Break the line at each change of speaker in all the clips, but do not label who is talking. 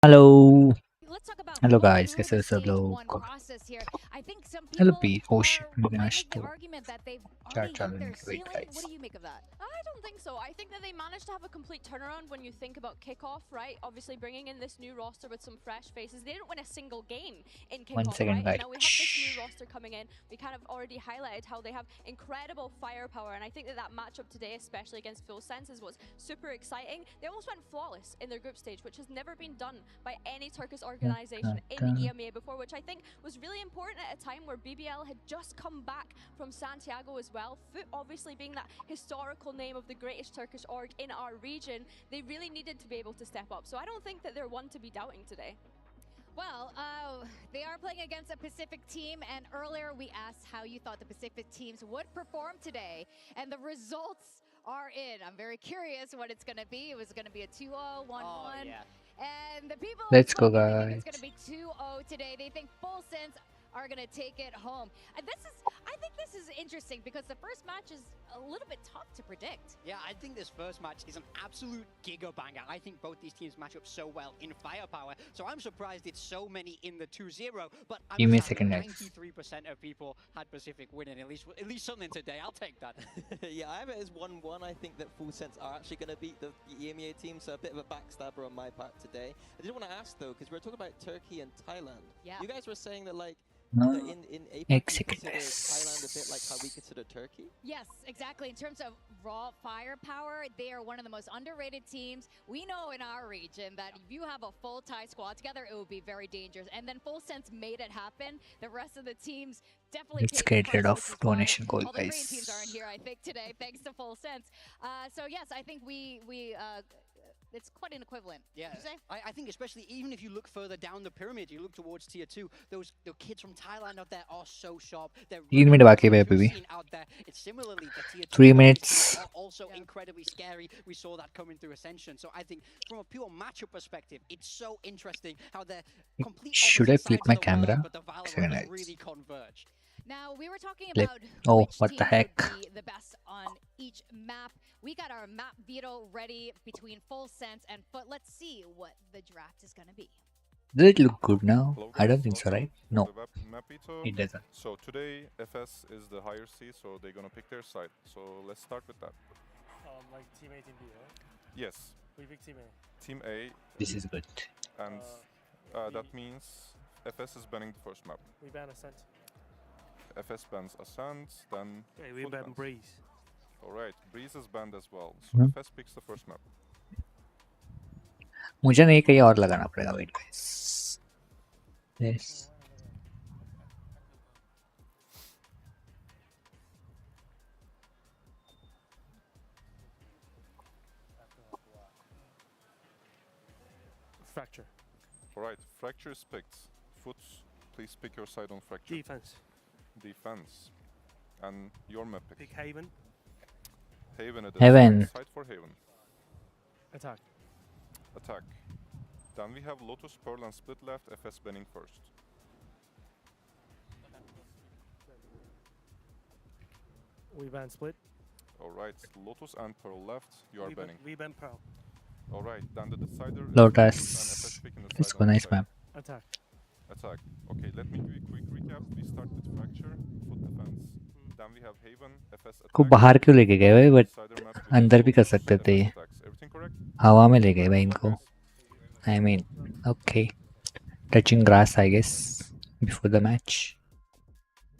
Hello.
Let's talk about
Hello
moving
guys,
through
कैसे
the
हो सब
stage
लोग?
one process here. I think some
Hello
people
P. Oh shit, मैंने
might
आज
make the
तो
argument that they've
चार
already
चालू
hit
नहीं
their
किया. Wait
ceiling.
guys.
What do you make of that?
I don't think so. I think that they managed to have a complete turnaround when you think about kickoff, right? Obviously, bringing in this new roster with some fresh faces. They didn't win a single game in
One
kickoff,
second
right?
guys.
And now we have this new roster coming in. We kind of already highlighted how they have incredible firepower, and I think that that matchup today, especially against Full Senses, was super exciting. They almost went flawless in their group stage, which has never been done by any Turkish organization in EMEA before, which I think was really important at a time where BBL had just come back from Santiago as well. FUT obviously being that historical name of the greatest Turkish org in our region, they really needed to be able to step up. So I don't think that they're one to be doubting today.
Well, they are playing against a Pacific team, and earlier we asked how you thought the Pacific teams would perform today, and the results are in. I'm very curious what it's going to be. It was going to be a 2-0, 1-1. Oh, yeah. And the people
Let's go
think it's
guys.
going to be 2-0 today. They think Full Sense are going to take it home. And I think this is interesting because the first match is a little bit tough to predict.
Yeah, I think this first match is an absolute giga banger. I think both these teams match up so well in firepower. So I'm surprised it's so many in the 2-0. But I'm
Give me a
sad
second,
that
guys.
93% of people had Pacific winning. At least something today. I'll take that.
Yeah, I have it as 1-1. I think that Full Sense are actually going to beat the EMEA team, so a bit of a backstabber on my part today. I did want to ask though, because we were talking about Turkey and Thailand.
Yeah.
You guys were saying that like
No.
in APAC we consider
Executus.
Thailand a bit like how we consider Turkey.
Yes, exactly. In terms of raw firepower, they are one of the most underrated teams. We know in our region that if you have a full Thai squad together, it would be very dangerous. And then Full Sense made it happen. The rest of the teams definitely
Let's
paid the
get rid
price,
of
which is why
donation goal
all the Korean teams
guys.
aren't here, I think, today, thanks to Full Sense. So yes, I think it's quite an equivalent.
Yeah, I think especially even if you look further down the pyramid, you look towards tier 2, the kids from Thailand out there are so sharp. They're
3 minutes बाकी है
running
अभी भी.
scene out there. It's similarly the tier 2
3
Turkish
minutes.
teams are also incredibly scary. We saw that coming through Ascension. So I think from a pure matchup perspective, it's so interesting how they're complete
Should I
opposite
flip
sides
my
of the world,
camera?
but the
Second,
Valorant
guys.
really converge.
Now, we were talking
Flip.
about
Oh,
which
what
team
the heck?
would be the best on each map. We got our map veto ready between Full Sense and FUT. Let's see what the draft is going to be.
Does it look good now?
Hello
I don't
guys,
think so,
welcome
right?
to
No,
the map veto.
it doesn't.
So today FS is the higher seed, so they're gonna pick their side. So let's start with that.
Like team A, team B, right?
Yes,
We pick team A.
Team A,
This is good.
and that means FS is banning the first map.
We ban Ascent.
FS bans Ascent, then
Okay, we
FUT
ban
bans.
Breeze.
Alright, Breeze is banned as well. So
Hmm.
FS picks the first map.
मुझे नहीं कहीं और लगाना पड़ेगा. Wait guys. Yes.
Fracture.
Alright, Fracture is picked. FUT, please pick your side on Fracture.
Defense.
Defense. And your map pick.
Pick Haven.
Haven it is.
Heaven.
Side for Haven.
Attack.
Attack. Then we have Lotus, Pearl and Split left, FS banning first.
We ban Split.
Alright, Lotus and Pearl left, you are banning.
We ban Pearl.
Alright, then the decider is
Lotus.
and FS picking the
Let's
side
go.
on the
Nice
side.
map.
Attack.
Attack. Okay, let me do a quick recap. We start with Fracture, FUT defense. Then we have Haven, FS
को
attack.
बाहर क्यों लेके गए भाई? But
Decider map with
अंदर भी कर
Lotus,
सकते थे.
FS attacks. Everything correct?
हवा में ले गए भाई
Good luck,
इनको.
guys.
I mean, okay. Touching grass, I guess, before the match.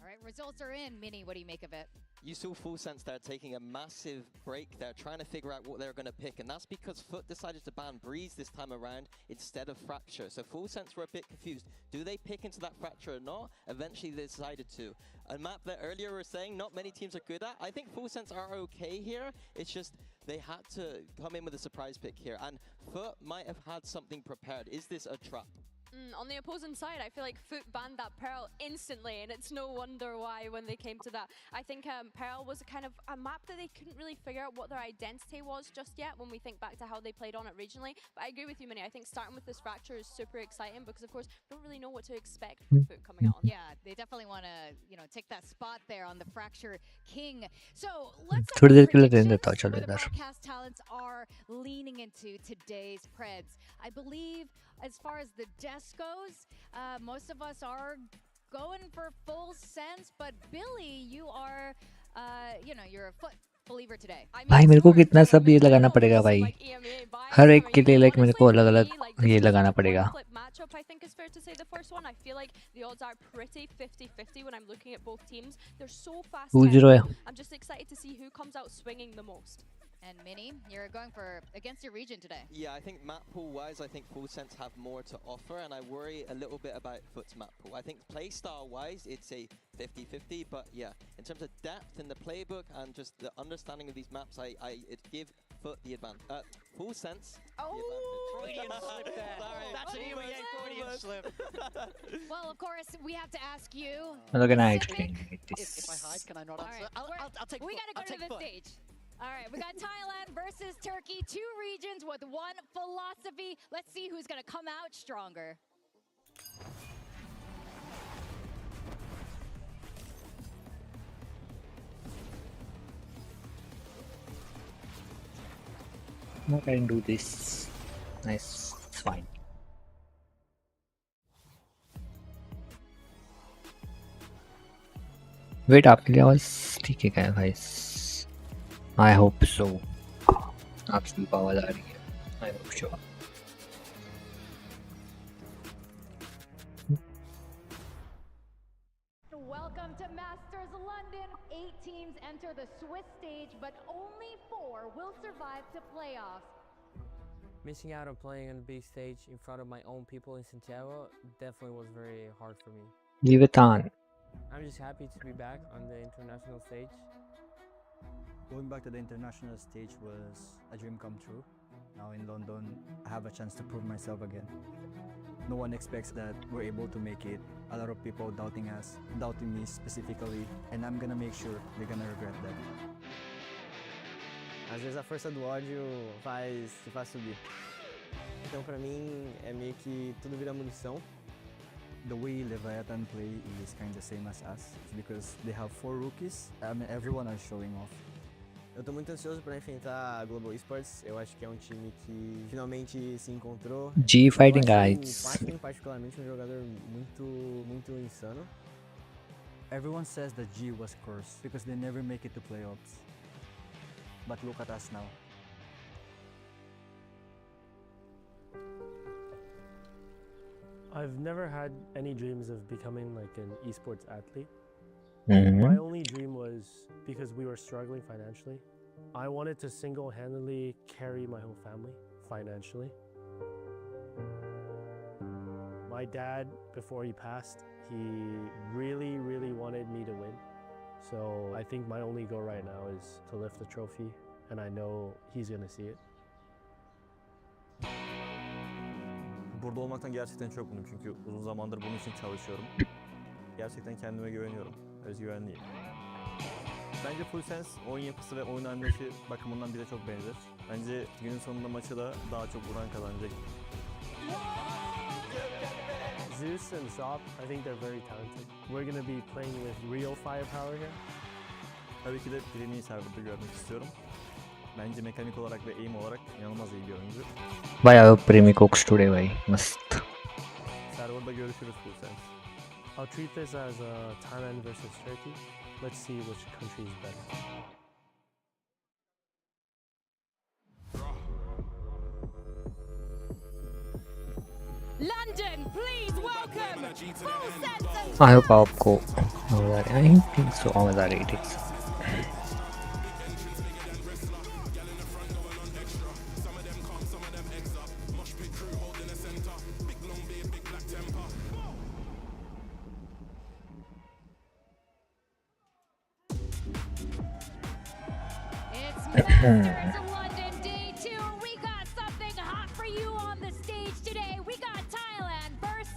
All right, results are in. Minnie, what do you make of it?
You saw Full Sense there taking a massive break there, trying to figure out what they're going to pick, and that's because FUT decided to ban Breeze this time around instead of Fracture. So Full Sense were a bit confused. Do they pick into that Fracture or not? Eventually they decided to. A map that earlier we were saying not many teams are good at. I think Full Sense are okay here. It's just they had to come in with a surprise pick here, and FUT might have had something prepared. Is this a trap?
On the opposing side, I feel like FUT banned that Pearl instantly, and it's no wonder why when they came to that. I think Pearl was kind of a map that they couldn't really figure out what their identity was just yet when we think back to how they played on it regionally. But I agree with you, Minnie. I think starting with this Fracture is super exciting because, of course, we don't really know what to expect from FUT coming out.
Yeah, they definitely want to, take that spot there on the Fracture King. So let's talk
थोड़ी देर
about
के लिए रहने
predictions
देता हूँ, चलो
where the
इधर।
broadcast talents are leaning into today's Preds. I believe as far as the desk goes, most of us are going for full sense, but Billy, you are, you're a FUT believer today.
भाई मेरे को कितना सब ये लगाना पड़ेगा भाई, हर एक के लिए मेरे को अलग अलग ये लगाना पड़ेगा।
Matchup, I think is fair to say the first one. I feel like the odds are pretty 50-50 when I'm looking at both teams. They're so fast.
2-0
I'm just excited to see who comes out swinging the most.
And Minnie, you're going for against your region today.
Yeah, I think map pool wise, I think Full Sense have more to offer, and I worry a little bit about FUT's map pool. I think playstyle wise, it's a 50-50, but yeah, in terms of depth in the playbook and just the understanding of these maps, it give FUT the advantage. Full Sense.
Oh,
Freudian slip there.
Sorry.
That's an EMEA Freudian slip.
Well, of course, we have to ask you.
Look at I
Pacific.
If I hide, can I not
All
answer?
right,
I'll take
we
FUT.
gotta go
I'll
to
take
the
FUT.
stage. All right, we got Thailand versus Turkey, two regions with one philosophy. Let's see who's gonna come out stronger.
I can do this. Nice, it's fine. Wait, आपके लिए आवाज ठीक है क्या guys? I hope so. आप सभी को आवाज आ रही है? I hope so.
Welcome to Masters London. 8 teams enter the Swiss stage, but only 4 will survive to playoffs.
Missing out on playing on the big stage in front of my own people in Santiago definitely was very hard for me.
Leave it on.
I'm just happy to be back on the international stage.
Going back to the international stage was a dream come true. Now in London, I have a chance to prove myself again. No one expects that we're able to make it. A lot of people doubting us, doubting me specifically, and I'm gonna make sure they're gonna regret that.
Às vezes a força do ódio te faz subir. Então pra mim é meio que tudo vira munição.
The way Leviathan play is kind of same as us because they have 4 rookies. I mean, everyone are showing off.
Eu tô muito ansioso para enfrentar a Global Esports. Eu acho que é um time que finalmente se encontrou.
G Fighting
Eu acho
Guides.
O Paxton, particularmente, um jogador muito insano.
Everyone says that G was cursed because they never make it to playoffs. But look at us now.
I've never had any dreams of becoming like an esports athlete.
Mhm.
My only dream was because we were struggling financially. I wanted to single-handedly carry my whole family financially. My dad, before he passed, he really wanted me to win. So I think my only goal right now is to lift the trophy, and I know he's gonna see it.
Burada olmaktan gerçekten çok mutluyum çünkü uzun zamandır bunun için çalışıyorum. Gerçekten kendime güveniyorum, özgüvenliyim. Bence Full Sense oyun yapısı ve oyun anlayışı bakımından bize çok benzer. Bence günün sonunda maçı da daha çok vuran kazanacak.
Zeus and Zop, I think they're very talented. We're gonna be playing with real firepower here.
Tabii ki de Primi'yi serverda görmek istiyorum. Bence mekanik olarak ve aim olarak inanılmaz iyi bir oyuncu.
भाई प्रेमी Cokes today भाई मस्त.
Serverda görüşürüz Full Sense.
I'll treat this as Thailand versus Turkey. Let's see which country is better.
London, please welcome Full Sense.
I hope आपको आवाज आ रही है. I think so आवाज आ रही है ठीक से.
It's Masters London Day 2. We got something hot for you on the stage today. We got Thailand versus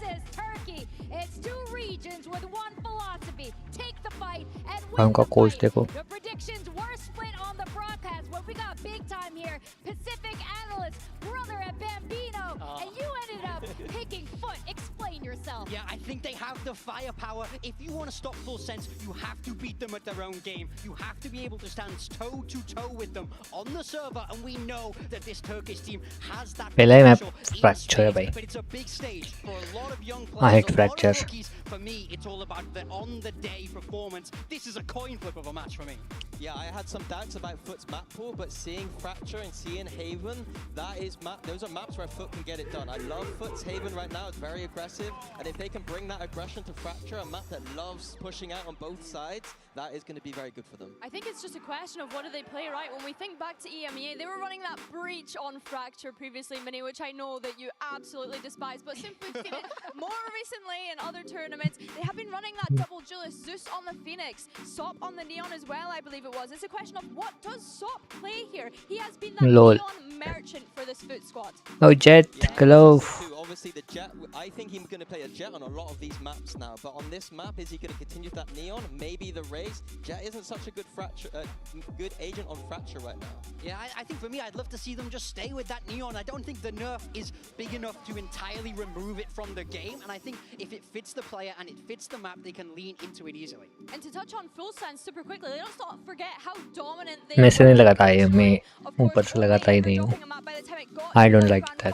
उनका कोच देखो.
The predictions were split on the broadcast. What we got big time here. Pacific analyst, brother at Bambino, and you ended up picking FUT. Explain yourself.
Yeah, I think they have the firepower. If you want to stop Full Sense, you have to beat them at their own game. You have to be able to stand toe to toe with them on the server, and we know that this Turkish team has that
पहला ही map
potential in
fracture है
spades,
भाई.
but it's a big stage for a lot of young
I
players,
hate
a lot
fracture.
of rookies. For me, it's all about the on-the-day performance. This is a coin flip of a match for me.
Yeah, I had some doubts about FUT's map pool, but seeing Fracture and seeing Haven, those are maps where FUT can get it done. I love FUT's Haven right now, it's very aggressive, and if they can bring that aggression to Fracture, a map that loves pushing out on both sides, that is going to be very good for them.
I think it's just a question of what do they play, right? When we think back to EMEA, they were running that breach on Fracture previously, Mini, which I know that you absolutely despise, but since we've seen it more recently in other tournaments, they have been running that double Julius, Zeus on the Phoenix, Sop on the Neon as well, I believe it was. It's a question of what does Sop play here? He has been that
Lol.
Neon merchant for this FUT squad.
Oh, Jet, Glove.
Obviously, the Jet, I think he's going to play a Jet on a lot of these maps now, but on this map, is he going to continue that Neon? Maybe the Raze. Jet isn't such a good good agent on Fracture right now.
Yeah, I think for me, I'd love to see them just stay with that Neon. I don't think the nerf is big enough to entirely remove it from the game, and I think if it fits the player and it fits the map, they can lean into it easily.
And to touch on Full Sense super quickly, let's not forget how dominant they
मैं से नहीं
were.
लगाता है मैं ऊपर से लगाता ही नहीं हूँ. I don't like that.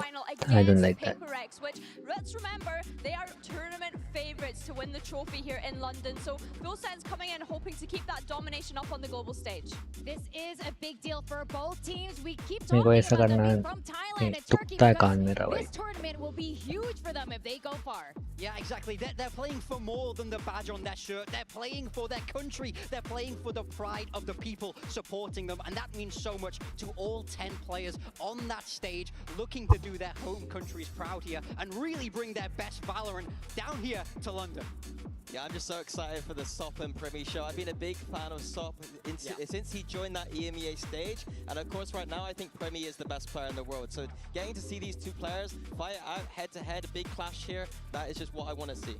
I don't like that.
Which, let's remember, they are tournament favorites to win the trophy here in London. So Full Sense coming in hoping to keep that domination up on the global stage.
This is a big deal for both teams. We keep
मेरे को
talking
ऐसा
about them
करना
being from Thailand and Turkey
दुखता है कान
because
मेरा भाई.
this tournament will be huge for them if they go far.
Yeah, exactly. They're playing for more than the badge on their shirt. They're playing for their country. They're playing for the pride of the people supporting them. And that means so much to all 10 players on that stage, looking to do their home countries proud here and really bring their best Valorant down here to London.
Yeah, I'm just so excited for the Sop and Premi show. I've been a big fan of Sop since he joined that EMEA stage. And of course, right now, I think Premi is the best player in the world. So getting to see these two players fight out head-to-head, a big clash here, that is just what I want to see.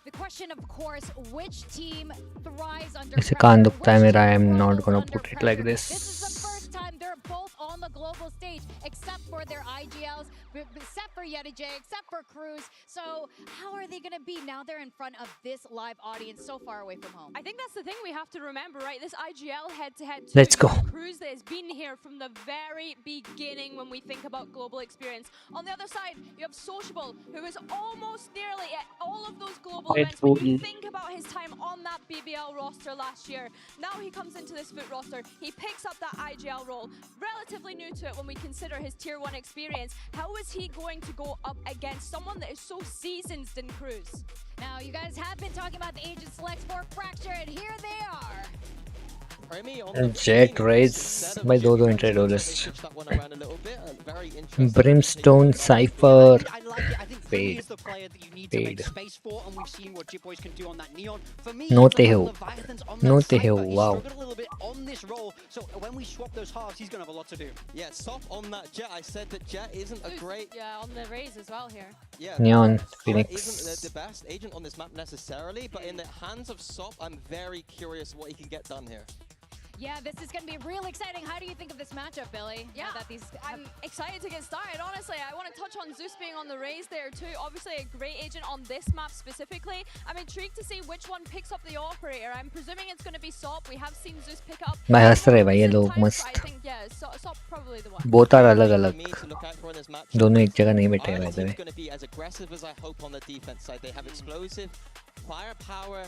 The question, of course, which team thrives under
ऐसे
pressure?
कान दुखता है
Which
मेरा. I
team
am not
grows
gonna
under
put it like
pressure?
this.
This is the first time they're both on the global stage, except for their IGLs, except for Yeti J, except for Cruz. So how are they going to be now they're in front of this live audience so far away from home?
I think that's the thing we have to remember, right? This IGL head-to-head.
Let's go.
Cruz that has been here from the very beginning when we think about global experience. On the other side, you have Sociable, who is almost nearly at all of those global events. When you think about his time on that BBL roster last year, now he comes into this FUT roster. He picks up that IGL role, relatively new to it when we consider his tier 1 experience. How is he going to go up against someone that is so seasoned in Cruz?
Now, you guys have been talking about the agent selects for Fracture, and here they are.
Jet Raze by दो introduce. Brimstone Cypher.
I like it. I think Fade. Is the player that you need to make space for, and we've seen what Jitboys can do on that Neon. For me,
No Teho. No
Cypher,
Teho.
he
Wow.
struggled a little bit on this role, so when we swap those halves, he's going to have a lot to do.
Yeah, Sop on that Jet. I said that Jet isn't a great...
Yeah, on the Raze as well here.
Yeah,
Neon,
Jet
Phoenix.
isn't the best agent on this map necessarily, but in the hands of Sop, I'm very curious what he can get done here.
Yeah, this is going to be real exciting. How do you think of this matchup, Billy?
Yeah, I'm excited to get started. Honestly, I want to touch on Zeus being on the Raze there too. Obviously, a great agent on this map specifically. I'm intrigued to see which one picks up the operator. I'm presuming it's going to be Sop. We have seen Zeus pick up.
भाई हंस रहे भाई ये लोग मस्त.
I think, yeah, Sop probably the one.
Both are अलग-अलग. दोनों एक जगह नहीं बैठे हुए थे.
It's going to be as aggressive as I hope on the defense side. They have explosive firepower.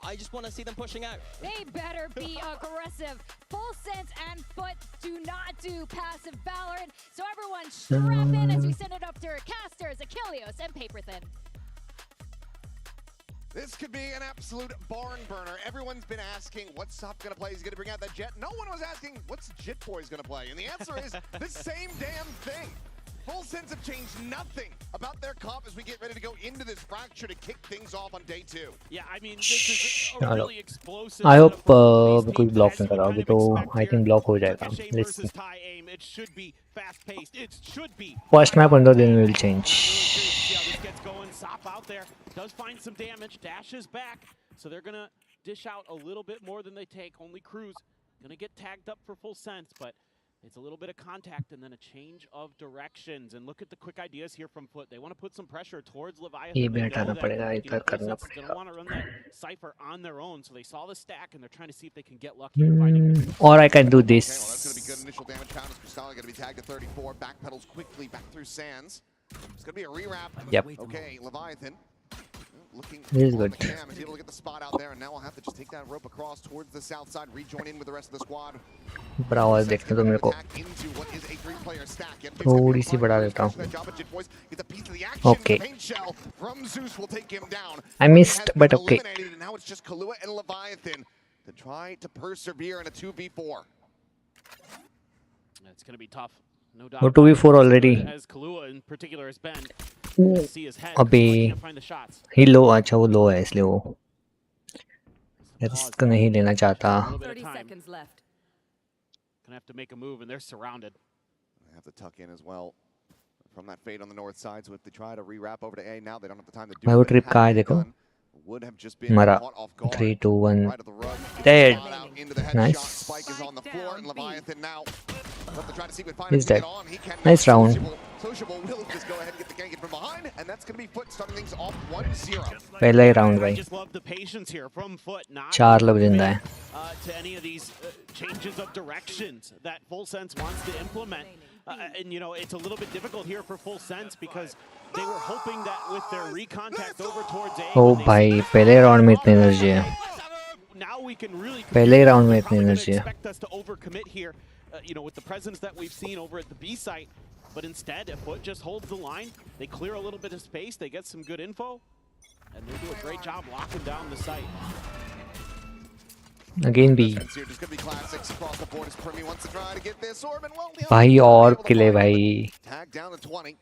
I just want to see them pushing out.
They better be aggressive. Full Sense and FUT do not do passive Valorant. So everyone strap in as we send it up to Casters, Achilles, and Paperthin.
This could be an absolute barn burner. Everyone's been asking what's Sop going to play. He's going to bring out that Jet. No one was asking what's Jitboys going to play. And the answer is the same damn thing. Full Sense have changed nothing about their comp as we get ready to go into this Fracture to kick things off on day 2.
Yeah, I mean, this is a really explosive.
I hope कोई block नहीं करा. अभी तो I think block हो जाएगा. Let's see.
It should be fast-paced. It should be.
First map under then will change.
See how this gets going. Sop out there does find some damage. Dashes back, so they're gonna dish out a little bit more than they take. Only Cruz gonna get tagged up for full sense, but it's a little bit of contact and then a change of directions. And look at the quick ideas here from FUT. They want to put some pressure towards Leviathan.
ये
They
भी
know
हटाना
that,
पड़ेगा,
you know,
इधर करना
Full Sense is
पड़ेगा.
gonna want to run that Cypher on their own. So they saw the stack and they're trying to see if they can get lucky in finding this.
Or I can do this.
Okay, well, that's going to be good initial damage found as Cristali going to be tagged to 34. Backpedals quickly back through Sands. It's going to be a rewrap.
Yep.
Okay, Leviathan looking
This is
on
good.
the cam. Is able to get the spot out there, and now we'll have to just take that rope across towards the south side, rejoin in with the rest of the squad.
बड़ा आवाज देखने दो मेरे को.
Into what is a three-player stack.
थोड़ी सी बढ़ा देता हूँ. Okay.
From Zeus will take him down.
I missed, but okay.
And now it's just Kahlua and Leviathan to try to persevere in a 2v4.
It's going to be tough. No doubt.
Oh, 2v4 already.
As Kahlua in particular has been. See his head.
अबे
Find the shots.
ही लो. अच्छा वो लो है इसलिए वो risk नहीं लेना चाहता.
30 seconds left. Gonna have to make a move, and they're surrounded.
They have to tuck in as well from that fade on the north side. So if they try to re-wrap over to A, now they don't have the time to do
मैं वो
it.
Trip कहाँ है देखो.
Would have just been
मरा.
caught off guard.
3, 2, 1.
Right of the rug.
Dead.
Into the headshot.
Nice.
Spike is on the floor, and Leviathan now. To try to see if we find
He's
him to
dead.
get on. He cannot.
Nice round.
Sociable will just go ahead and get the gank in from behind, and that's going to be FUT starting things off 1-0.
पहला ही round
I
भाई.
just love the patience here from FUT. Not
4 लोग जिंदा है.
to any of these changes of directions that Full Sense wants to implement. And you know, it's a little bit difficult here for Full Sense because they were hoping that with their recontact over towards A.
ओ भाई पहले round में इतनी energy है.
Now we can really
पहले round में इतनी
probably gonna
energy है.
expect us to overcommit here, you know, with the presence that we've seen over at the B site. But instead, if FUT just holds the line, they clear a little bit of space, they get some good info, and they do a great job locking down the site.
Again B.
There's going to be classics across the board as Primi wants to try to get this orb, and well,
भाई और किले भाई.
tag down to 20.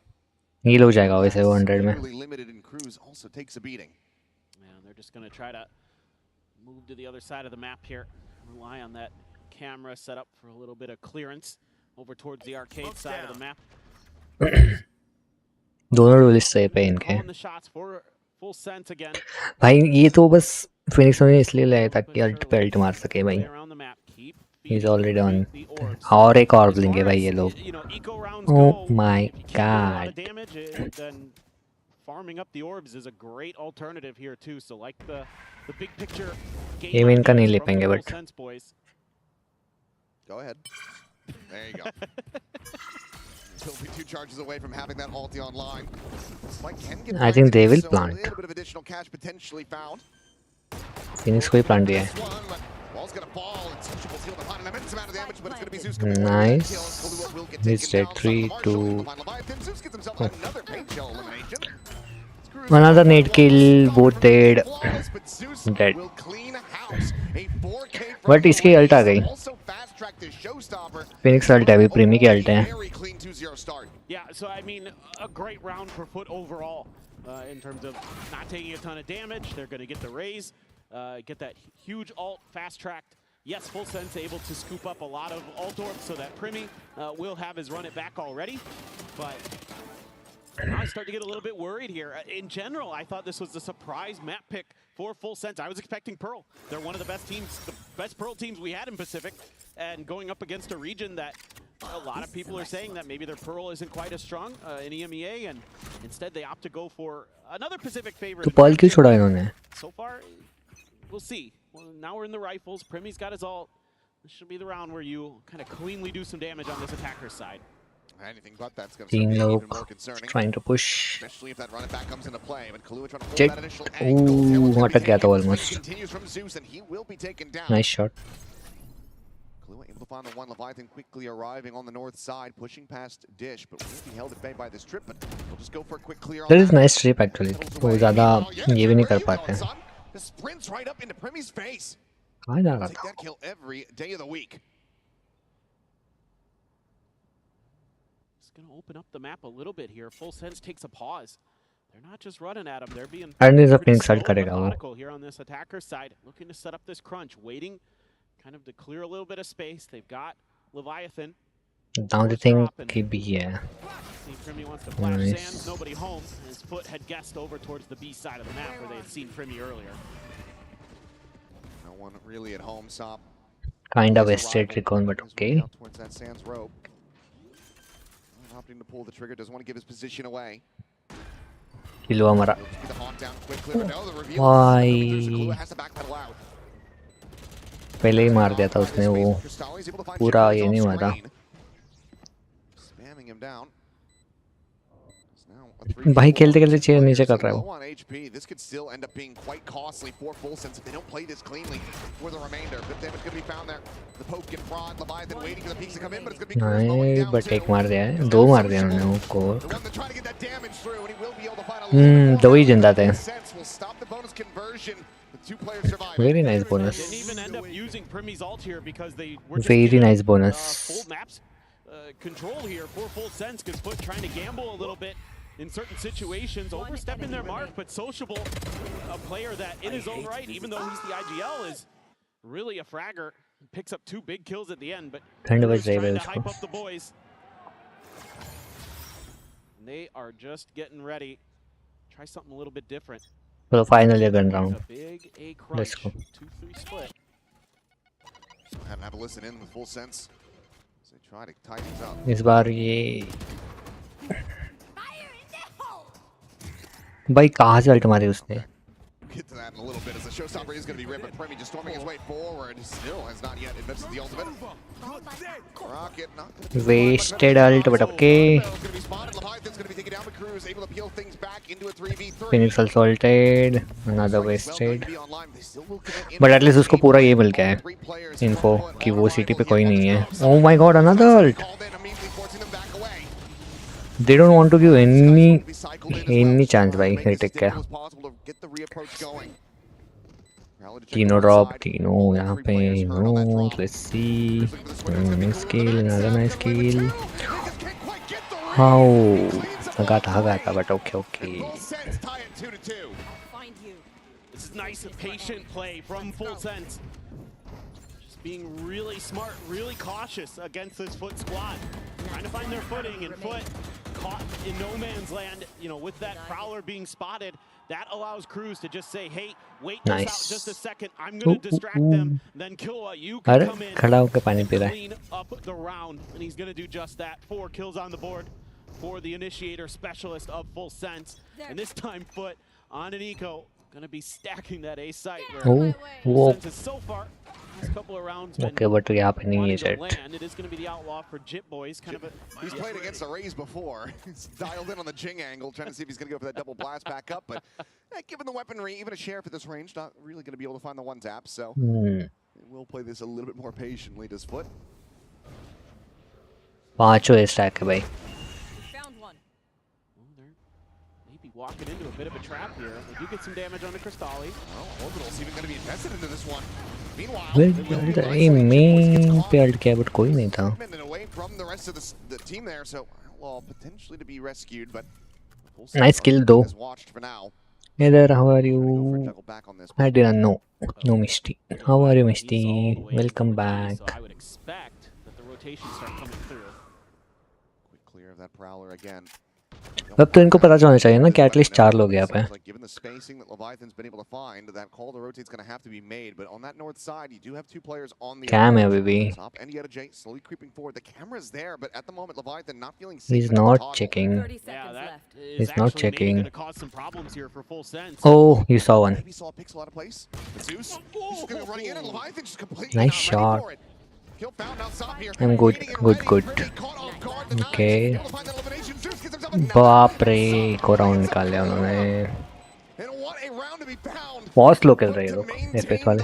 Heal हो जाएगा वैसे वो 100 में.
Really limited in Cruz also takes a beating.
And they're just going to try to move to the other side of the map here. Rely on that camera set up for a little bit of clearance over towards the arcade side of the map.
दोनों duellist सही पे इनके.
Calling the shots for Full Sense again.
भाई ये तो बस Phoenix ने इसलिए लाया ताकि अल्ट पे अल्ट मार सके भाई. He's already on. और एक ऑर्ब लेंगे भाई ये लोग. Oh my god.
Then farming up the orbs is a great alternative here too. So like the big picture game.
ये में इनका नहीं ले पाएंगे but.
Go ahead. There you go. He'll be 2 charges away from having that ulti online.
I think they will plant.
A little bit of additional cash potentially found.
Phoenix को ही plant दिया है.
Ball's gonna fall. It's Sociable's healed upon an immense amount of damage, but it's gonna be Zeus coming
Nice.
will get
He's
taken
dead.
down.
3, 2.
Zeus gets himself another paint shell elimination.
Another nade kill. Both dead. Dead. But इसकी ult आ गई. Phoenix alt है अभी. प्रीमी की alt है.
Yeah, so I mean, a great round for FUT overall in terms of not taking a ton of damage. They're going to get the raise, get that huge ult fast-tracked. Yes, Full Sense able to scoop up a lot of ult orbs so that Primi will have his run it back already. But I start to get a little bit worried here. In general, I thought this was the surprise map pick for Full Sense. I was expecting Pearl. They're one of the best teams, the best Pearl teams we had in Pacific, and going up against a region that a lot of people are saying that maybe their Pearl isn't quite as strong in EMEA, and instead they opt to go for another Pacific favorite.
तो Pearl क्यों छोड़ा इन्होंने?
So far, we'll see. Well, now we're in the rifles. Primi's got his ult. This should be the round where you kind of cleanly do some damage on this attacker's side.
Anything but that's going
to be even more trying to push.
Especially if that run it back comes into play. But Kahlua trying to pull
Jet.
that initial angle.
Ooh, अटक गया था almost.
Continues from Zeus and he will be taken down.
Nice shot.
Kahlua able to find the one. Leviathan quickly arriving on the north side, pushing past Dish, but will be held at bay by this trip. But we'll just go for a quick clear.
That is nice trip actually. वो ज़्यादा ये भी नहीं कर पाते.
The sprints right up into Primi's face.
कहाँ जा रहा
Take
था?
that kill every day of the week.
Going to open up the map a little bit here. Full Sense takes a pause. They're not just running at him. They're being
Phoenix
slow
ult
and
करेगा वो.
methodical here on this attacker side. Looking to set up this crunch. Waiting kind of to clear a little bit of space. They've got Leviathan.
Now they think कि B है.
See, Primi wants to flash
Nice.
Sands. Nobody home. His FUT had guessed over towards the B side of the map where they had seen Primi earlier.
one really at home. Sop
Kind of wasted recon, but okay.
towards that Sands rope. Opting to pull the trigger, doesn't want to give his position away.
Kill हुआ हमारा.
The haunt down quickly, but no, the reveal.
Why?
Has to backpedal out.
पहले ही मार दिया था उसने वो. पूरा ये नहीं हुआ था.
Spamming him down.
भाई खेलते खेलते चेयर नीचे कर रहा है वो.
This could still end up being quite costly for Full Sense if they don't play this cleanly for the remainder. But damage going to be found there. The poke and fraud, Leviathan waiting for the peaks to come in, but it's going to be
नहीं, but एक मार दिया है. दो मार दिया उन्होंने वो को. दो ही जिंदा थे. Very nice bonus. Very nice bonus.
Control here for Full Sense because FUT trying to gamble a little bit in certain situations, overstepping their mark, but Sociable, a player that in his own right, even though he's the IGL, is really a fragger. Picks up 2 big kills at the end, but trying to hype up the boys. And they are just getting ready. Try something a little bit different.
So finally a gun round. Let's go.
2-3 split.
Have a listen in with Full Sense. So they try to tie things up.
इस बार ये भाई कहाँ से alt मारी उसने?
Get to that in a little bit as the showstopper is going to be ripped, but Premi just storming his way forward. Still has not yet invested the ultimate. Rocket not going to be
Wasted ult, but okay.
Leviathan's going to be taken down, but Cruz able to peel things back into a 3v3.
Phoenix also ulted. Another wasted. But at least उसको पूरा ये मिल गया है. Info कि वो city पे कोई नहीं है. Oh my god, another ult. They don't want to give any chance भाई. Retake क्या? तीनों drop, तीनों यहाँ पे. No, let's see. Nice kill, another nice kill. How? Hagata, but okay.
This is nice and patient play from Full Sense. Just being really smart, really cautious against this FUT squad. Trying to find their footing, and FUT caught in no man's land, you know, with that Prowler being spotted. That allows Cruz to just say, hey, wait this out just a second. I'm going to distract them. Then Killua, you can come in and clean up the round. And he's going to do just that. 4 kills on the board for the initiator specialist of Full Sense. And this time, FUT on an eco, going to be stacking that A site. Full Sense is so far. Couple of rounds
okay, but we have any yet.
It is going to be the outlaw for Jit Boys. Kind of
he's played against the Rays before. He's dialed in on the Jing angle, trying to see if he's going to go for that double blast back up. But given the weaponry, even a sheriff at this range, not really going to be able to find the one tap. So we'll play this a little bit more patiently. Does FUT?
पांचों A stack है भाई.
Walking into a bit of a trap here. We do get some damage on the Crystalli.
Oh, Orbital's even going to be invested into this one. Meanwhile,
main पे alt किया but कोई नहीं था.
Away from the rest of the team there, so Outlaw potentially to be rescued, but
nice kill though. Hey there, how are you? I didn't know. No Misty. How are you, Misty? Welcome back.
I would expect that the rotations start coming through.
Quick clear of that Prowler again.
अब तो इनको पता चलना चाहिए ना कि at least 4 लोग यहाँ पे.
Given the spacing that Leviathan's been able to find, that call to rotate's going to have to be made. But on that north side, you do have 2 players on the
Cam है baby.
And Yetta J slowly creeping forward. The camera's there, but at the moment, Leviathan not feeling safe.
He's not checking.
Yeah, that
He's not checking.
Going to cause some problems here for Full Sense.
Oh, you saw one.
Maybe saw a pixel out of place. Zeus, he's just going to be running in, and Leviathan just completely
nice shot.
Kill found out Sop here.
I'm good. Okay. बाप रे को round निकाल लिया उन्होंने. बहुत slow खेल रहे हैं लोग एफएस वाले.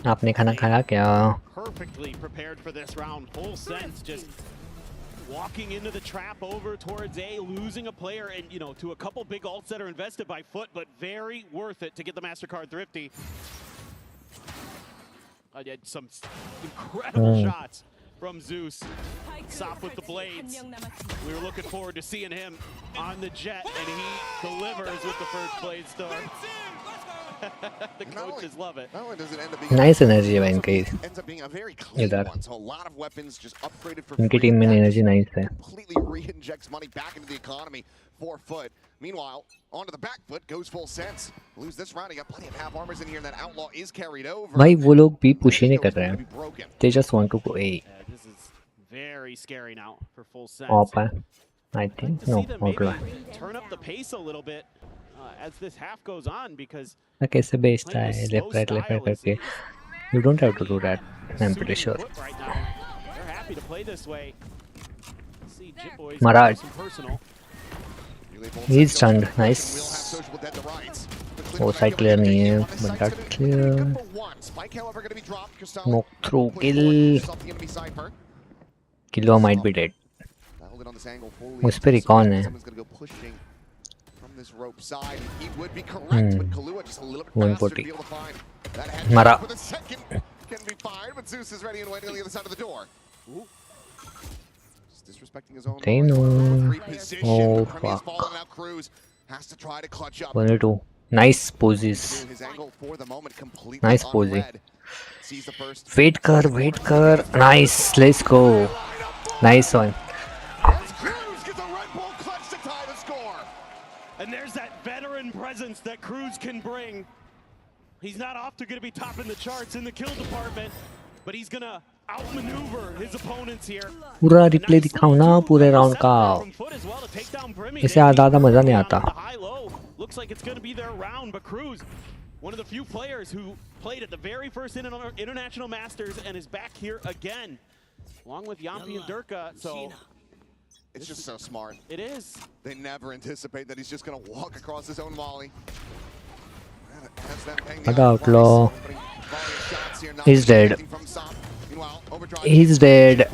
आपने खाना खाया क्या?
Perfectly prepared for this round. Full Sense just walking into the trap over towards A, losing a player, and you know, to a couple big ults that are invested by FUT, but very worth it to get the MasterCard Thrifty. I did some incredible shots from Zeus. Sop with the blades. We were looking forward to seeing him on the jet, and he delivers with the first blade star. The coaches love it.
Nice energy है इनके इधर. इनकी team में energy nice है.
Completely reinjects money back into the economy. for FUT. Meanwhile, onto the back foot goes Full Sense. Lose this round, he got plenty of half armors in here, and that Outlaw is carried over.
भाई वो लोग भी push ही नहीं कर रहे हैं. They just want to go A.
This is very scary now for Full Sense.
Op I think no. Outlaw.
Turn up the pace a little bit as this half goes on because.
कैसे बेचता है left right करके. You don't have to do that. I'm pretty sure.
Right now. They're happy to play this way. See Jitboys
Maharaj.
some personal.
He's stunned. Nice. वो side clear नहीं है. But that clear. Smoke through kill. Killua might be dead. उस पे recon है. Hmm. 140. Mara.
Can be fired, but Zeus is ready and waiting on the other side of the door. Just disrespecting his own.
They know. Oh fuck.
Has to try to clutch up.
1-2. Nice poses. Nice pose. Wait kar. Nice. Let's go. Nice one.
And there's that veteran presence that Cruz can bring. He's not off to going to be topping the charts in the kill department, but he's going to outmaneuver his opponents here.
पूरा replay दिखाओ ना पूरे round का. इसे आधा मजा नहीं आता.
Looks like it's going to be their round, but Cruz, one of the few players who played at the very first International Masters and is back here again, along with Yampi and Durka. So
it's just so smart.
It is.
They never anticipate that he's just going to walk across his own volley.
The Outlaw. He's dead. He's dead.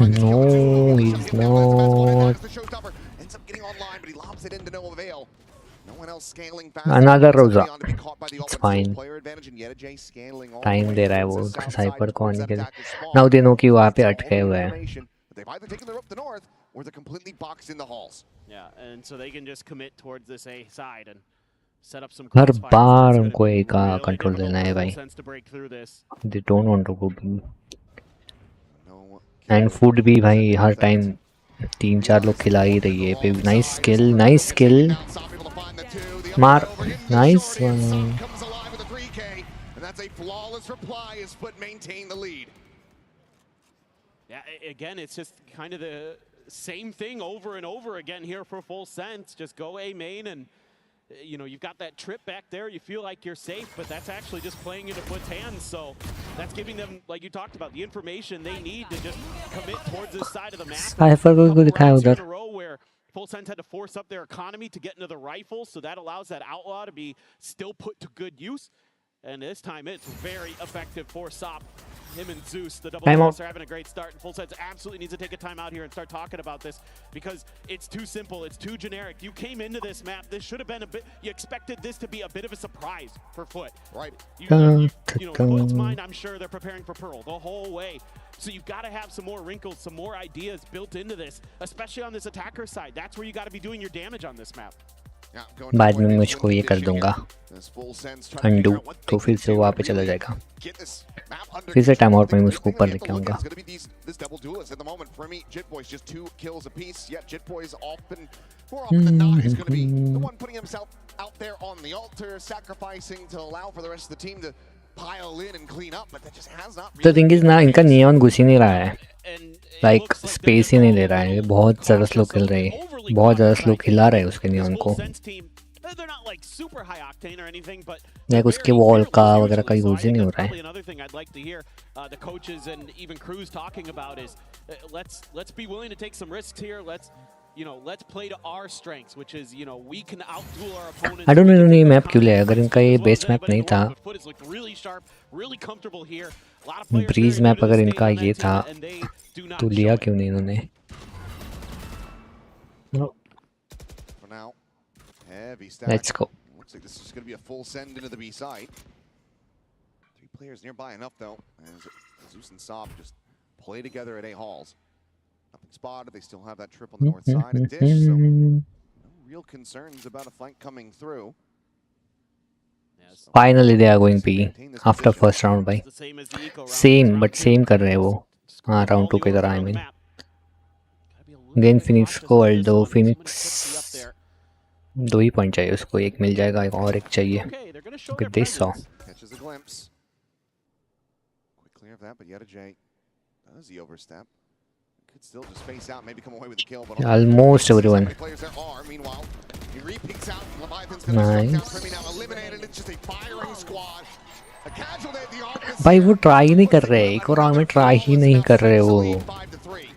No, he's not. Another Rosa. It's fine. Time दे रहा है वो साइपर को आने के लिए. Now they know कि वहाँ पे अटके हुए हैं.
They've either taken the rope to the north or they're completely boxed in the halls.
Yeah, and so they can just commit towards this A side and set up some.
हर बार उनको A का control देना है भाई. They don't want to go B. And food भी भाई हर time 3-4 लोग खिला ही रही है. Nice skill. मार. Nice one.
And that's a flawless reply as FUT maintain the lead.
Yeah, again, it's just kind of the same thing over and over again here for Full Sense. Just go A main and, you know, you've got that trip back there. You feel like you're safe, but that's actually just playing into FUT's hands. So that's giving them, like you talked about, the information they need to just commit towards this side of the map.
Cypher को दिखाया उधर.
Where Full Sense had to force up their economy to get into the rifle, so that allows that Outlaw to be still put to good use. And this time it's very effective for Sop. Him and Zeus, the double players are having a great start, and Full Sense absolutely needs to take a time out here and start talking about this because it's too simple, it's too generic. You came into this map, this should have been a bit, you expected this to be a bit of a surprise for FUT.
Right.
You know, FUT's mind, I'm sure they're preparing for Pearl the whole way. So you've got to have some more wrinkles, some more ideas built into this, especially on this attacker side. That's where you got to be doing your damage on this map.
बाद में मुझको ये कर दूंगा undo तो फिर से वहाँ पे चला जाएगा फिर से टाइम आउट में उसको ऊपर लेके आऊंगा तो थिंग इज ना इनका नियॉन घुस ही नहीं रहा है लाइक स्पेस ही नहीं ले रहा है बहुत ज़्यादा स्लो खेल रहे हैं बहुत ज़्यादा स्लो खिला रहे हैं उसके नियॉन को लाइक उसके वॉल का वगैरह का यूज ही नहीं हो रहा है
You know, let's play to our strengths, which is, you know, we can outduel our opponents.
I don't know इन्होंने ये मैप क्यों लिया अगर इनका ये बेस्ट मैप नहीं था ब्रीज मैप अगर इनका ये था तो लिया क्यों नहीं इन्होंने Let's go.
Looks like this is going to be a full send into the B side. 3 players nearby enough though, as Zeus and Sop just play together at A halls. Nothing spotted. They still have that trip on the north side of Dish, so no real concerns about a flank coming through.
Finally, they are going B after first round by same, but same कर रहे हैं वो हाँ round 2 की तरह I mean. Again Phoenix को Aldo Phoenix 2 ही point चाहिए उसको, एक मिल जाएगा, एक और एक चाहिए. Look at this saw.
Catches a glimpse. Quick clear of that, but Yeta does the overstep. Could still just space out, maybe come away with the kill. But
Almost everyone.
players there are. Meanwhile, he re-peeks out. Leviathan's going to shut down Primi now, eliminated. It's just a firing squad. A casualty at the arc.
भाई वो try नहीं कर रहे, एक और round में try ही नहीं कर रहे वो.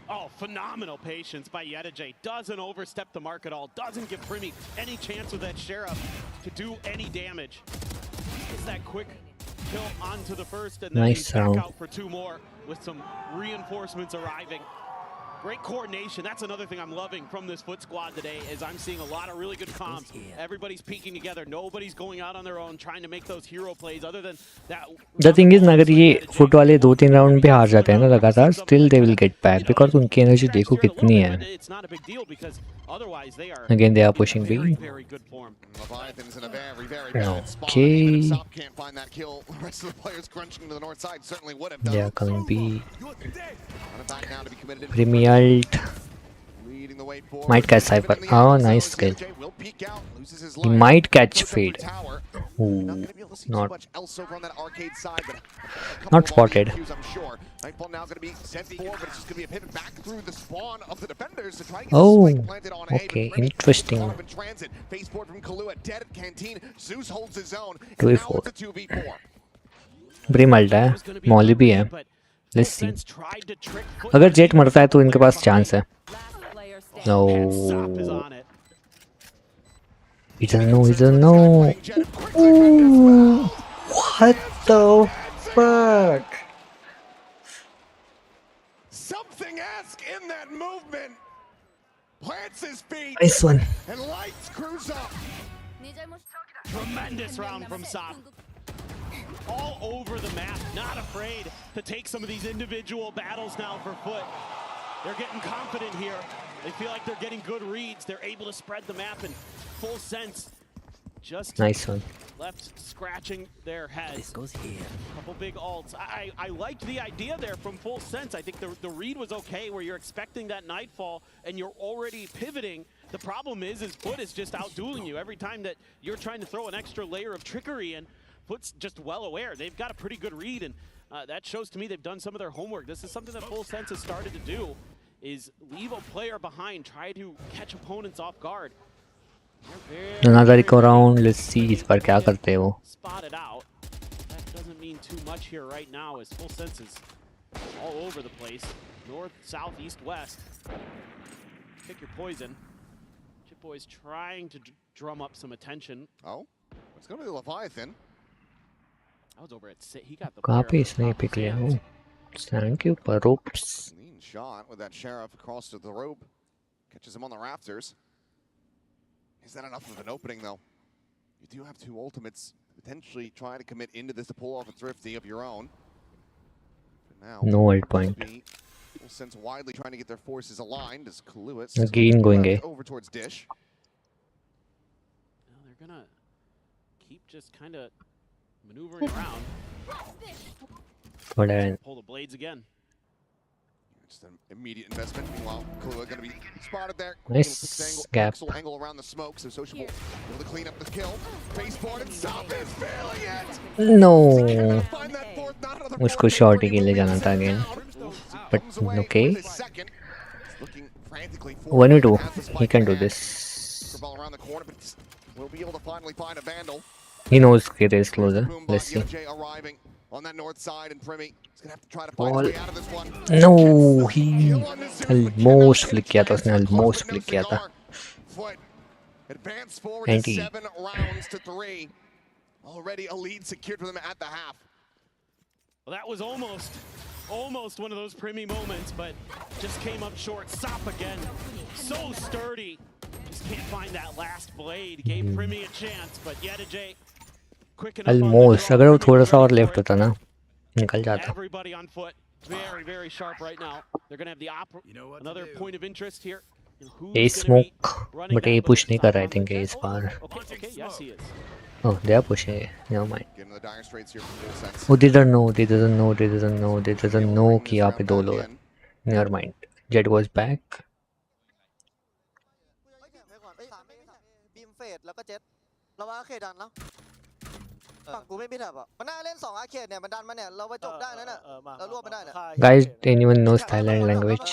Oh, phenomenal patience by Yeta. Doesn't overstep the mark at all. Doesn't give Primi any chance with that Sheriff to do any damage. Gets that quick kill onto the first, and then
Nice
he's back
round.
out for 2 more with some reinforcements arriving. Great coordination. That's another thing I'm loving from this FUT squad today is I'm seeing a lot of really good comms. Everybody's peeking together. Nobody's going out on their own trying to make those hero plays other than that.
The thing is, अगर ये foot वाले 2-3 round पे हार जाते हैं ना लगातार, still they will get back because उनकी एनर्जी देखो कितनी है.
It's not a big deal because otherwise they are
Again they are pushing B.
very good form.
Leviathan's in a very bad spot.
Okay.
Sop can't find that kill. The rest of the players crunching to the north side certainly would have done.
They are coming B.
Back now to be committed in.
Primi ult. Might catch Cypher. Oh, nice kill. He might catch Fade. Ooh, not spotted. Oh, okay, interesting. 2v4. Brim ult है, Molly भी है. Let's see. अगर jet मरता है तो इनके पास chance है. No. He doesn't know, he doesn't know. Ooh, what the fuck?
Something ask in that movement. Plants his feet.
Nice one.
And lights cruise up.
Tremendous round from Sop. All over the map, not afraid to take some of these individual battles now for FUT. They're getting confident here. They feel like they're getting good reads. They're able to spread the map in full sense. Just
nice one.
Left scratching their heads.
This goes here.
Couple big ults. I liked the idea there from full sense. I think the read was okay where you're expecting that nightfall and you're already pivoting. The problem is FUT is just outdueling you. Every time that you're trying to throw an extra layer of trickery in, FUT's just well aware. They've got a pretty good read, and that shows to me they've done some of their homework. This is something that Full Sense has started to do, is leave a player behind, try to catch opponents off guard.
Another eco round. Let's see इस बार क्या करते हैं वो.
Spotted out. That doesn't mean too much here right now, as Full Sense is all over the place. North, south, east, west. Pick your poison. Chip Boy's trying to drum up some attention.
Oh, it's gonna be the Leviathan.
I was over at he got the
कहाँ पे इसने pick लिया वो? Thank you, Parops.
Clean shot with that Sheriff across to the rope. Catches him on the rafters. Is that enough of an opening, though? You do have 2 ultimates. Potentially try to commit into this to pull off a thrifty of your own. But now,
no ult point.
Full Sense widely trying to get their forces aligned as Kaluitz
Again going A.
over towards Dish.
Now they're gonna keep just kind of maneuvering around.
Whatever.
Pull the blades again.
Just an immediate investment. Meanwhile, Kahlua going to be spotted there.
Nice gap.
Angle around the smoke, so Sociable able to clean up the kill. Baseboard and Sop is failing it.
No. उसको short ही के लिए जाना था again. But okay. 1v2. He can do this.
We'll be able to finally find a Vandal.
He knows it is closer. Let's see.
Arriving on that north side, and Primi is going to have to try to find his way out of this one.
No, he almost flick किया था उसने, almost flick किया था.
Advance forward to 7 rounds to 3. Already a lead secured for them at the half.
Well, that was almost one of those Primi moments, but just came up short. Sop again, so sturdy. Just can't find that last blade. Gave Primi a chance, but Yeta quick enough.
Almost. अगर वो थोड़ा सा और left होता ना, निकल जाता.
Everybody on FUT, very sharp right now. They're gonna have the another point of interest here.
A smoke, but A push नहीं कर रहा I think इस बार.
Okay, yes he is.
Oh, they are pushing. Never mind. Oh, they don't know. They doesn't know. They doesn't know. They doesn't know कि यहाँ पे 2 लोग हैं. Never mind. Jet was back.
แล้วก็เจ็ตเรามาอาร์เคดดันแล้วฝั่งกูไม่มีแถบอ่ะมันน่าเล่น2อาร์เคดเนี่ยมันดันมาเนี่ยเราไปจบได้นั่นน่ะเรารวบไม่ได้เนี่ย
Guys, anyone knows Thailand language?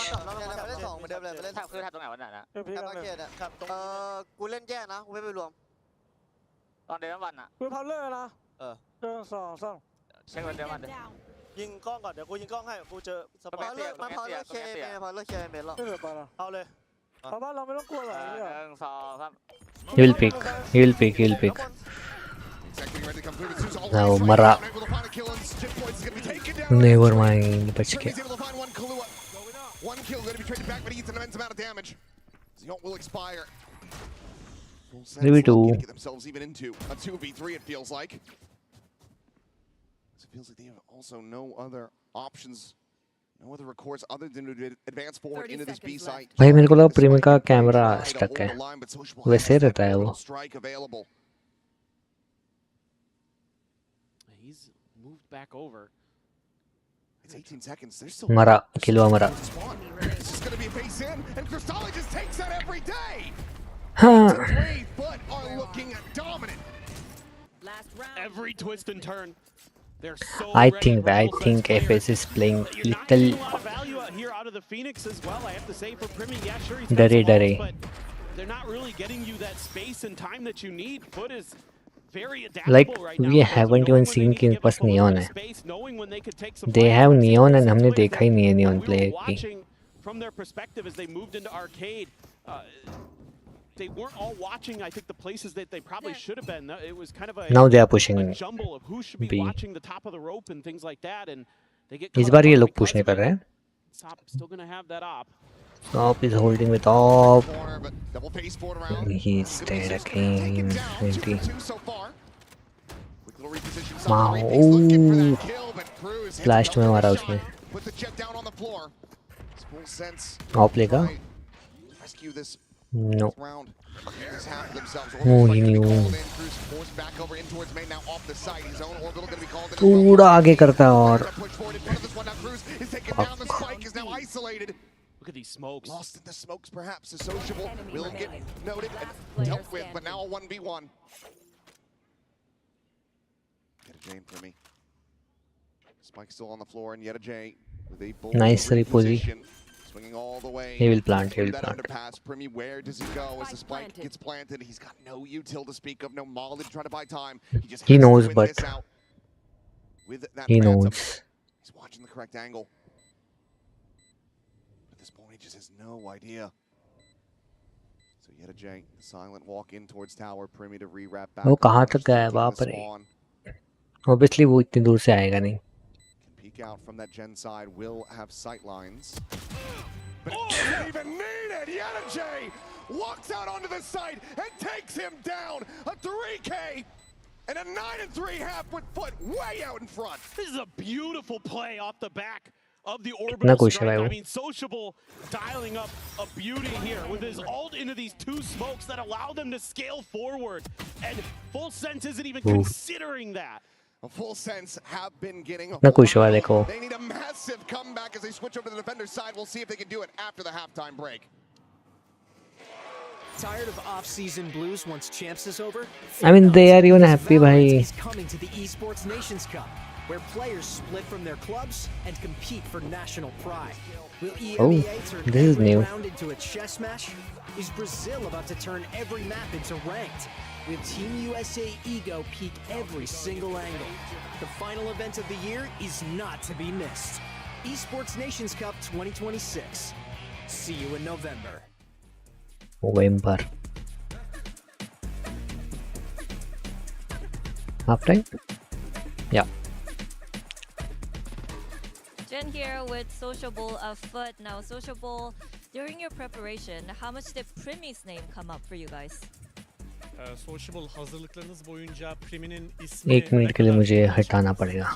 ไปเล่น2เหมือนเดิมเลยไปเล่น
แถบคือแถบตรงไหนวะน่ะนะ
แถบอาร์เคดเนี่ยกูเล่นแย่นะกูไม่ไปรวม
ตอนเดิมวันอ่ะ
กูพาวเลอร์นะ2
เช็ควันเดิมวัน
ยิงกล้องก่อนเดี๋ยวกูยิงกล้องให้กูเจอสปอร์ต
มาพาวเลอร์เคเมพาวเลอร์เคเมหรอ
ไม่เหลือปลาเอาเลยเพราะว่าเราไม่ต้องกลัวหรอกเนี่ย
1 2 3
He will pick. He will pick. He will pick. Now Mara. Never mind. बच गया.
One kill going to be traded back, but he eats an immense amount of damage. Zion will expire.
Maybe two.
Get themselves even into a 2v3. It feels like. It feels like they have also no other options, no other recourse other than to advance forward into this B site.
भाई मेरे को लगा premium का camera stuck है. वैसे रहता है वो.
Strike available.
He's moved back over.
It's 18 seconds. There's still
मरा. किलवा मरा.
It's just going to be a base in, and Cristalli just takes that every day.
हाँ.
3 FUT are looking dominant.
Every twist and turn. They're so
I
ready
think
for
FS is playing
You're not
little
getting a lot of value out here out of the Phoenix as well. I have to say for Primi, yeah, sure he's got
डरे
some
डरे.
ults, but they're not really getting you that space and time that you need. FUT is very adaptable
Like
right now.
we haven't even seen कि इनके पास neon है. They have neon and हमने देखा ही नहीं है neon player की.
Watching from their perspective as they moved into arcade, they weren't all watching, I think, the places that they probably should have been. It was kind of a,
Now they are pushing
a jumble of who should be
B.
watching the top of the rope and things like that, and they get
इस बार ये लोग push नहीं कर रहे हैं.
Stop, still gonna have that op.
Top is holding with top.
Double pace board around.
He's dead again. 20.
Wow.
Ooh. Flashed में मारा उसने.
Put the jet down on the floor. Full sense.
Op लेगा?
Rescue this
No.
round. This half themselves.
Oh, he knew.
Cruz forced back over in towards main now off the side. His own orbital going to be called in.
थोड़ा आगे करता है और.
Push forward in front of this one now. Cruz is taken down. The spike is now isolated.
Look at these smokes.
Lost in the smokes, perhaps. A sociable will get noted and dealt with, but now a 1v1. Get a J for me. Spike still on the floor, and yet a J with a bull
Nice reposi.
swinging all the way.
He will plant. He will
That
plant.
underpass. Primi, where does he go as the spike gets planted? He's got no util to speak of, no Molly to try to buy time. He just
He
has
knows,
to win
but
this out with that
he
phantom.
knows.
He's watching the correct angle. At this point, he just has no idea. So yet a J, silent walk in towards tower. Primi to re-wrap back.
वो कहाँ तक गया है बाप रे. Obviously वो इतनी दूर से आएगा नहीं.
Peek out from that gen side, will have sight lines. But it doesn't even need it! Yet a J walks out onto the site and takes him down! A 3K and a 9-3 half with FUT way out in front!
This is a beautiful play off the back of the
इतना
orbital
खुश है
strike.
भाई वो.
I mean, Sociable dialing up a beauty here with his ult into these two smokes that allow them to scale forward. And Full Sense isn't even considering that.
A Full Sense have been getting a
इतना खुश हुआ देखो.
They need a massive comeback as they switch over to the defender's side. We'll see if they can do it after the halftime break.
Tired of off-season blues once champs is over?
I mean they are even happy भाई.
Is coming to the Esports Nations Cup, where players split from their clubs and compete for national pride. Will EMEA turn
this is
every
new.
round into a chess match? Is Brazil about to turn every map into ranked? Will Team USA ego peak every single angle? The final event of the year is not to be missed. Esports Nations Cup 2026. See you in November.
November. Half time? Yeah.
Jen here with Sociable of FUT. Now, Sociable, during your preparation, how much did Primi's name come up for you guys?
Sociable hazırlıklarınız boyunca Primi'nin ismi
1 minute के लिए मुझे हटाना पड़ेगा.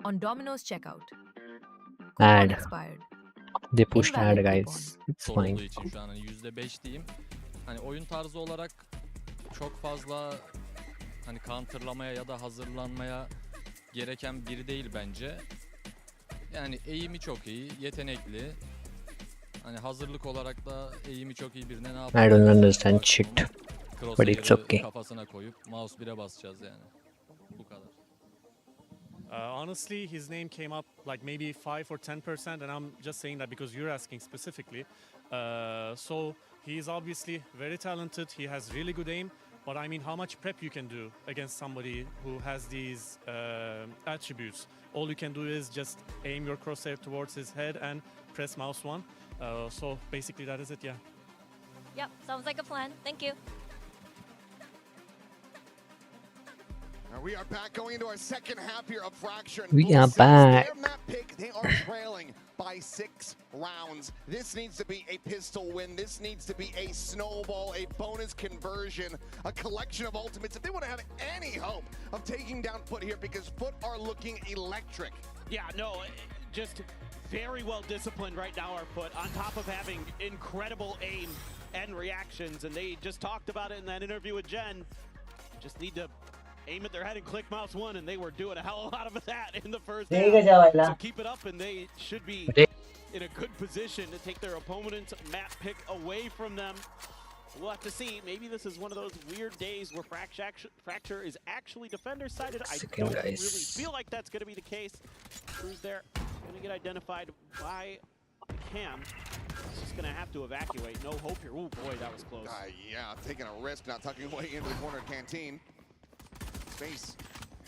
On Domino's checkout.
Ad.
Expired.
They pushed ad guys. It's
Sorumlu
fine.
için şu an hani %5 diyeyim. Hani oyun tarzı olarak çok fazla hani counterlamaya ya da hazırlanmaya gereken biri değil bence. Yani eğimi çok iyi, yetenekli. Hani hazırlık olarak da eğimi çok iyi birine ne
I
yapalım?
don't understand shit, but it's okay.
Kafasına koyup mouse 1'e basacağız yani. Bu kadar.
Honestly, his name came up like maybe 5 or 10%, and I'm just saying that because you're asking specifically. So he is obviously very talented. He has really good aim. But I mean, how much prep you can do against somebody who has these attributes? All you can do is just aim your crosshair towards his head and press mouse 1. So basically that is it, yeah.
Yep, sounds like a plan. Thank you.
Now we are back going into our second half here of Fracture. And
We are
Bull Sense,
back.
Their map pick, they are trailing by 6 rounds. This needs to be a pistol win. This needs to be a snowball, a bonus conversion, a collection of ultimates. If they want to have any hope of taking down FUT here, because FUT are looking electric.
Yeah, no, just very well disciplined right now, our FUT, on top of having incredible aim and reactions. And they just talked about it in that interview with Jen. Just need to aim at their head and click mouse 1, and they were doing a hell of a lot of that in the first half. So keep it up, and they should be in a good position to take their opponent's map pick away from them. We'll have to see. Maybe this is one of those weird days where Fracture is actually defender-sided. I don't really feel like that's going to be the case. Crew's there, going to get identified by Cam. He's just going to have to evacuate. No hope here. Oh boy, that was close.
Yeah, taking a risk, not tucking away into the corner canteen. Space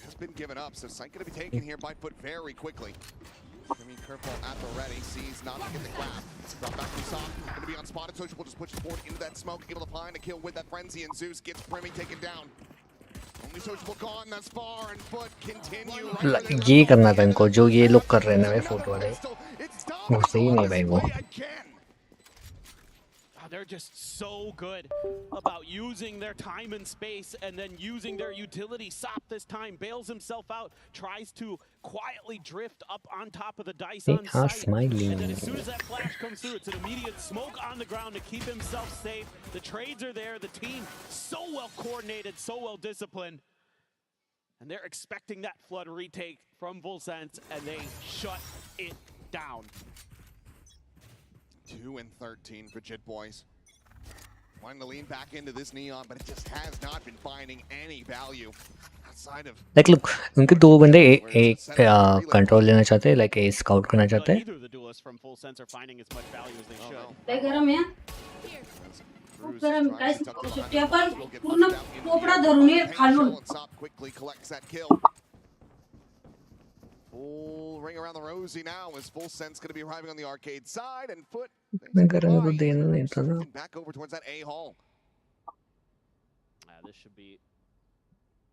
has been given up, so Sight going to be taken here by FUT very quickly. Jimmy Curveball at the ready, sees not to get the grab. Drop back from Sock, going to be unspotted. Social will just push forward into that smoke, able to find a kill with that frenzy, and Zeus gets Primmy taken down. Only Social gone thus far, and FUT continue.
ये करना था इनको जो ये लोग कर रहे हैं ना वे फोटो वाले वो सही नहीं भाई वो
They're just so good about using their time and space and then using their utility. Sop this time bails himself out, tries to quietly drift up on top of the dice on sight. And then as soon as that flash comes through, it's an immediate smoke on the ground to keep himself safe. The trades are there, the team so well coordinated, so well disciplined. And they're expecting that flood retake from Volsense, and they shut it down.
2 and 13 for Jit Boys. Wanting to lean back into this Neon, but it just has not been finding any value outside of.
Like look, उनके दो बंदे एक control लेना चाहते हैं, like एक scout करना चाहते हैं.
Neither of the duelists from Full Sense are finding as much value as they should.
Quickly collects that kill. Full ring around the rosy now as Full Sense going to be arriving on the arcade side, and FUT back over towards that A hall.
This should be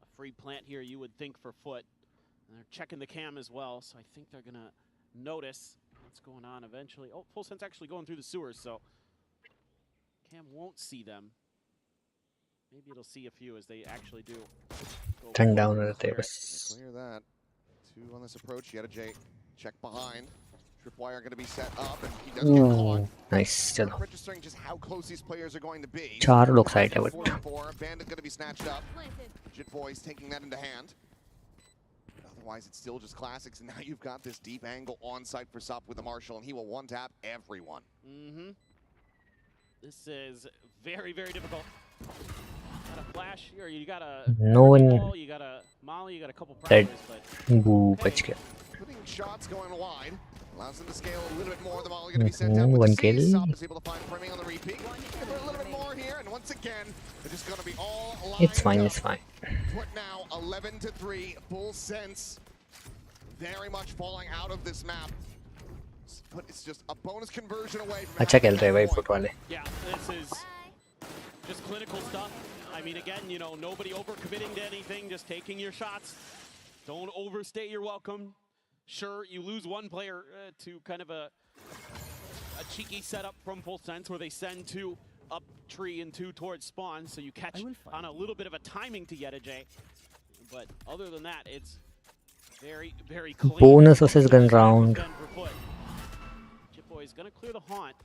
a free plant here, you would think, for FUT. And they're checking the cam as well, so I think they're gonna notice what's going on eventually. Oh, Full Sense actually going through the sewers, so cam won't see them. Maybe it'll see a few as they actually do.
Turn down the terrace.
Clear that. 2 on this approach. Yet a J check behind. Tripwire going to be set up, and he does get caught.
Nice. चलो.
Registering just how close these players are going to be.
4 लोग side है but.
Bandit going to be snatched up. Jit Boys taking that into hand. Otherwise, it's still just classics, and now you've got this deep angle on site for Sop with the Marshall, and he will one tap everyone.
This is very, very difficult. Got a flash here, you got a
no one
ball, you got a molly, you got a couple primers, but
बच गया.
Putting shots going wide allows them to scale a little bit more. The molly going to be sent out with
one
the
kill.
Sop is able to find Primmy on the repeat. A little bit more here, and once again, they're just going to be all lined
It's fine, it's fine.
FUT now 11-3, Full Sense very much falling out of this map. But it's just a bonus conversion away from.
अच्छा खेल रहे हैं भाई foot वाले.
Yeah, this is just clinical stuff. I mean, again, you know, nobody overcommitting to anything, just taking your shots. Don't overstay your welcome. Sure, you lose one player to kind of a cheeky setup from Full Sense where they send 2 up tree and 2 towards spawn, so you catch on a little bit of a timing to Yedajay. But other than that, it's very, very clean.
Bonus versus gun round.
Jit Boy is going to clear the haunt.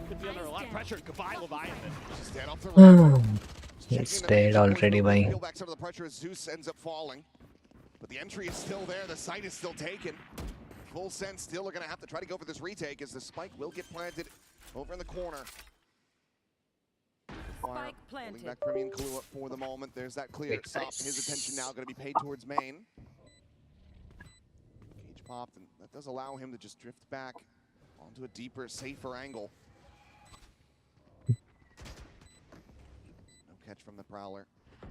Could be under a lot of pressure. Goodbye, Leviathan.
He's dead already, bhai.
Peel back some of the pressure as Zeus ends up falling. But the entry is still there. The site is still taken. Full Sense still are going to have to try to go for this retake as the spike will get planted over in the corner.
Spike planted.
Holding back Premium Kahlua for the moment. There's that clear. Sop, his attention now going to be paid towards main. Cage popped, and that does allow him to just drift back onto a deeper, safer angle. No catch from the Prowler.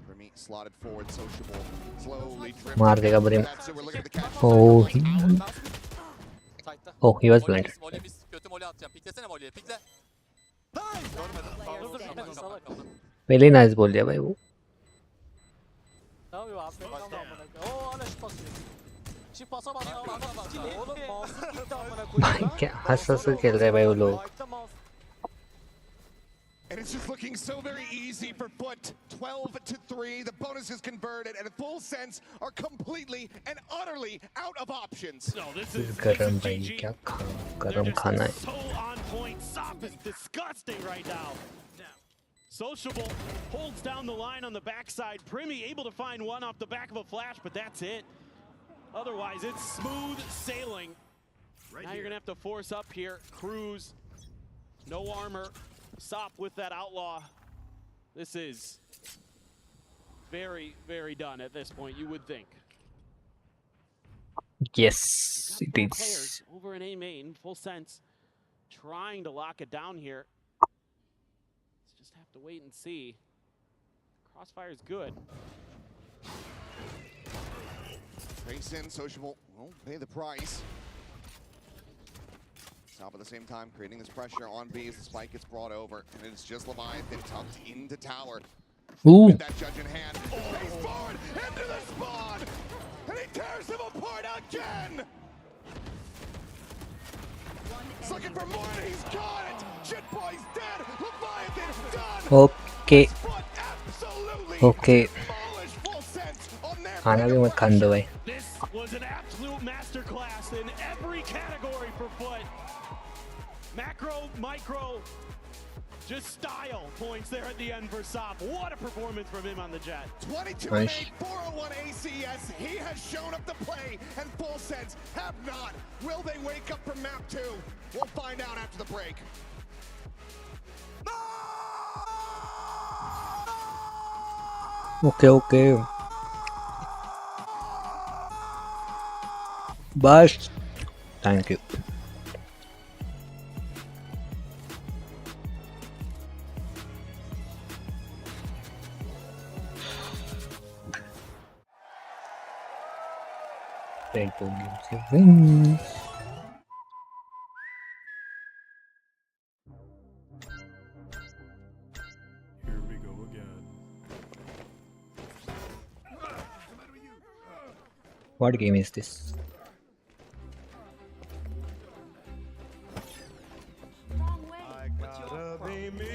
Remy slotted forward, sociable, slowly drifting.
मार देगा Brim.
That's it, we're looking at the catch.
Oh, he was blinded.
Kötü molly atacağım. Piklesene molly'ye. Pikle.
पहले nice बोल दिया भाई वो.
Ne yapıyor abi? Oo ana şu basıyor. Çift basa bas. Oğlum mouse'u gitti amına koyayım lan.
क्या हंस हंस के खेल रहे हैं भाई वो लोग.
And it's just looking so very easy for FUT. 12-3, the bonus is converted, and Full Sense are completely and utterly out of options.
No, this is
गरम भाई क्या गरम खाना है.
so on point. Sop is disgusting right now. Sociable holds down the line on the backside. Primy able to find one off the back of a flash, but that's it. Otherwise, it's smooth sailing. Now you're gonna have to force up here. Cruz, no armor. Sop with that outlaw. This is very, very done at this point, you would think.
Yes, it is.
Players over in A main, Full Sense, trying to lock it down here. Let's just have to wait and see. Crossfire is good.
Face in, sociable won't pay the price. Top at the same time, creating this pressure on B as the spike gets brought over, and it's just Leviathan tucked into tower.
Ooh.
With that judge in hand, face forward into the spawn, and he tears him apart again. He's looking for more, and he's got it. Shitboy's dead. Leviathan done.
Okay.
Absolutely.
Okay.
Full Sense on their
खाना भी मत खाने दो भाई.
This was an absolute masterclass in every category for FUT. Macro, micro, just style points there at the end for Sop. What a performance from him on the jet.
22-8, 401 ACS. He has shown up to play, and Full Sense have not. Will they wake up from map 2? We'll find out after the break.
Okay. Bust. Thank you. Red Bull gives you wins.
Here we go again.
What game is this?
I gotta be me.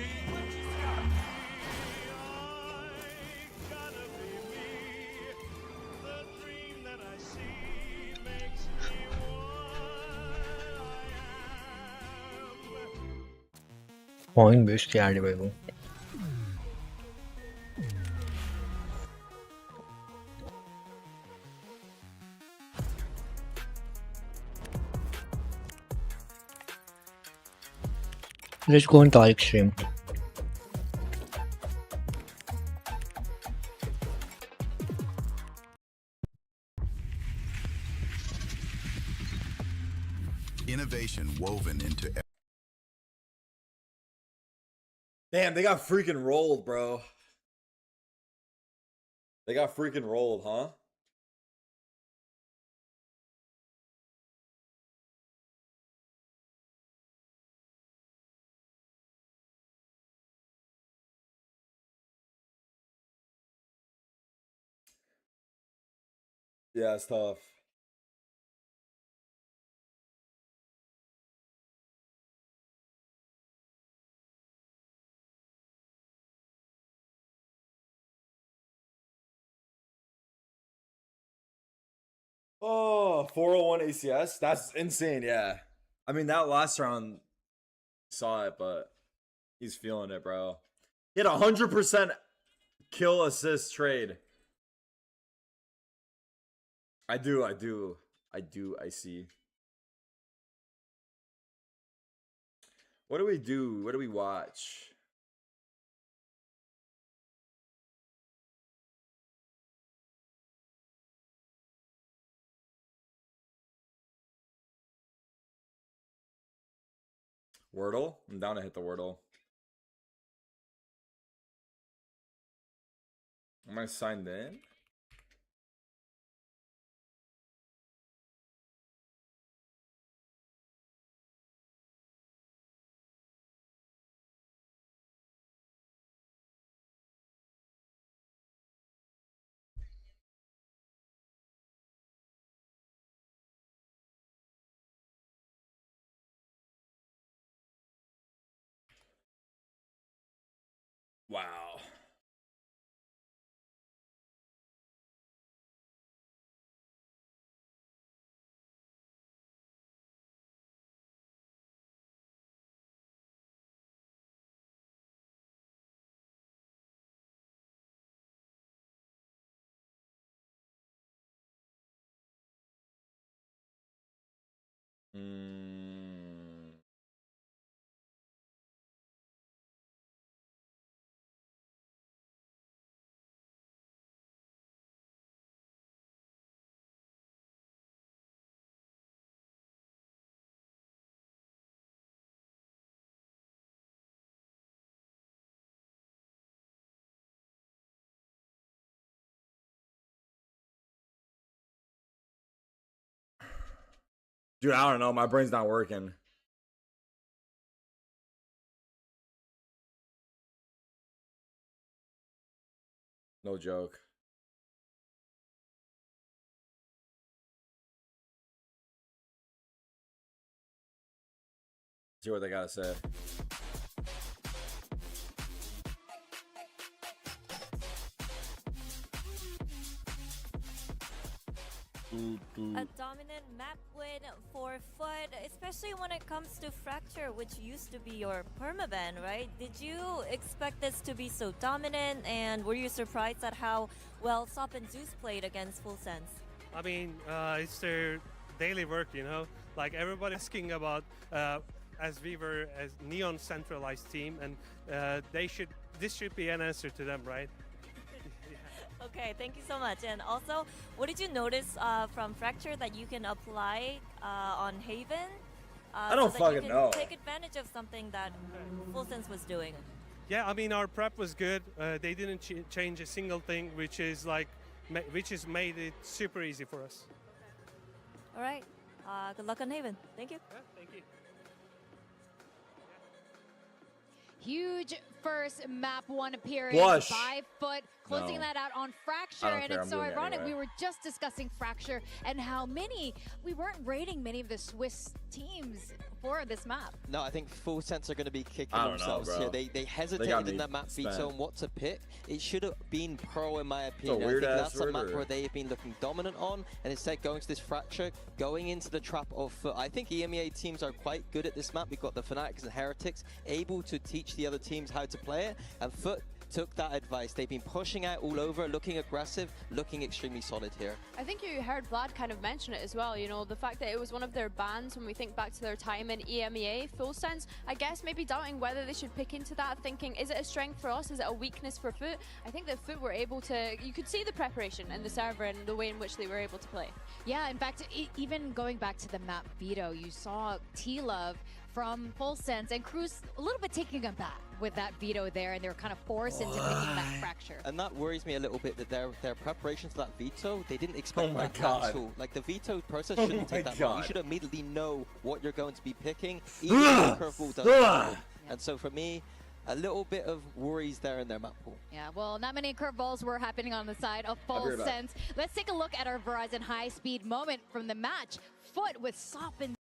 Point boost क्या है भाई वो? Let's go on Tariq stream.
Innovation woven into.
Damn, they got freaking rolled, bro. They got freaking rolled, huh? Yeah, it's tough. Oh, 401 ACS? That's insane, yeah. I mean, that last round saw it, but he's feeling it, bro. He had 100% kill assist trade. I see. What do we do? What do we watch? Wordle? I'm down to hit the Wordle. Am I signed in? Wow. Dude, I don't know. My brain's not working. No joke. See what they gotta say.
A dominant map win for FUT, especially when it comes to Fracture, which used to be your permaban, right? Did you expect this to be so dominant, and were you surprised at how well Sop and Zeus played against Full Sense?
I mean, it's their daily work, you know? Like, everybody asking about, as we were a Neon centralized team, and this should be an answer to them, right?
Okay, thank you so much. And also, what did you notice from Fracture that you can apply on Haven?
I don't
so that
fucking
you can
know.
Take advantage of something that Full Sense was doing.
Yeah, I mean, our prep was good. They didn't change a single thing, which is made it super easy for us.
All right. Good luck on Haven. Thank you.
Yeah, thank you.
Huge first map one appearance
Blush.
by FUT, closing
No.
that out on Fracture.
I don't
And
care,
it's
I'm
so
doing it
ironic.
anyway.
We were just discussing Fracture and how we weren't rating many of the Swiss teams for this map.
No, I think Full Sense are going to be kicking
I don't know,
themselves
bro.
here. They
They got
hesitated
me
in that map
spent.
veto on what to pick. It should have been Pro, in my opinion. I think
weird-ass
that's a map
order.
where they have been looking dominant on, and instead going to this Fracture, going into the trap of FUT. I think EMEA teams are quite good at this map. We've got the Fanatics and Heretics able to teach the other teams how to play it, and FUT took that advice. They've been pushing out all over, looking aggressive, looking extremely solid here.
I think you heard Vlad kind of mention it as well, you know, the fact that it was one of their bans when we think back to their time in EMEA, Full Sense, I guess maybe doubting whether they should pick into that, thinking, is it a strength for us, is it a weakness for FUT? I think that FUT were able to, you could see the preparation in the server and the way in which they were able to play.
Yeah, in fact, even going back to the map veto, you saw T-Love from Full Sense and Cruz a little bit taking a back with that veto there, and they were kind of forced into picking that Fracture.
And that worries me a little bit, that their preparation for that veto, they didn't expect
Oh my
that
God.
at all. Like, the veto process
Oh
shouldn't
my
take that long. You
God.
should immediately know what you're going to be picking, even if the curveball does. And so for me, a little bit of worries there in their map pool.
Yeah, well, not many curveballs were happening on the side of
I'll be
Full
right back.
Sense. Let's take a look at our Verizon high-speed moment from the match. FUT with Sop and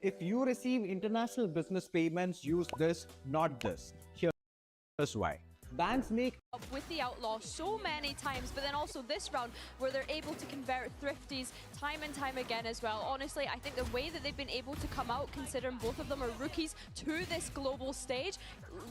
If you receive international business payments, use this, not this. Here's why. Bans make
with the Outlaw so many times, but then also this round where they're able to convert Thrifties time and time again as well. Honestly, I think the way that they've been able to come out, considering both of them are rookies to this global stage,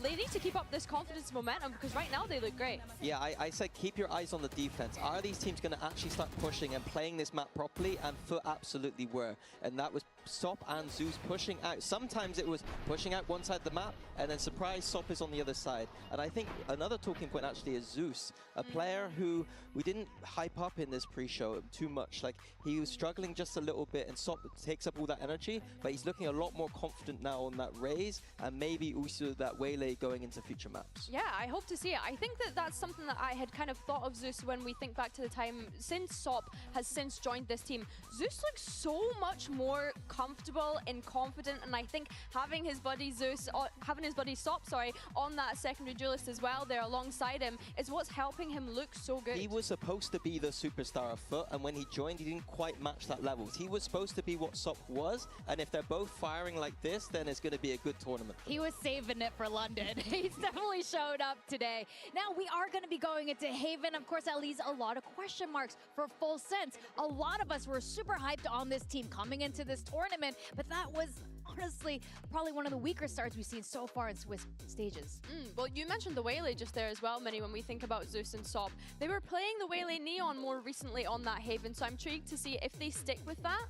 they need to keep up this confidence momentum because right now they look great.
Yeah, I said keep your eyes on the defense. Are these teams going to actually start pushing and playing this map properly? And FUT absolutely were. And that was Sop and Zeus pushing out. Sometimes it was pushing out one side of the map, and then surprise, Sop is on the other side. And I think another talking point actually is Zeus, a player who we didn't hype up in this pre-show too much. Like, he was struggling just a little bit, and Sop takes up all that energy, but he's looking a lot more confident now on that raise, and maybe also that waylay going into future maps.
Yeah, I hope to see it. I think that that's something that I had kind of thought of Zeus when we think back to the time since Sop has since joined this team. Zeus looks so much more comfortable and confident, and I think having his buddy Zeus, having his buddy Sop, sorry, on that secondary duelist as well there alongside him is what's helping him look so good.
He was supposed to be the superstar of FUT, and when he joined, he didn't quite match that level. He was supposed to be what Sop was, and if they're both firing like this, then it's going to be a good tournament.
He was saving it for London. He's definitely showed up today. Now we are going to be going into Haven. Of course, that leaves a lot of question marks for Full Sense. A lot of us were super hyped on this team coming into this tournament, but that was honestly probably one of the weaker starts we've seen so far in Swiss stages.
Well, you mentioned the Waylay just there as well, Minnie, when we think about Zeus and Sop. They were playing the Waylay Neon more recently on that Haven, so I'm intrigued to see if they stick with that.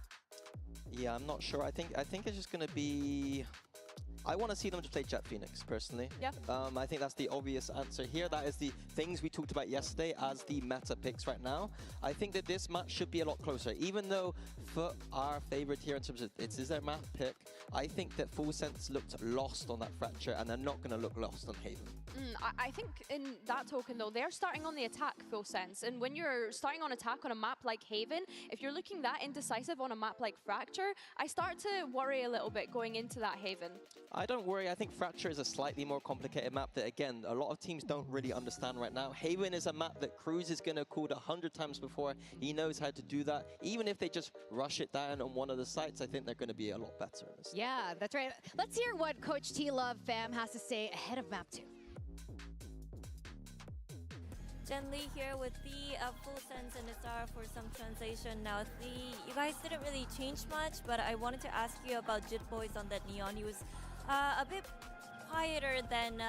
Yeah, I'm not sure. I think it's just going to be... I want to see them just play Jet Phoenix, personally.
Yep.
I think that's the obvious answer here. That is the things we talked about yesterday as the meta picks right now. I think that this match should be a lot closer. Even though FUT are favored here in terms of it is their map pick, I think that Full Sense looked lost on that Fracture, and they're not going to look lost on Haven.
I think in that token, though, they're starting on the attack, Full Sense. And when you're starting on attack on a map like Haven, if you're looking that indecisive on a map like Fracture, I start to worry a little bit going into that Haven.
I don't worry. I think Fracture is a slightly more complicated map that, again, a lot of teams don't really understand right now. Haven is a map that Cruz is going to call 100 times before. He knows how to do that. Even if they just rush it down on one of the sites, I think they're going to be a lot better in this.
Yeah, that's right. Let's hear what Coach T-Love fam has to say ahead of map 2.
Jen Lee here with the Full Sense and Isara for some translation. Now, you guys didn't really change much, but I wanted to ask you about Jit Boys on that Neon. He was a bit quieter than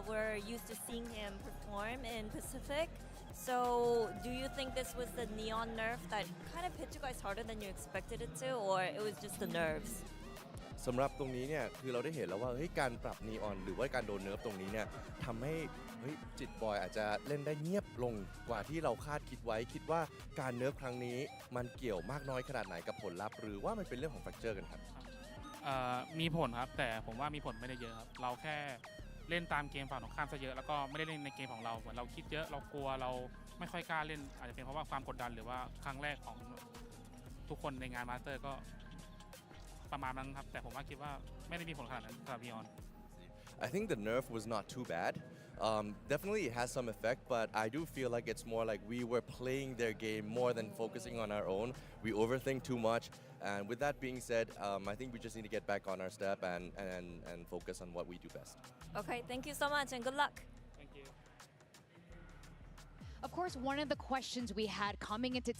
we're used to seeing him perform in Pacific. So, do you think this was the Neon nerf that kind of hit you guys harder than you expected it to, or it was just the nerves?
สำหรับตรงนี้เนี่ยคือเราได้เห็นแล้วว่าการปรับนีออนหรือว่าการโดนเนิร์ฟตรงนี้เนี่ยทำให้จิตบอยอาจจะเล่นได้เงียบลงกว่าที่เราคาดคิดไว้คิดว่าการเนิร์ฟครั้งนี้มันเกี่ยวมากน้อยขนาดไหนกับผลลัพธ์หรือว่ามันเป็นเรื่องของแฟกเจอร์กันครับ
มีผลครับแต่ผมว่ามีผลไม่ได้เยอะครับเราแค่เล่นตามเกมฝั่งตรงข้ามซะเยอะแล้วก็ไม่ได้เล่นในเกมของเราเหมือนเราคิดเยอะเรากลัวเราไม่ค่อยกล้าเล่นอาจจะเป็นเพราะว่าความกดดันหรือว่าครั้งแรกของทุกคนในงานมาสเตอร์ก็ประมาณนั้นครับแต่ผมว่าคิดว่าไม่ได้มีผลขนาดนั้นสำหรับบีออน
I think the nerf was not too bad. Definitely it has some effect, but I do feel like it's more like we were playing their game more than focusing on our own. We overthink too much, and with that being said, I think we just need to get back on our step and focus on what we do best.
Okay, thank you so much and good luck.
Of course, one of the questions we had coming into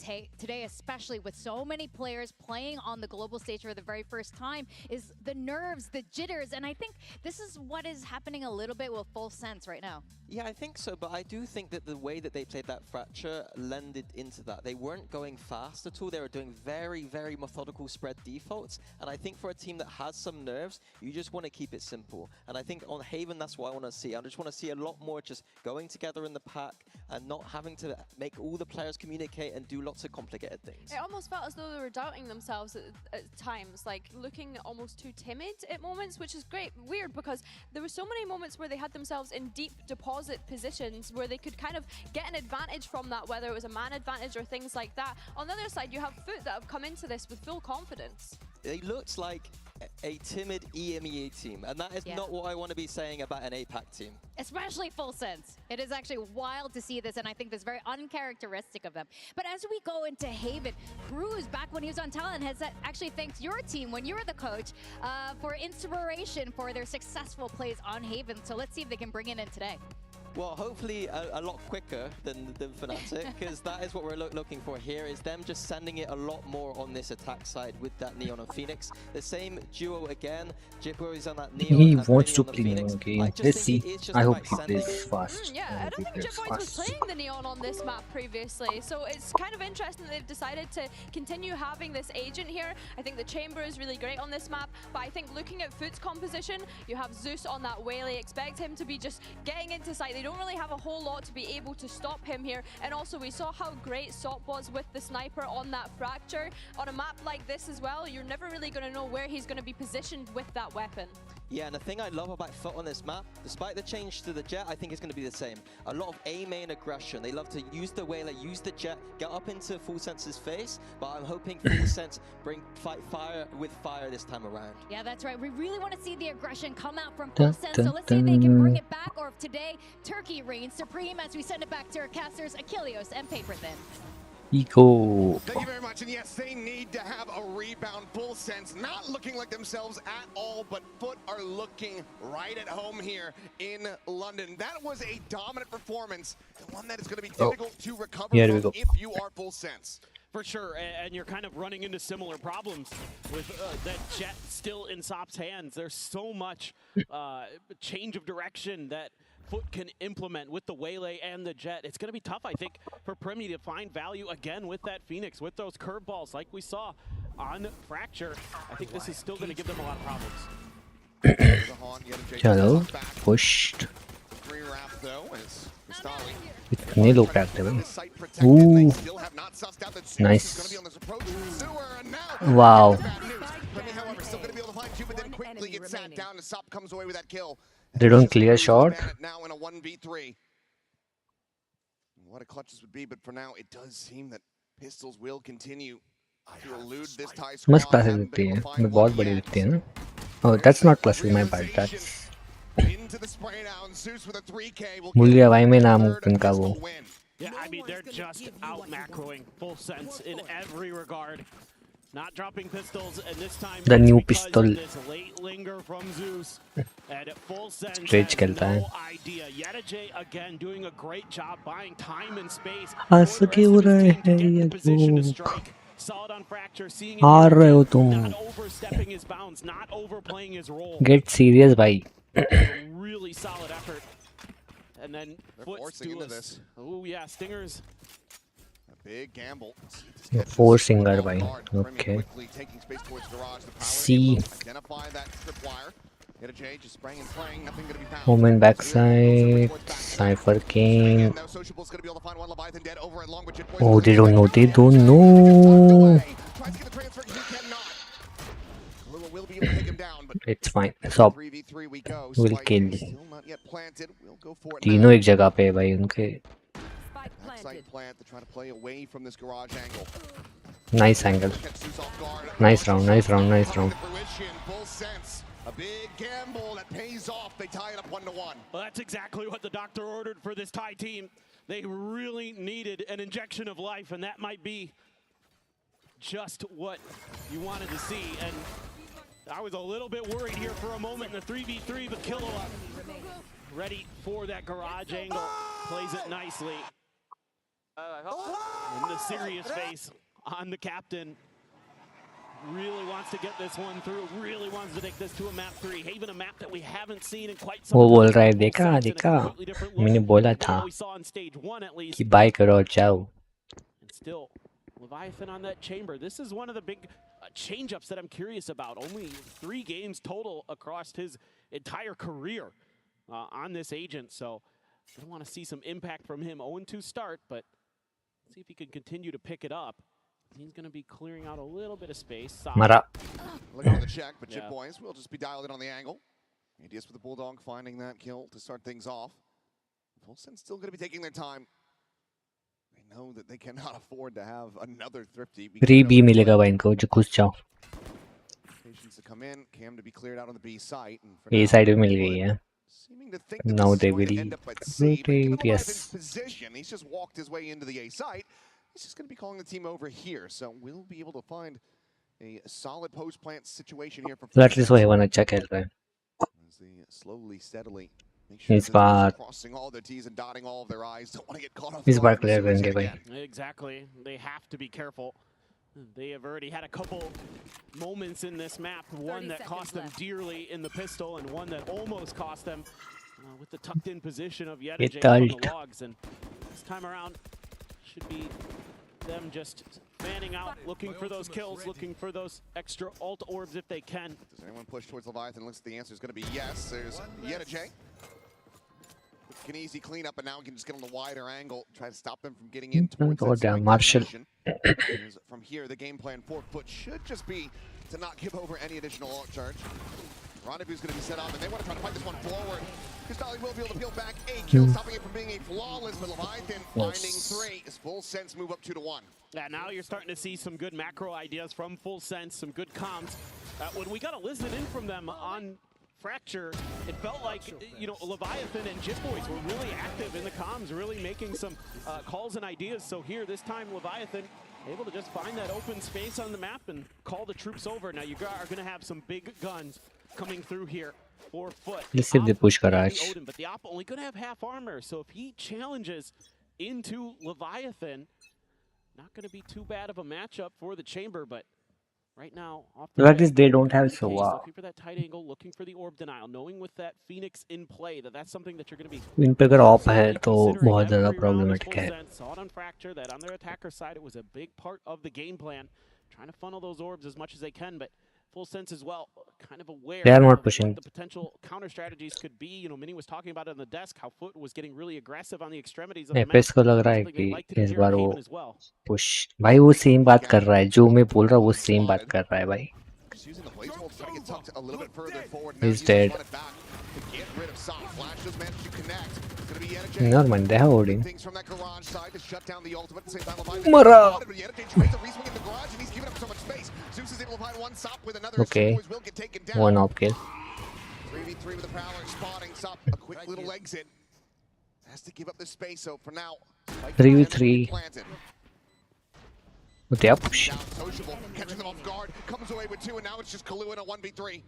today, especially with so many players playing on the global stage for the very first time, is the nerves, the jitters, and I think this is what is happening a little bit with Full Sense right now.
Yeah, I think so, but I do think that the way that they played that Fracture lended into that. They weren't going fast at all. They were doing very, very methodical spread defaults, and I think for a team that has some nerves, you just want to keep it simple. And I think on Haven, that's what I want to see. I just want to see a lot more just going together in the pack and not having to make all the players communicate and do lots of complicated things.
It almost felt as though they were doubting themselves at times, like looking almost too timid at moments, which is weird because there were so many moments where they had themselves in deep deposit positions where they could kind of get an advantage from that, whether it was a man advantage or things like that. On the other side, you have FUT that have come into this with full confidence.
They looked like a timid EMEA team, and that is not what I want to be saying about an APAC team.
Especially Full Sense. It is actually wild to see this, and I think this is very uncharacteristic of them. But as we go into Haven, Cruz, back when he was on Talent, has actually thanked your team when you were the coach for inspiration for their successful plays on Haven. So let's see if they can bring it in today.
Well, hopefully a lot quicker than Fnatic, because that is what we're looking for here, is them just sending it a lot more on this attack side with that Neon and Phoenix. The same duo again, Jippo is on that Neon
He
and
wants
Prinny
to
on the
play
Phoenix.
Neon game.
I just
Let's
think
see.
it is just
I hope
about
he
sending
plays fast.
Yeah, I don't think Jip Boys was playing the Neon on this map previously, so it's kind of interesting that they've decided to continue having this agent here. I think the Chamber is really great on this map, but I think looking at FUT's composition, you have Zeus on that Whaley, expect him to be just getting into sight. They don't really have a whole lot to be able to stop him here, and also we saw how great Sop was with the sniper on that Fracture. On a map like this as well, you're never really going to know where he's going to be positioned with that weapon.
Yeah, and the thing I love about FUT on this map, despite the change to the Jet, I think it's going to be the same. A lot of A-main aggression. They love to use the Whaler, use the Jet, get up into Full Sense's face, but I'm hoping Full Sense fight fire with fire this time around.
Yeah, that's right. We really want to see the aggression come out from Full Sense, so let's see if they can bring it back, or if today Turkey reigns supreme as we send it back to our casters, Achilleos and Paper Thin.
Eco.
Thank you very much, and yes, they need to have a rebound. Full Sense not looking like themselves at all, but FUT are looking right at home here in London. That was a dominant performance, and one that is going to be difficult to recover from if you are Full Sense.
For sure, and you're kind of running into similar problems with that Jet still in Sop's hands. There's so much change of direction that FUT can implement with the Waylay and the Jet. It's going to be tough, I think, for Primy to find value again with that Phoenix, with those curveballs like we saw on Fracture. I think this is still going to give them a lot of problems.
चलो pushed. इतने लोग टैगते हैं nice. Wow. They don't clear shot.
What a clutch this would be, but for now it does seem that pistols will continue to elude this tie squad.
मस्त classes दिखती है मैं बहुत बड़ी दिखती है ना oh that's not classes my bad that's भूल गया भाई मैं नाम उनका वो
Yeah, I mean, they're just out macroing Full Sense in every regard. Not dropping pistols, and this time
the new pistol
this late linger from Zeus. And at Full Sense
Stretch
has
खेलता है
no idea. Yettajay again doing a great job buying time and space.
हंस के हो रहे हैं ये लोग
Solid on Fracture, seeing
आ रहे हो तुम
not overstepping his bounds, not overplaying his role.
get serious भाई
Really solid effort. And then FUT's duelist. Oh yeah, Stingers.
A big gamble.
four singer भाई okay C Woman backside Cypher King oh they don't know it's fine so will kill तीनों एक जगह पे है भाई उनके nice angle nice round
A big gamble that pays off. They tie it up 1-1.
Well, that's exactly what the doctor ordered for this Thai team. They really needed an injection of life, and that might be just what you wanted to see. And I was a little bit worried here for a moment in the 3v3, but Killua ready for that garage angle. Plays it nicely. And the serious face on the captain. Really wants to get this one through. Really wants to take this to a map 3. Haven, a map that we haven't seen in quite some
वो
time.
बोल रहा है देखा मैंने बोला था कि bye करो और जाओ
And still, Leviathan on that chamber. This is one of the big change-ups that I'm curious about. Only 3 games total across his entire career on this agent. So I want to see some impact from him. 0-2 start, but see if he can continue to pick it up. He's going to be clearing out a little bit of space.
Mara.
Looking at the check, but Chip Boys will just be dialed in on the angle. ADS with the Bulldog finding that kill to start things off. Full Sense still going to be taking their time. They know that they cannot afford to have another Thrifty.
Free B मिलेगा भाई इनको जो घुस जाओ
Patience to come in, Cam to be cleared out on the B site.
A side भी मिल गई है now they will rotate yes
He's just walked his way into the A site. He's just going to be calling the team over here, so we'll be able to find a solid post-plant situation here.
so at least वो haven अच्छा खेल रहा है
as they slowly, steadily
इस बार clear करेंगे भाई.
Exactly. They have to be careful. They have already had a couple moments in this map. One that cost them dearly in the pistol, and one that almost cost them with the tucked-in position of Yedajay on the logs. And this time around, should be them just fanning out, looking for those kills, looking for those extra ult orbs if they can.
Does anyone push towards Leviathan? Looks like the answer is going to be yes. There's Yedajay. An easy cleanup, and now we can just get on the wider angle, try to stop them from getting in towards that strike
Marshall.
From here, the game plan for FUT should just be to not give over any additional ult charge. Rendezvous is going to be set up, and they want to try to fight this one forward. Kustali will be able to peel back a kill, stopping it from being a flawless, but Leviathan finding 3 as Full Sense move up 2-1.
Yeah, now you're starting to see some good macro ideas from Full Sense, some good comms. When we got to listen in from them on Fracture, it felt like, you know, Leviathan and Jit Boys were really active in the comms, really making some calls and ideas. So here, this time, Leviathan able to just find that open space on the map and call the troops over. Now you are going to have some big guns coming through here for FUT.
Let's see if they push Garage.
But the Op only going to have half armor, so if he challenges into Leviathan, not going to be too bad of a matchup for the Chamber, but right now, off the
Like this, they don't have Sova.
looking for that tight angle, looking for the orb denial, knowing with that Phoenix in play that's something that you're going to be.
इन पे अगर op है तो बहुत ज़्यादा problematic है.
Saw it on Fracture that on their attacker side, it was a big part of the game plan, trying to funnel those orbs as much as they can, but Full Sense as well, kind of aware
They are not
of
pushing.
what the potential counter strategies could be. You know, Minnie was talking about it on the desk, how FUT was getting really aggressive on the extremities of the map.
Apis को लग रहा है कि इस बार वो push भाई वो same बात कर रहा है जो मैं बोल रहा हूँ वो सेम बात कर रहा है भाई. He's dead. Never mind, they have Odin. Mara! Okay, one op kill.
3v3 with the Prowler spotting up a quick little exit. Has to give up the space, so for now,
3v3. They are pushing.
Sociable, catching them off guard, comes away with 2, and now it's just Kalu in a 1v3.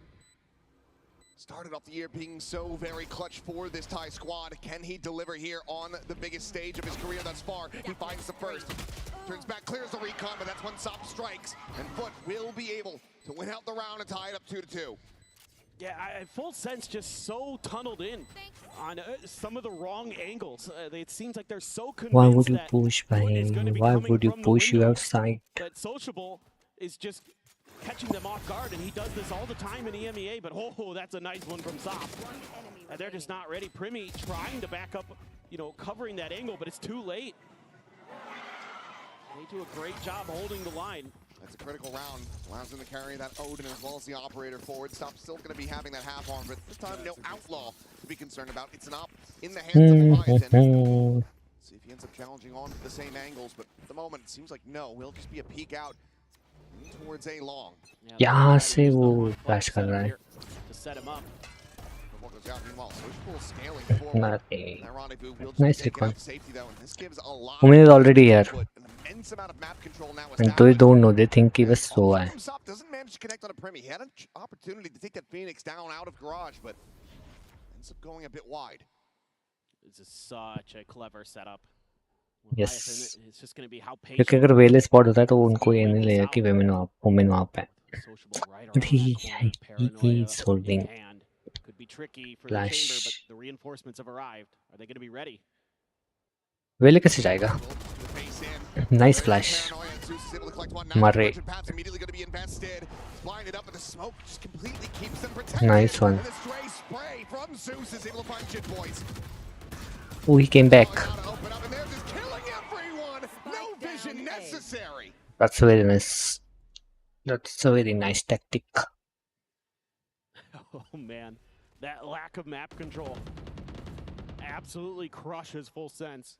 Started off the year being so very clutch for this Thai squad. Can he deliver here on the biggest stage of his career thus far? He finds the first. Turns back, clears the recon, but that's when Sop strikes. And FUT will be able to win out the round and tie it up 2-2.
Yeah, Full Sense just so tunneled in on some of the wrong angles. It seems like they're so convinced.
Why would you push, man? Why would you push? You outside.
That Sociable is just catching them off guard, and he does this all the time in EMEA, but oh, that's a nice one from Sop. And they're just not ready. Primi trying to back up, you know, covering that angle, but it's too late. They do a great job holding the line.
That's a critical round. Allows him to carry that Odin as well as the operator forward. Stop's still going to be having that half arm, but this time no Outlaw to be concerned about. It's an op in the hands of Leviathan. See if he ends up challenging on the same angles, but at the moment it seems like no. Will just be a peek out towards A long.
यहाँ से वो flash कर रहा है.
To set him up.
Nice recon. Woman is already here. And they don't know, they think he was so high.
Doesn't manage to connect on a Primi. He had an opportunity to take that Phoenix down out of garage, but ends up going a bit wide.
This is such a clever setup.
Yes.
It's just going to be how patient.
क्योंकि अगर वेले spot होता है तो उनको ये नहीं लगेगा कि वुमेन वहाँ पे. But he's holding.
Could be tricky for the chamber, but the reinforcements have arrived. Are they going to be ready?
वेले कैसे जाएगा? Nice flash. Murray. Nice one. Oh, he came back. That's very nice. That's a very nice tactic.
Oh man, that lack of map control absolutely crushes Full Sense.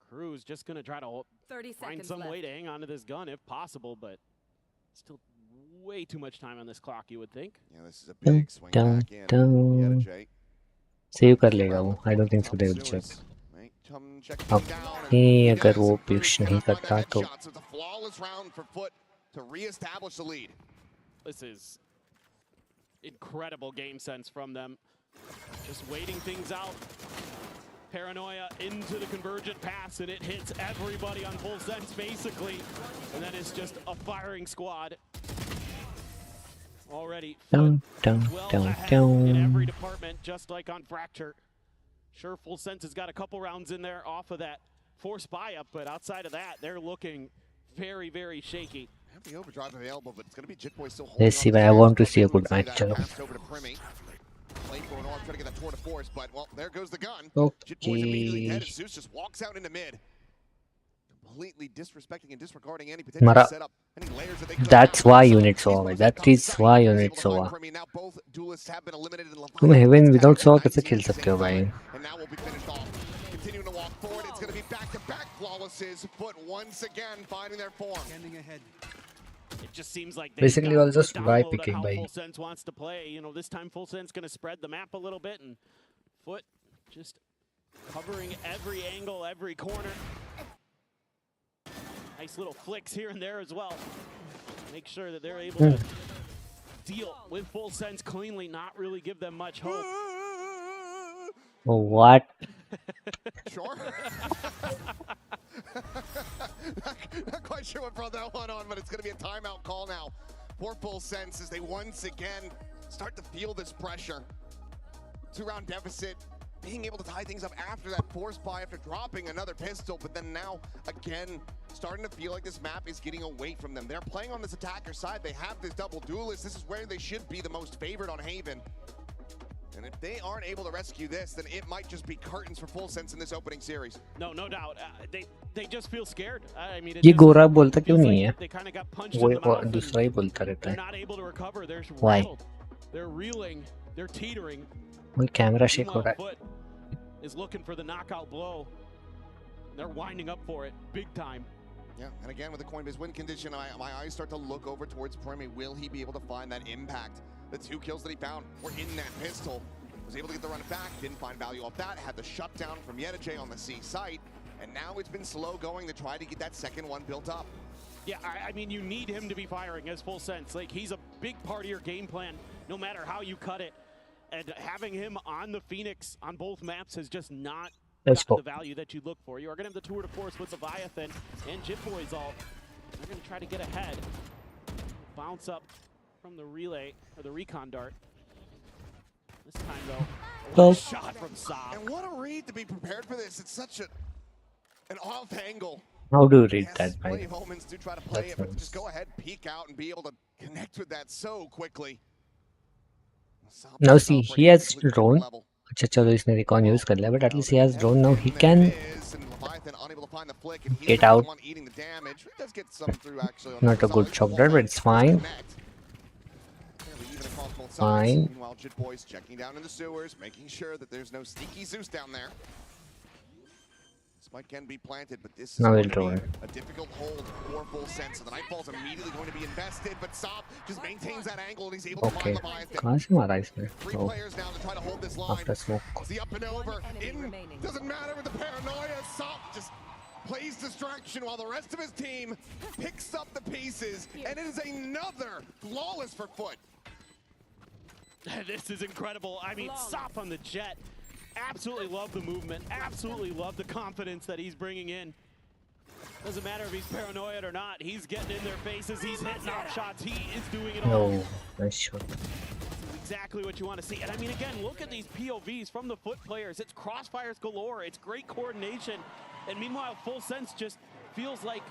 Crew's just gonna try to find some way to hang on to this gun if possible, but still way too much time on this clock, you would think.
Yeah, this is a big swing back in.
Save कर लेगा वो. I don't think so they will check. Okay, अगर वो push नहीं करता तो.
To reestablish the lead.
This is incredible game sense from them. Just waiting things out. Paranoia into the convergent pass, and it hits everybody on full sense, basically. And then it's just a firing squad. Already
Dun, dun,
well
dun,
ahead in every
dun.
department, just like on Fracture. Sure, Full Sense has got a couple rounds in there off of that forced buy-up, but outside of that, they're looking very, very shaky.
I have the overdrive available, but it's going to be Jitboy still holding
Let's see,
on
but
to
I
the
want to
stairs.
see a
Maybe we
good
would say
match.
that
Chalo.
passed over to Primmy. Playing for an arm, trying to get that tour de force, but well, there goes the gun. Jitboy's immediately dead
Okay.
as Zeus just walks out into mid. Completely disrespecting and disregarding any potential
Mara.
setup, any layers that they could
That's
have.
why unit saw है. That is why unit saw है.
Primmy, now both duelists have been eliminated and
तुम
Leviathan
heaven
gets
without
tagged
saw
at
कैसे
19
खेल
at the
सकते
same
हो भाई?
time, and now we'll be finished off. Continuing to walk forward, it's going to be back-to-back flawlesses, but once again finding their form.
It just seems like
Basically,
got
all just
the
by
download on
picking
how
by.
Full Sense wants to play. You know, this time Full Sense going to spread the map a little bit, and FUT just covering every angle, every corner. Nice little flicks here and there as well. Make sure that they're able to deal with Full Sense cleanly, not really give them much hope.
Oh, what?
Sure. not quite sure what brought that one on, but it's going to be a timeout call now for Full Sense as they once again start to feel this pressure. 2-round deficit, being able to tie things up after that force buy, after dropping another pistol, but then now again starting to feel like this map is getting away from them. They're playing on this attacker side. They have this double duelist. This is where they should be the most favored on Haven. And if they aren't able to rescue this, then it might just be curtains for Full Sense in this opening series.
No doubt. They just feel scared. I mean, it
ये
just
गोरा बोलता क्यों
feels
नहीं
like
है?
they kind of got punched
वो
in the mouth and
दूसरा ही बोलता रहता
they're
है.
not able to recover. They're
Why?
rattled. They're reeling. They're teetering.
वही कैमरा शेक हो
Meanwhile,
रहा है.
FUT is looking for the knockout blow. They're winding up for it big time.
Yeah, and again with the Coinbase win condition, my eyes start to look over towards Primmy. Will he be able to find that impact? The 2 kills that he found were in that pistol. Was able to get the run back, didn't find value off that, had the shutdown from Yedajay on the C site, and now it's been slow going to try to get that second one built up.
Yeah, I mean, you need him to be firing as Full Sense. Like, he's a big part of your game plan, no matter how you cut it. And having him on the Phoenix on both maps has just not got the value that you look for. You are going to have the tour de force with Leviathan and Jitboy's ult. They're going to try to get ahead. Bounce up from the relay, or the recon dart. This time, though, what a shot from Saab.
And what a read to be prepared for this. It's such an off angle.
How do you read
Yes,
that,
plenty
भाई?
of moments to try to play
That's
it, but
nice.
just go ahead, peek out, and be able to connect with that so quickly. Saab
Now
is
see,
operating
he
at a
has
completely
drone.
different level.
अच्छा चलो इसने recon use कर लिया, but at least he has drone now. He can
Leviathan unable to find the flick, and he's
get
the
out.
one eating the damage. He does get some through actually on
Not
the
a good
side.
shot there, but it's fine.
Fairly even across both sides.
Fine.
Meanwhile, Jitboy's checking down in the sewers, making sure that there's no sneaky Zeus down there. Spike can be planted, but this is
Now
going
he'll
to
throw
be
it.
a difficult hold for Full Sense. So the Nightfall's immediately going to be invested, but Saab just maintains that angle and he's able to
Okay.
find Leviathan.
कहाँ से मारा इसने?
3
Oh,
players now to try to hold this line.
after smoke.
It's the up and over. In doesn't matter with the paranoia. Saab just plays distraction while the rest of his team picks up the pieces, and it is another flawless for FUT.
This is incredible. I mean, Sop on the jet. Absolutely love the movement. Absolutely love the confidence that he's bringing in. Doesn't matter if he's paranoid or not. He's getting in their faces. He's hitting off shots. He is doing it all.
No, nice shot.
This is exactly what you want to see. And I mean, again, look at these POVs from the FUT players. It's crossfires galore. It's great coordination. And meanwhile, Full Sense just feels like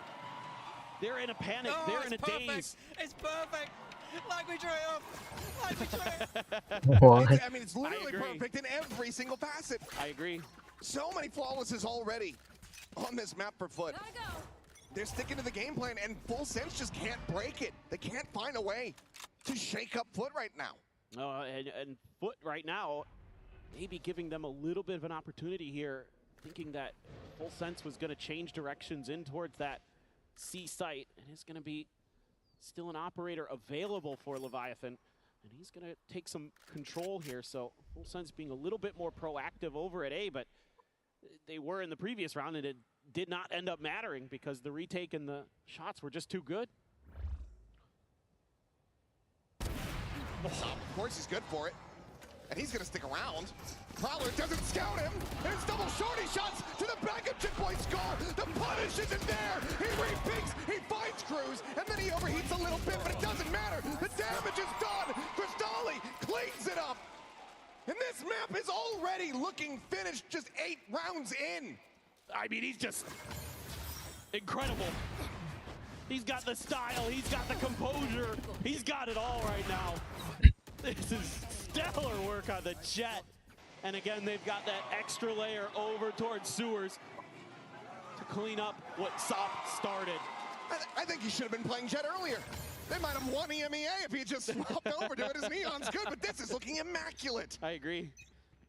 they're in a panic. They're in a daze.
It's perfect. Like we dream. Like we
dream. What?
I mean, it's literally perfect in every single facet.
I agree.
So many flawlesses already on this map for FUT. They're sticking to the game plan, and Full Sense just can't break it. They can't find a way to shake up FUT right now.
And FUT right now, maybe giving them a little bit of an opportunity here, thinking that Full Sense was going to change directions in towards that C site, and is going to be still an operator available for Leviathan, and he's going to take some control here. So Full Sense being a little bit more proactive over at A, but they were in the previous round, and it did not end up mattering because the retake and the shots were just too good.
Of course, he's good for it. and he's gonna stick around. Prowler doesn't scout him, and it's double shorty shots to the back of Jitboy's skull. The punish isn't there. He repeats, he finds Cruz, and then he overheats a little bit, but it doesn't matter. The damage is done. Cristali cleans it up. And this map is already looking finished just 8 rounds in.
I mean, he's just incredible. He's got the style, he's got the composure, he's got it all right now. This is stellar work on the Jet. And again, they've got that extra layer over towards Sewers to clean up what Sop started.
I think he should have been playing Jet earlier. They might have won EMEA if he just swapped over to it. His Neon's good, but this is looking immaculate.
I agree.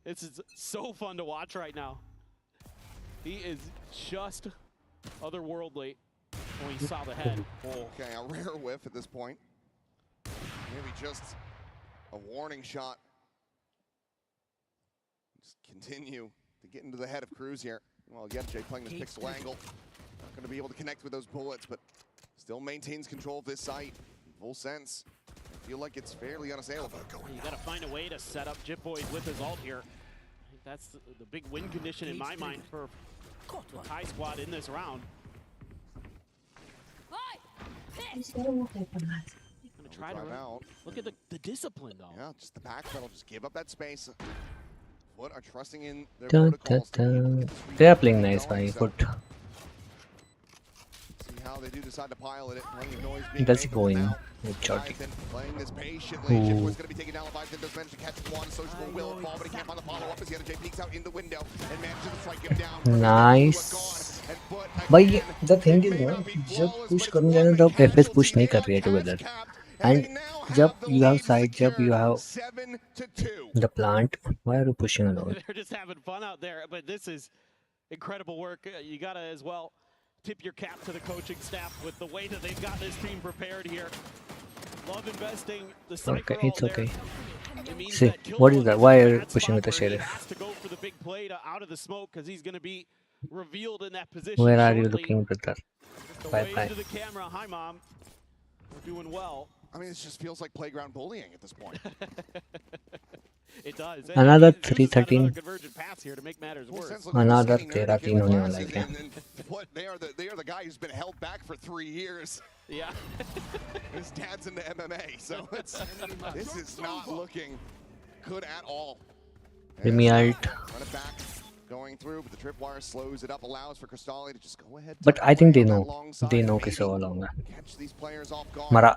This is so fun to watch right now. He is just otherworldly when he saw the head.
Okay, a rare whiff at this point. Maybe just a warning shot. Just continue to get into the head of Cruz here. Well, Jay playing this pixel angle. Not going to be able to connect with those bullets, but still maintains control of this site. Full sense. I feel like it's fairly unassailable.
You got to find a way to set up Jitboy with his ult here. I think that's the big win condition in my mind for the Thai squad in this round. Gonna try to
out.
Look at the discipline though.
Yeah, just the backpedal, just give up that space. FUT are trusting in their
Dun,
protocols.
dun, dun. They are playing nice, by FUT.
See how they do decide to pilot it. Plenty of noise being
Does he
made
go in
now.
with Jotty?
Leviathan playing this patiently.
Ooh.
Jitboy's going to be taken down. Leviathan does manage to catch one. Sociable will fall, but he can't find the follow-up as the other J peeks out in the window and manages to strike him down.
Nice. भाई the thing is ना जब push करूँगा ना तब FS push नहीं कर रही है together and जब you have side जब you have the plant why are you pushing alone?
They're just having fun out there, but this is incredible work. You gotta as well tip your cap to the coaching staff with the way that they've got this team prepared here. Love investing the cycle.
Okay, it's okay.
It means
See,
that
what is that? Why are you
Killmonger
pushing with the
spot where he
sheriff?
has to go for the big play to out of the smoke because he's gonna be revealed in that position.
Where are you
shortly.
looking, brother?
Just
Bye
away
bye.
to the camera. Hi, mom. We're doing well.
I mean, it just feels like playground bullying at this point.
It does.
Another
Zeus has got
313.
another convergent pass here to make matters worse.
Another 13 होने वाला है क्या?
They are the guy who's been held back for 3 years.
Yeah.
His dad's into MMA, so this is not looking good at all.
Give me ult.
Run it back, going through, but the tripwire slows it up, allows for Cristali to just go ahead.
But I think they know किसे all होगा.
Catch these players off guard.
मरा.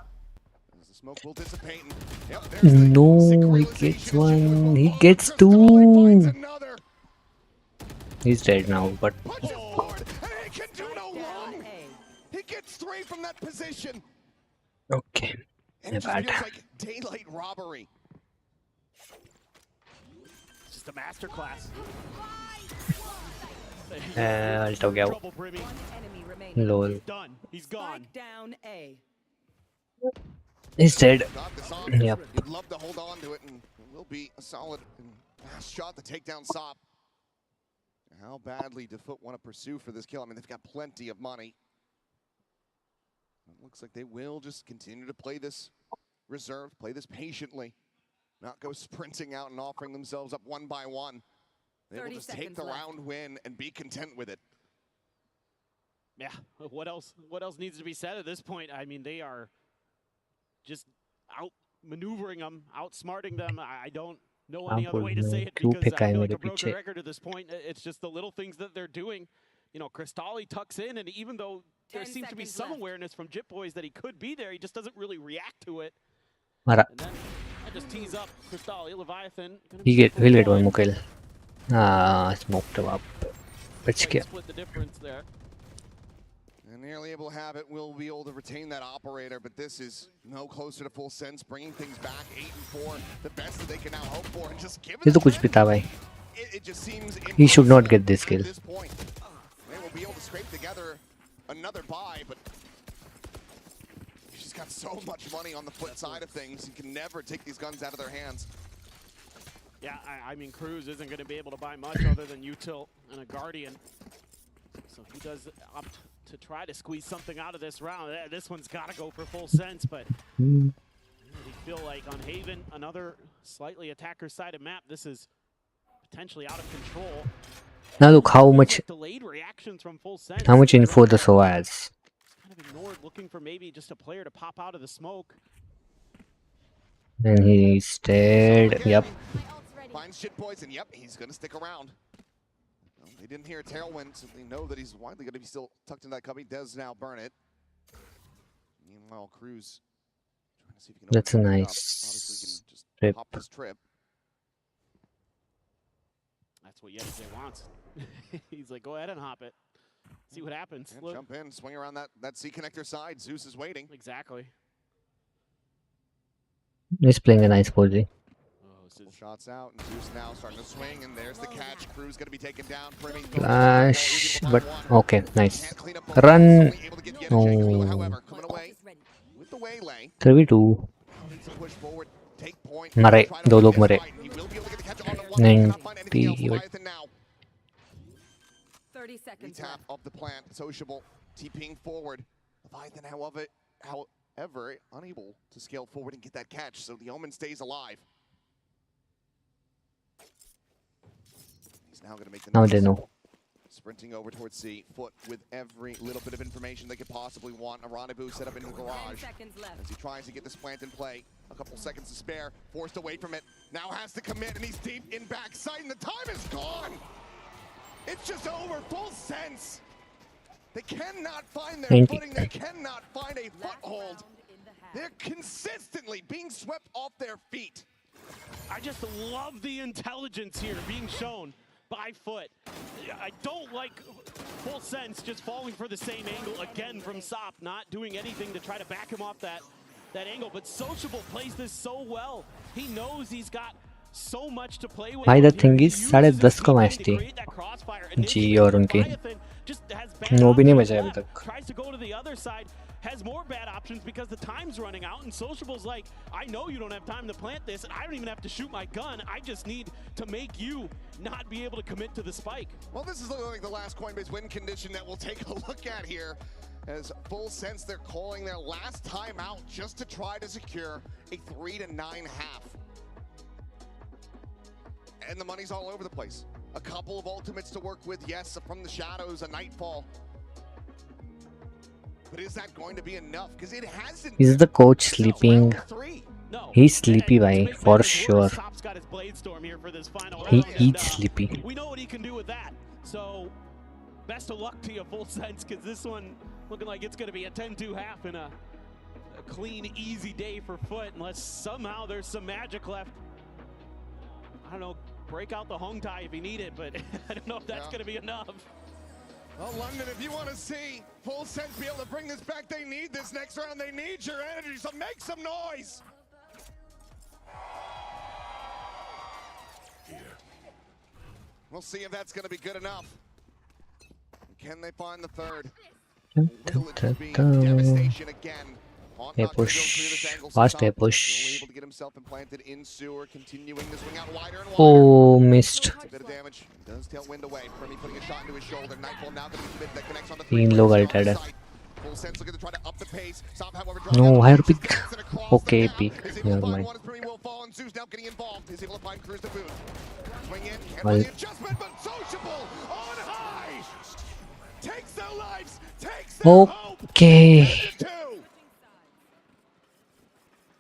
As the smoke will dissipate. Yep, there's the
No, he gets one. He gets two. He's dead now, but
forward, and he can do no wrong. He gets 3 from that position.
okay.
And it just
Bad.
feels like daylight robbery.
Just a masterclass.
ult हो गया वो.
Trouble, Brimmy.
Lol.
Done. He's gone.
Down A.
He's dead.
Got this off.
Yep.
You'd love to hold on to it, and it will be a solid and fast shot to take down Sop. How badly do FUT want to pursue for this kill? I mean, they've got plenty of money. It looks like they will just continue to play this reserved, play this patiently, not go sprinting out and offering themselves up one by one. They will just take the round win and be content with it.
Yeah. What else needs to be said at this point? I mean, they are just outmaneuvering them, outsmarting them. I don't know any other way to say it because I feel like a broken record at this point. It's just the little things that they're doing. You know, Cristali tucks in, and even though there seems to be some awareness from Jitboys that he could be there, he just doesn't really react to it.
मरा.
And then I just tease up Cristali, Leviathan.
He'll get one more kill. Smoked him up. बच गया.
Split the difference there.
And nearly able to have it, will be able to retain that operator, but this is no closer to full sense, bringing things back 8-4, the best that they can now hope for, and just give
ये
it.
तो कुछ भी था भाई.
It just seems
He should not get this kill.
at this point. They will be able to scrape together another buy, but she's got so much money on the FUT side of things, you can never take these guns out of their hands.
Yeah, I mean, Cruz isn't going to be able to buy much other than Util and a Guardian. So he does opt to try to squeeze something out of this round. This one's got to go for full sense, but he feel like on Haven, another slightly attacker-sided map, this is potentially out of control.
Now look how much
Delayed reactions from Full Sense.
info the SO has.
Kind of ignored, looking for maybe just a player to pop out of the smoke.
And he's dead. Yep.
Finds Shit Boys, and yep, he's going to stick around. Well, they didn't hear a tailwind, so they know that he's widely going to be still tucked in that cubby. Does now burn it. Meanwhile, Cruz trying to see if he can.
That's a
open it up.
nice
Obviously, he can just
trip.
hop this trip.
That's what Yedizay wants. He's like, go ahead and hop it. See what happens.
And jump in, swing around that C connector side. Zeus is waiting.
Exactly.
He's playing a nice posy.
Shots out, and Zeus now starting to swing, and there's the catch. Cruz going to be taken down.
Flash, but okay, nice. Run. Oh. 3v2. मरे, 2 लोग मरे. 90.
30 seconds tap of the plant. Sociable TPing forward. Leviathan, however, unable to scale forward and get that catch, so the Omen stays alive. He's now going to make the
Now they know.
Sprinting over towards C. FUT with every little bit of information they could possibly want. Aranibu set up in the garage as he tries to get this plant in play. A couple seconds to spare, forced away from it. Now has to commit, and he's deep in backside, and the time is gone. It's just over. Full Sense. They cannot find their footing. They cannot find a foothold. They're consistently being swept off their feet.
I just love the intelligence here being shown by FUT. I don't like Full Sense just falling for the same angle again from Sop, not doing anything to try to back him off that angle. But Sociable plays this so well. He knows he's got so much to play with.
भाई the thing is 10:30 को match थी जी और उनकी no भी नहीं बजा अभी तक.
Tries to go to the other side, has more bad options because the time's running out, and Sociable's like, I know you don't have time to plant this, and I don't even have to shoot my gun. I just need to make you not be able to commit to the spike.
Well, this is looking like the last Coinbase win condition that we'll take a look at here. As Full Sense, they're calling their last time out just to try to secure a 3-9 half. And the money's all over the place. A couple of ultimates to work with, yes, from the shadows, a Nightfall. But is that going to be enough? Because it hasn't.
Is the coach sleeping? He's sleepy, bhai, for sure. He eats sleepy.
We know what he can do with that. So, best of luck to you, Full Sense, because this one looking like it's going to be a 10-2 half and a clean, easy day for FUT, unless somehow there's some magic left. I don't know, break out the Hong Tai if you need it, but I don't know if that's going to be enough.
Well, London, if you want to see Full Sense be able to bring this back, they need this next round. They need your energy, so make some noise. We'll see if that's going to be good enough. Can they find the third? Will it just be devastation again?
A push, fast a push. Oh, missed. Team low ulted है. No, higher pick. Okay, pick. Never mind. Well. Okay.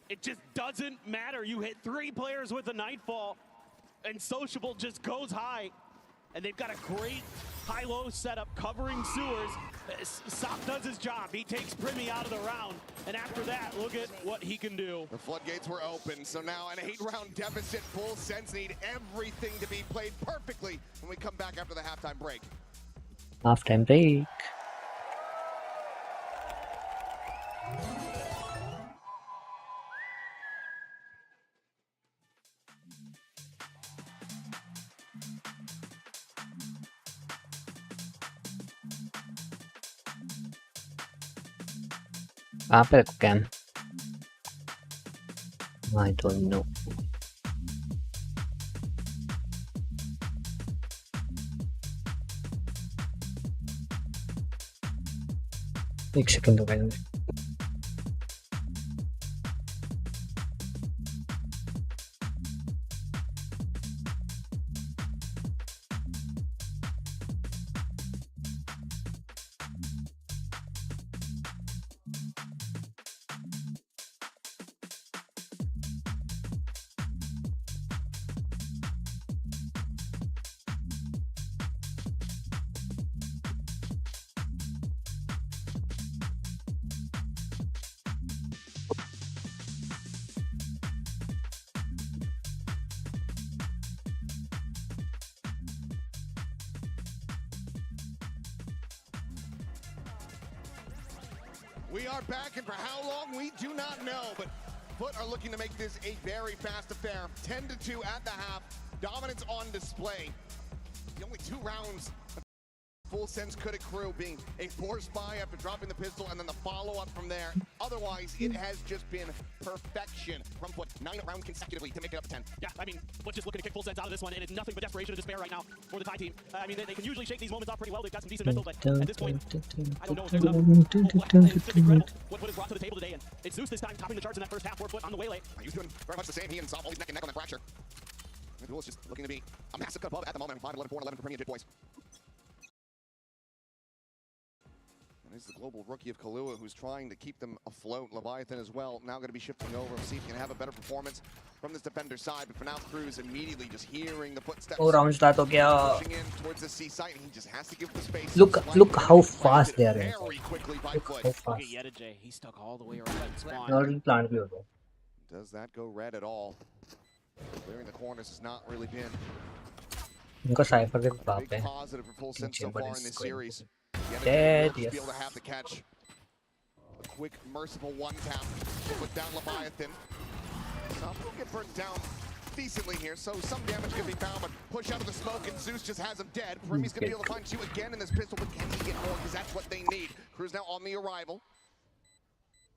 It just doesn't matter. You hit 3 players with a Nightfall, and Sociable just goes high. And they've got a great high-low setup covering sewers. Sop does his job. He takes Primi out of the round. And after that, look at what he can do.
The floodgates were open, so now an 8-round deficit. Full Sense need everything to be played perfectly when we come back after the halftime break.
Halftime break. कहाँ पे रखो cam? I don't know. एक second हो गया.
We are back, and for how long, we do not know, but FUT are looking to make this a very fast affair. 10-2 at the half. Dominance on display. The only 2 rounds Full Sense could accrue being a forced buy after dropping the pistol and then the follow-up from there. Otherwise, it has just been perfection from FUT. 9 rounds consecutively to make it up to 10.
Yeah, I mean, FUT just looking to kick Full Sense out of this one, and it's nothing but desperation and despair right now for the Thai team. I mean, they can usually shake these moments off pretty well. They've got some decent missiles, but at this point, I don't know if there's enough. It's just incredible what is brought to the table today, and it's Zeus this time topping the charts in that first half. 4 FUT on the waylay.
He's doing very much the same. He and Sob always neck and neck on that fracture. The duel is just looking to be a massive cut above at the moment. 5-11, 4-11 for Premier Jit Boys. This is the global rookie of Kahlua who's trying to keep them afloat. Leviathan as well, now going to be shifting over. See if he can have a better performance from this defender side. But for now, Cruz immediately just hearing the footsteps.
Oh, round start ho gaya.
Pushing in towards the C site, and he just has to give the space.
Look how fast they are.
Very quickly by FUT.
How fast.
He's stuck all the way around that spawn.
Already plant bhi ho gaya.
Does that go red at all? Clearing the corners has not really been
Unka Cypher ke baap
big
hai.
positive for Full Sense so far in this series.
Dead,
Be
yes.
able to have to catch a quick, merciful one tap. Put down Leviathan. Will get burnt down decently here, so some damage can be found, but push out of the smoke, and Zeus just has him dead. Premi's gonna be able to find 2 again in this pistol, but can he get more? Because that's what they need. Cruz now on the arrival.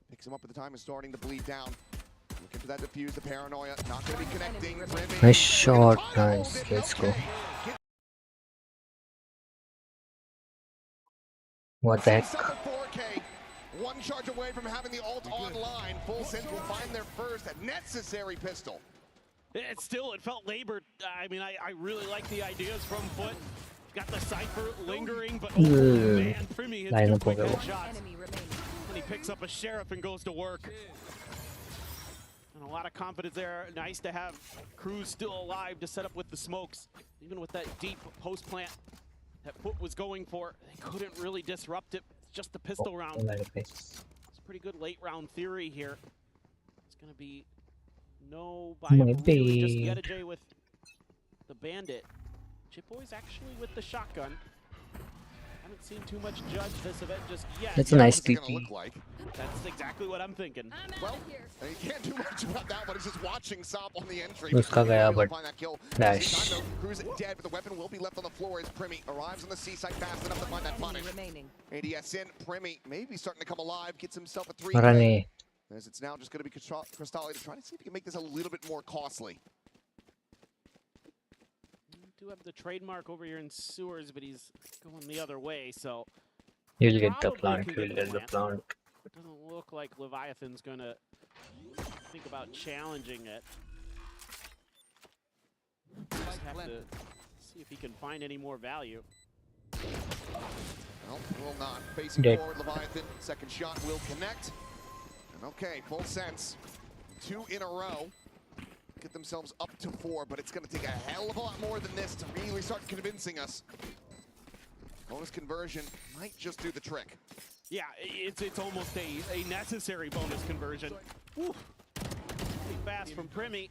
Picks him up at the time and starting to bleed down. Looking for that defuse, the paranoia. Not gonna be connecting.
Nice shot, nice. Let's go. What the heck?
4K. 1 charge away from having the ult online. Full Sense will find their first necessary pistol.
It felt labored. I mean, I really like the ideas from FUT. Got the Cypher lingering, but oh man, Primi hits 2 quick headshots. And he picks up a Sheriff and goes to work. And a lot of confidence there. Nice to have Cruz still alive to set up with the smokes. Even with that deep post plant that FUT was going for, they couldn't really disrupt it. It's just the pistol round. It's a pretty good late round theory here. It's going to be no buy up, really just Yedajay with the bandit. Jit Boys actually with the shotgun. Haven't seen too much Judge this event just yet.
That's a nice TP.
That's exactly what I'm thinking.
Well, you can't do much about that one. It's just watching Sop on the entry.
Uska gaya, but dash.
Cruz dead, but the weapon will be left on the floor as Primi arrives on the C site fast enough to find that punish. ADS in, Primi maybe starting to come alive, gets himself a 3. As it's now just going to be Cristalli to try to see if he can make this a little bit more costly.
Do have the trademark over here in sewers, but he's going the other way, so
You'll get the plant, you'll get the plant.
It doesn't look like Leviathan's gonna think about challenging it. Just have to see if he can find any more value.
Well, will not. Facing forward, Leviathan. Second shot will connect. And okay, Full Sense. 2 in a row. Get themselves up to 4, but it's going to take a hell of a lot more than this to really start convincing us. Bonus conversion might just do the trick.
Yeah, it's almost a necessary bonus conversion. Woo. Pretty fast from Primi.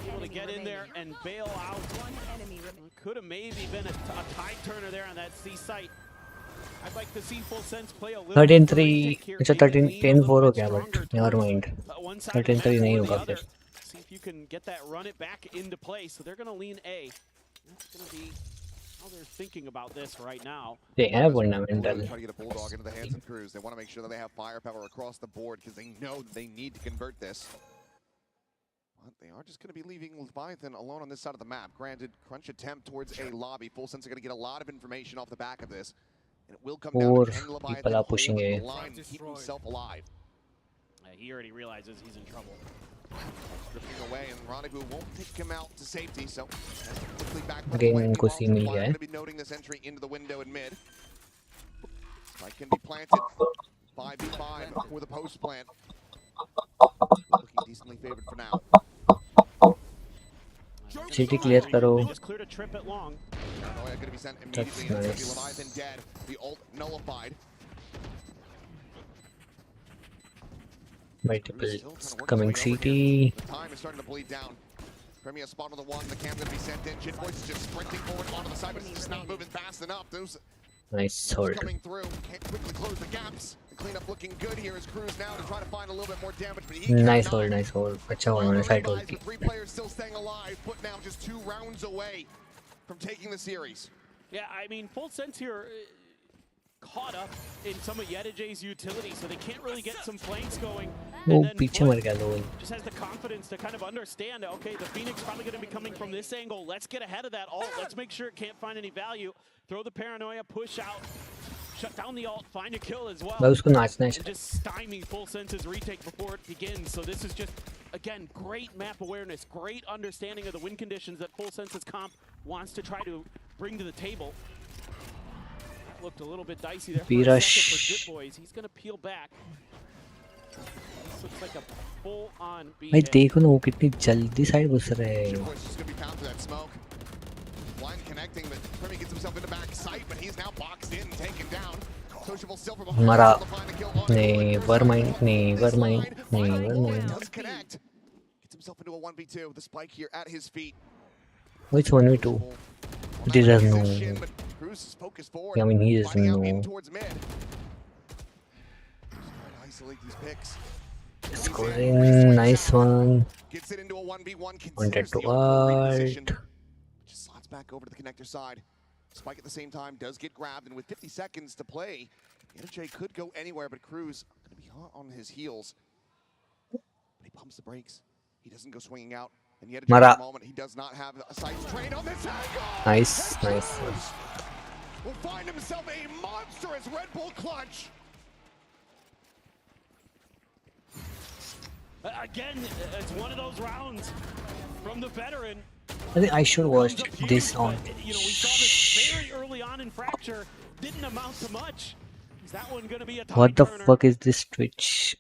Able to get in there and bail out. Could have maybe been a tide turner there on that C site. I'd like to see Full Sense play a little
13-3. It's a 13-10-4 ho gaya, but never mind. 13-3 nahi hoga fir.
See if you can get that, run it back into play. So they're going to lean A. That's going to be how they're thinking about this right now.
They have fundamental.
Try to get a bulldog into the hands of Cruz. They want to make sure that they have firepower across the board because they know that they need to convert this. But they are just going to be leaving Leviathan alone on this side of the map. Granted, crunch attempt towards a lobby. Full Sense are going to get a lot of information off the back of this. And it will come down to can Leviathan hold the line and keep himself alive.
He already realizes he's in trouble.
Drifting away, and Rendezvous won't take him out to safety, so quickly back
Again, इनको C मिल गया है.
going to be noting this entry into the window in mid. Spike can be planted. 5v5 for the post plant. Looking decently favored for now.
City clear karo.
Just cleared a trip at long.
Going to be sent immediately.
That's
It's
nice.
Leviathan dead. The ult nullified.
Multiples coming CT.
The time is starting to bleed down. Premier spot on the 1. The cam's going to be sent in. Jit Boys is just sprinting forward onto the side, but it's just not moving fast enough. Those
Nice hold.
Coming through, can't quickly close the gaps. The cleanup looking good here as Cruz now to try to find a little bit more damage, but he
Nice
cannot.
hold, nice hold. अच्छा हुआ उन्होंने side hold की.
3 players still staying alive, but now just 2 rounds away from taking the series.
Yeah, I mean, Full Sense here caught up in some of Yedijay's utility, so they can't really get some flanks going.
वो
And then
पीछे
Foot
मर गया लोल.
just has the confidence to kind of understand, okay, the Phoenix probably going to be coming from this angle. Let's get ahead of that ult. Let's make sure it can't find any value. Throw the paranoia, push out, shut down the ult, find a kill as well.
भाई उसको नाचना है.
And just stymie Full Sense's retake before it begins. So this is just, again, great map awareness, great understanding of the win conditions that Full Sense's comp wants to try to bring to the table. Looked a little bit dicey there for a second for Jit Boys. He's going to peel back. This looks like a full-on B
भाई
hit.
देखो ना वो कितनी जल्दी side घुस रहे हैं.
Jit Boys just going to be found for that smoke. Blind connecting, but Primi gets himself into back sight, but he's now boxed in, taken down. Sociable still from behind.
मरा.
Able to find a kill on
Never mind, never mind, never mind.
does connect. Gets himself into a 1v2. The spike here at his feet.
Which 1v2? He doesn't know.
But Cruz is focused forward.
Yeah, I mean he
Finding
doesn't
out in
know.
towards mid. Just trying to isolate these picks.
Scoring, nice one.
Gets it into a 1v1.
Wanted
Considers
to
the reposition.
ult.
Just slots back over to the connector side. Spike at the same time does get grabbed, and with 50 seconds to play, Yedijay could go anywhere, but Cruz going to be hot on his heels. But he pumps the brakes. He doesn't go swinging out. And Yedijay
Mara.
at the moment, he does not have a sight trained on this angle.
Nice, nice.
Will find himself a monstrous Red Bull clutch.
Again, it's one of those rounds from the veteran.
I think I should watch this on.
You know, we saw this very early on in Fracture. Didn't amount to much. Is that one going to be a time
What the
turner?
fuck is this Twitch?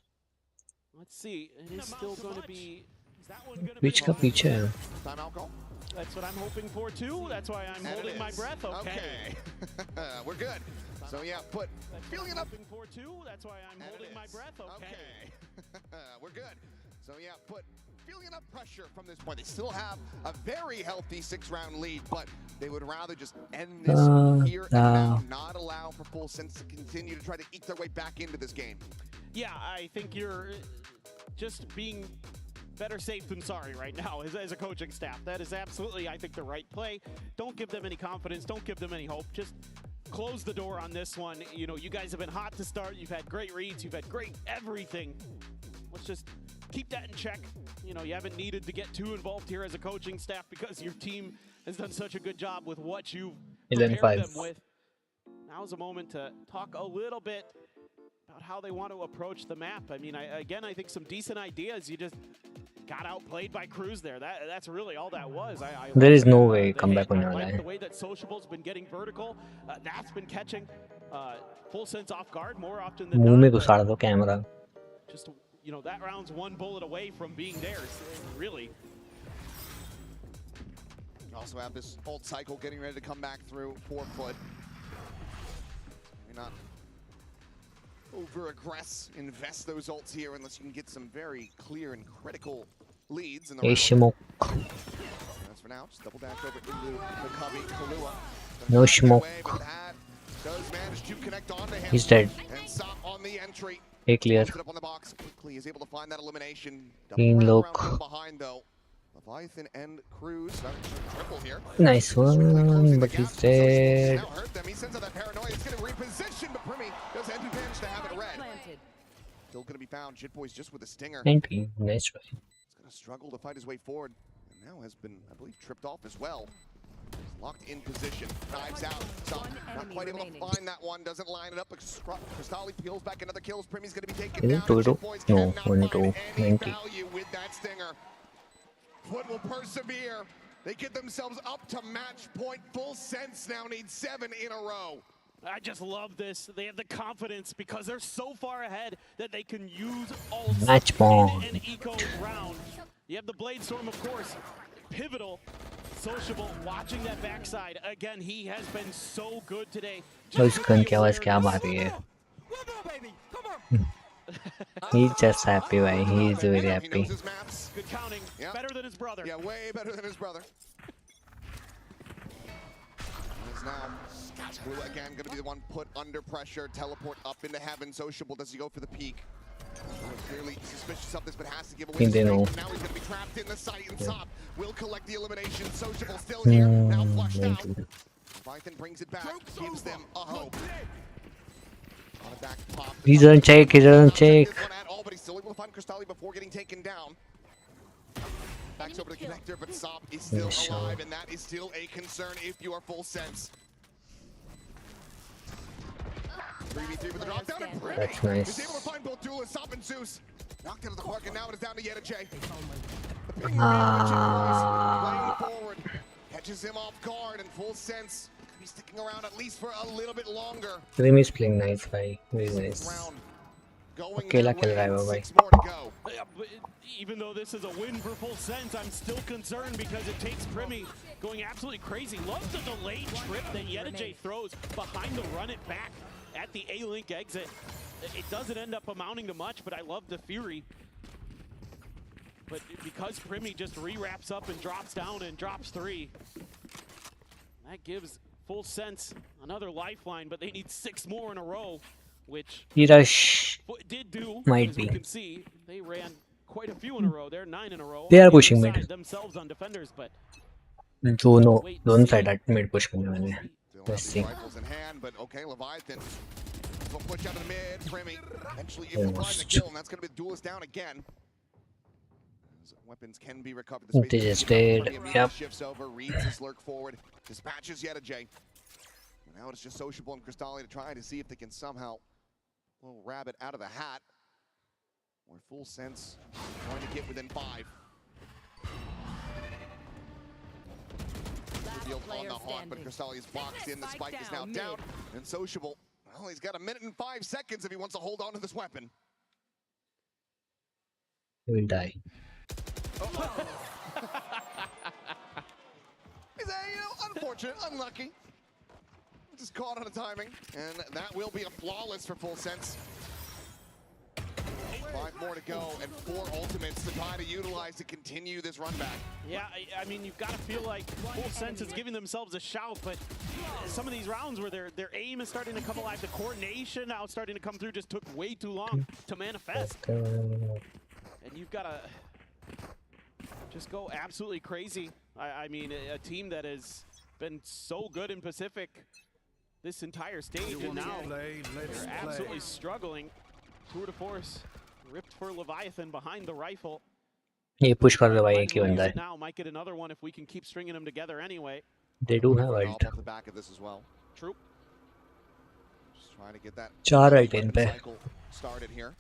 Let's see. It is still going to be. Is that one going to
Twitch का पीछे है.
Time alcohol?
That's what I'm hoping for too. That's why I'm
And it
holding my
is.
breath. Okay.
We're good. So yeah, put feeling enough.
Hoping for too. That's why I'm
And it
holding my
is.
breath. Okay.
We're good. So yeah, put feeling enough pressure from this point. They still have a very healthy 6-round lead, but they would rather just end this here and now, not allow for Full Sense to continue to try to eke their way back into this game.
Yeah, I think you're just being better safe than sorry right now as a coaching staff. That is absolutely, I think, the right play. Don't give them any confidence. Don't give them any hope. Just close the door on this one. You know, you guys have been hot to start. You've had great reads. You've had great everything. Let's just keep that in check. You know, you haven't needed to get too involved here as a coaching staff because your team has done such a good job with what you've prepared them with. Now's a moment to talk a little bit about how they want to approach the map. I mean, I think some decent ideas. You just got outplayed by Cruz there. That's really all that was.
There is no way comeback होने
I
वाला
like
है.
the way that Sociable's been getting vertical. That's been catching Full Sense off guard more often than
मुंह में
not.
घुसा दो camera.
Just, you know, that round's one bullet away from being theirs, really.
You also have this ult cycle getting ready to come back through 4-foot. You're not over-aggress, invest those ults here unless you can get some very clear and critical leads in the round.
smoke.
That's for now. Just double dash over into the cubby. Kalua.
No smoke.
Does manage to connect onto him.
He's dead.
And stop on the entry.
Hey, clear.
Closes it up on the box quickly. Is able to find that elimination.
Team
Double
look.
round behind though. Leviathan and Cruz. Triple here.
Nice one, but he's dead.
Now hurt them. He sends out that paranoia. It's going to reposition, but Primi does have advantage to have it red. Still going to be found. Jit Boys just with a stinger.
90. Nice try.
He's going to struggle to fight his way forward. And now has been, I believe, tripped off as well. He's locked in position. Knives out. So not quite able to find that one. Doesn't line it up. Cristali peels back another kills. Primi's going to be taken
Is
down.
it 2-2? No, 1-2. 90.
Value with that stinger. Foot will persevere. They get themselves up to match point. Full Sense now needs 7 in a row.
I just love this. They have the confidence because they're so far ahead that they can use all
Match point.
in an eco round. You have the Blade Storm, of course, pivotal. Sociable, watching that backside. Again, he has been so good today.
उस gun की आवाज क्या मार रही है? He's just happy, भाई. He is very happy.
Good counting. Better than his brother. Yeah, way better than his brother. As now, Blue again going to be the one put under pressure. Teleport up into heaven. Sociable, does he go for the peak? Clearly suspicious of this, but has to give away the space. But now he's going to be trapped in the site, and Sop will collect the elimination. Sociable still here, now flushed out. Python brings it back, gives them a hope. On a back pop.
He doesn't check, he doesn't check.
But he's still able to find Cristalli before getting taken down. Backs over the connector, but Sop is still alive, and that is still a concern if you are full sense. 3v3 with the drop down, and Pretty
That's nice.
is able to find both Duelist, Sop, and Zeus. Knocked out of the park, and now it is down to Yedajay. Playing forward, catches him off guard, and full sense. He's sticking around at least for a little bit longer.
Rim is playing nice, bhai. Very nice. Akela खेल रहा है वो भाई.
Even though this is a win for full sense, I'm still concerned because it takes Primi going absolutely crazy. Loves the delayed trip that Yedajay throws behind the run it back at the A-Link exit. It doesn't end up amounting to much, but I love the Fury. But because Primi just re-wraps up and drops down and drops 3, that gives full sense another lifeline, but they need 6 more in a row, which
Rush
did do.
might
as
be.
you can see, they ran quite a few in a row. They're 9 in a row.
They are pushing mid.
Themselves on defenders, but
दोनों side at mid push करने वाले हैं. Let's see.
Rifles in hand, but okay, Leviathan will push out of the mid. Primi eventually able to find the kill, and that's going to be the Duelist down again. As weapons can be recovered. The
They just did. Yep.
Shifts over, reads his lurk forward, dispatches Yedajay. Now it's just Sociable and Cristalli to try to see if they can somehow little rabbit out of the hat. Or full sense trying to get within 5. Revealed on the hawk, but Cristalli is boxed in. The spike is now down. And Sociable, well, he's got 1 minute and 5 seconds if he wants to hold on to this weapon.
He will die.
Is that, unfortunate, unlucky. Just caught on the timing, and that will be a flawless for full sense. 5 more to go, and 4 ultimates to try to utilize to continue this run back.
Yeah, I mean, you've got to feel like full sense is giving themselves a shout, but some of these rounds where their aim is starting to come alive, the coordination now starting to come through just took way too long to manifest. And you've got to just go absolutely crazy. I mean, a team that has been so good in Pacific this entire stage, and now they're absolutely struggling. Tour de force ripped for Leviathan behind the rifle.
ये push कर रहा है भाई एक ही बंदा है.
Now might get another one if we can keep stringing them together anyway.
They do have ult.
Off the back of this as well.
True.
Just trying to get that
4 ult इन पे.
cycle started here.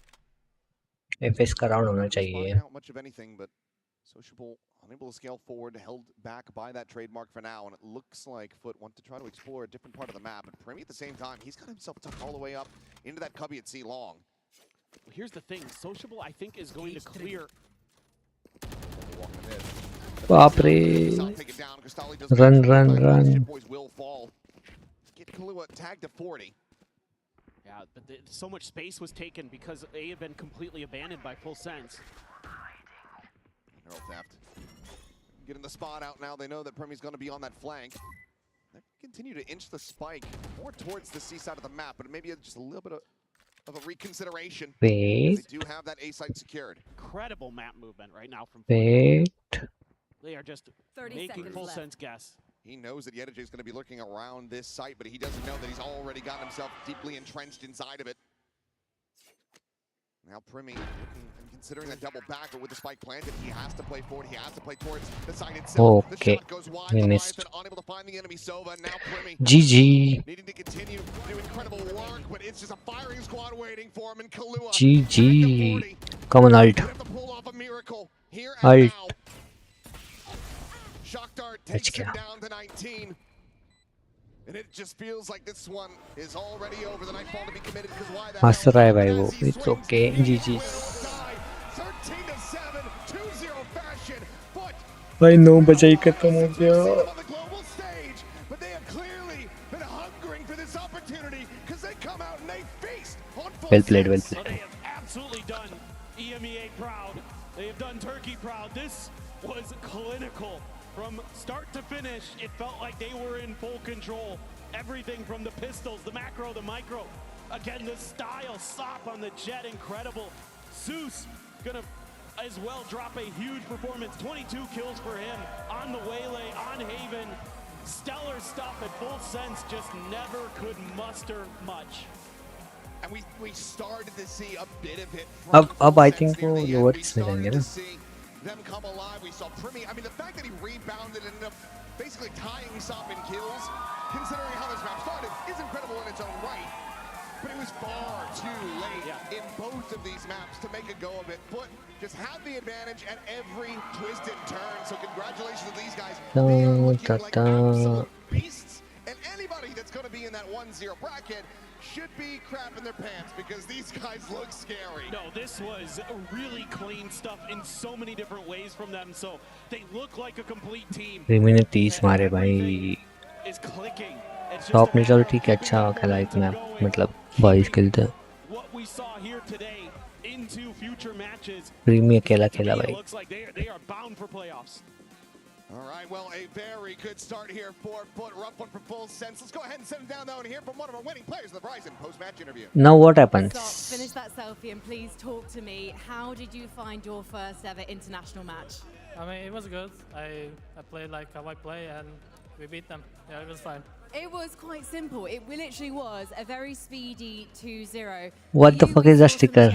FS का round होना चाहिए.
Not much of anything, but Sociable unable to scale forward, held back by that trademark for now, and it looks like FUT want to try to explore a different part of the map. And Primi at the same time, he's got himself tucked all the way up into that cubby at C long.
Here's the thing, Sociable I think is going to clear.
बाप रे. Run.
Boys will fall. Get Kahlua tagged to 40.
Yeah, but so much space was taken because A had been completely abandoned by full sense.
Neural theft. Getting the spot out now. They know that Primi's going to be on that flank. They continue to inch the spike more towards the C side of the map, but maybe just a little bit of a reconsideration.
Wait.
They do have that A site secured.
Incredible map movement right now from
Wait.
They are just making full sense guess.
He knows that Yedajay is going to be lurking around this site, but he doesn't know that he's already got himself deeply entrenched inside of it. Now Primi looking and considering that double back, but with the spike planted, he has to play forward. He has to play towards the site itself.
Okay.
The shot goes wide.
He
Leviathan
missed.
unable to find the enemy Sova. Now Primi
GG.
needing to continue to do incredible work, but it's just a firing squad waiting for him in Kahlua.
GG. Come on ult.
They have to pull off a miracle here and
Ult.
now. Shock Dart takes him down to 19. And it just feels like this one is already over. The nightfall to be committed because why that
हंस रहा है भाई वो. It's okay. GG.
13-7, 2-0 fashion. FUT
भाई 9 बजे ही खत्म हो गया.
on the global stage, but they have clearly been hungering for this opportunity because they come out and they feast on full
Well played, well
sense.
played.
They have absolutely done EMEA proud. They have done Turkey proud. This was clinical. From start to finish, it felt like they were in full control. Everything from the pistols, the macro, the micro. Again, the style, Sop on the Jet, incredible. Zeus gonna as well drop a huge performance. 22 kills for him on the Waylay, on Haven. Stellar stuff at Full Sense, just never could muster much.
And we started to see a bit of it.
अब I think वो lower मिलेंगे ना.
Them come alive. We saw Primi. I mean, the fact that he rebounded and ended up basically tying Sop in kills, considering how this map started, is incredible in its own right. But it was far too late in both of these maps to make a go of it. Foot just had the advantage at every twist and turn. So congratulations to these guys. They are looking like absolute beasts. And anybody that's going to be in that 1-0 bracket should be crapping their pants because these guys look scary.
No, this was really clean stuff in so many different ways from them. So they look like a complete team.
3 minute 30 मारे भाई.
Is clicking.
Top ने चलो ठीक है अच्छा खेला एक map मतलब 22 किल थे.
What we saw here today into future matches.
प्रीमी अकेला खेला भाई.
Looks like they are bound for playoffs.
All right, well, a very good start here for Foot. Rough one for Full Sense. Let's go ahead and send him down, though, and hear from one of our winning players of the Verizon post-match interview.
Now what happens?
Stop, finish that selfie and please talk to me. How did you find your first ever international match?
I mean, it was good. I played like how I play and we beat them. Yeah, it was fine.
It was quite simple. It literally was a very speedy 2-0.
What the fuck is that sticker?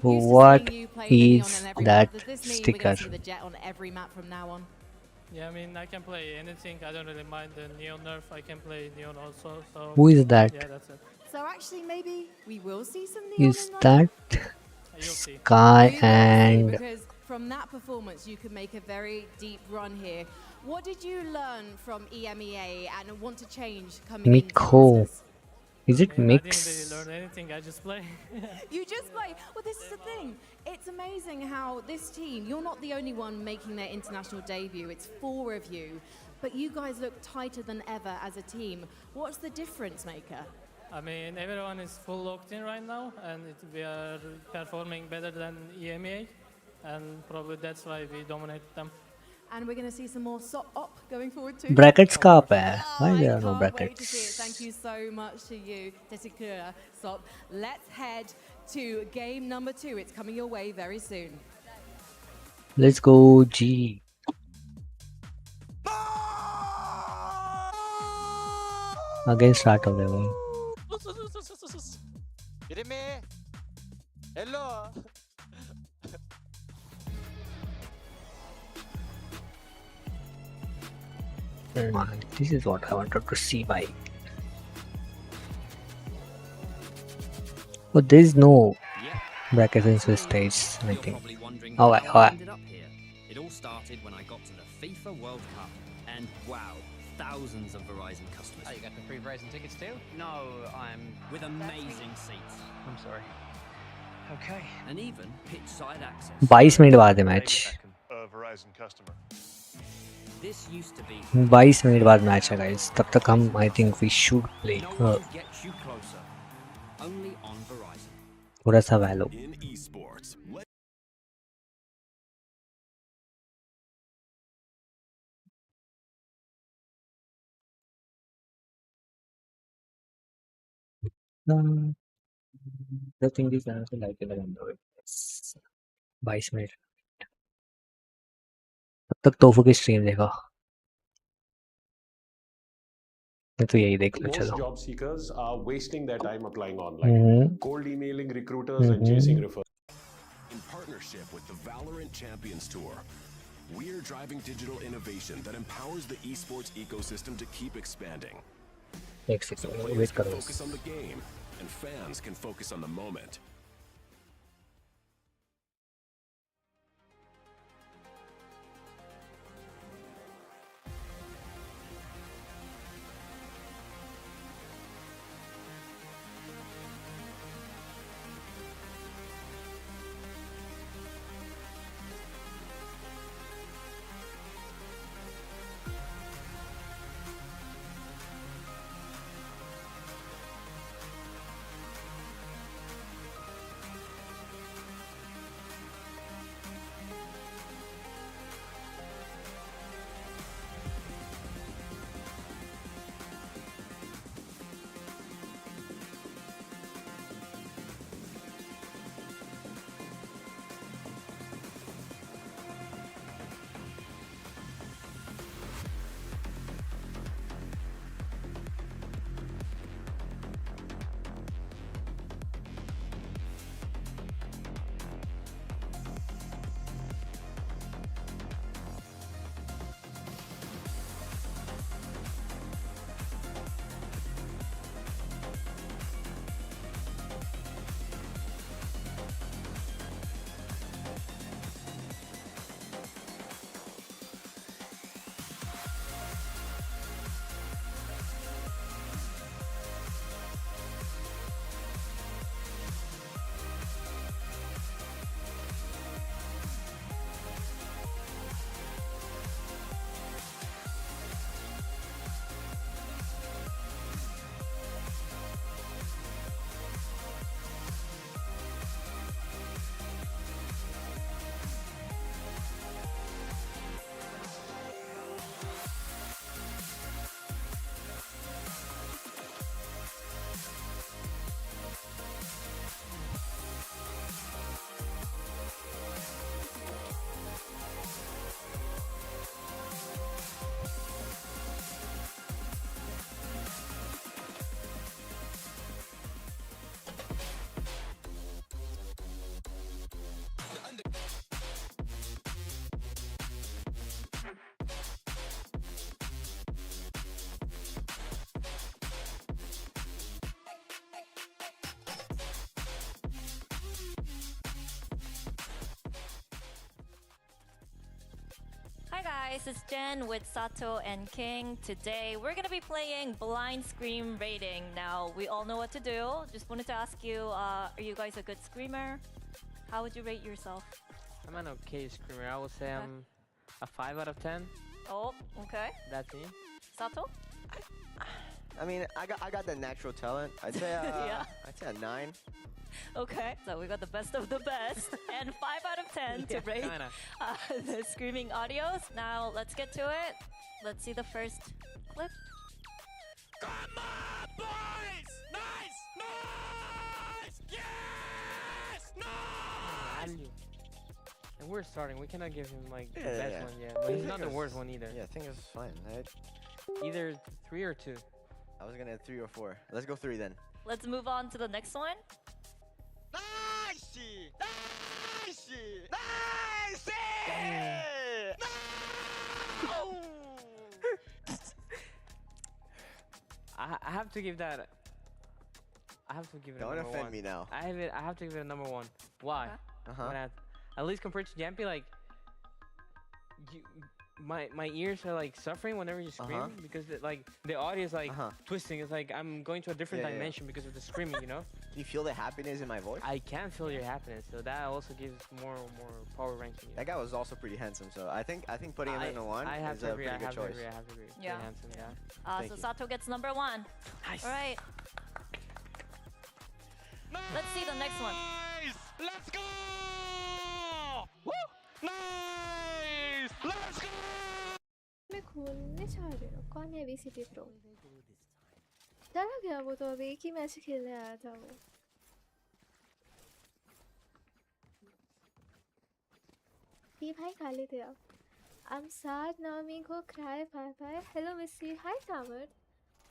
What is that sticker?
The Jet on every map from now on.
Yeah, I mean, I can play anything. I don't really mind the Neon nerf. I can play Neon also. So
Who is that?
Yeah, that's it.
So actually, maybe we will see some Neon.
Is that Sky and
because from that performance, you could make a very deep run here. What did you learn from EMEA and want to change coming
Miko? Is it
I
mix?
didn't really learn anything. I just play.
You just play. Well, this is the thing. It's amazing how this team, you're not the only one making their international debut. It's 4 of you. But you guys look tighter than ever as a team. What's the difference maker?
I mean, everyone is full locked in right now, and we are performing better than EMEA, and probably that's why we dominate them.
And we're going to see some more op going forward too.
Brackets कहाँ पे है? Why there are no
Wait to see it.
brackets?
Thank you so much to you, Tesikura Sop. Let's head to game number 2. It's coming your way very soon.
Let's go G. Again start हो गया भाई.
Hello.
This is what I wanted to see, bhai. Oh, there is no brackets in Swiss stage, I think. Oh,
Ended up here. It all started when I got to the FIFA World Cup, and wow, thousands of Verizon customers.
Oh, you got the free Verizon tickets too? No, I'm...
With amazing seats.
I'm sorry. Okay.
And even pitch side access.
22 minute बाद है match.
Verizon customer.
This used to be
22 minute बाद match है guys. तब तक हम I think we should play.
get you closer. Only on Verizon.
थोड़ा सा वैलो.
In esports.
The thing is I also like it on Android. 22 minute. तब तक तोफो की स्ट्रीम देखा. मैं तो यही देख लो
Most
चलो.
job seekers are wasting their time applying online, cold emailing recruiters and chasing referrals.
In partnership with the VALORANT Champions Tour, we are driving digital innovation that empowers the esports ecosystem to keep expanding.
So
players can focus on the game, and fans can focus on the moment.
Hi guys, it's Jen with Sato and King. Today we're gonna be playing blind scream rating. Now we all know what to do. Just wanted to ask you, are you guys a good screamer? How would you rate yourself?
I'm an okay screamer. I would say I'm a 5 out of 10.
Oh, okay.
That's me.
Sato?
I mean, I got the natural talent. I'd say
Yeah.
I'd say a 9.
Okay, so we got the best of the best and 5 out of 10 to rate the screaming audios. Now let's get to it. Let's see the first clip.
Come on, boys! Nice! Nice! Yes! Nice!
And we're starting. We cannot give him like the
Yeah,
best
yeah.
one yet, but he's not the worst one either.
Yeah, I think it's fine, right?
Either 3 or 2.
I was gonna 3 or 4. Let's go 3 then.
Let's move on to the next one.
Nice! Nice! Nice! No!
I have to give that. I have to give it.
Don't
a number
offend
one.
me now.
I have to give it a number 1. Why? At least compared to Jampy, like my ears are like suffering whenever you scream because the audio is like twisting. It's like I'm going to a different dimension because of the screaming. You know.
Do you feel the happiness in my voice?
I can feel your happiness, so that also gives more power ranking.
That guy was also pretty handsome, so I think putting him in a 1 is a pretty good choice.
I have to agree.
Yeah.
Pretty handsome, yeah.
Thank
So
you.
Sato gets number 1.
Nice.
All right. Let's see the next one.
Nice! Let's go! Woo! Nice! Let's go!
मैं खोलने चाह रही हूँ कौन है VCT Pro चला गया वो तो अभी एक ही मैच खेलने आया था वो टी भाई खा लेते आप I'm sad Naomi को cry bye hello Missy hi Tamer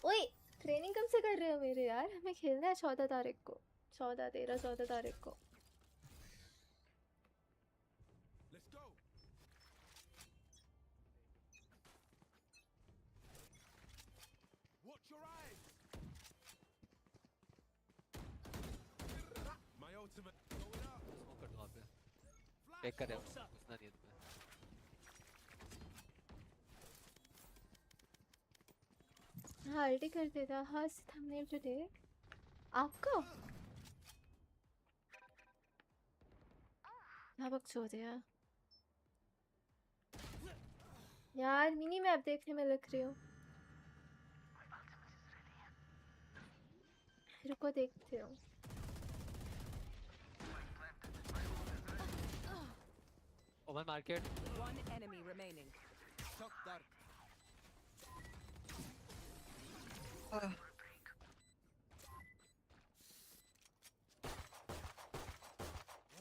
ओए ट्रेनिंग कब से कर रहे हो मेरे यार हमें खेलना है 14 तारीख को 14 तारीख को
चेक कर रहे हो घुसना नहीं है तुम्हें
हाँ अल्टी कर देता हस थंबनेल टुडे आपको हाँ बकचोद यार मिनी मैप देखने में लग रही हूँ रुको देखते हो
Omen market
One enemy remaining.
One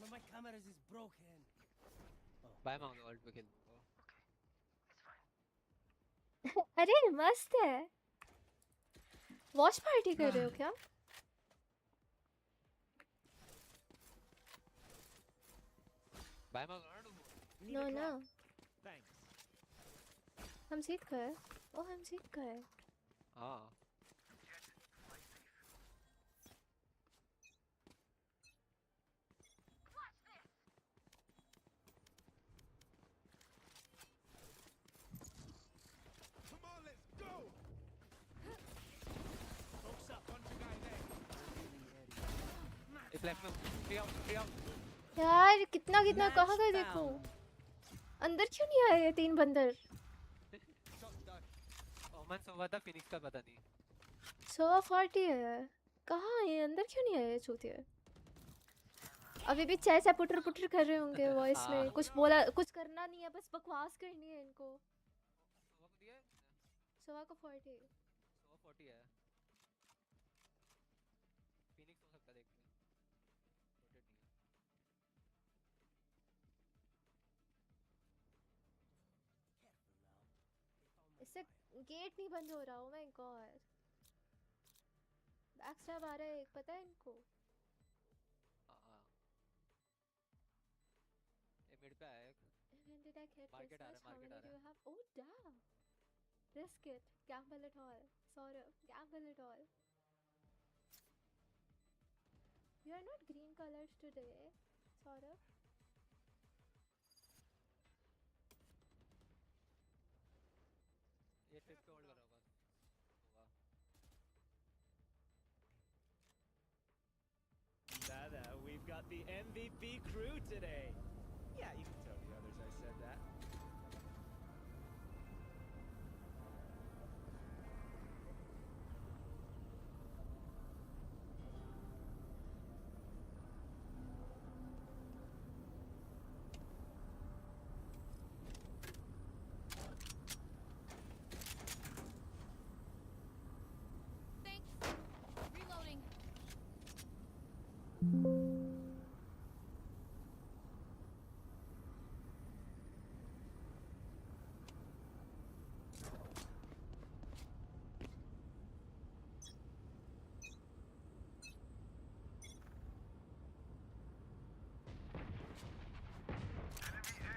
of my cameras is broken.
Buy मांग लो अल्ट पे खेल
अरे मस्त है वॉच पार्टी कर रहे हो क्या
बाय मांग लो
नो नो हम जीत गए ओ हम जीत गए
हाँ इस लेफ्ट में फ्री आउट
यार कितना कितना कहाँ गए देखो अंदर क्यों नहीं आए ये 3 बंदर
ओमन सोवा था फिनिक्स का पता नहीं
140 है कहाँ है अंदर क्यों नहीं आए चूतिए अभी भी चैचा पुटर पुटर कर रहे होंगे वॉइस में कुछ बोला कुछ करना नहीं है बस बकवास करनी है इनको सोवा को 40
है फिनिक्स हो सकता देखते हैं रोटेट नहीं है
इससे गेट नहीं बंद हो रहा ओ माय गॉड बैकस्टैब आ रहा है पता है इनको
ये मिड पे आया एक
When did I get
market आ रहा है
How
मार्केट
many
आ
do
रहा
you have? Oh damn! Risk it. Gamble it all. Saurabh, gamble it all. You are not green colors today, Saurabh.
Dada, we've got the MVP crew today. Yeah, you can tell the others I said that.
Thanks. Reloading.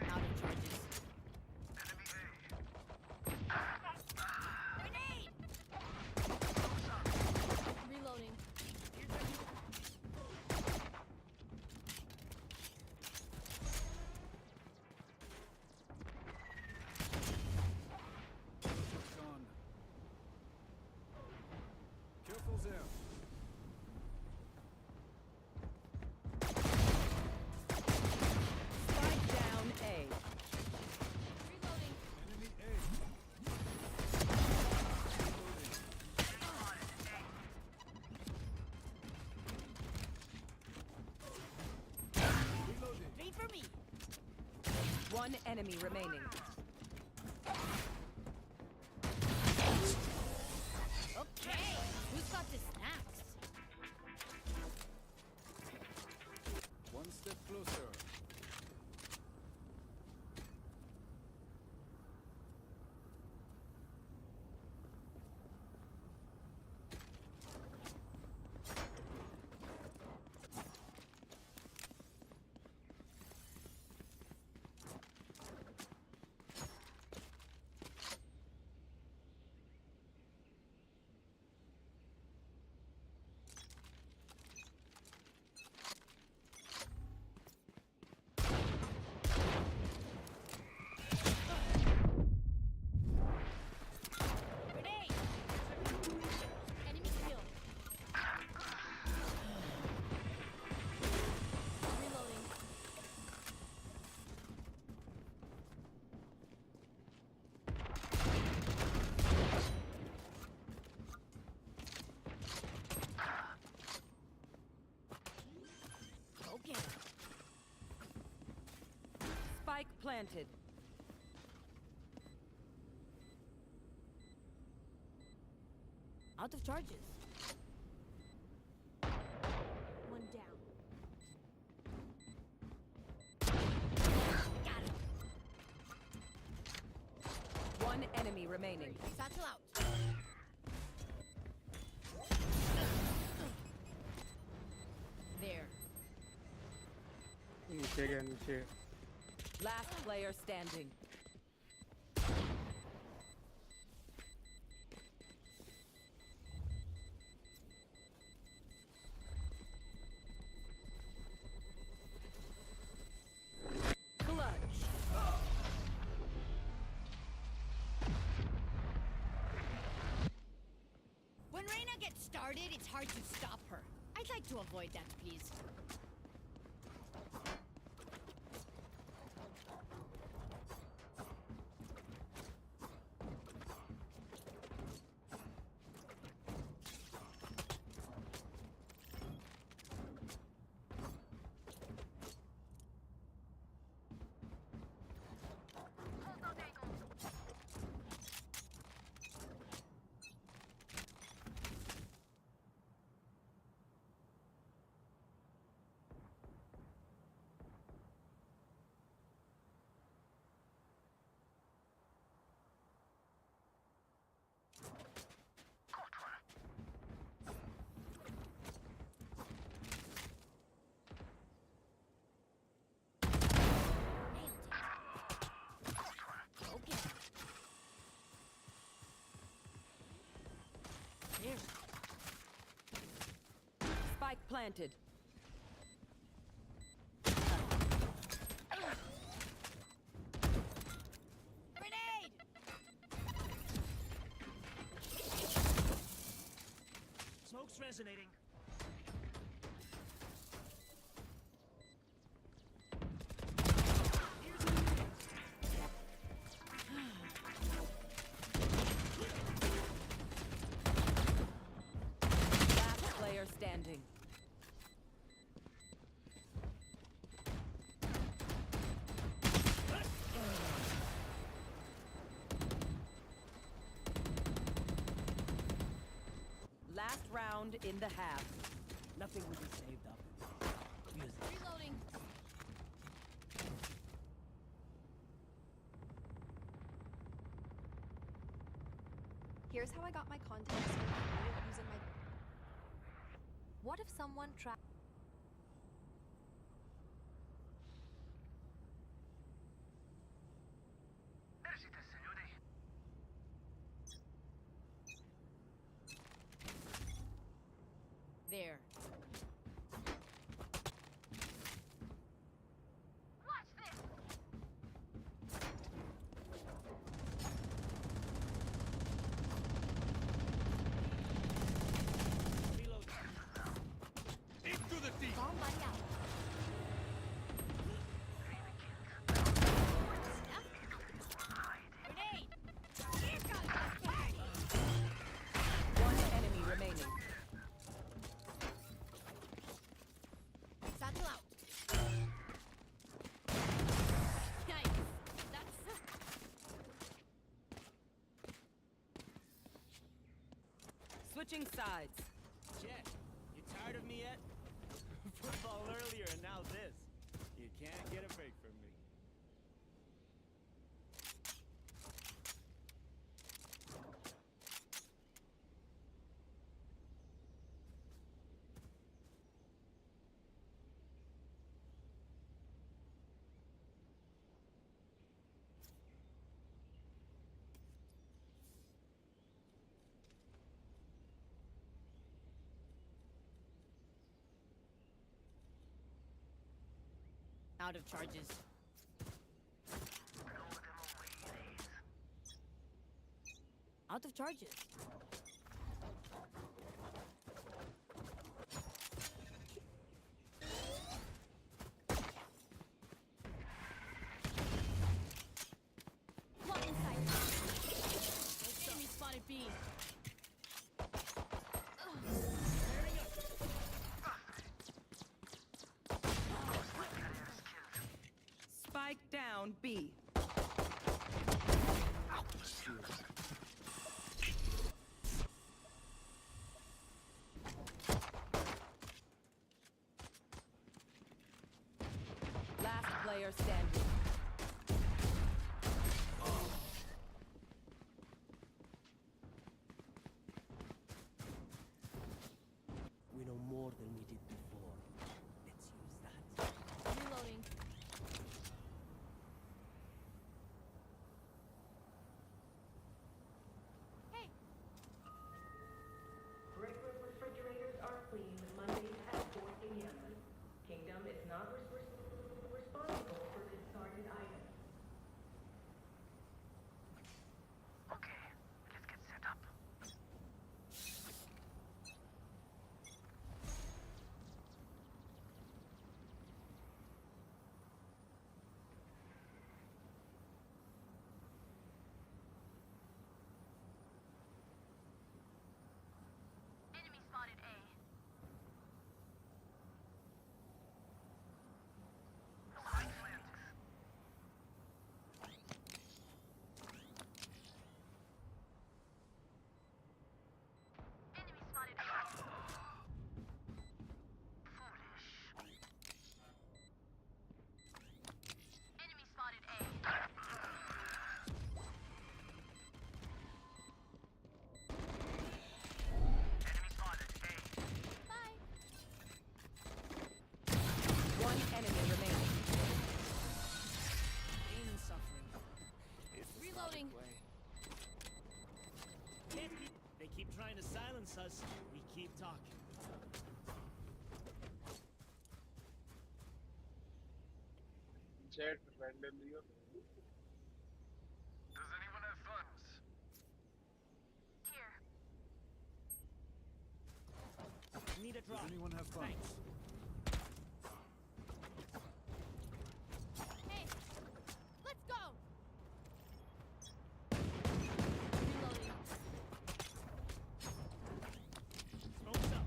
Out of charges. Grenade! Reloading.
Gone. Careful there.
Spike down A.
Reloading.
Enemy A. Reloading.
Wait for me.
One enemy remaining.
Okay. Who's got the snacks?
One step closer.
Grenade! Enemy killed. Reloading. Okay.
Spike planted.
Out of charges. One down. Got him.
One enemy remaining.
Satchel out. There.
नीचे गया नीचे.
Last player standing. Clutch.
When Reyna gets started, it's hard to stop her. I'd like to avoid that, please.
Spike planted.
Grenade!
resonating.
Last player standing. Last round in the half. Nothing will be saved up. Music.
Reloading.
Here's how I got my context using my... What if someone tried...
There.
Into the deep.
Bomb buddy out.
Grenade.
One enemy remaining.
Satchel out. Nice. That's...
Switching sides.
Jet, you tired of me yet? Football earlier and now this. You can't get a break from me.
Out of charges. Out of charges.
One inside. Enemy spotted B.
Spike down B. Last player standing.
We know more than we did before. Let's use that.
Reloading. Hey.
Breakfast refrigerators are clean Mondays at 4 p.m. Kingdom is not responsible for discarded items.
Okay, let's get set up.
Enemy spotted A. Enemy spotted A. Foolish. Enemy spotted A. Enemy spotted A. Bye.
One enemy remaining.
Pain and suffering. It's the
Reloading.
Slavic way. They keep trying to silence us. We keep talking.
Jet randomly.
Does anyone have funds?
Here.
Does anyone have funds?
Hey, let's go.
Smoke's up.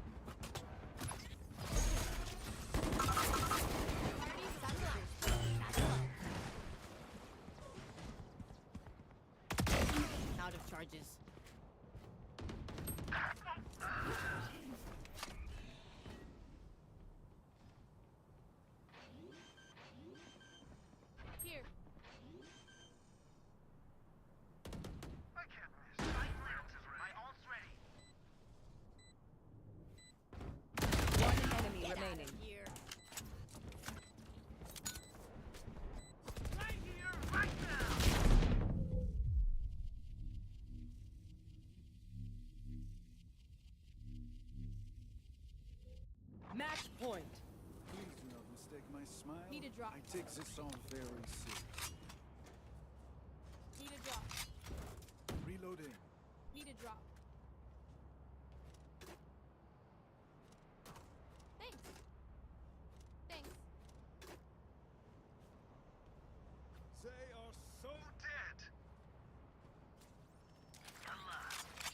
Out of charges. Here.
I can't miss. My ult's ready.
One enemy remaining.
Here.
Right here, right now.
Match point.
Please do not mistake my smile.
Need a drop.
I take this all very serious.
Need a drop.
Reloading.
Need a drop. Thanks. Thanks.
They are so
Dead.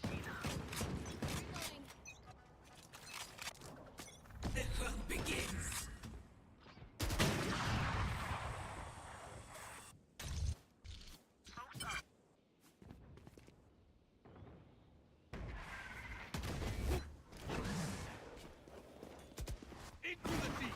Reloading.
The hunt begins. Into the deep.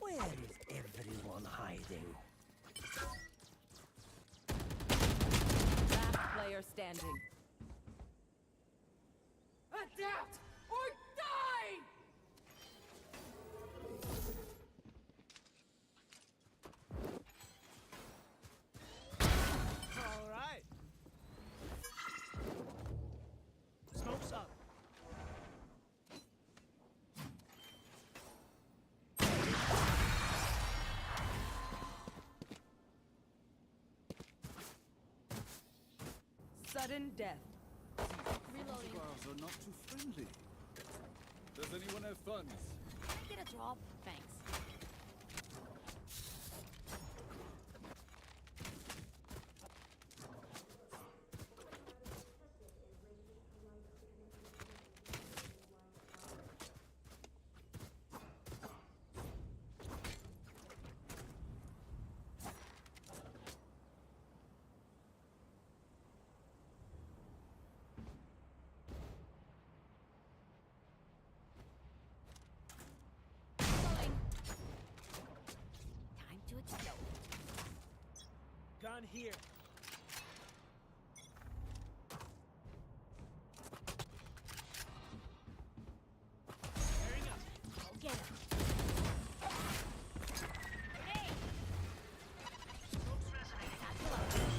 Where is everyone hiding? Last player standing. Adapt or die!
All right. Smoke's up.
Sudden death.
Reloading.
bars are not too friendly. Does anyone have funds?
Get a drop. Thanks. Reloading. Time to explode.
Gun here. Tearing up.
Go get him. Grenade.
Smoke's resonating.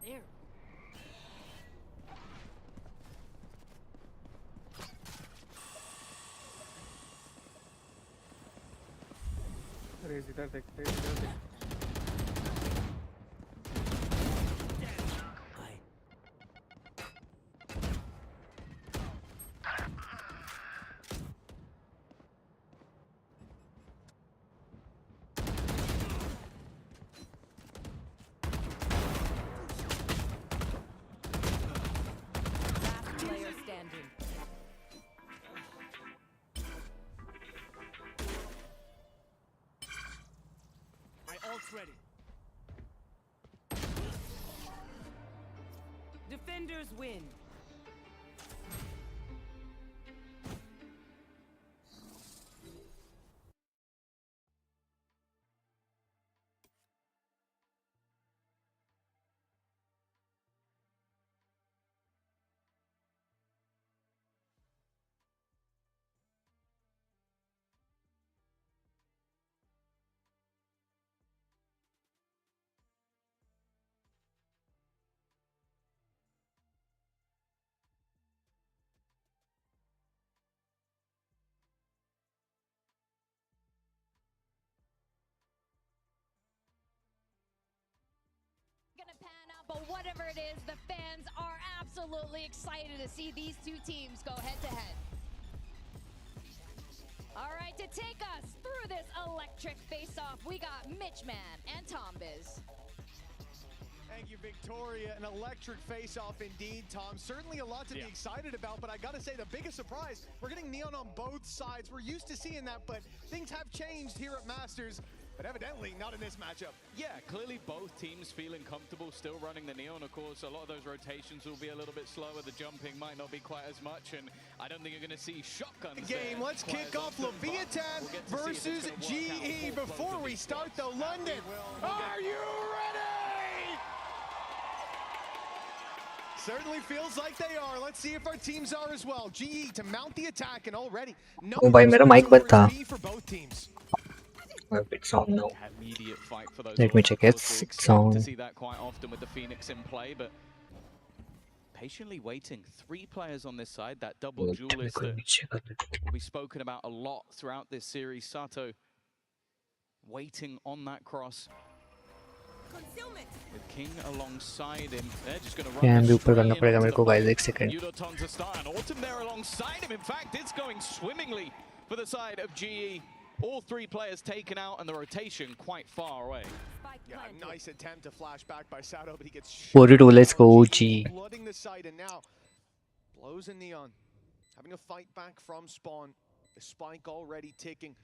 There.
अरे इधर देखते इधर देख
Last player standing.
My ult's ready.
Defenders win.
but whatever it is, the fans are absolutely excited to see these two teams go head-to-head. All right, to take us through this electric face-off, we got Mitchman and Tombiz.
Thank you, Victoria. An electric face-off indeed, Tom. Certainly a lot to be excited about, but I gotta say the biggest surprise, we're getting Neon on both sides. We're used to seeing that, but things have changed here at Masters, but evidently not in this matchup.
Yeah, clearly both teams feeling comfortable still running the Neon. Of course, a lot of those rotations will be a little bit slower. The jumping might not be quite as much, and I don't think you're going to see shotguns.
Game, let's kick off Leviathan versus GE. Before we start though, London, are you ready? Certainly feels like they are. Let's see if our teams are as well. GE to mount the attack, and already no
Oh भाई मेरा mic बंद था.
for both teams.
It's on now.
Immediate fight for those.
Let me check it. It's on.
To see that quite often with the Phoenix in play, but patiently waiting. 3 players on this side. That double duelist that we've spoken about a lot throughout this series. Sato waiting on that cross. With King alongside him, they're just going to run.
Can भी ऊपर करना पड़ेगा मेरे को guys, 1 second.
Yudoton to start, and Autumn there alongside him. In fact, it's going swimmingly for the side of GE. All 3 players taken out, and the rotation quite far away.
Yeah, a nice attempt to flash back by Sato, but he gets
42, let's go G.
Flooding the site, and now blows in Neon, having a fight back from spawn. The spike already ticking.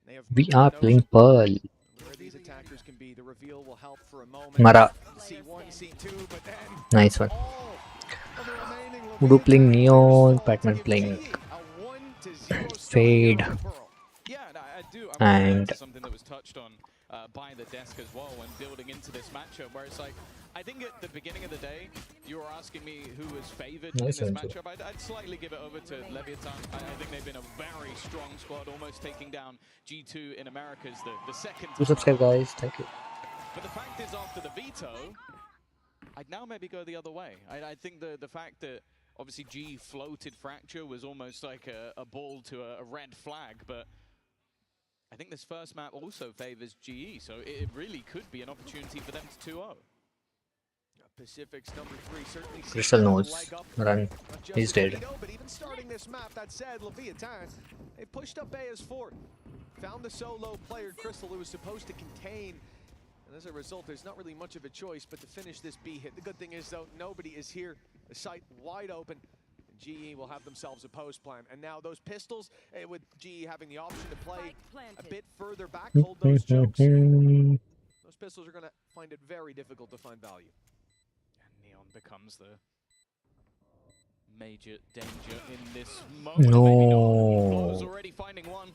They have
We are playing Pearl.
where these attackers can be. The reveal will help for a moment.
Mara.
C1, C2, but then
Nice one. Udo playing Neon, Batman playing Fade.
I do.
And
something that was touched on by the desk as well when building into this matchup, where it's like, I think at the beginning of the day, you were asking me who was favored
Nice
in this
one,
matchup. I'd slightly give it over to Leviathan. I think they've been a very strong squad, almost taking down G2 in Americas the second
Do
time.
subscribe guys, thank you.
But the fact is, after the veto, I'd now maybe go the other way. I think the fact that obviously G floated Fracture was almost like a ball to a red flag, but I think this first map also favors GE, so it really could be an opportunity for them to 2-0.
Pacific's number 3 certainly.
Crystal knows. Run. He's dead.
But even starting this map, that said, Leviathan, they pushed up A as 4. Found the solo player Crystal who was supposed to contain. And as a result, there's not really much of a choice but to finish this B hit. The good thing is, though, nobody is here. The site wide open. GE will have themselves a post plan. And now those pistols, with GE having the option to play a bit further back, hold those chokes. Those pistols are going to find it very difficult to find value.
And Neon becomes the major danger in this moment.
No.
Blows already finding one.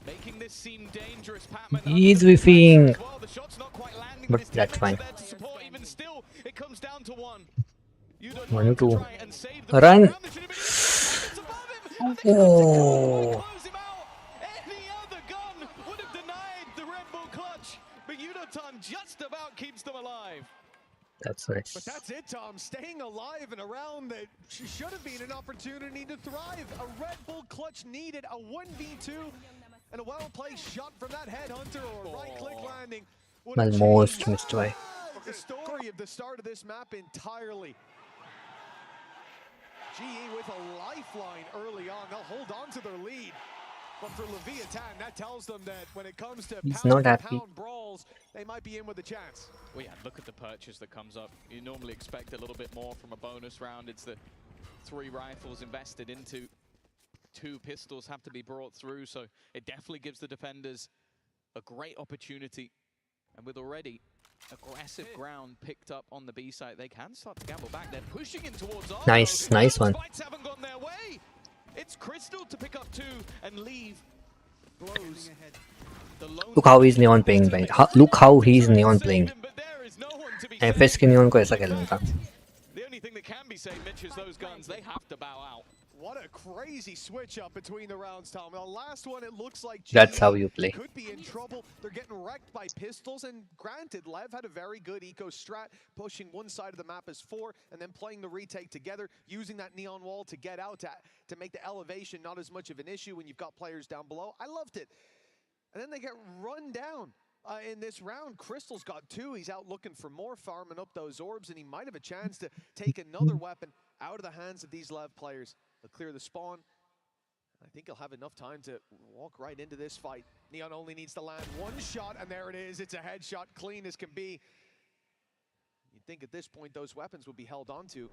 Making this seem dangerous. Patman
He's whiffing.
well. The shot's not quite landing,
But
his
that's
teammates
fine.
are there to support. Even still, it comes down to one.
1 2. Run. Oh.
Any other gun would have denied the Red Bull clutch, but Yudoton just about keeps them alive.
That's nice.
But that's it, Tom. Staying alive in a round that should have been an opportunity to thrive. A Red Bull clutch needed, a 1v2, and a well-placed shot from that headhunter or right-click landing.
Almost missed by.
The story of the start of this map entirely. GE with a lifeline early on. They'll hold on to their lead. But for Leviathan, that tells them that when it comes to
He's not happy.
pound brawls, they might be in with a chance.
Well, yeah, look at the purchase that comes up. You normally expect a little bit more from a bonus round. It's the 3 rifles invested into 2 pistols have to be brought through, so it definitely gives the defenders a great opportunity. And with already aggressive ground picked up on the B side, they can start to gamble back. They're pushing in towards Arlo.
Nice one.
Fights haven't gone their way. It's Crystal to pick up 2 and leave. Blows.
Look how he's Neon playing भाई. Look how he's Neon playing. FS के Neon को ऐसा खेलना था.
The only thing that can be said, Mitch, is those guns, they have to bow out.
What a crazy switch up between the rounds, Tom. The last one, it looks like
That's how you play.
Could be in trouble. They're getting wrecked by pistols, and granted, Lev had a very good eco strat, pushing one side of the map as 4, and then playing the retake together, using that neon wall to get out, to make the elevation not as much of an issue when you've got players down below. I loved it. And then they get run down. in this round. Crystal's got 2. He's out looking for more, farming up those orbs, and he might have a chance to take another weapon out of the hands of these LEV players. They'll clear the spawn. I think he'll have enough time to walk right into this fight. Neon only needs to land 1 shot, and there it is. It's a headshot, clean as can be. You'd think at this point those weapons would be held onto,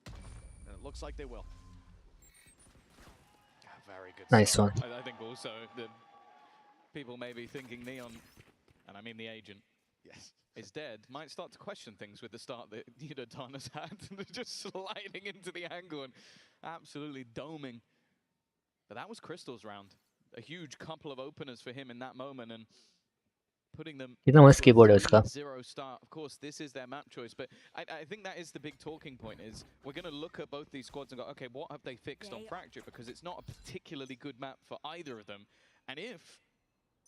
and it looks like they will.
Very good.
Nice one.
I think also that people may be thinking Neon, and I mean the agent,
yes,
is dead. Might start to question things with the start that Tana's had, just sliding into the angle and absolutely doming. But that was Crystal's round. A huge couple of openers for him in that moment, and putting them
कितना मस्त keyboard है उसका.
0 start. Of course, this is their map choice, but I think that is the big talking point, is we're going to look at both these squads and go, okay, what have they fixed on Fracture? Because it's not a particularly good map for either of them. And if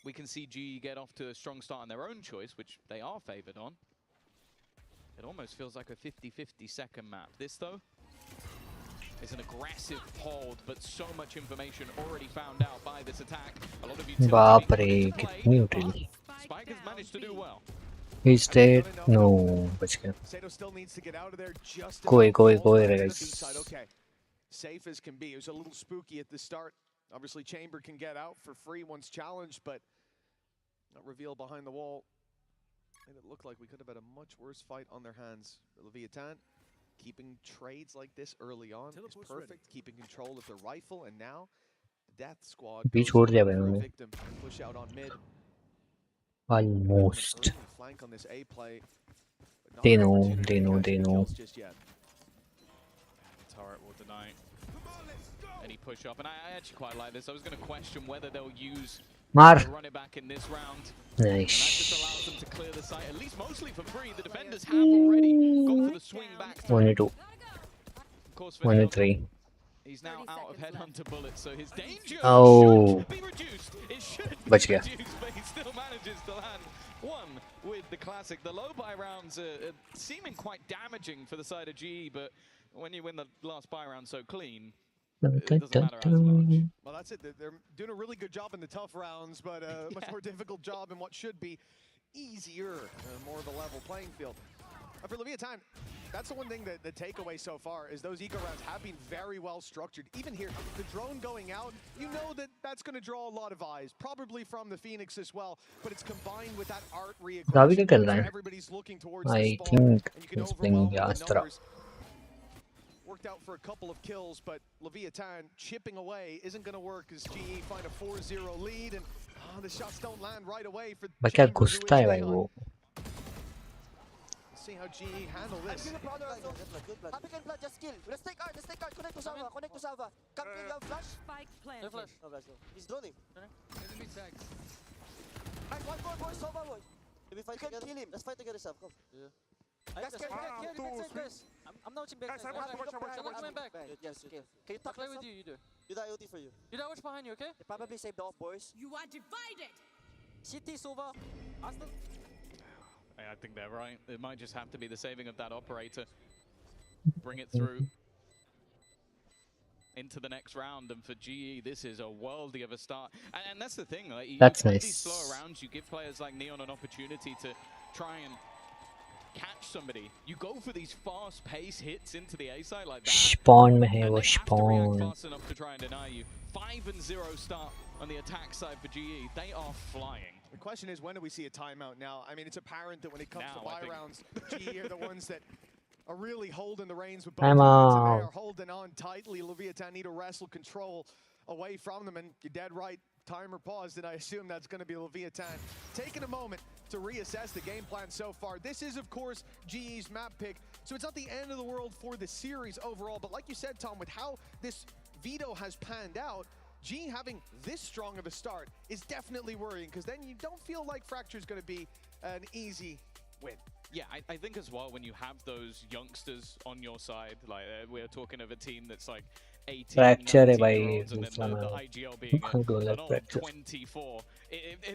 we can see GE get off to a strong start on their own choice, which they are favored on, it almost feels like a 50-50 second map. This, though, is an aggressive hold, but so much information already found out by this attack. A lot of utility
बाप रे
being put into
कितनी
play.
utility.
Spike has managed to do well.
He's dead. No, बच गया.
Sato still needs to get out of there just
कोई
guys.
guys.
Okay, safe as can be. It was a little spooky at the start. Obviously, Chamber can get out for free once challenged, but not reveal behind the wall. And it looked like we could have had a much worse fight on their hands. Leviathan keeping trades like this early on is perfect. Keeping control of the rifle, and now the Death Squad
भी
goes
छोड़ दिया भाई
for a
उन्होंने.
victim and push out on mid.
Almost.
Flank on this A play. but not
They
an
know,
opportunity
they
to
know,
catch
they
any
know.
kills just yet.
Turret will deny any push up, and I actually quite like this. I was going to question whether they'll use
Mar.
run it back in this round.
Nice.
And that just allows them to clear the site, at least mostly for free. The defenders have already gone for the swing back.
1v2.
Of course,
1v3.
he's now out of headhunter bullets, so his danger
Oh.
should be reduced. It should be
बच गया.
reduced, but he still manages to land one with the classic. The low buy rounds are seeming quite damaging for the side of GE, but when you win the last buy round so clean, it doesn't matter as much.
Well, that's it. They're doing a really good job in the tough rounds, but a much more difficult job in what should be easier, more of a level playing field. For Leviathan, that's the one thing that the takeaway so far is those eco rounds have been very well structured. Even here, the drone going out, you know that that's going to draw a lot of eyes, probably from the Phoenix as well, but it's combined with that art
Ravi क्या कर रहा है?
everybody's looking towards
I
the spawn,
think
and you can
he's
overwhelm
playing
the
Astra.
numbers. Worked out for a couple of kills, but Leviathan chipping away isn't going to work as GE find a 4-0 lead, and the shots don't land right away for
भाई क्या
Chamber, who
घुसता
is
है भाई
down.
वो.
See how GE handle this.
Good blood, just kill. Let's take art, connect to Salva, Come kill, you have flash.
Spike planted.
No flash, no. He's droning.
Enemy tags.
Nice, one more, boys, Salva, boy. You can kill him, let's fight together, Sam, come. Guys, I'm not watching back.
Guys, I'm watching back.
Yes, okay. Can you talk
play with you, you do.
You die OT for you.
You die, watch behind you, okay?
They probably save the off, boys.
You are divided.
CT, Sova. Aston.
I think they're right. It might just have to be the saving of that operator. Bring it through into the next round, and for GE, this is a worldie of a start. And that's the thing, like,
That's
you
nice.
These slower rounds, you give players like Neon an opportunity to try and catch somebody. You go for these fast-paced hits into the A side like that.
Spawn में है
and
वो
they have to
spawn.
react fast enough to try and deny you. 5-0 start on the attack side for GE. They are flying.
The question is, when do we see a timeout now? I mean, it's apparent that when it comes
Now,
to buy rounds, GE are the ones that are really holding the reins with both
I'm
hands, and they
out.
are holding on tightly. Leviathan need to wrestle control away from them, and you're dead right. Timer paused, and I assume that's going to be Leviathan taking a moment to reassess the game plan so far. This is, of course, GE's map pick, so it's not the end of the world for the series overall, but like you said, Tom, with how this veto has panned out, GE having this strong of a start is definitely worrying, because then you don't feel like Fracture's going to be an easy win.
Yeah, I think as well, when you have those youngsters on your side, like we're talking of a team that's like 18,
Fracture है
19
भाई
year olds, and then
दूसरा
the
नाम.
IGL being
Don't
an
like
old
Fracture.
24.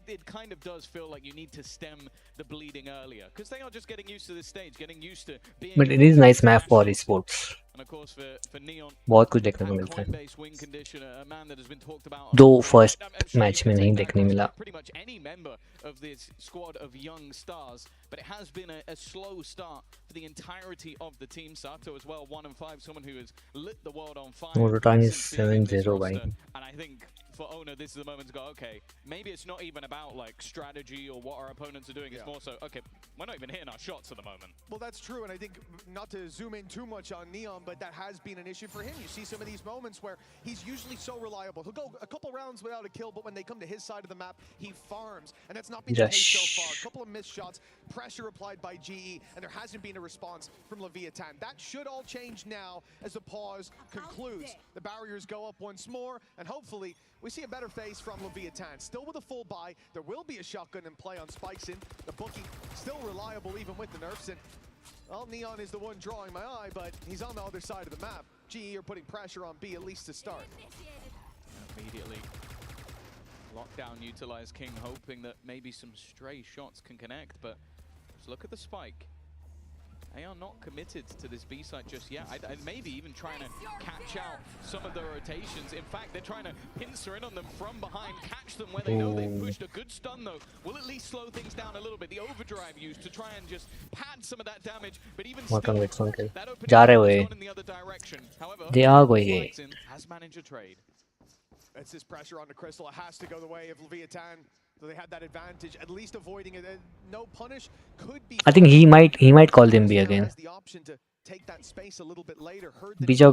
It kind of does feel like you need to stem the bleeding earlier, because they are just getting used to this stage, getting used to being...
But it is nice map for esports.
And of course for Neon,
बहुत कुछ देखने को मिलता है.
Coinbase win condition, a man that has been talked about.
दो first match में नहीं देखने मिला.
Pretty much any member of this squad of young stars, but it has been a slow start for the entirety of the team. Sato as well, 1-5, someone who has lit the world on fire.
Mototan is 7-0 by.
And I think for Owner, this is the moment to go, okay, maybe it's not even about like strategy or what our opponents are doing. It's more so, okay, we're not even hitting our shots at the moment.
Well, that's true, and I think not to zoom in too much on Neon, but that has been an issue for him. You see some of these moments where he's usually so reliable. He'll go a couple rounds without a kill, but when they come to his side of the map, he farms, and that's not been the case so far. A couple of missed shots, pressure applied by GE, and there hasn't been a response from Leviathan. That should all change now as the pause concludes. The barriers go up once more, and hopefully we see a better face from Leviathan. Still with a full buy, there will be a shotgun in play on Spikeson. The booking still reliable even with the nerfs, and well, Neon is the one drawing my eye, but he's on the other side of the map. GE are putting pressure on B at least to start.
Immediately, lockdown utilized King, hoping that maybe some stray shots can connect, but just look at the spike. They are not committed to this B site just yet. I'd maybe even trying to catch out some of the rotations. In fact, they're trying to pincer in on them from behind, catch them where they know they've pushed. A good stun, though, will at least slow things down a little bit. The overdrive used to try and just pad some of that damage, but even still, that opening in the other direction. However,
they are going
has managed a trade.
It's this pressure on the Crystal. It has to go the way of Leviathan. So they had that advantage, at least avoiding it. No punish could be.
I think he might call them B again.
The option to take that space a little bit later.
Bijao,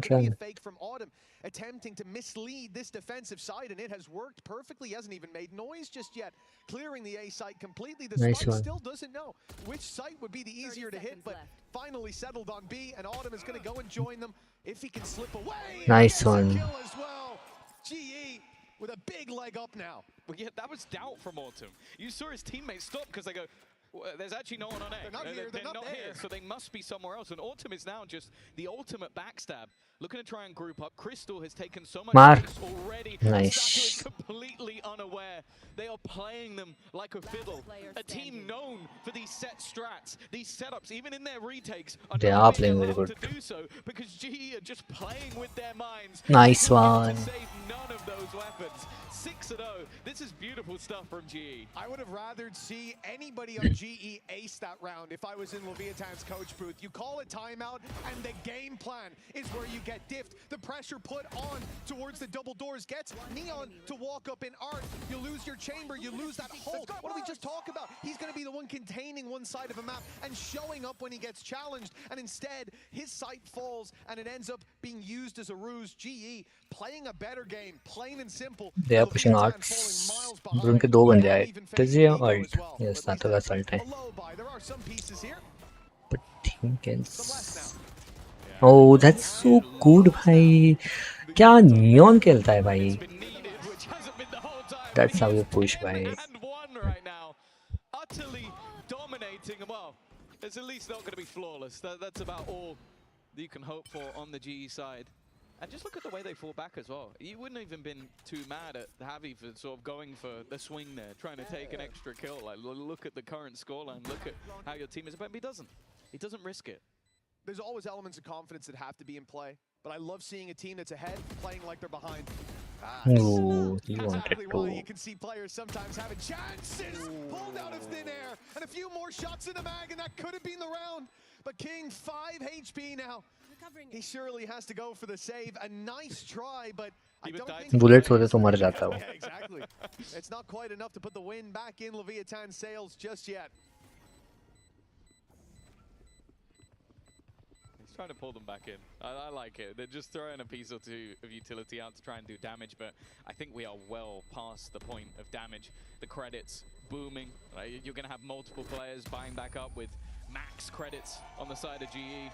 run.
Fake from Autumn, attempting to mislead this defensive side, and it has worked perfectly. He hasn't even made noise just yet, clearing the A site completely. The Spike still doesn't know which site would be the easier to hit, but finally settled on B, and Autumn is going to go and join them if he can slip away.
Nice one.
Kill as well. GE with a big leg up now.
Well, yeah, that was doubt from Autumn. You saw his teammates stop because they go, well, there's actually no one on A.
They're not here, they're not
here, so they must be somewhere else. And Autumn is now just the ultimate backstab. Looking to try and group up. Crystal has taken so much space already.
Nice.
Sato is completely unaware. They are playing them like a fiddle. A team known for these set strats, these setups, even in their retakes.
They are playing very good.
To do so because GE are just playing with their minds.
Nice one.
To save none of those weapons. 6-0. This is beautiful stuff from GE.
I would have rather see anybody on GE ace that round if I was in Leviathan's coach booth. You call a timeout, and the game plan is where you get diffed. The pressure put on towards the double doors gets Neon to walk up in art. You lose your chamber, you lose that hold. What did we just talk about? He's going to be the one containing one side of a map and showing up when he gets challenged, and instead his sight falls and it ends up being used as a ruse. GE playing a better game, plain and simple.
They are pushing arts. उनके दो बंदे आए. Tizzy ult. Yes, Sato का ult है. But think else. Oh, that's so good, भाई. क्या neon खेलता है भाई. That's how you push, भाई.
Utterly dominating. Well, it's at least not going to be flawless. That's about all that you can hope for on the GE side. And just look at the way they fall back as well. You wouldn't even been too mad at Javi for sort of going for the swing there, trying to take an extra kill. Like, look at the current scoreline, look at how your team is. But he doesn't. He doesn't risk it.
There's always elements of confidence that have to be in play. But I love seeing a team that's ahead playing like they're behind.
Oh, he wanted
why
to.
you can see players sometimes having chances pulled out of thin air, and a few more shots in the mag, and that could have been the round. But King 5 HP now. He surely has to go for the save. A nice try, but I don't think
Bullets होते तो मर जाता वो.
Yeah, exactly. It's not quite enough to put the win back in Leviathan's sails just yet.
He's trying to pull them back in. I like it. They're just throwing a piece or two of utility out to try and do damage, but I think we are well past the point of damage. The credits booming. You're going to have multiple players buying back up with max credits on the side of GE.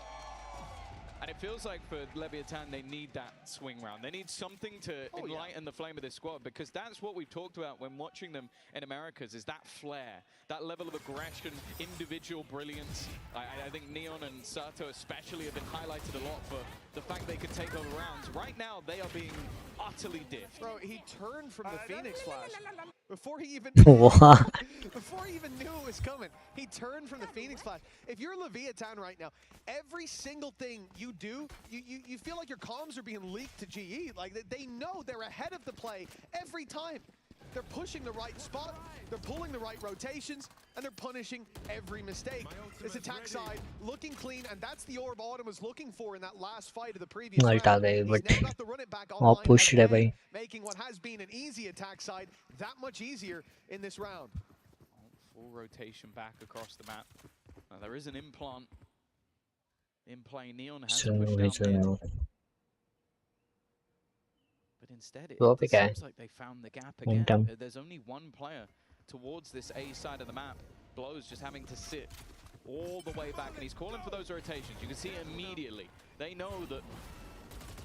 And it feels like for Leviathan, they need that swing round. They need something to enlighten the flame of this squad, because that's what we've talked about when watching them in Americas, is that flair, that level of aggression, individual brilliance. I think Neon and Sato especially have been highlighted a lot for the fact they can take over rounds. Right now, they are being utterly diffed.
Bro, he turned from the Phoenix Flash. Before he even
What?
before he even knew it was coming, he turned from the Phoenix Flash. If you're Leviathan right now, every single thing you do, you feel like your comms are being leaked to GE. Like they know they're ahead of the play every time. They're pushing the right spot, they're pulling the right rotations, and they're punishing every mistake. This attack side looking clean, and that's the orb Autumn was looking for in that last fight of the previous round.
Ult आ गए
He's
but
now got the run it back
और
online
pushed है
again,
भाई.
making what has been an easy attack side that much easier in this round.
Full rotation back across the map. Now there is an implant in play. Neon has pushed out mid. But instead, it seems like they found the gap again. There's only one player towards this A side of the map. Blows just having to sit all the way back, and he's calling for those rotations. You can see immediately. They know that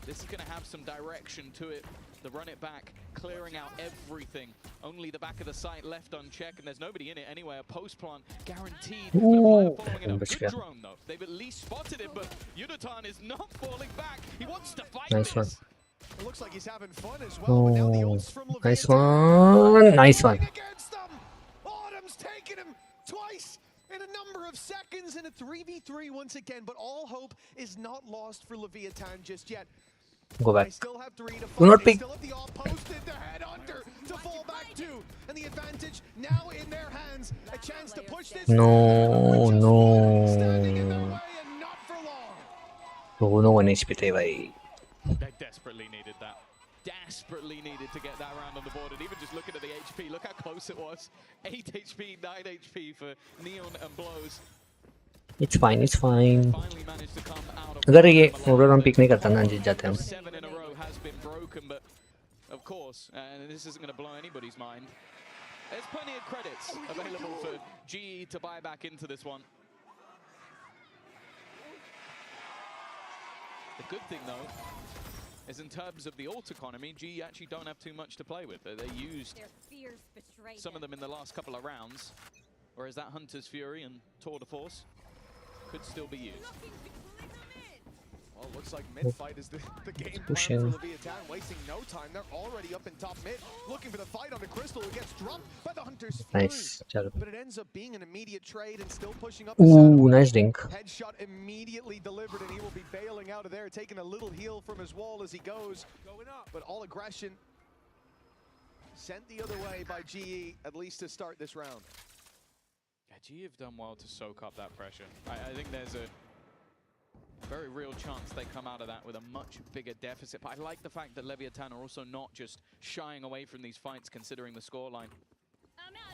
this is going to have some direction to it. The run it back, clearing out everything. Only the back of the site left unchecked, and there's nobody in it anyway. A post plant guaranteed.
Ooh,
good drone though. They've at least spotted it, but Yunatan is not falling back. He wants to fight
Nice
this.
It looks like he's having fun as well, but now the ults from
nice
Leviathan
one, nice one.
against them. Autumn's taking him twice in a number of seconds in a 3v3 once again, but all hope is not lost for Leviathan just yet.
Go back.
They still have 3 to
Do
fight.
not
They
pick.
still have the all posted, the headhunter to fall back to, and the advantage now in their hands. A chance to push this.
No,
Standing in their
no.
way and not for long.
दोनों 1 HP थे भाई.
They desperately needed that. Desperately needed to get that round on the board. And even just looking at the HP, look how close it was. 8 HP, 9 HP for Neon and Blows.
It's fine, it's fine.
Finally managed to come out of
अगर ये VALORANT pick नहीं करता ना जीत जाते हम.
7 in a row has been broken, but of course, and this isn't going to blow anybody's mind. There's plenty of credits available for GE to buy back into this one. The good thing, though, is in terms of the ult economy, GE actually don't have too much to play with. They used some of them in the last couple of rounds, whereas that Hunter's Fury and Tour de Force could still be used.
Well, it looks like mid-fight is the game plan
Pushing.
for Leviathan, wasting no time. They're already up in top mid, looking for the fight onto Crystal, who gets dropped by the Hunter's Fury.
Nice. चलो.
But it ends up being an immediate trade and still pushing up.
Ooh, nice dink.
Headshot immediately delivered, and he will be bailing out of there, taking a little heal from his wall as he goes. But all aggression sent the other way by GE, at least to start this round.
Yeah, GE have done well to soak up that pressure. I think there's a very real chance they come out of that with a much bigger deficit. But I like the fact that Leviathan are also not just shying away from these fights, considering the scoreline.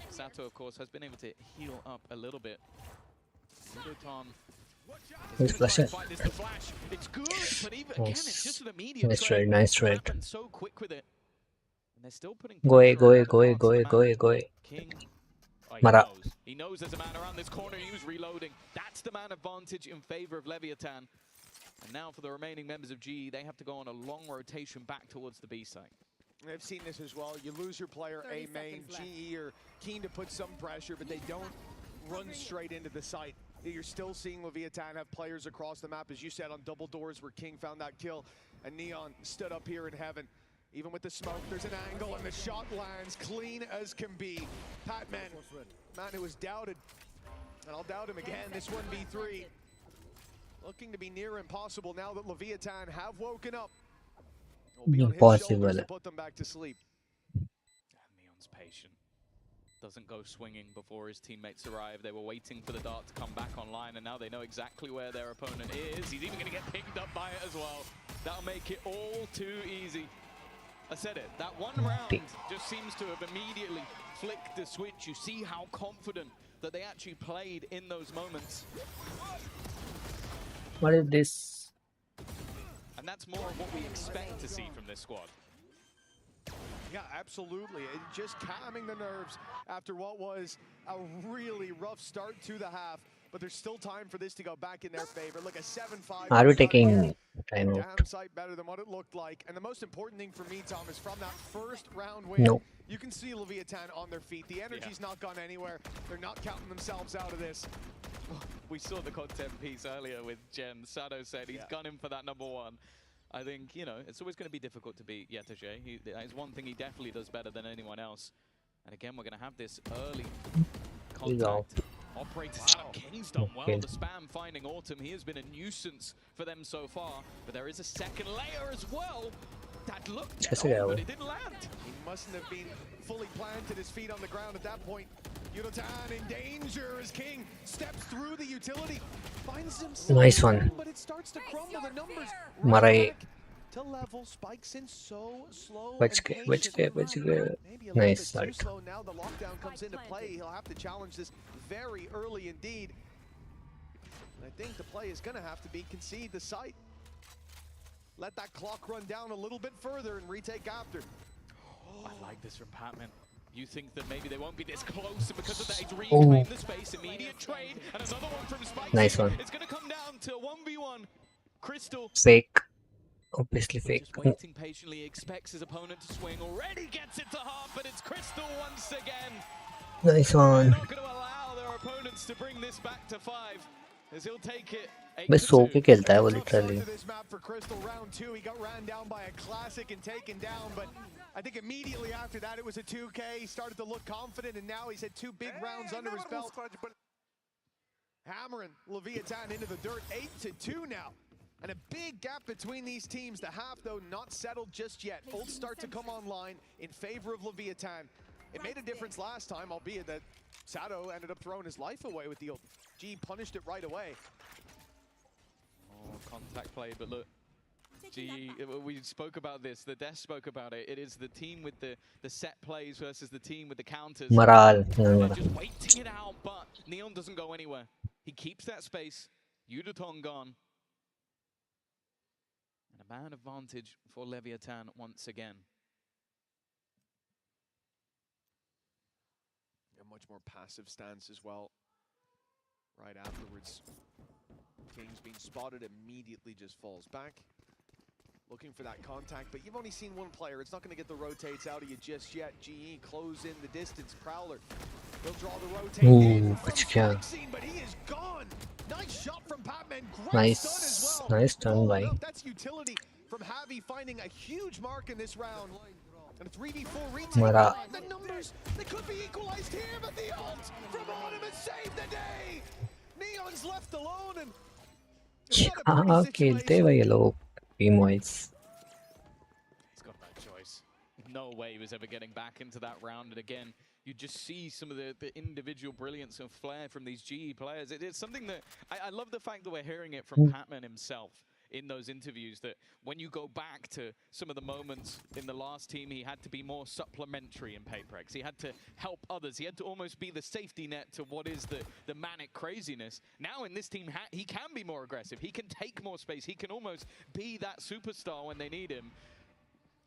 Sato, of course, has been able to heal up a little bit. Yunatan
Nice flash.
It's good, but even again, it's just an immediate
Nice trade, nice trade.
And so quick with it. And they're still putting
Go away,
pressure
go away,
on
go away,
the
go away,
Mount.
go away, go away.
King.
Mara.
He knows there's a man around this corner. He was reloading. That's the man advantage in favor of Leviathan. And now for the remaining members of GE, they have to go on a long rotation back towards the B site.
I've seen this as well. You lose your player A main. GE are keen to put some pressure, but they don't run straight into the site. You're still seeing Leviathan have players across the map, as you said, on double doors where King found that kill, and Neon stood up here in heaven. Even with the smoke, there's an angle, and the shot lands clean as can be. Patman, man who was doubted, and I'll doubt him again. This 1v3 looking to be near impossible now that Leviathan have woken up. Will be on his shoulders to put them back to sleep.
Neon's patient. Doesn't go swinging before his teammates arrive. They were waiting for the dart to come back online, and now they know exactly where their opponent is. He's even going to get pinged up by it as well. That'll make it all too easy. I said it, that one round just seems to have immediately flicked the switch. You see how confident that they actually played in those moments.
What is this?
And that's more of what we expect to see from this squad.
Yeah, absolutely. It just calming the nerves after what was a really rough start to the half. But there's still time for this to go back in their favor. Look, a 7-5.
Are we taking time out?
Damn sight better than what it looked like. And the most important thing for me, Tom, is from that first round win,
No.
you can see Leviathan on their feet. The energy's not gone anywhere. They're not counting themselves out of this.
We saw the content piece earlier with Jem. Sato said he's gone in for that #1. I think, you know, it's always going to be difficult to beat Yetaje. That is one thing he definitely does better than anyone else. And again, we're going to have this early contact. Operator out of King's done well. The spam finding Autumn. He has been a nuisance for them so far. But there is a second layer as well. That looked dead, but it didn't land.
He mustn't have been fully planted his feet on the ground at that point. Yudotan in danger as King steps through the utility. Finds himself.
Nice one.
But it starts to crumble. The numbers
Marai.
to level, spikes in so slow.
Bach gaya. Nice start.
Slow. Now the lockdown comes into play. He'll have to challenge this very early indeed. And I think the play is going to have to be concede the site. Let that clock run down a little bit further and retake after.
I like this from Patman. You think that maybe they won't be this close, and because of that, he's reclaimed the space. Immediate trade, and another one from Spike.
Nice one.
It's going to come down to 1v1. Crystal.
Fake. Obviously fake.
Just waiting patiently, expects his opponent to swing. Already gets it to half, but it's Crystal once again.
Nice one.
They're not going to allow their opponents to bring this back to 5, as he'll take it.
बस सो के खेलता है वो literally.
This map for Crystal round 2, he got ran down by a classic and taken down, but I think immediately after that it was a 2K. He started to look confident, and now he's had 2 big rounds under his belt. Hammering Leviathan into the dirt, 8-2 now. And a big gap between these teams. The half, though, not settled just yet. Ults start to come online in favor of Leviathan. It made a difference last time, albeit that Sato ended up throwing his life away with the ult. G punished it right away.
Oh, contact play, but look. We spoke about this, the Death spoke about it. It is the team with the set plays versus the team with the counters.
Moral.
They're just waiting it out, but Neon doesn't go anywhere. He keeps that space. Yudoton gone. And a man advantage for Leviathan once again.
A much more passive stance as well. Right afterwards, King's being spotted, immediately just falls back. Looking for that contact, but you've only seen one player. It's not going to get the rotates out of you just yet. GE close in the distance. Prowler, he'll draw the rotate in from strike scene, but he is gone. Nice shot from Patman. Great stun as well.
Nice turn by.
That's utility from Javi, finding a huge mark in this round. And a 3v4 retake. The numbers, they could be equalized here, but the ult from Autumn has saved the day. Neon's left alone, and
क्या खेलते भाई ये लोग team wise.
He's got no choice. No way he was ever getting back into that round. And again, you just see some of the individual brilliance and flair from these GE players. It's something that I love the fact that we're hearing it from Patman himself in those interviews, that when you go back to some of the moments in the last team, he had to be more supplementary in Paperex. He had to help others. He had to almost be the safety net to what is the manic craziness. Now in this team, he can be more aggressive. He can take more space. He can almost be that superstar when they need him.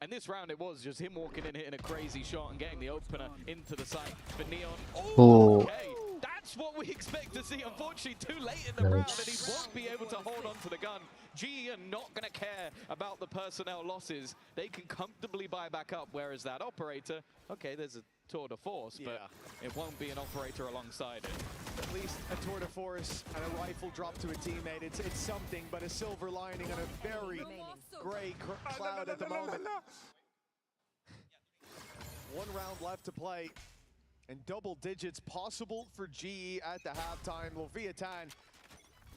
And this round, it was just him walking in, hitting a crazy shot and getting the opener into the site for Neon. Oh, okay. That's what we expect to see. Unfortunately, too late in the round, and he won't be able to hold on to the gun. GE are not going to care about the personnel losses. They can comfortably buy back up, whereas that operator, okay, there's a tour de force, but it won't be an operator alongside it.
At least a tour de force and a rifle drop to a teammate. It's something, but a silver lining on a very gray cloud at the moment. 1 round left to play, and double digits possible for GE at the halftime. Leviathan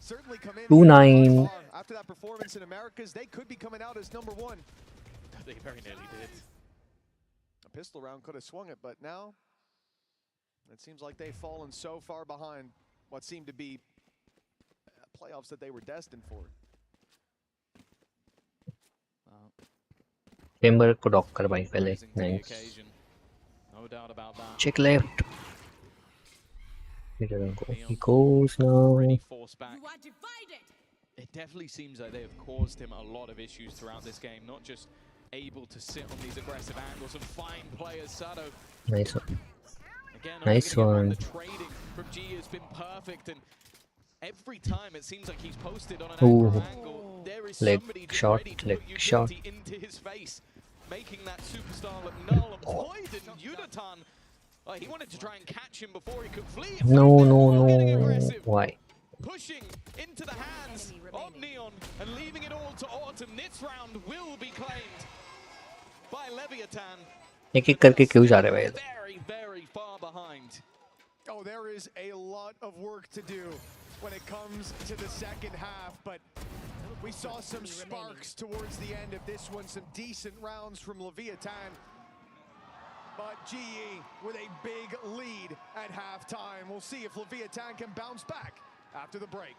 certainly come in
2-9.
after that performance in Americas. They could be coming out as #1.
They very nearly did.
A pistol round could have swung it, but now it seems like they've fallen so far behind what seemed to be playoffs that they were destined for.
Chamber को dock कर भाई पहले. Nice.
No doubt about that.
Check left. He doesn't go. He goes now.
It definitely seems like they have caused him a lot of issues throughout this game. Not just able to sit on these aggressive angles and find players. Sato.
Nice one.
Again,
nice one.
The trading from G has been perfect, and every time it seems like he's posted on an angle. There is somebody ready to put utility into his face, making that superstar look null and void. And Yudotan, he wanted to try and catch him before he could flee.
No. Why?
Pushing into the hands of Neon and leaving it all to Autumn. This round will be claimed by Leviathan.
एक-एक करके क्यों जा रहे भाई?
Very, very far behind.
Oh, there is a lot of work to do when it comes to the second half, but we saw some sparks towards the end of this one, some decent rounds from Leviathan. But GE with a big lead at halftime. We'll see if Leviathan can bounce back after the break.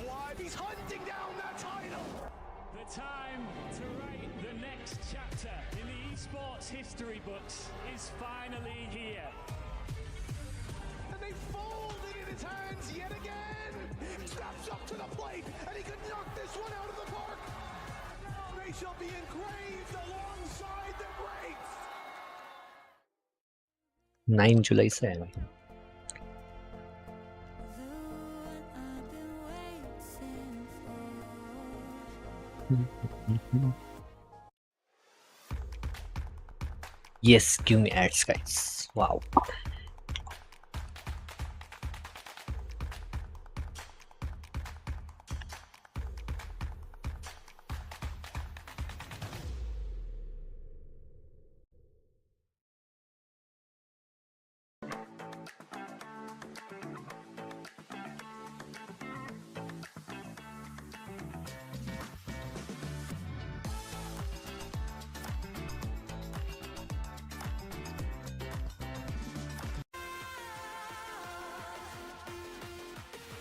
What? He's hunting down that title!
The time to write the next chapter in the esports history books is finally here.
And they fold it in his hands yet again! Steps up to the plate, and he could knock this one out of the park! Now they shall be engraved alongside the greats!
9 July से है भाई. Yes, give me ads, guys. Wow.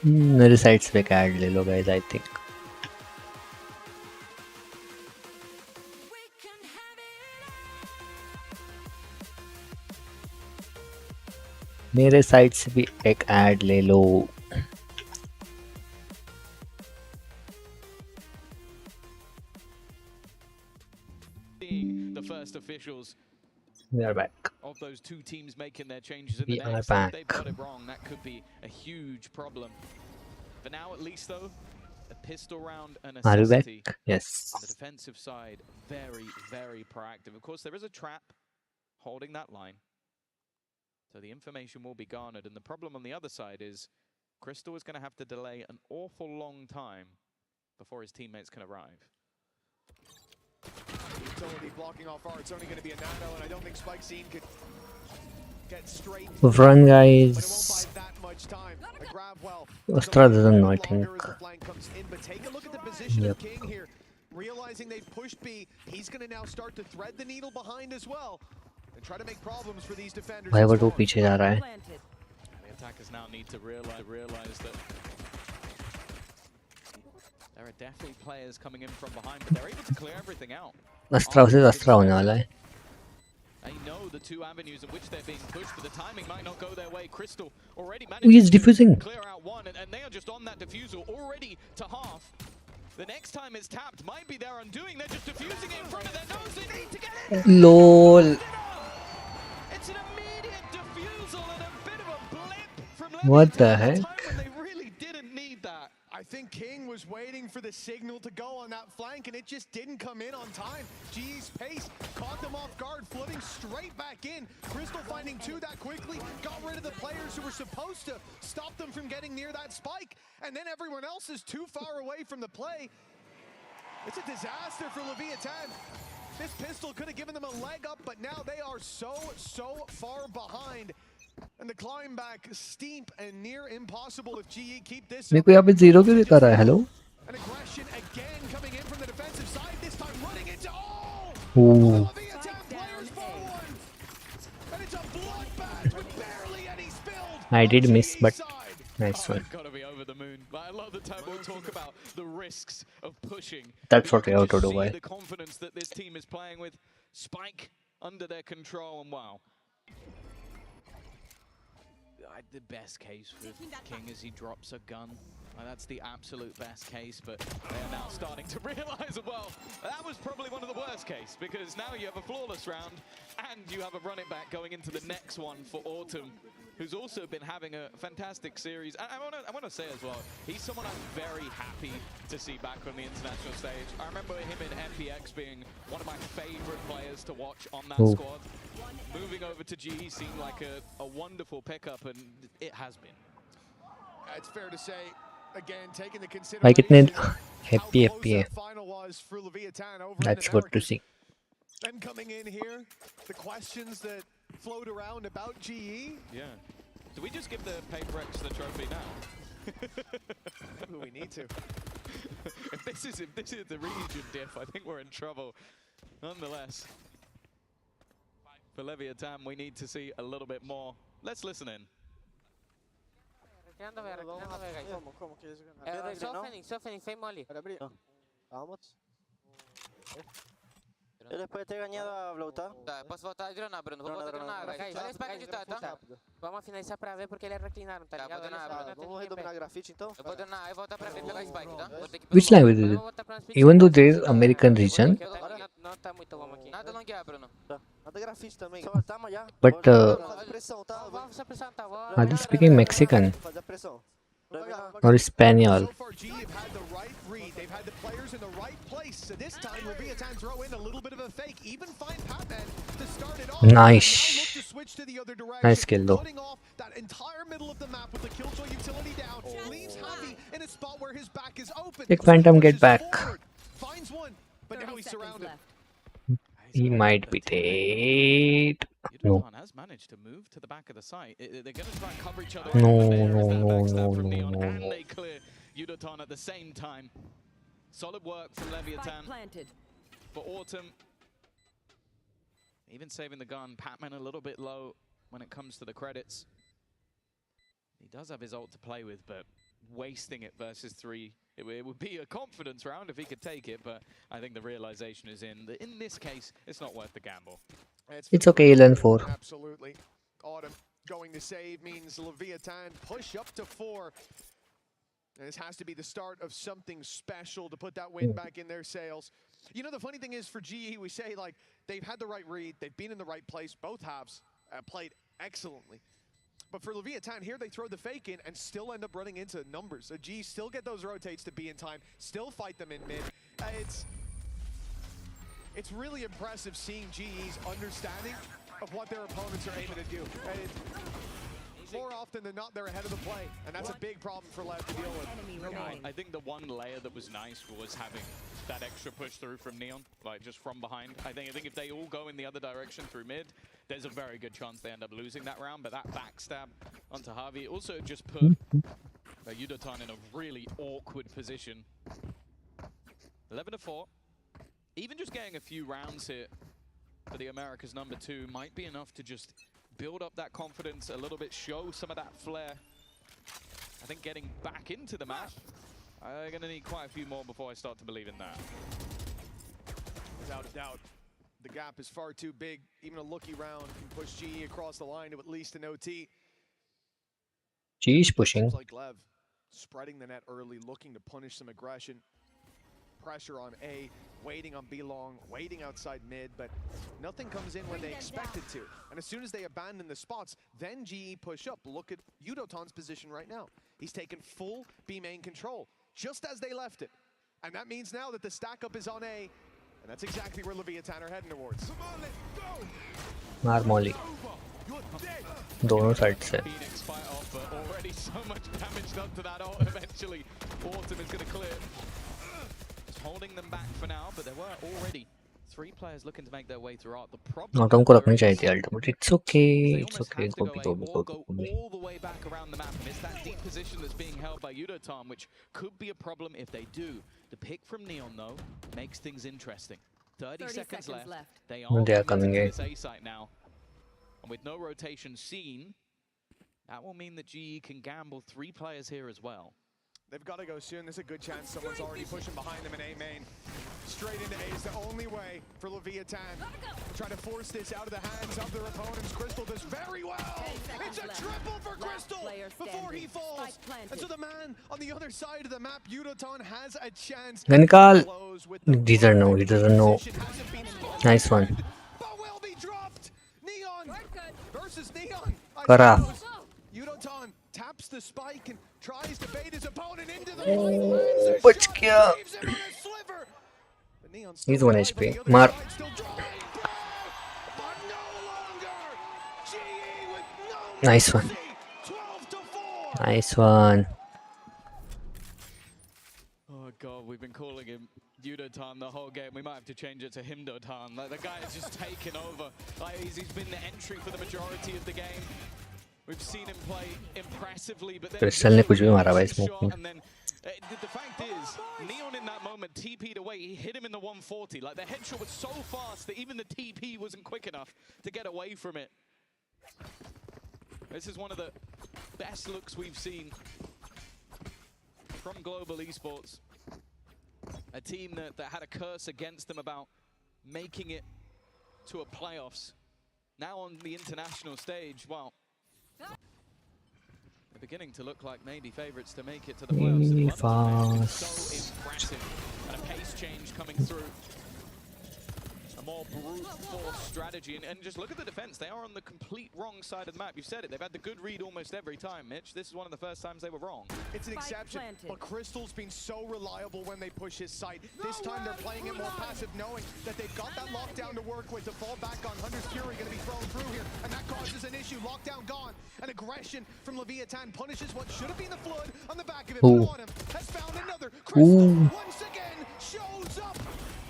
मेरे sides पे card ले लो guys. I think मेरे side से भी एक ऐड ले लो.
Being the first officials
We are back.
of those two teams making their changes in
We
the
are
next.
back.
If they've got it wrong, that could be a huge problem. For now, at least, though, a pistol round and a
Are you back?
necessity.
Yes.
On the defensive side, very, very proactive. Of course, there is a trap holding that line, so the information will be garnered. And the problem on the other side is Crystal is going to have to delay an awful long time before his teammates can arrive.
Utility blocking off R. It's only going to be a nano, and I don't think Spike Scene could get straight.
Run, guys.
That much time. A grab well.
Astra doesn't know, I think.
But take a look at the position
Yep.
of King here. Realizing they've pushed B, he's going to now start to thread the needle behind as well and try to make problems for these defenders.
भाई but वो पीछे जा रहा है.
The attackers now need to realize that there are definitely players coming in from behind, but they're able to clear everything out.
अस्त्रा से अस्त्रा होने वाला है.
They know the two avenues in which they're being pushed, but the timing might not go their way. Crystal already
He's
managed to
diffusing.
clear out one, and they are just on that diffusal already to half. The next time it's tapped might be their undoing. They're just diffusing it in front of their nose. They need to get it.
LOL.
It's an immediate diffusal and a bit of a blip from
What the
Leviathan at a
heck?
time when they really didn't need that.
I think King was waiting for the signal to go on that flank, and it just didn't come in on time. GE's pace caught them off guard, floating straight back in. Crystal finding two that quickly, got rid of the players who were supposed to stop them from getting near that spike, and then everyone else is too far away from the play. It's a disaster for Leviathan. This pistol could have given them a leg up, but now they are so far behind. And the climb back steep and near impossible if GE keep this
मेरे को यहाँ पे 0 क्यों दिखा रहा है? Hello.
An aggression again coming in from the defensive side, this time running into all.
Ooh.
Leviathan players for one. And it's a bloodbath with barely any spilled.
I did miss, but nice one.
Got to be over the moon. But I love the time we'll talk about the risks of pushing.
That's what we have to do,
See
boy.
the confidence that this team is playing with. Spike under their control, and wow. The best case for King is he drops a gun. That's the absolute best case, but they are now starting to realize, well, that was probably one of the worst case, because now you have a flawless round and you have a running back going into the next one for Autumn, who's also been having a fantastic series. I want to say as well, he's someone I'm very happy to see back on the international stage. I remember him in FPX being one of my favorite players to watch on that squad. Moving over to GE seemed like a wonderful pickup, and it has been.
It's fair to say
भाई कितने happy है. That's good to see.
Then coming in here, the questions that float around about GE.
Yeah. Do we just give the Paper X the trophy now?
Maybe we need to.
if this is the region diff, I think we're in trouble. Nonetheless, for Leviathan, we need to see a little bit more. Let's listen in.
Softening, fake molly.
Vamos. Eu depois de ter ganhado a voltar.
Tá, posso voltar a dronar, Bruno. Vou voltar a dronar, guys. Olha esse pack de tá? Vamos finalizar pra ver porque eles reclinaram, tá ligado? Vou dronar,
vamos redominar grafite então?
Eu vou dronar, eu voltar pra ver pegar spike, tá?
Which language is it? Even though there is American region,
Não tá muito bom aqui. Nada longear, Bruno.
Nada grafite também. Tamo já.
but
Fazer pressão, tá?
Vamos fazer pressão, tá?
are they speaking Mexican
Fazer pressão.
or Spanish?
So far, GE have had the right read. They've had the players in the right place. So this time, Leviathan throw in a little bit of a fake. Even find Patman to start it off.
Nice.
To switch to the other direction.
Nice kill though.
Cutting off that entire middle of the map with the Killjoy utility down. Leaves Javi in a spot where his back is open.
Take Phantom, get back.
Finds one, but now he's surrounded.
He might be dead. No.
Has managed to move to the back of the site. They're going to try and cover each other.
No.
And they clear Yudoton at the same time. Solid work from Leviathan. For Autumn. Even saving the gun. Patman a little bit low when it comes to the credits. He does have his ult to play with, but wasting it versus 3. It would be a confidence round if he could take it, but I think the realization is in this case, it's not worth the gamble.
It's okay, learn 4.
Absolutely. Autumn going to save means Leviathan push up to 4. And this has to be the start of something special to put that win back in their sails. You know, the funny thing is for GE, we say, like, they've had the right read, they've been in the right place, both halves played excellently. But for Leviathan, here they throw the fake in and still end up running into numbers. So GE still get those rotates to be in time, still fight them in mid. It's really impressive seeing GE's understanding of what their opponents are aiming to do. More often than not, they're ahead of the play, and that's a big problem for LEV to deal with.
I think the one layer that was nice was having that extra push through from Neon, like just from behind. I think if they all go in the other direction through mid, there's a very good chance they end up losing that round. But that backstab onto Javi also just put Yudoton in a really awkward position. 11-4. Even just getting a few rounds here for the Americas #2 might be enough to just build up that confidence a little bit, show some of that flair. I think getting back into the match, I'm going to need quite a few more before I start to believe in that.
Without a doubt, the gap is far too big. Even a lucky round can push GE across the line to at least an OT.
GE is pushing.
Like LEV, spreading the net early, looking to punish some aggression. Pressure on A, waiting on B long, waiting outside mid, but nothing comes in when they expect it to. And as soon as they abandon the spots, then GE push up. Look at Yudoton's position right now. He's taken full B main control, just as they left it. And that means now that the stack up is on A, and that's exactly where Leviathan are heading towards.
मार मौली दोनों side से.
Phoenix fight off, but already so much damage done to that ult. Eventually, Autumn is going to clear. Holding them back for now, but there were already 3 players looking to make their way throughout. The problem
Autumn को रखनी चाहिए थी ultimate. It's okay. It's okay. Go
all the way back around the map, and it's that deep position that's being held by Yudoton, which could be a problem if they do. The pick from Neon, though, makes things interesting. 30 seconds left. They are coming to this A site now. And with no rotation seen, that will mean that GE can gamble 3 players here as well.
They've got to go soon. There's a good chance someone's already pushing behind them in A main. Straight into A is the only way for Leviathan. Try to force this out of the hands of their opponents. Crystal does very well. It's a triple for Crystal before he falls. And so the man on the other side of the map, Yudoton, has a chance.
Ganikal. He doesn't know. Nice one.
But will be dropped. Neon versus Neon.
Kara.
Yudoton taps the spike and tries to bait his opponent into the
बच गया. He's 1 HP. मार. Nice one. Nice one.
Judotan the whole game. We might have to change it to Himdotan. Like, the guy has just taken over. Like, he's been the entry for the majority of the game. We've seen him play impressively, but then
Crystal ने कुछ भी मारा भाई smoke में.
and then the fact is, Neon in that moment TP'd away. He hit him in the 140. Like, the headshot was so fast that even the TP wasn't quick enough to get away from it. This is one of the best looks we've seen from Global Esports. A team that had a curse against them about making it to a playoffs. Now on the international stage, well, they're beginning to look like maybe favorites to make it to the playoffs.
Really
So impressive. And a pace change coming through. A more brute force strategy. And just look at the defense. They are on the complete wrong side of the map. You've said it. They've had the good read almost every time, Mitch. This is one of the first times they were wrong.
It's an exception, but Crystal's been so reliable when they push his site. This time they're playing it more passive, knowing that they've got that lockdown to work with, to fall back on. Hunter's Fury going to be thrown through here, and that causes an issue. Lockdown gone. An aggression from Leviathan punishes what should have been the Flood on the back of it. Blue on him has found another. Crystal once again shows up.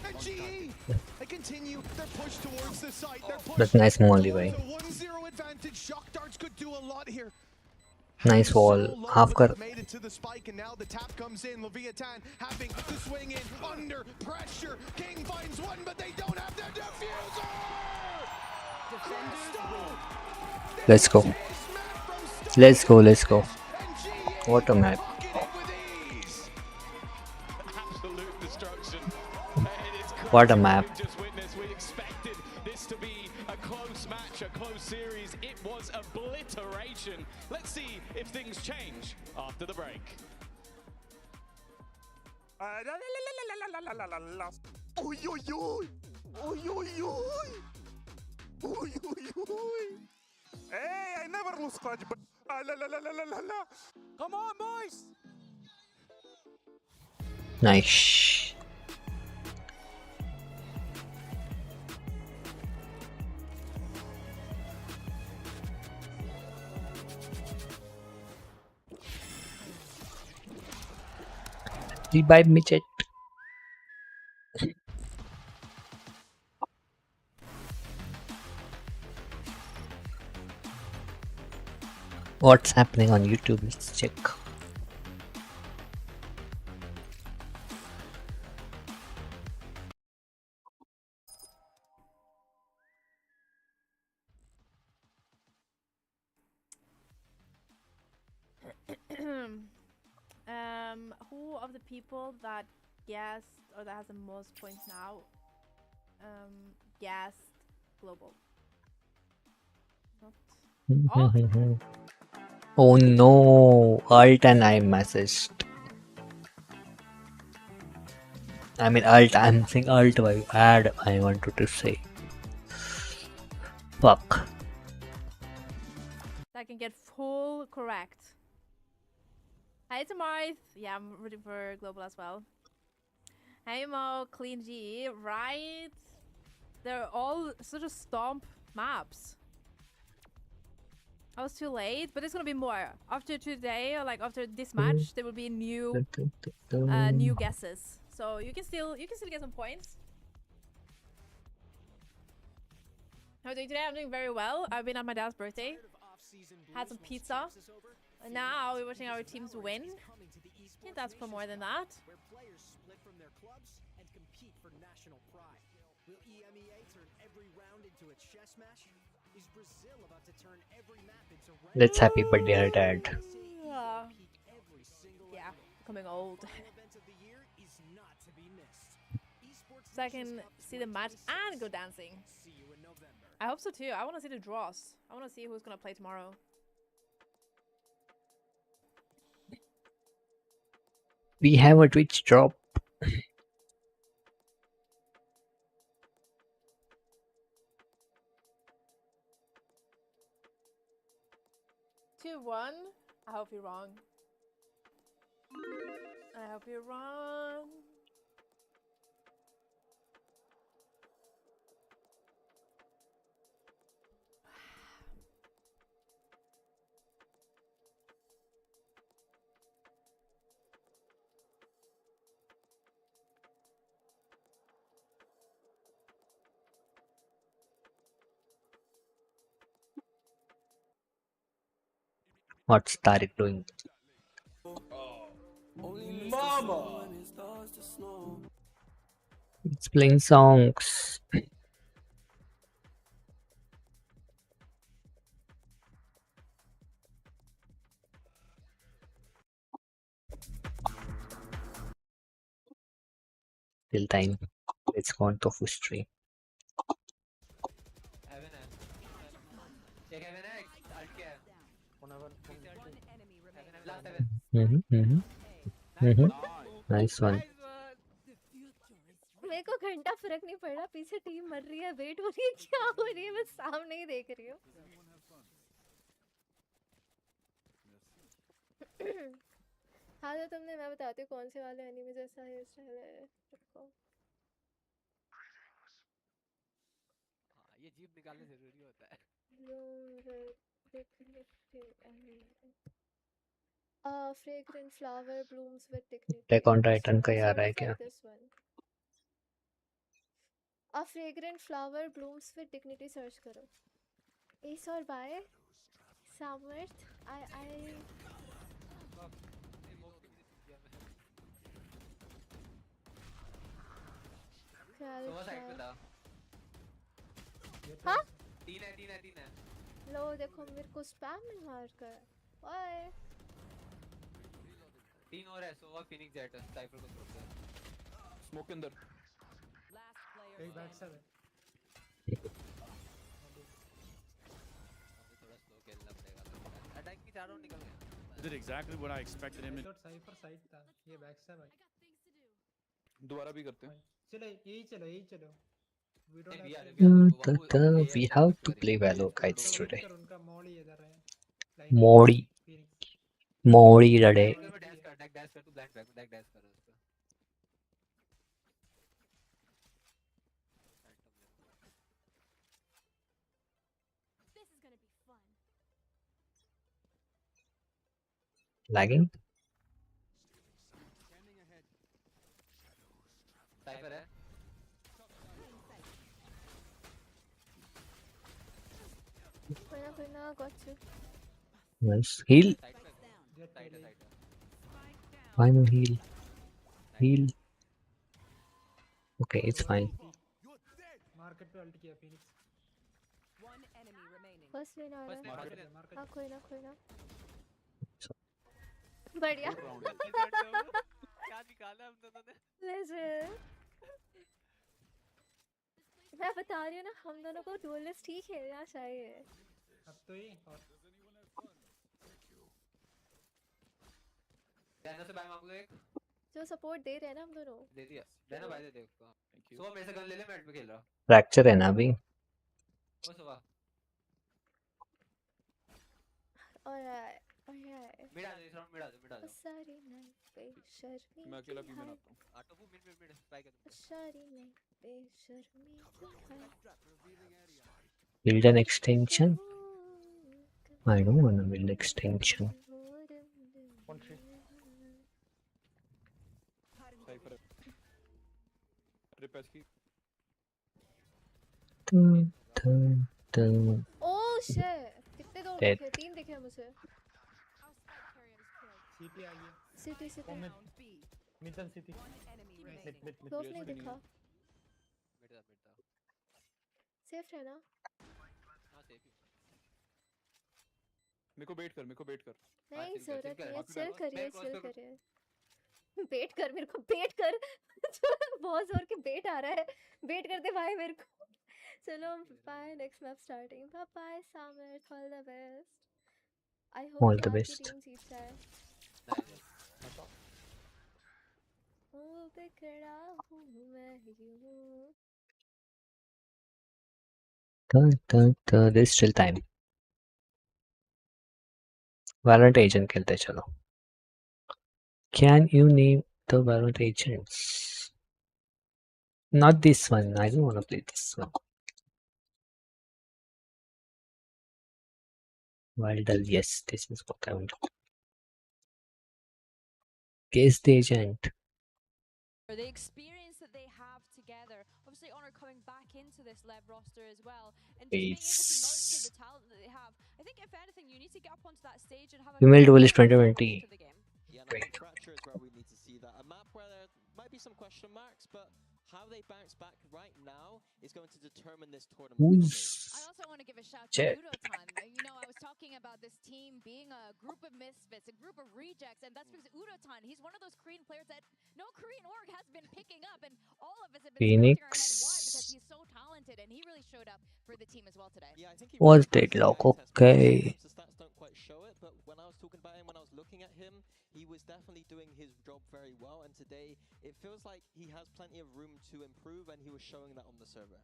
And GE, they continue their push towards the site.
That's nice Molly भाई.
1-0 advantage. Shock darts could do a lot here.
Nice wall. Half कर.
Made it to the spike, and now the tap comes in. Leviathan having to swing in under pressure. King finds one, but they don't have their diffuser.
Let's go. Let's go. Let's go. What a map.
Absolute destruction.
What a map.
We expected this to be a close match, a close series. It was obliteration. Let's see if things change after the break.
Oi, oi, oi! Oi, oi, oi! Oi, oi, oi! Hey, I never lose clutch, but la la la la la la la!
Come on, boys!
Nice. Revive me, chat. What's happening on YouTube? Let's check.
Who of the people that guessed or that has the most points now guessed global? Not.
Oh no, alt and I messaged. I mean alt, I'm saying alt by bad, I wanted to say. Fuck.
I can get full correct. Hi Tamarth. Yeah, I'm rooting for global as well. Hey Mo, clean GE, right? They're all sort of stomp maps. I was too late, but it's gonna be more after today, or like after this match. There will be new, new guesses, so you can still get some points. How are you doing today? I'm doing very well. I've been at my dad's birthday, had some pizza, and now we're watching our teams win. Can't ask for more than that.
Let's happy birthday, her dad.
Yeah, becoming old. So I can see the match and go dancing. I hope so too. I want to see the draws. I want to see who's gonna play tomorrow.
We have a Twitch drop.
2-1. I hope you're wrong. I hope you're wrong.
What's Tariq doing?
Mama!
It's playing songs. Till time. Let's go on to full stream. Nice one.
मेरे को घंटा फर्क नहीं पड़ा, पीछे team मर रही है, वेट हो रही है, क्या हो रही है, मैं सामने ही देख रही हूँ। हाँ तो तुमने, मैं बताती हूँ कौन से वाले एनिमे जैसा हेयर स्टाइल है। रुको।
ये जीप निकालना जरूरी होता है।
Fragrant flower blooms with dignity.
Attack on Titan का यार है क्या?
This one. A fragrant flower blooms with dignity. Search करो. Ace और by Samarth. I. हाँ?
तीन है।
लो देखो मेरे को स्पैम में मार कर। Why?
तीन और है, सोवा फिनिक्स जेट साइफर को छोड़ दे।
स्मोक अंदर।
एक बैक से है।
थोड़ा स्लो खेलना पड़ेगा। अटैक की चारों निकल गए।
Did exactly what I expected him.
तो साइफर साइड था, ये बैक से भाई।
दोबारा भी करते हैं।
चलो यही चलो। We
have to play Valo guys today.
उनका मॉडी इधर है।
Modi रड़े।
डैश कर तू ब्लैंक बैक डैश कर उसको।
Lagging?
साइफर है।
कोई ना got you.
Nice. Heal.
Side
Why no heal? Heal. Okay, it's fine.
Market पे अल्ट किया फिनिक्स।
First lane आ रहा है।
मार्केट।
हाँ कोई ना। बढ़िया।
क्या निकाला हम दोनों ने?
Listen. मैं बता रही हूँ ना, हम दोनों को डुएलिस्ट ही खेलना चाहिए।
अब तो ही और
डैनो से बाय मांगो एक।
जो सपोर्ट दे रहे हैं ना हम दोनों।
दे दिया। डैनो बाय दे उसको। सोवा मेरे से गन ले ले, मैट पे खेल रहा।
Fracture है ना अभी?
ओ सोवा।
Alright.
मिडा दो, इस राउंड मिडा दो।
सारी नाइट बेशर्मी।
मैं अकेला भी बनाता हूँ।
आटो मिड ट्राई कर।
सारी नाइट बेशर्मी।
Build an extension? I don't wanna build extension.
Cipher है। रिपेस की।
Oh shit! कितने दो
Dead.
दिखे? 3 दिखे मुझे।
सीटी आ गई।
सिटी।
Middle city.
क्लोज नहीं दिखा।
मिड था।
सेफ है ना?
हां सेफ ही।
मेरे को वेट कर।
नहीं जरूरत नहीं है, चिल करिए। बेट कर मेरे को, बेट कर। बहुत जोर के बेट आ रहा है, बेट कर दे भाई मेरे को। चलो bye, next map starting. Bye सामर, all the best. I hope
All the
कि आपकी
best.
टीम जीत जाए। ओ बिखरा हूँ मैं यूं।
There's still time. Valorant agent खेलते चलो. Can you name the Valorant agents? Not this one. I don't want to play this one. Wildal, yes, this is what I want. Guess the agent.
The experience that they have together. Obviously, Honor coming back into this LEV roster as well, and just being able to notice
Duelist. Female Duelist 2020.
Yeah,
Great.
Fracture is where we need to see that. A map where there might be some question marks, but how they bounce back right now is going to determine this tournament.
Who's
I also want to give a shout
Jet?
to Udo Time. You know, I was talking about this team being a group of misfits, a group of rejects, and that's because Udo Time, he's one of those Korean players that no Korean org has been picking up, and all of us have been scratching our head why, because
Phoenix
he's so talented, and he really showed up for the team as well today.
Yeah, I think he
was
really passed the
deadlock.
eye test, but
Okay.
sometimes the stats don't quite show it, but when I was talking about him, when I was looking at him, he was definitely doing his job very well, and today it feels like he has plenty of room to improve, and he was showing that on the server.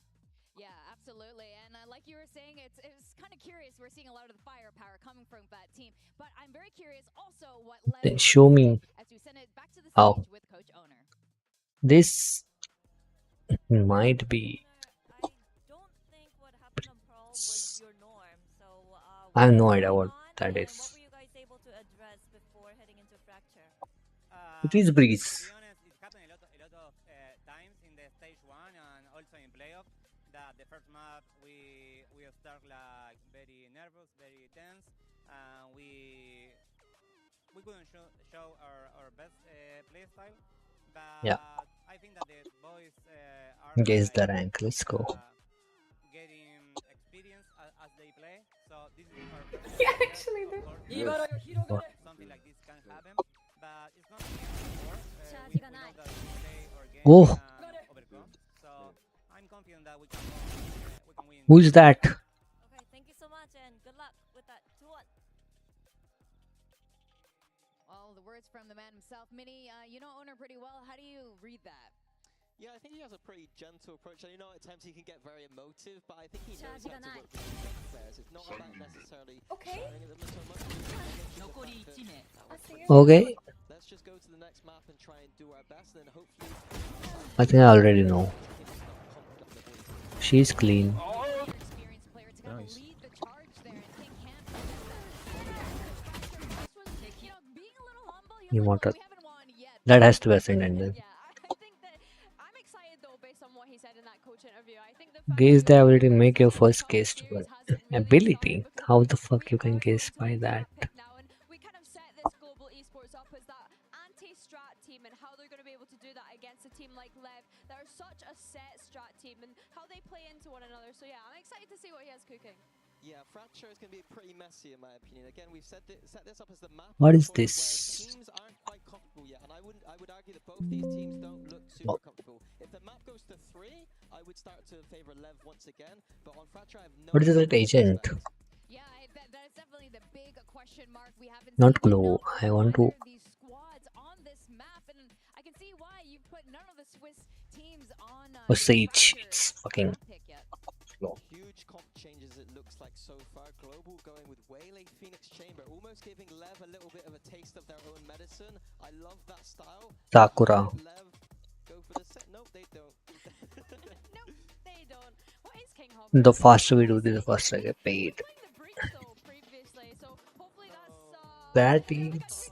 Yeah, absolutely. And like you were saying, it's kind of curious. We're seeing a lot of the firepower coming from that team. But I'm very curious also what LEV
Then show me
as we send it back to the
how.
stage with Coach Owner.
This might be. I have no idea what that is.
What were you guys able to address before heading into Fracture?
It is Breeze.
To be honest, it happened a lot of times in the stage 1 and also in playoff. That the first map we start like very nervous, very tense, and we couldn't show our best play style. But
Yeah.
I think that the boys are
Guess the
like,
rank. Let's go.
getting experience as they play. So this is our first
Yeah,
year,
actually,
of
they-
course, something like this can happen, but it's not before. We know that we play our game
Oh.
and overcome. So I'm confident that we can win.
Who's that?
Okay, thank you so much and good luck with that 2-1.
Well, the words from the man himself. Minnie, you know Owner pretty well. How do you read that?
Yeah, I think he has a pretty gentle approach. And you know, at times he can get very emotive, but I think he knows how to work with his young players. It's not about necessarily shouting at them so much.
Okay.
Let's just go to the next map and try and do our best, and then hopefully.
I think I already know. She's clean.
Nice.
Immortal. That has to ascend then. Guess the ability to make your first guess. Ability? How the fuck you can guess by that?
We kind of set this global esports up as that anti-strat team and how they're going to be able to do that against a team like LEV that are such a set strat team and how they play into one another. So yeah, I'm excited to see what he has cooking.
Yeah, Fracture is going to be pretty messy in my opinion. Again, we've set this up as the map.
What is
where
this?
teams aren't quite comfortable yet, and I would argue that both these teams don't look super comfortable. If the map goes to 3, I would start to favor LEV once again, but on Fracture I have no.
What is that agent?
Yeah, that is definitely the big question mark. We haven't
Not
seen
glow. I want to.
these squads on this map, and I can see why you put none of the Swiss teams on.
Oh, Sage. It's fucking slow.
Huge comp changes it looks like so far. Global going with Waylay Phoenix Chamber, almost giving LEV a little bit of a taste of their own medicine. I love that style.
Sakura.
LEV go for the set. Nope, they don't.
Nope, they don't. What is King Hog?
The faster we do this, the faster I get paid.
Previously, so hopefully that's
That is.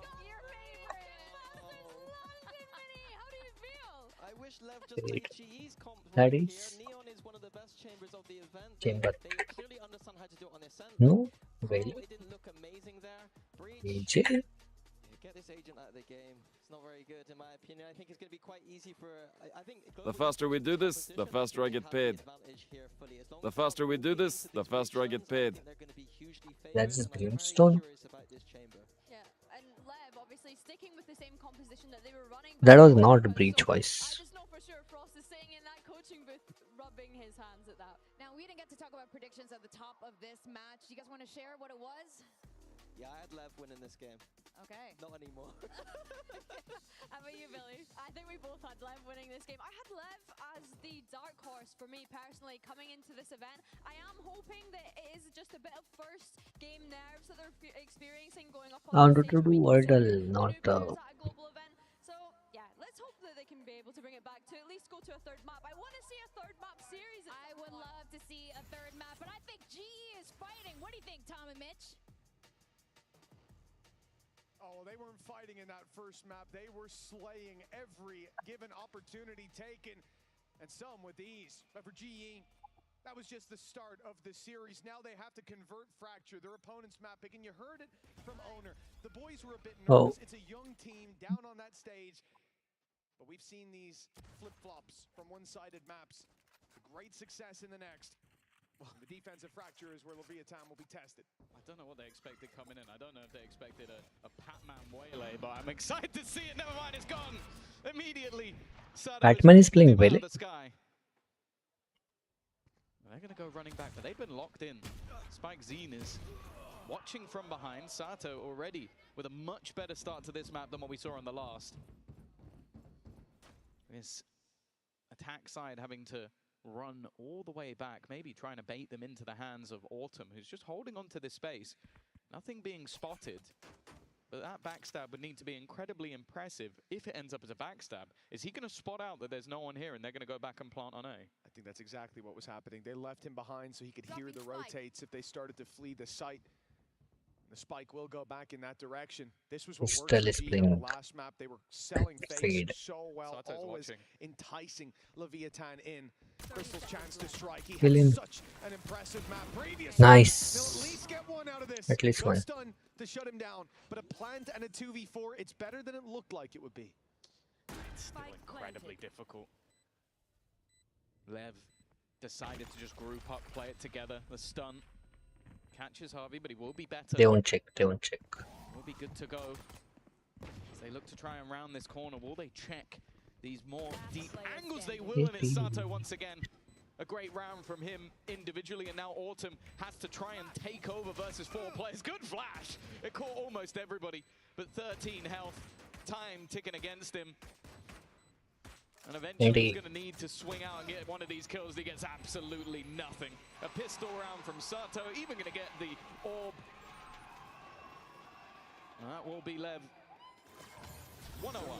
I wish LEV just played GE's comp
That
right
is.
here. Neon is one of the best chambers of the event.
Chamber.
They clearly understand how to do it on their center.
No,
Pro,
really.
it didn't look amazing there. Breach.
AJ?
Get this agent out of the game. It's not very good in my opinion. I think it's going to be quite easy for. I think
The faster we do this, the faster I get paid. The faster we do this, the faster I get paid.
That's just Brimstone?
Yeah, and LEV obviously sticking with the same composition that they were running.
That was not a breach
I
voice.
just know for sure Frost is sitting in that coaching booth, rubbing his hands at that. Now we didn't get to talk about predictions at the top of this match. Do you guys want to share what it was?
Yeah, I had LEV winning this game.
Okay.
Not anymore.
How about you, Billy? I think we both had LEV winning this game. I had LEV as the dark horse for me personally coming into this event. I am hoping that it is just a bit of first game nerves that they're experiencing going up on
I
the
wanted to
stage.
do Wordle, not
Global event. So yeah, let's hope that they can be able to bring it back to at least go to a third map. I want to see a third map series. I would love to see a third map, but I think GE is fighting. What do you think, Tom and Mitch?
Oh, they weren't fighting in that first map. They were slaying every given opportunity taken, and some with ease. But for GE, That was just the start of the series. Now they have to convert Fracture, their opponent's map pick, and you heard it from Owner. The boys were a bit nervous. It's a young team down on that stage, but we've seen these flip-flops from one-sided maps. Great success in the next. The defensive Fracture is where Leviathan will be tested.
I don't know what they expected coming in. I don't know if they expected a Patman Waylay, but I'm excited to see it. Never mind, it's gone immediately.
Batman is playing well.
The sky. They're going to go running back, but they've been locked in. Spike Zine is watching from behind. Sato already with a much better start to this map than what we saw on the last. This attack side having to run all the way back, maybe trying to bait them into the hands of Autumn, who's just holding on to this space. Nothing being spotted, but that backstab would need to be incredibly impressive if it ends up as a backstab. Is he going to spot out that there's no one here and they're going to go back and plant on A?
I think that's exactly what was happening. They left him behind so he could hear the rotates if they started to flee the site. The spike will go back in that direction. This was what worked for G on the last map. They were selling fakes so well,
Sato's
always
watching.
Enticing Leviathan in. Crystal's chance to strike. He
Kill him.
had such an impressive map previously.
Nice.
They'll at least get one out of this.
At least one.
Just done to shut him down, but a plant and a 2v4, it's better than it looked like it would be.
It's still incredibly difficult. Lev decided to just group up, play it together. The stun catches Harvey, but he will be better.
They won't check. They won't check.
Will be good to go. As they look to try and round this corner, will they check these more deep angles? They will, and it's Sato once again. A great round from him individually, and now Autumn has to try and take over versus 4 players. Good flash! It caught almost everybody, but 13 health, time ticking against him. And eventually he's going to need to swing out and get one of these kills. He gets absolutely nothing. A pistol round from Sato, even going to get the orb. And that will be Lev. 101.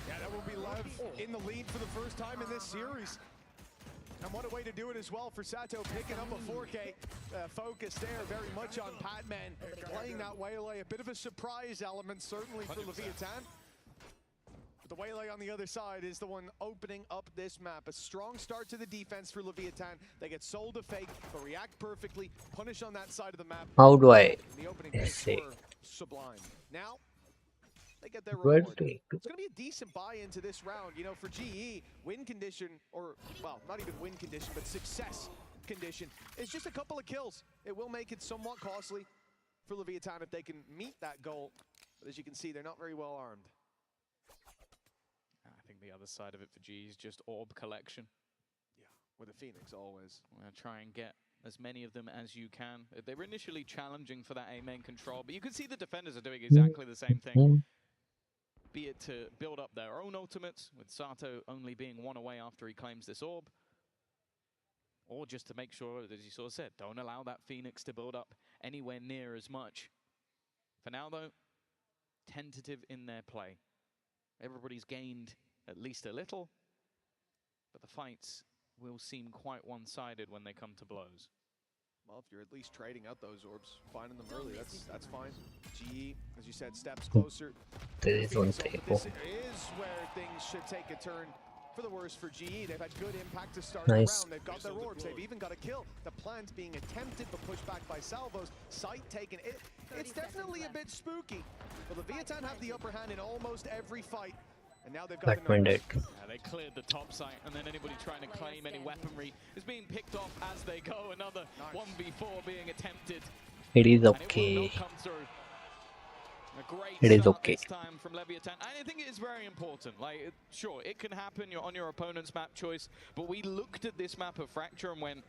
Yeah, that will be Lev in the lead for the first time in this series. And what a way to do it as well for Sato, picking up a 4K focus there, very much on Patman, playing that Waylay. A bit of a surprise element, certainly for Leviathan. But the Waylay on the other side is the one opening up this map. A strong start to the defense for Leviathan. They get sold a fake, but react perfectly, punish on that side of the map.
How do I
The opening
say?
were sublime. Now, they get their reward. It's going to be a decent buy-in to this round. You know, for GE, win condition, or, well, not even win condition, but success condition, is just a couple of kills. It will make it somewhat costly for Leviathan if they can meet that goal. But as you can see, they're not very well armed.
I think the other side of it for G is just orb collection.
Yeah, with a Phoenix always.
Try and get as many of them as you can. They were initially challenging for that A main control, but you can see the defenders are doing exactly the same thing. Be it to build up their own ultimates, with Sato only being one away after he claims this orb, or just to make sure, as you sort of said, don't allow that Phoenix to build up anywhere near as much. For now, though, tentative in their play. Everybody's gained at least a little, but the fights will seem quite one-sided when they come to blows.
Well, if you're at least trading out those orbs, finding them early, that's fine. GE, as you said, steps closer.
There is one
But this is where things should take a turn for the worse for GE. They've had good impact to start the
Nice.
round. They've got their orbs. They've even got a kill. The plant being attempted but pushed back by salvos. Sight taken. It's definitely a bit spooky. But the Leviathan have the upper hand in almost every fight. And now they've got the
Batman
numbers.
dead.
They cleared the top site, and then anybody trying to claim any weaponry is being picked off as they go. Another 1v4 being attempted.
It is
And it will
okay.
not come through. A great
It is
start
okay.
this time from Leviathan. And I think it is very important. Like, sure, it can happen. You're on your opponent's map choice. But we looked at this map of Fracture and went,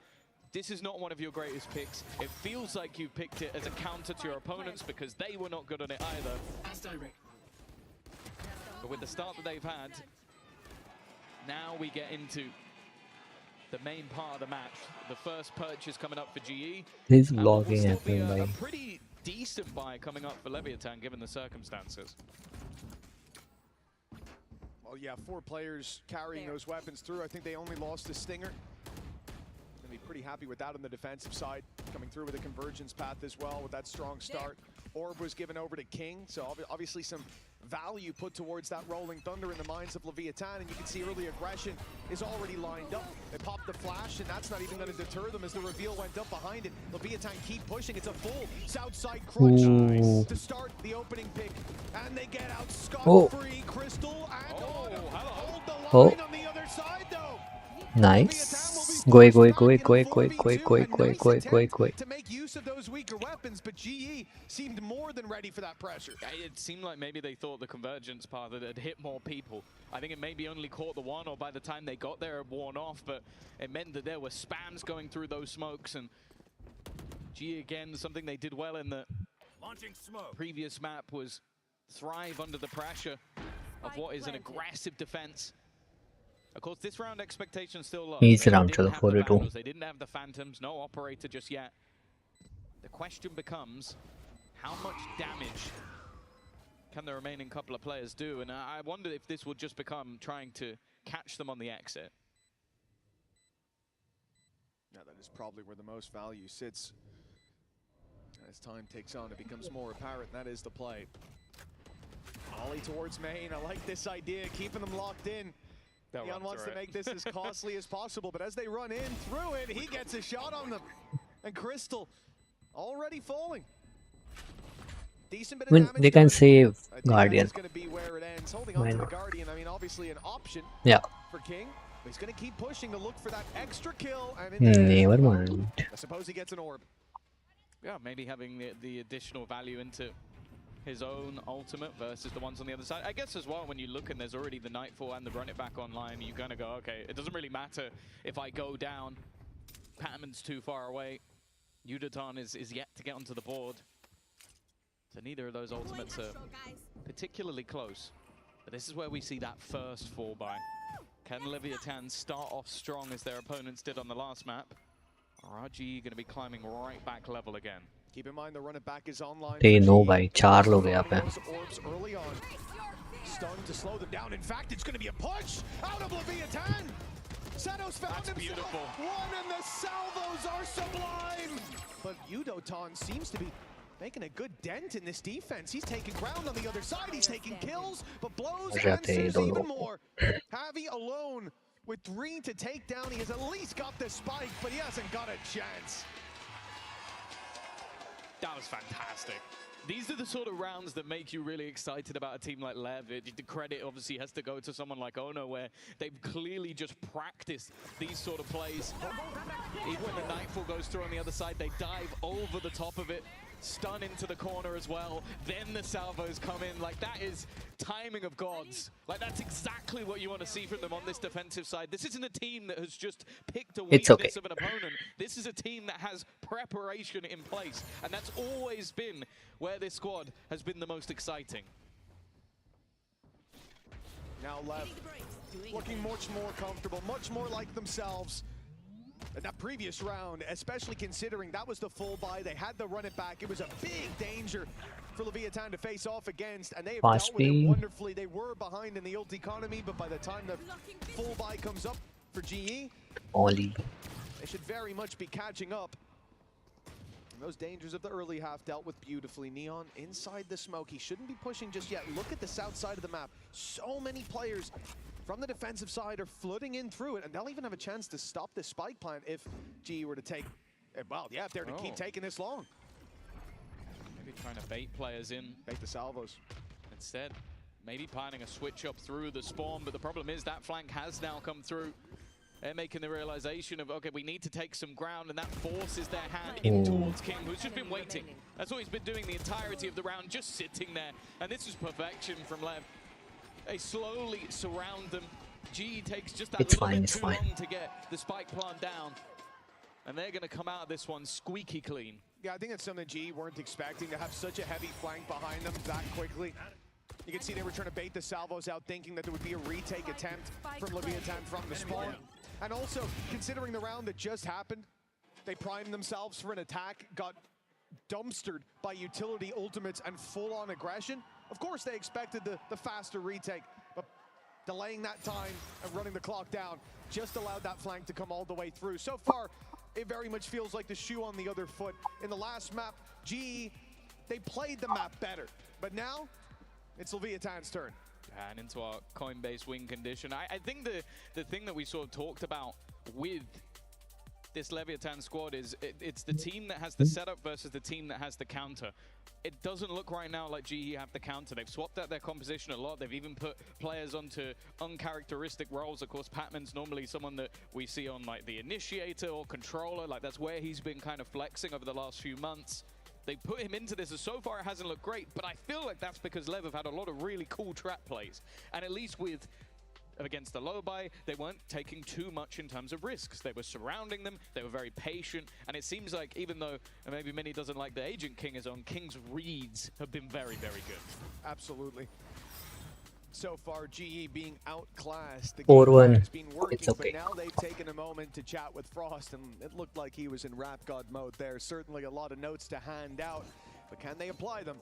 this is not one of your greatest picks. It feels like you picked it as a counter to your opponents because they were not good on it either. But with the start that they've had, now we get into the main part of the match. The first purchase coming up for GE.
This
And what will
vlogging
still be
happening
a
by
pretty decent buy coming up for Leviathan, given the circumstances.
Well, yeah, 4 players carrying those weapons through. I think they only lost the Stinger. Gonna be pretty happy with that on the defensive side. Coming through with a convergence path as well with that strong start. Orb was given over to King, so obviously some value put towards that Rolling Thunder in the minds of Leviathan, and you can see early aggression is already lined up. They popped the flash, and that's not even going to deter them as the reveal went up behind it. Leviathan keep pushing. It's a full south side crunch to start the opening pick, and they get out scot-free. Crystal and hold the line on the other side, though.
Nice. Go.
To make use of those weaker weapons, but GE seemed more than ready for that pressure.
It seemed like maybe they thought the convergence path had hit more people. I think it maybe only caught the one, or by the time they got there, it worn off, but it meant that there were spams going through those smokes, and GE, again, something they did well in the previous map was thrive under the pressure of what is an aggressive defense. Of course, this round expectations still low.
Easy round, chalo 4-2.
They didn't have the Phantoms, no operator just yet. The question becomes, how much damage can the remaining couple of players do? And I wonder if this will just become trying to catch them on the exit.
Now that is probably where the most value sits. As time takes on, it becomes more apparent. That is the play. Ollie towards main. I like this idea, keeping them locked in. Neon wants to make this as costly as possible, but as they run in through it, he gets a shot on them. And Crystal already falling. Decent bit of damage.
They can save Guardian.
Going to be where it ends. Holding on to the Guardian, I mean, obviously an option for King. But he's going to keep pushing to look for that extra kill. And
Never mind.
I suppose he gets an orb.
Yeah, maybe having the additional value into his own ultimate versus the ones on the other side. I guess as well, when you look and there's already the Nightfall and the Run It Back online, you're going to go, okay, it doesn't really matter if I go down. Patman's too far away. Yudatan is yet to get onto the board. So neither of those ultimates are particularly close. But this is where we see that first fall by. Can Leviathan start off strong as their opponents did on the last map? Or are GE going to be climbing right back level again?
Keep in mind the Run It Back is online.
They know भाई 4 लोग हैं यहाँ पे.
Orbs early on. Stunned to slow them down. In fact, it's going to be a push out of Leviathan. Senos found himself.
Beautiful.
One, and the salvos are sublime. But Yudotan seems to be making a good dent in this defense. He's taking ground on the other side. He's taking kills, but blows answers even more. Javi alone with 3 to take down. He has at least got the spike, but he hasn't got a chance.
That was fantastic. These are the sort of rounds that make you really excited about a team like LEV. The credit obviously has to go to someone like Ono, where they've clearly just practiced these sort of plays. Even when the Nightfall goes through on the other side, they dive over the top of it, stun into the corner as well. Then the salvos come in. Like, that is timing of gods. Like, that's exactly what you want to see from them on this defensive side. This isn't a team that has just picked a weakness of an opponent. This is a team that has preparation in place. And that's always been where this squad has been the most exciting.
Now LEV looking much more comfortable, much more like themselves. In that previous round, especially considering that was the full buy, they had to run it back. It was a big danger for Leviathan to face off against, and they have dealt with it wonderfully. They were behind in the ult economy, but by the time the full buy comes up for GE, they should very much be catching up. And those dangers of the early half dealt with beautifully. Neon inside the smoke. He shouldn't be pushing just yet. Look at the south side of the map. So many players from the defensive side are flooding in through it, and they'll even have a chance to stop this spike plant if GE were to take, well, yeah, if they're to keep taking this long.
Maybe trying to bait players in.
Bait the salvos.
Instead, maybe planning a switch up through the spawn, but the problem is that flank has now come through. They're making the realization of, okay, we need to take some ground, and that forces their hand in towards King, who's just been waiting. That's what he's been doing the entirety of the round, just sitting there. And this is perfection from LEV. They slowly surround them. GE takes just that little bit too long to get the spike plant down. And they're going to come out of this one squeaky clean.
Yeah, I think that's something GE weren't expecting, to have such a heavy flank behind them that quickly. You can see they were trying to bait the salvos out, thinking that there would be a retake attempt from Leviathan from the spawn. And also, considering the round that just happened, they primed themselves for an attack, got dumpstered by utility ultimates and full-on aggression. Of course, they expected the faster retake, but delaying that time and running the clock down just allowed that flank to come all the way through. So far, it very much feels like the shoe on the other foot. In the last map, GE, they played the map better, but now It's Leviathan's turn.
And into our Coinbase win condition. I think the thing that we sort of talked about with this Leviathan squad is it's the team that has the setup versus the team that has the counter. It doesn't look right now like GE have the counter. They've swapped out their composition a lot. They've even put players onto uncharacteristic roles. Of course, Patman's normally someone that we see on like the initiator or controller. Like that's where he's been kind of flexing over the last few months. They put him into this, and so far it hasn't looked great, but I feel like that's because LEV have had a lot of really cool trap plays. And at least with against the low buy, they weren't taking too much in terms of risks. They were surrounding them, they were very patient, and it seems like even though maybe Mini doesn't like the Agent King is on, King's reads have been very, very good.
Absolutely. So far, GE being outclassed. The
4-1.
has been working,
It's okay.
but now they've taken a moment to chat with Frost, and it looked like he was in rap god mode there. Certainly a lot of notes to hand out, but can they apply them?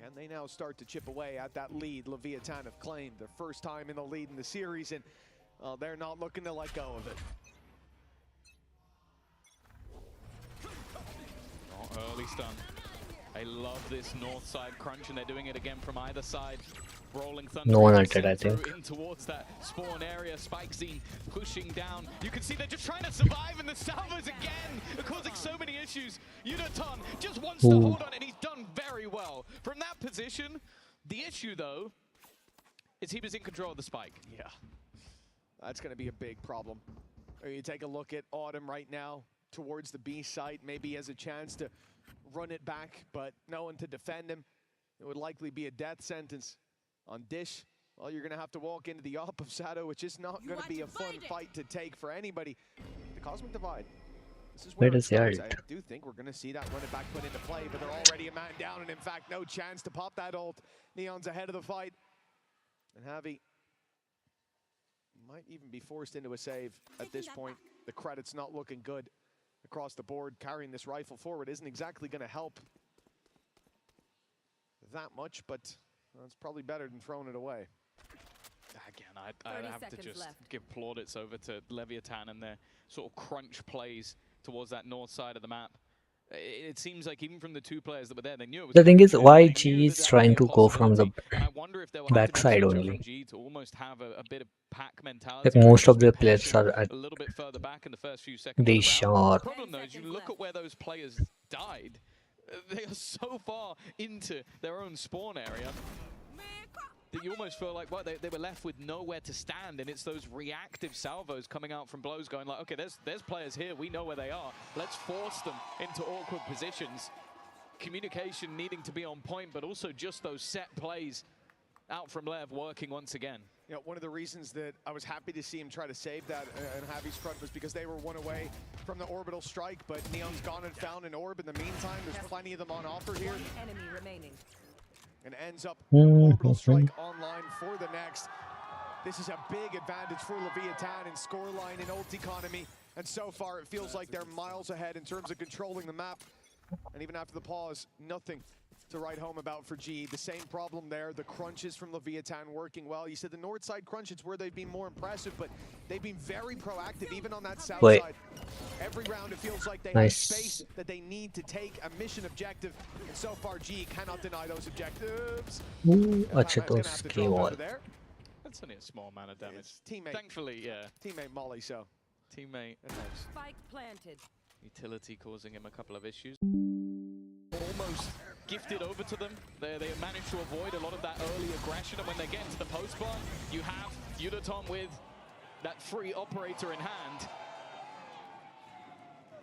And they now start to chip away at that lead Leviathan have claimed. Their first time in the lead in the series, and they're not looking to let go of it.
Oh, early stun. I love this north side crunch, and they're doing it again from either side. Rolling Thunder.
No one ulted, I think.
In towards that spawn area. Spikezine pushing down. You can see they're just trying to survive, and the salvos again are causing so many issues. Udaton just wants to hold on, and he's done very well. From that position, the issue, though, is he was in control of the spike.
Yeah, that's going to be a big problem. You take a look at Autumn right now towards the B site. Maybe he has a chance to run it back, but no one to defend him. It would likely be a death sentence. On Dish, well, you're going to have to walk into the Op of Shadow, which is not going to be a fun fight to take for anybody. The Cosmic Divide. This is where it starts. I do think we're going to see that run it back put into play, but they're already a man down, and in fact, no chance to pop that ult. Neon's ahead of the fight. And Javi might even be forced into a save at this point. The credit's not looking good across the board. Carrying this rifle forward isn't exactly going to help that much, but well, it's probably better than throwing it away.
Again, I have to just give plaudits over to Leviathan and their sort of crunch plays towards that north side of the map. It seems like even from the two players that were there, they knew it was.
The thing is, why G is trying to go from the backside only.
To almost have a bit of pack mentality.
Like most of the players are at
a little bit further back in the first few seconds.
they
The
sure.
problem though is you look at where those players died. They are so far into their own spawn area that you almost feel like, well, they were left with nowhere to stand, and it's those reactive salvos coming out from blows going like, okay, there's players here, we know where they are, let's force them into awkward positions. Communication needing to be on point, but also just those set plays out from LEV working once again.
You know, one of the reasons that I was happy to see him try to save that in Javi's front was because they were one away from the orbital strike, but Neon's gone and found an orb in the meantime. There's plenty of them on offer here.
Enemy remaining.
And ends up orbital strike online for the next. This is a big advantage for Leviathan in scoreline and ult economy. And so far, it feels like they're miles ahead in terms of controlling the map. And even after the pause, nothing to write home about for G. The same problem there, the crunches from Leviathan working well. You said the north side crunch, it's where they've been more impressive, but they've been very proactive even on that south side. Every round it feels like they have space that they need to take a mission objective, and so far G cannot deny those objectives.
That's only a small amount of damage.
Teammate.
Thankfully, yeah.
Teammate Molly, so.
Teammate.
Spike planted.
Utility causing him a couple of issues. Almost gifted over to them. They managed to avoid a lot of that early aggression, and when they get into the post bar, you have Udaton with that free operator in hand.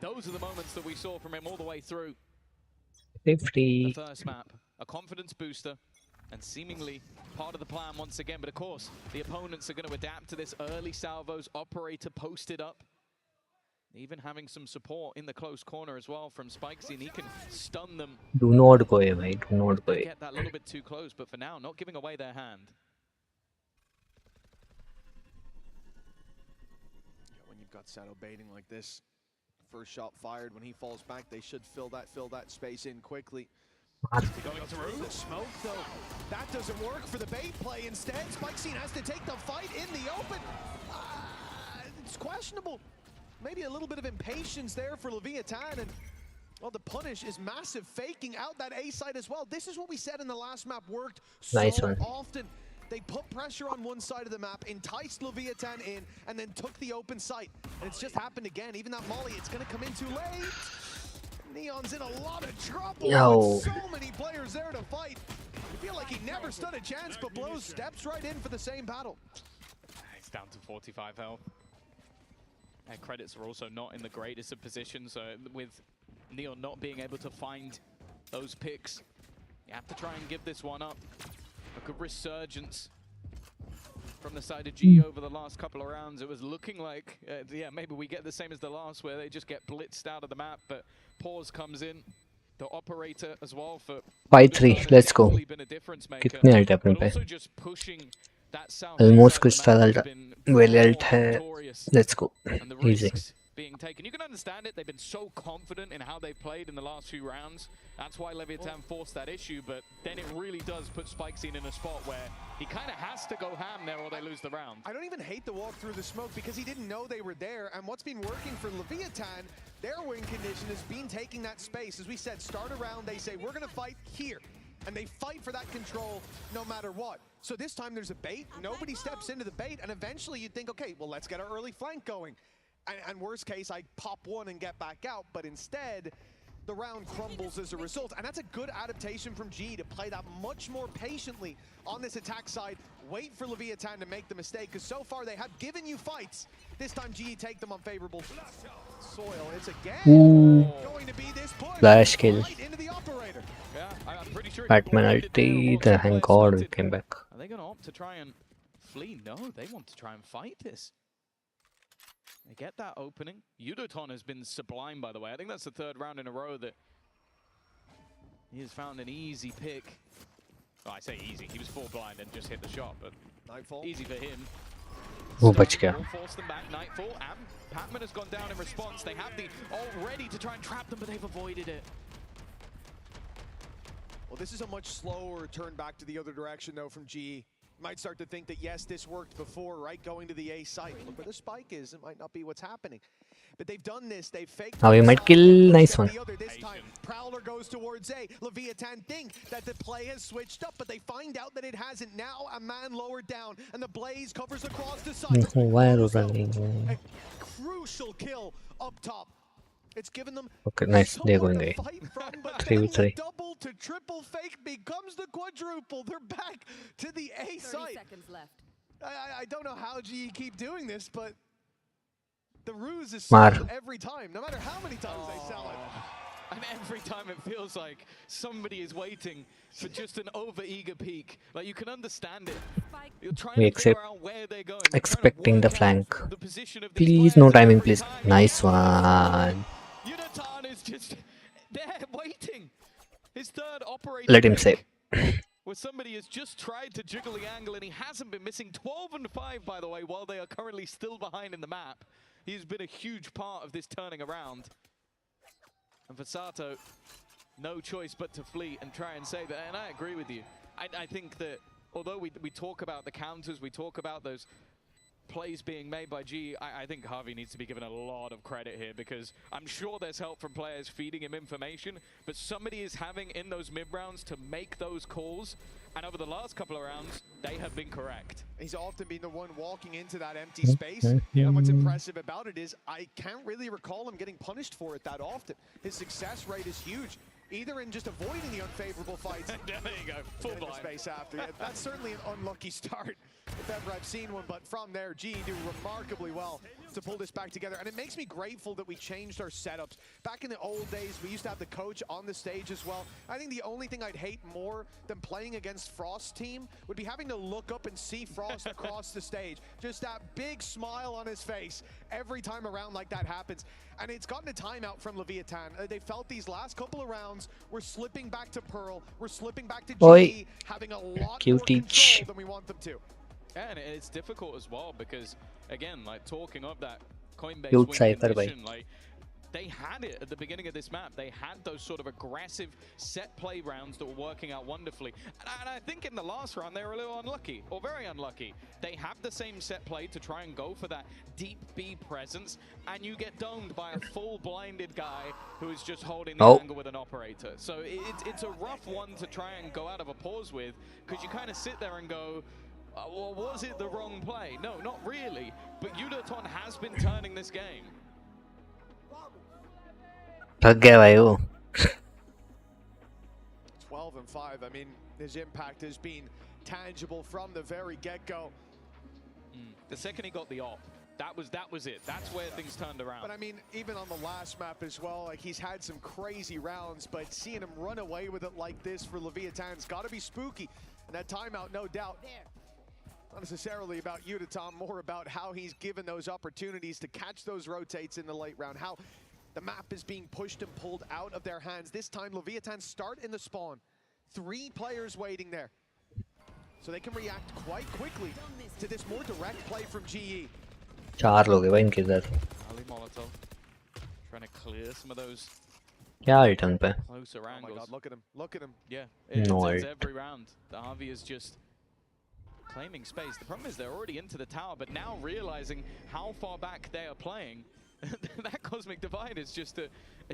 Those are the moments that we saw from him all the way through.
50.
The first map, a confidence booster, and seemingly part of the plan once again. But of course, the opponents are going to adapt to this early salvos, operator posted up. Even having some support in the close corner as well from Spikezine, he can stun them.
Do not go away, do not go away.
Get that little bit too close, but for now, not giving away their hand.
Yeah, when you've got Sato baiting like this, first shot fired, when he falls back, they should fill that space in quickly. Going through the smoke, though, that doesn't work for the bait play. Instead, Spikezine has to take the fight in the open. It's questionable. Maybe a little bit of impatience there for Leviathan, and Well, the punish is massive, faking out that A side as well. This is what we said in the last map worked
Nice
so
one.
often. They put pressure on one side of the map, enticed Leviathan in, and then took the open site. And it's just happened again. Even that molly, it's going to come in too late. Neon's in a lot of trouble.
Yo.
With so many players there to fight. You feel like he never stood a chance, but Blows steps right in for the same battle.
He's down to 45 health. Their credits are also not in the greatest of positions, with Neon not being able to find those picks. You have to try and give this one up. A good resurgence from the side of G over the last couple of rounds. It was looking like, yeah, maybe we get the same as the last, where they just get blitzed out of the map, but Pause comes in. The operator as well for
5-3, let's go. कितने alt है अपने पे? Almost crystal ult, Valley ult है. Let's go. Easy.
Being taken. You can understand it. They've been so confident in how they played in the last few rounds. That's why Leviathan forced that issue, but then it really does put Spikescene in a spot where he kind of has to go ham there or they lose the round.
I don't even hate the walk through the smoke because he didn't know they were there, and what's been working for Leviathan, their win condition has been taking that space. As we said, start a round, they say, we're going to fight here. And they fight for that control no matter what. So this time there's a bait, nobody steps into the bait, and eventually you'd think, okay, well, let's get our early flank going. And worst case, I pop one and get back out, but instead, the round crumbles as a result. And that's a good adaptation from G to play that much more patiently on this attack side. Wait for Leviathan to make the mistake, because so far they have given you fights. This time G take them on favorable soil. It's again going to be this push
Flash kill.
right into the operator.
Yeah, I'm pretty sure.
Batman ulti. Thank God we came back.
Are they going to opt to try and flee? No, they want to try and fight this. They get that opening. Yudoton has been sublime, by the way. I think that's the third round in a row that he has found an easy pick. Well, I say easy. He was full blind and just hit the shot, but
Nightfall.
Easy for him.
वो बच गया.
Will force them back. Nightfall. And Patman has gone down in response. They have the ult ready to try and trap them, but they've avoided it.
Well, this is a much slower turn back to the other direction, though, from G. Might start to think that, yes, this worked before, right? Going to the A site. Look where the spike is. It might not be what's happening. But they've done this. They've faked.
Now we might kill. Nice one.
This time, Prowler goes towards A. Leviathan think that the play has switched up, but they find out that it hasn't. Now a man lowered down, and the blaze covers across the site.
Why are you running?
A crucial kill up top. It's given them
Okay, nice. They're going A. 3v3.
double to triple fake becomes the quadruple. They're back to the A site.
30 seconds left.
I don't know how G keep doing this, but the ruse is
Mar.
sold every time, no matter how many times they sell it.
And every time it feels like somebody is waiting for just an over-eager peek. Like, you can understand it. You're trying
We
to figure
accept.
out where they're going.
Expecting the flank. Please, no timing, please. Nice one.
Yudotan is just there waiting. His third operator.
Let him save.
Where somebody has just tried to jiggle the angle and he hasn't been missing. 12 and 5, by the way, while they are currently still behind in the map. He's been a huge part of this turning around. And for Sato, no choice but to flee and try and save it. And I agree with you. I think that although we talk about the counters, we talk about those plays being made by G, I think Harvey needs to be given a lot of credit here, because I'm sure there's help from players feeding him information, but somebody is having in those mid-rounds to make those calls, and over the last couple of rounds, they have been correct.
He's often been the one walking into that empty space, and what's impressive about it is I can't really recall him getting punished for it that often. His success rate is huge, either in just avoiding the unfavorable fights.
There you go, full blind.
Space after. Yeah, that's certainly an unlucky start if ever I've seen one, but from there, G do remarkably well to pull this back together, and it makes me grateful that we changed our setups. Back in the old days, we used to have the coach on the stage as well. I think the only thing I'd hate more than playing against Frost's team would be having to look up and see Frost across the stage. Just that big smile on his face every time a round like that happens. And it's gotten a timeout from Leviathan. They felt these last couple of rounds, we're slipping back to Pearl, we're slipping back to G,
Oi.
having a lot
Cute
more control
teach.
than we want them to.
Yeah, and it's difficult as well because, again, like talking of that Coinbase
Cute
win
cypher,
condition, like they had it at the beginning of this map. They had those sort of aggressive set play rounds that were working out wonderfully. And I think in the last round, they were a little unlucky, or very unlucky. They have the same set play to try and go for that deep B presence, and you get domed by a full blinded guy who is just holding the angle with an operator. So it's a rough one to try and go out of a pause with, because you kind of sit there and go, well, was it the wrong play? No, not really. But Yudoton has been turning this game.
थक गया भाई वो
12 and 5. I mean, his impact has been tangible from the very get-go.
The second he got the op, that was it. That's where things turned around.
But I mean, even on the last map as well, like he's had some crazy rounds, but seeing him run away with it like this for Leviathan's got to be spooky. And that timeout, no doubt, not necessarily about Yudoton, more about how he's given those opportunities to catch those rotates in the late round, how the map is being pushed and pulled out of their hands. This time, Leviathan start in the spawn. 3 players waiting there. So they can react quite quickly to this more direct play from GE.
4 लोग हैं भाई इनके इधर
Ali Molotov trying to clear some of those
क्या return पे
closer angles.
Oh my god, look at him, look at him.
Yeah,
No,
it's every round. The Harvey is just claiming space. The problem is they're already into the tower, but now realizing how far back they are playing, that Cosmic Divide is just a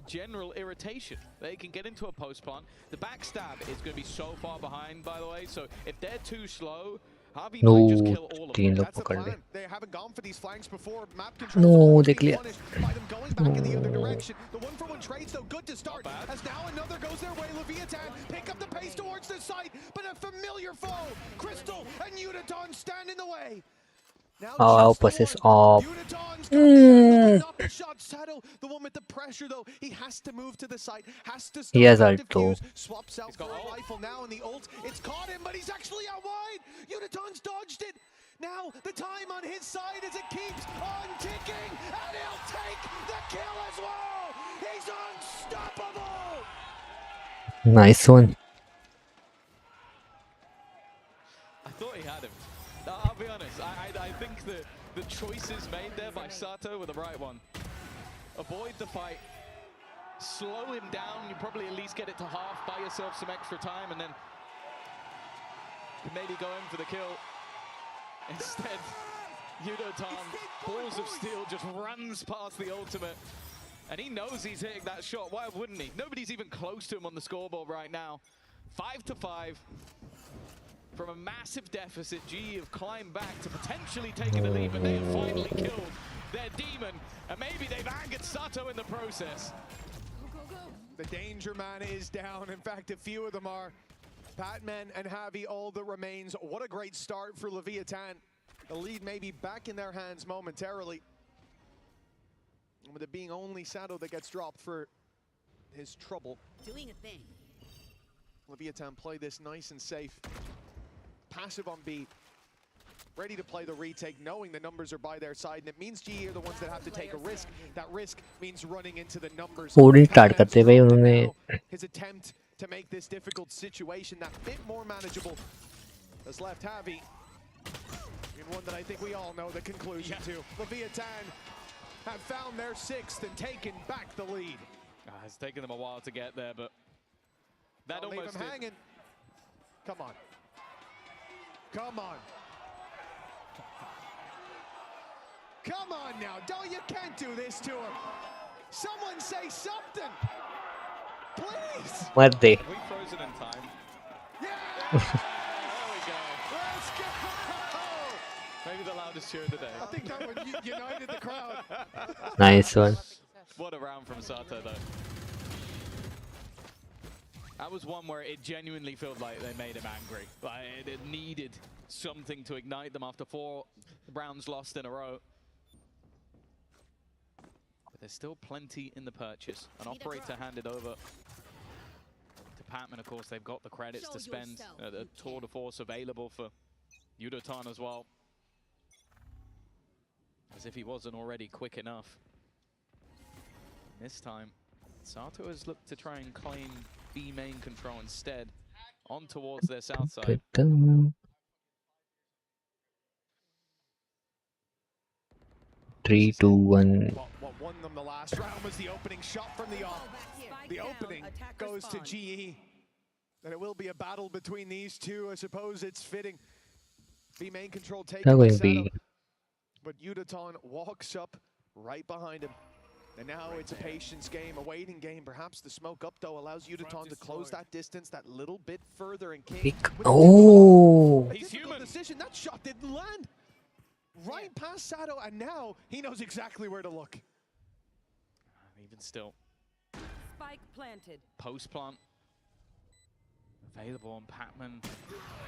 general irritation. They can get into a post plant. The backstab is going to be so far behind, by the way, so if they're too slow, Harvey might just kill all of them.
That's the plan. They haven't gone for these flanks before. Map control
देख लिया
by them going back in the other direction. The 1-for-1 trades though good to start. As now another goes their way. Leviathan pick up the pace towards the site, but a familiar foe. Crystal and Yudoton stand in the way.
I'll pass this off.
Not the shot, Saddle. The one with the pressure though. He has to move to the site. Has to start.
He has ult too.
Swaps out for a rifle now in the ult. It's caught him, but he's actually out wide. Yudoton's dodged it. Now the time on his side as it keeps on ticking, and he'll take the kill as well. He's unstoppable.
Nice one.
I thought he had him. I'll be honest, I think the choices made there by Sato were the right one. Avoid the fight, slow him down, you probably at least get it to half, buy yourself some extra time, and then maybe go in for the kill. Instead, Yudoton, balls of steel, just runs past the ultimate, and he knows he's hitting that shot. Why wouldn't he? Nobody's even close to him on the scoreboard right now. 5-5. From a massive deficit, GE have climbed back to potentially taking the lead, but they have finally killed their demon, and maybe they've angered Sato in the process.
The danger man is down. In fact, a few of them are. Batman and Javi, all that remains. What a great start for Leviathan. The lead may be back in their hands momentarily. With it being only Sato that gets dropped for his trouble.
Doing a thing.
Leviathan play this nice and safe. Passive on B, ready to play the retake, knowing the numbers are by their side, and it means GE are the ones that have to take a risk. That risk means running into the numbers.
Start करते भाई उन्होंने
His attempt to make this difficult situation that bit more manageable has left Javi in one that I think we all know the conclusion to. Leviathan have found their 6th and taken back the lead.
It's taken them a while to get there, but that
Don't leave
almost
him hanging. Come on. Come on. Come on now. You can't do this to him. Someone say something. Please.
मत दे
Have we frozen in time?
Yeah.
There we go.
Let's go.
Maybe the loudest cheer of the day.
I think that one united the crowd.
Nice one.
What a round from Sato, though. That was one where it genuinely felt like they made him angry. Like it needed something to ignite them after 4 rounds lost in a row. But there's still plenty in the purchase. An operator handed over to Patman, of course. They've got the credits to spend. The tour de force available for Yudoton as well. As if he wasn't already quick enough. This time, Sato has looked to try and claim B main control instead, on towards their south side.
3, 2, 1.
What won them the last round was the opening shot from the off. The opening goes to GE. And it will be a battle between these two. I suppose it's fitting. B main control taking
They're
the
going
setup.
B.
But Udaton walks up right behind him. And now it's a patience game, a waiting game. Perhaps the smoke up, though, allows Udaton to close that distance that little bit further. And King,
Pick. Oh!
a difficult decision. That shot didn't land. Right past Sato, and now he knows exactly where to look.
Even still,
Spike planted.
post plant available on Patman.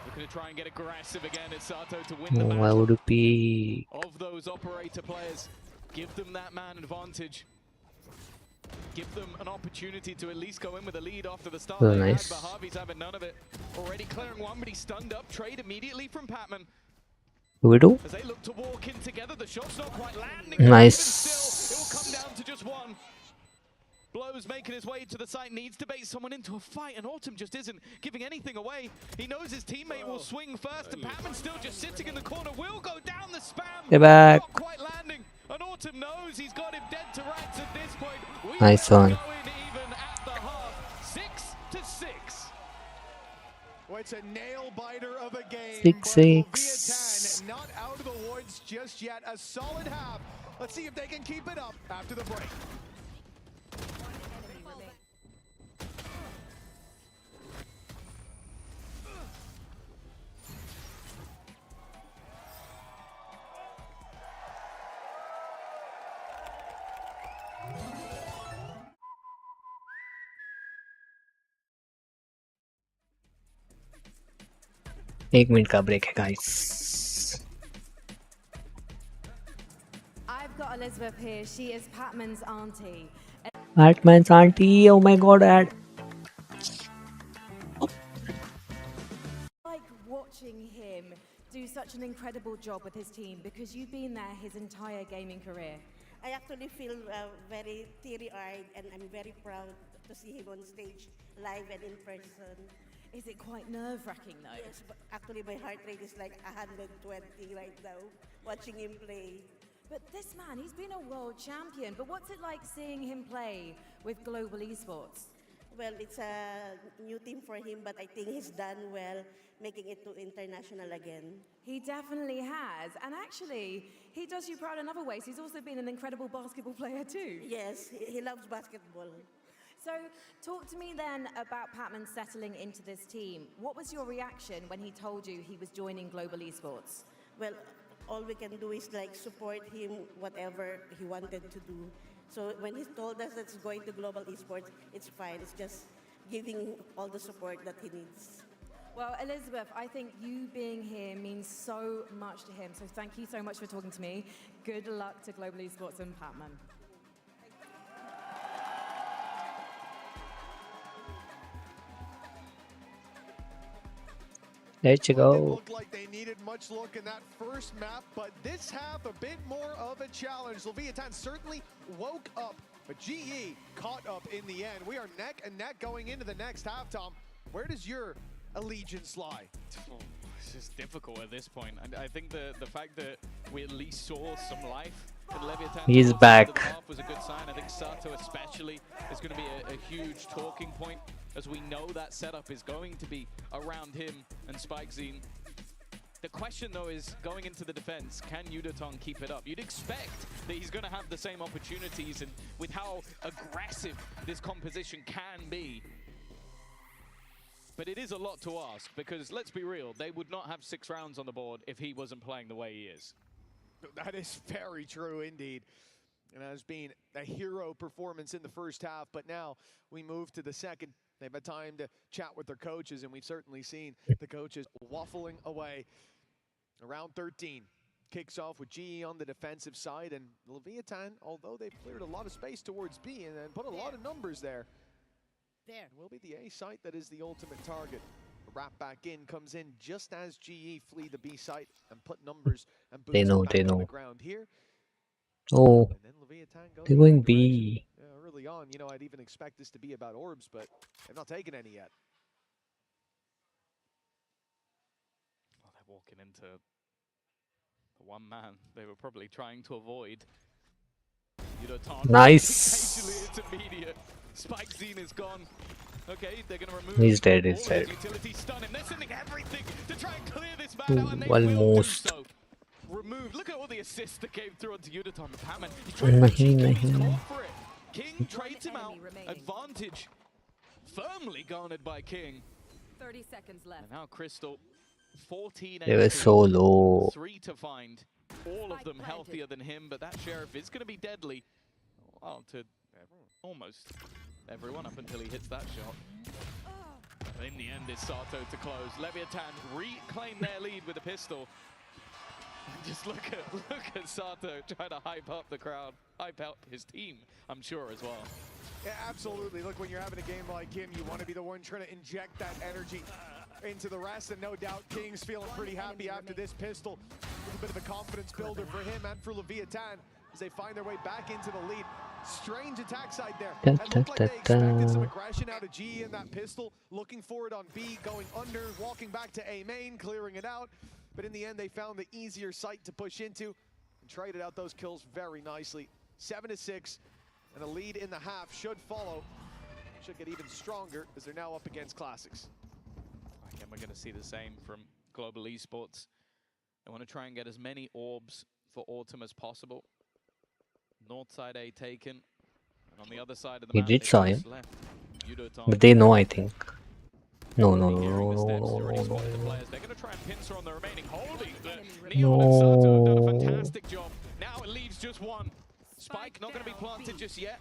Looking to try and get aggressive again. It's Sato to win the
Oh,
match.
why would it be?
Of those operator players, give them that man advantage. Give them an opportunity to at least go in with a lead after the start.
Oh,
They
nice.
had, but Harvey's having none of it. Already clearing one, but he's stunned up. Trade immediately from Patman.
Widow?
As they look to walk in together, the shot's not quite landing.
Nice.
Still, it will come down to just one. Blows making his way to the site, needs to bait someone into a fight, and Autumn just isn't giving anything away. He knows his teammate will swing first, and Patman still just sitting in the corner, will go down the spam.
Get back.
Not quite landing, and Autumn knows he's got him dead to rights at this point. We
Nice
will
one.
go in even at the half, 6-6.
Well, it's a nail biter of a game.
6-6.
Leviathan not out of the woods just yet. A solid half. Let's see if they can keep it up after the break.
एक minute का break है guys.
I've got Elizabeth here. She is Patman's auntie.
Batman's auntie. Oh my god, ad.
Like watching him do such an incredible job with his team because you've been there his entire gaming career.
I actually feel very teary-eyed, and I'm very proud to see him on stage, live and in person.
Is it quite nerve-wracking though?
Yes, but actually my heart rate is like 120 right now, watching him play.
But this man, he's been a world champion. But what's it like seeing him play with global esports?
Well, it's a new team for him, but I think he's done well making it to international again.
He definitely has. And actually, he does you proud in other ways. He's also been an incredible basketball player too.
Yes, he loves basketball.
So talk to me then about Patman settling into this team. What was your reaction when he told you he was joining global esports?
Well, all we can do is like support him, whatever he wanted to do. So when he told us that he's going to global esports, it's fine. It's just giving all the support that he needs.
Well, Elizabeth, I think you being here means so much to him. So thank you so much for talking to me. Good luck to global esports and Patman.
Let's
It
go.
looked like they needed much luck in that first map, but this half a bit more of a challenge. Leviathan certainly woke up, but GE caught up in the end. We are neck and neck going into the next half, Tom. Where does your allegiance lie?
It's just difficult at this point. And I think the fact that we at least saw some life in Leviathan
He's
towards the end of
back.
the half was a good sign. I think Sato especially is going to be a huge talking point, as we know that setup is going to be around him and Spikezine. The question though is, going into the defense, can Udaton keep it up? You'd expect that he's going to have the same opportunities, and with how aggressive this composition can be. But it is a lot to ask, because let's be real, they would not have 6 rounds on the board if he wasn't playing the way he is.
That is very true indeed. And has been a hero performance in the first half, but now we move to the second. They've had time to chat with their coaches, and we've certainly seen the coaches waffling away. Round 13 kicks off with GE on the defensive side, and Leviathan, although they've cleared a lot of space towards B and put a lot of numbers there, will be the A site that is the ultimate target. The wrap back in comes in just as GE flee the B site and put numbers and boots
They know,
back
they
on the
know.
ground here.
Oh,
And then Leviathan go
they're
the
going
other direction.
B.
Early on, you know, I'd even expect this to be about orbs, but they've not taken any yet.
Well, they're walking into the one man they were probably trying to avoid.
Nice.
It's immediate. Spike Zine is gone. Okay, they're gonna remove
He's dead.
all
He's
his
dead.
utility stun him. They're sending everything to try and clear this man out, and they will do
Almost.
so. Remove. Look at all the assists that came through onto Udaton. The Batman. He's trying to cheat him. He's gone for it. King trades him out. Advantage firmly garnered by King.
30 seconds left.
And now Crystal, 14
They were
HP,
so low.
3 to find. All of them healthier than him, but that Sheriff is going to be deadly. Well, to almost everyone up until he hits that shot. In the end, it's Sato to close. Leviathan reclaim their lead with a pistol. Just look at Sato trying to hype up the crowd, hype up his team, I'm sure, as well.
Yeah, absolutely. Look, when you're having a game like him, you want to be the one trying to inject that energy into the rest, and no doubt King's feeling pretty happy after this pistol. A little bit of a confidence builder for him and for Leviathan as they find their way back into the lead. Strange attack side there. It looked like they expected some aggression out of GE in that pistol, looking for it on B, going under, walking back to A main, clearing it out. But in the end, they found the easier site to push into and traded out those kills very nicely. 7-6, and a lead in the half should follow. Should get even stronger as they're now up against Classics.
Again, we're going to see the same from Global Esports. They want to try and get as many orbs for Autumn as possible. North side A taken, and on the other side of the
He
map,
did
they
saw
just
him.
left Udoton.
But they know, I think. No.
They're going to try and pincer on the remaining holding, but Neon
No.
and Sato have done a fantastic job. Now it leaves just one. Spike not going to be planted just yet.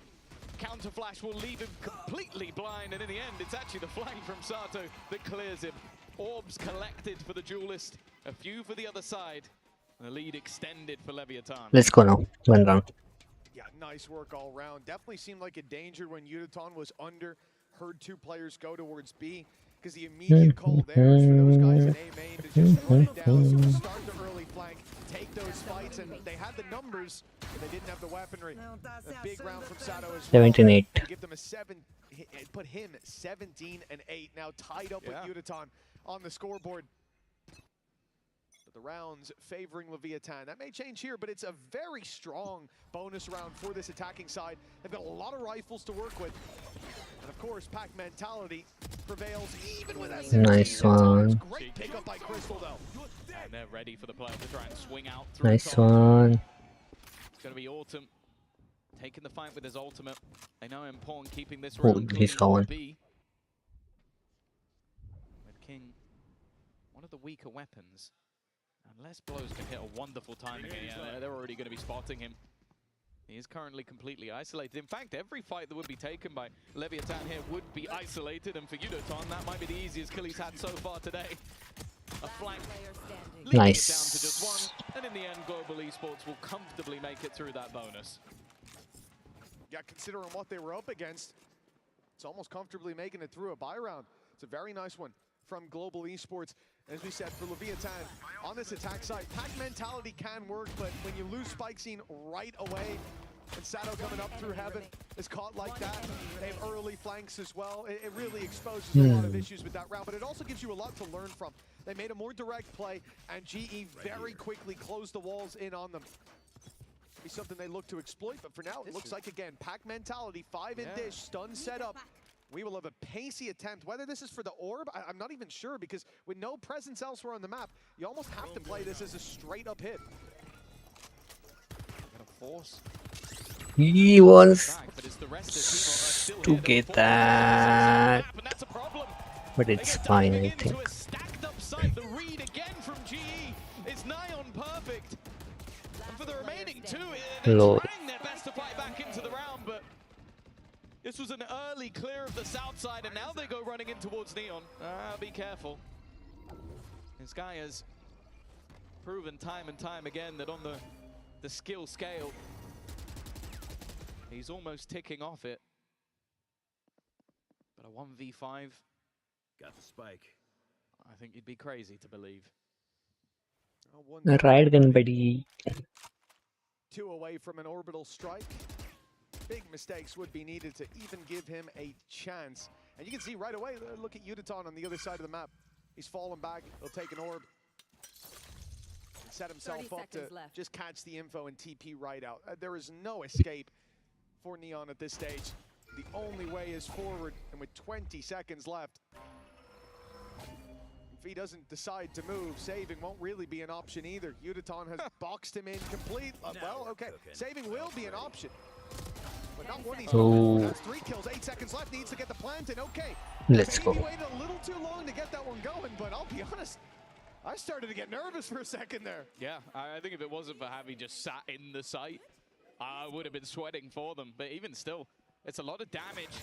Counter flash will leave him completely blind, and in the end, it's actually the flank from Sato that clears him. Orbs collected for the duelist, a few for the other side. The lead extended for Leviathan.
Let's go now. One round.
Yeah, nice work all around. Definitely seemed like a danger when Udaton was under. Heard 2 players go towards B, because the immediate call there is for those guys in A main to just run it down, start the early flank, take those fights, and they had the numbers, but they didn't have the weaponry. A big round from Sato as well.
17-8.
To give them a 7, put him 17-8, now tied up with Udaton on the scoreboard. But the rounds favoring Leviathan. That may change here, but it's a very strong bonus round for this attacking side. They've got a lot of rifles to work with. And of course, pack mentality prevails even with SMG.
Nice one.
Great pickup by Crystal, though.
And they're ready for the player to try and swing out through
Nice
top.
one.
It's going to be Autumn taking the fight with his ultimate. They know important keeping this
Oh,
round
he saw one.
B. With King, one of the weaker weapons. Unless blows can hit a wonderful timing here, they're already going to be spotting him. He is currently completely isolated. In fact, every fight that would be taken by Leviathan here would be isolated, and for Udoton, that might be the easiest kill he's had so far today. A flank leading
Nice.
it down to just one, and in the end, Global Esports will comfortably make it through that bonus.
Yeah, considering what they were up against, it's almost comfortably making it through a bye round. It's a very nice one from Global Esports. As we said, for Leviathan, on this attack side, pack mentality can work, but when you lose Spike Scene right away, and Sato coming up through heaven is caught like that, they have early flanks as well. It really exposes a lot of issues with that round, but it also gives you a lot to learn from. They made a more direct play, and GE very quickly closed the walls in on them. Be something they look to exploit, but for now, it looks like, again, pack mentality, 5 in dish, stun set up. We will have a pacey attempt. Whether this is for the orb, I'm not even sure, because with no presence elsewhere on the map, you almost have to play this as a straight-up hit.
Gonna force.
He wants to get that. But it's fine, I think.
The read again from GE is nigh on perfect. And for the remaining 2, they're trying their best to fight back into the round, but this was an early clear of the south side, and now they go running in towards Neon. Be careful. This guy has proven time and time again that on the skill scale, he's almost ticking off it. But a 1v5.
Got the spike.
I think you'd be crazy to believe.
Right gun, buddy.
2 away from an orbital strike. Big mistakes would be needed to even give him a chance. And you can see right away, look at Udaton on the other side of the map. He's fallen back, he'll take an orb. And set himself up to just catch the info and TP right out. There is no escape for Neon at this stage. The only way is forward, and with 20 seconds left, if he doesn't decide to move, saving won't really be an option either. Udaton has boxed him in complete. Well, okay, saving will be an option, but not what he's going for. That's 3 kills, 8 seconds left, needs to get the plant in. Okay,
Let's
maybe
go.
waited a little too long to get that one going, but I'll be honest, I started to get nervous for a second there.
Yeah, I think if it wasn't for having just sat in the site, I would have been sweating for them. But even still, it's a lot of damage,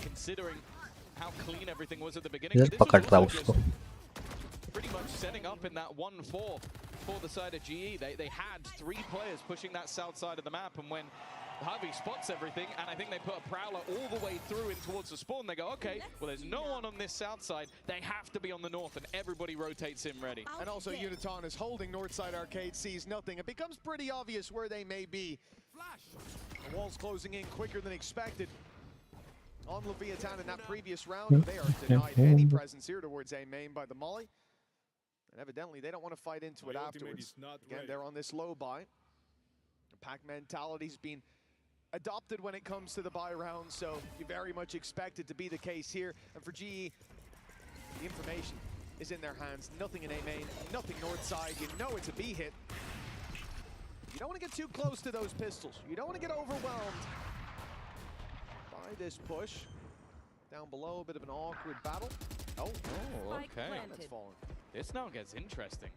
considering how clean everything was at the beginning.
इधर
This was
पकड़ रहा
also
उसको.
just pretty much setting up in that 1-4 for the side of GE. They had 3 players pushing that south side of the map, and when Harvey spots everything, and I think they put a Prowler all the way through in towards the spawn, they go, okay, well, there's no one on this south side. They have to be on the north, and everybody rotates in ready.
And also Udaton is holding Northside Arcade, sees nothing. It becomes pretty obvious where they may be. The wall's closing in quicker than expected on Leviathan in that previous round. They are denied any presence here towards A main by the Molly. And evidently they don't want to fight into it afterwards. Again, they're on this low buy. The pack mentality's been adopted when it comes to the buy round, so you very much expect it to be the case here. And for GE, the information is in their hands. Nothing in A main, nothing north side. You know it's a B hit. You don't want to get too close to those pistols. You don't want to get overwhelmed by this push. Down below, a bit of an awkward battle. Oh,
okay.
That's fallen.
This now gets interesting,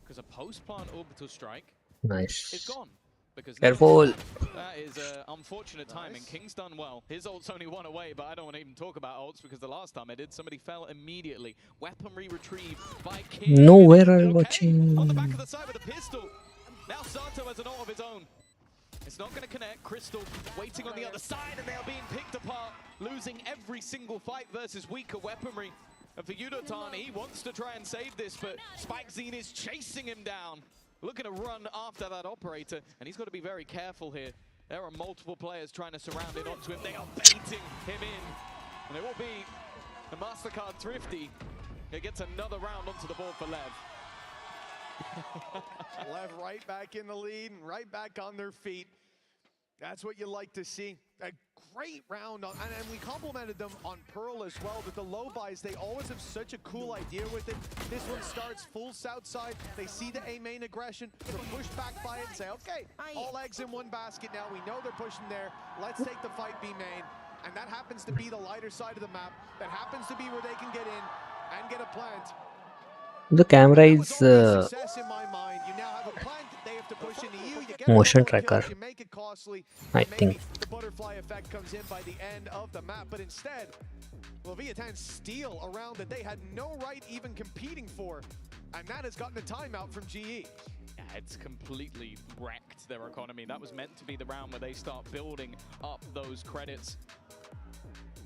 because a post-plant orbital strike
Nice.
is gone. Because
Careful.
that is unfortunate timing. King's done well. His ult's only 1 away, but I don't want to even talk about ults because the last time I did, somebody fell immediately. Weaponry retrieved by King.
Nowhere are watching.
On the back of the side with a pistol. Now Sato has an ult of his own. It's not going to connect. Crystal waiting on the other side, and they are being picked apart, losing every single fight versus weaker weaponry. And for Udaton, he wants to try and save this, but Spike Zine is chasing him down. Looking to run after that operator, and he's got to be very careful here. There are multiple players trying to surround it onto him. They are baiting him in. And it will be a MasterCard Thrifty. It gets another round onto the board for Lev.
Lev right back in the lead and right back on their feet. That's what you like to see. A great round, and we complimented them on Pearl as well, but the low buys, they always have such a cool idea with it. This one starts full south side. They see the A main aggression, they're pushed back by it and say, okay, all eggs in one basket now. We know they're pushing there. Let's take the fight B main. And that happens to be the lighter side of the map. That happens to be where they can get in and get a plant.
The camera is
Success in my mind. You now have a plant. They have to push into you. You get
motion
a
tracker.
kill, you make it costly.
I
Maybe
think.
the butterfly effect comes in by the end of the map, but instead, Leviathan steal a round that they had no right even competing for, and that has gotten a timeout from GE.
Yeah, it's completely wrecked their economy. That was meant to be the round where they start building up those credits.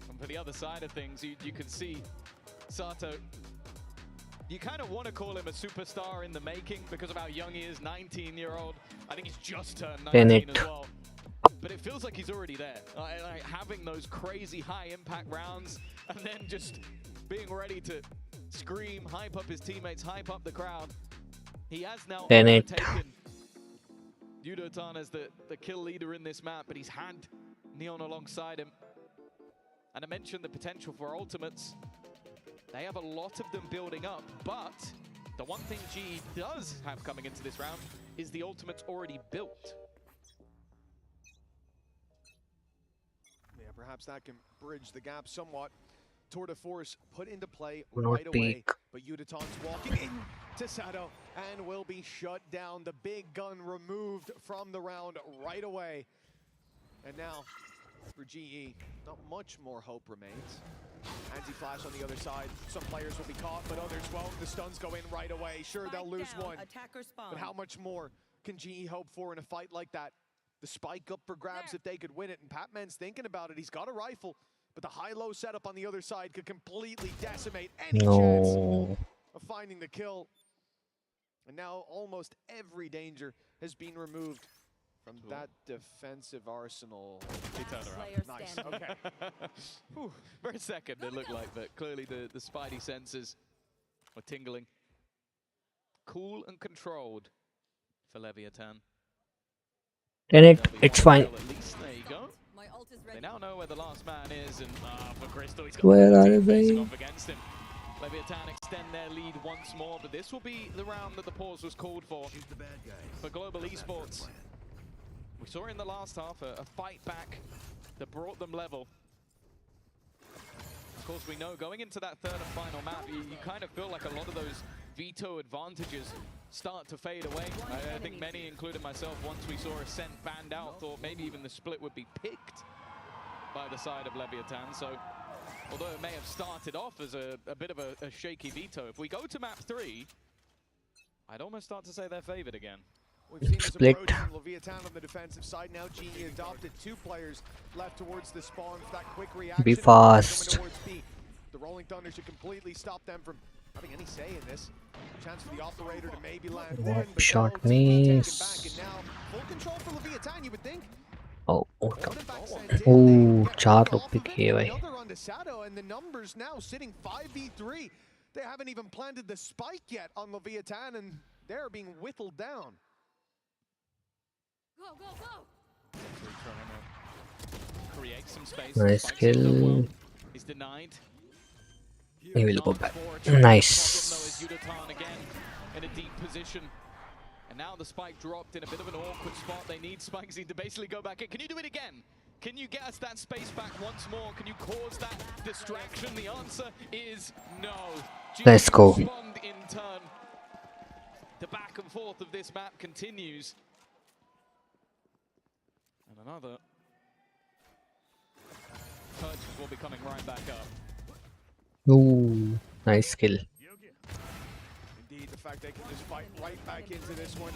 And for the other side of things, you can see Sato. You kind of want to call him a superstar in the making because of how young he is, 19-year-old. I think he's just turned 19 as well. But it feels like he's already there. Like having those crazy high-impact rounds and then just being ready to scream, hype up his teammates, hype up the crowd. He has now overtaken Udaton as the kill leader in this map, but he's had Neon alongside him. And I mentioned the potential for ultimates. They have a lot of them building up, but the one thing GE does have coming into this round is the ultimates already built.
Yeah, perhaps that can bridge the gap somewhat. Tour de Force put into play
Not
right away,
peak.
but Udaton's walking in to Sato and will be shut down. The big gun removed from the round right away. And now for GE, not much more hope remains. Anti-flash on the other side. Some players will be caught, but others won't. The stuns go in right away. Sure, they'll lose one. But how much more can GE hope for in a fight like that? The spike up for grabs if they could win it. And Patman's thinking about it. He's got a rifle, but the high-low setup on the other side could completely decimate any chance of finding the kill. And now almost every danger has been removed from that defensive arsenal.
He turned around.
Nice, okay.
Whew, for a second it looked like, but clearly the spidey senses were tingling. Cool and controlled for Leviathan.
It's fine.
At least there you go. They now know where the last man is, and for Crystal, he's got
Where are
two facing
they?
off against him. Leviathan extend their lead once more, but this will be the round that the pause was called for Global Esports. We saw in the last half a fight back that brought them level. Of course, we know going into that third and final map, you kind of feel like a lot of those veto advantages start to fade away. I think many, including myself, once we saw Ascent banned out, thought maybe even the split would be picked by the side of Leviathan. So, although it may have started off as a bit of a shaky veto, if we go to map 3, I'd almost start to say they're favored again.
We've seen
Split.
Leviathan on the defensive side now. Genie adopted 2 players left towards the spawn for that quick reaction.
Be fast.
The Rolling Thunder should completely stop them from having any say in this. Chance for the operator to maybe land one, but
Shot
no, TP taken
miss.
back, and now full control for Leviathan, you would think.
Oh, 4 लोग pick किए भाई.
Another on the Sato, and the numbers now sitting 5v3. They haven't even planted the spike yet on Leviathan, and they're being whittled down.
Go, go, go!
Create some space.
Nice kill.
He's denied.
He will go back. Nice.
Again in a deep position. And now the spike dropped in a bit of an awkward spot. They need Spikesy to basically go back in. Can you do it again? Can you get us that space back once more? Can you cause that distraction? The answer is no.
Let's go.
Respond in turn. The back and forth of this map continues. And another purchase will be coming right back up.
Ooh, nice kill.
Indeed, the fact they can just fight right back into this one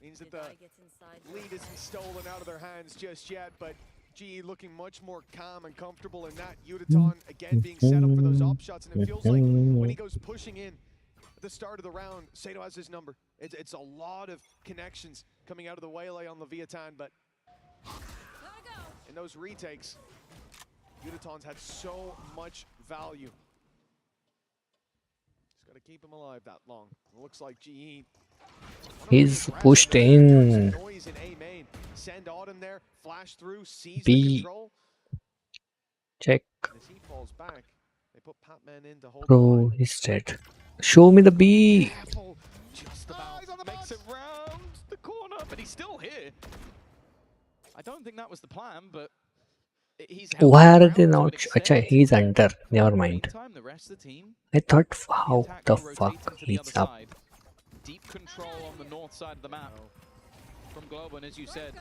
means that the lead isn't stolen out of their hands just yet, but GE looking much more calm and comfortable in that. Udaton again being set up for those op shots, and it feels like when he goes pushing in at the start of the round, Sato has his number. It's a lot of connections coming out of the waylay on Leviathan, but in those retakes, Udaton's had so much value. Just got to keep him alive that long. It looks like GE.
He's pushed in.
Noise in A main. Send Autumn there, flash through, seize
B.
the control.
Check.
As he falls back, they put Patman in to hold.
Bro, he's dead. Show me the B.
Just about makes it round the corner, but he's still here. I don't think that was the plan, but he's
Why are they not? Acha, he's under. Never mind.
the rest of the team
I thought, how the fuck he's up?
deep control on the north side of the map from Global, and as you said,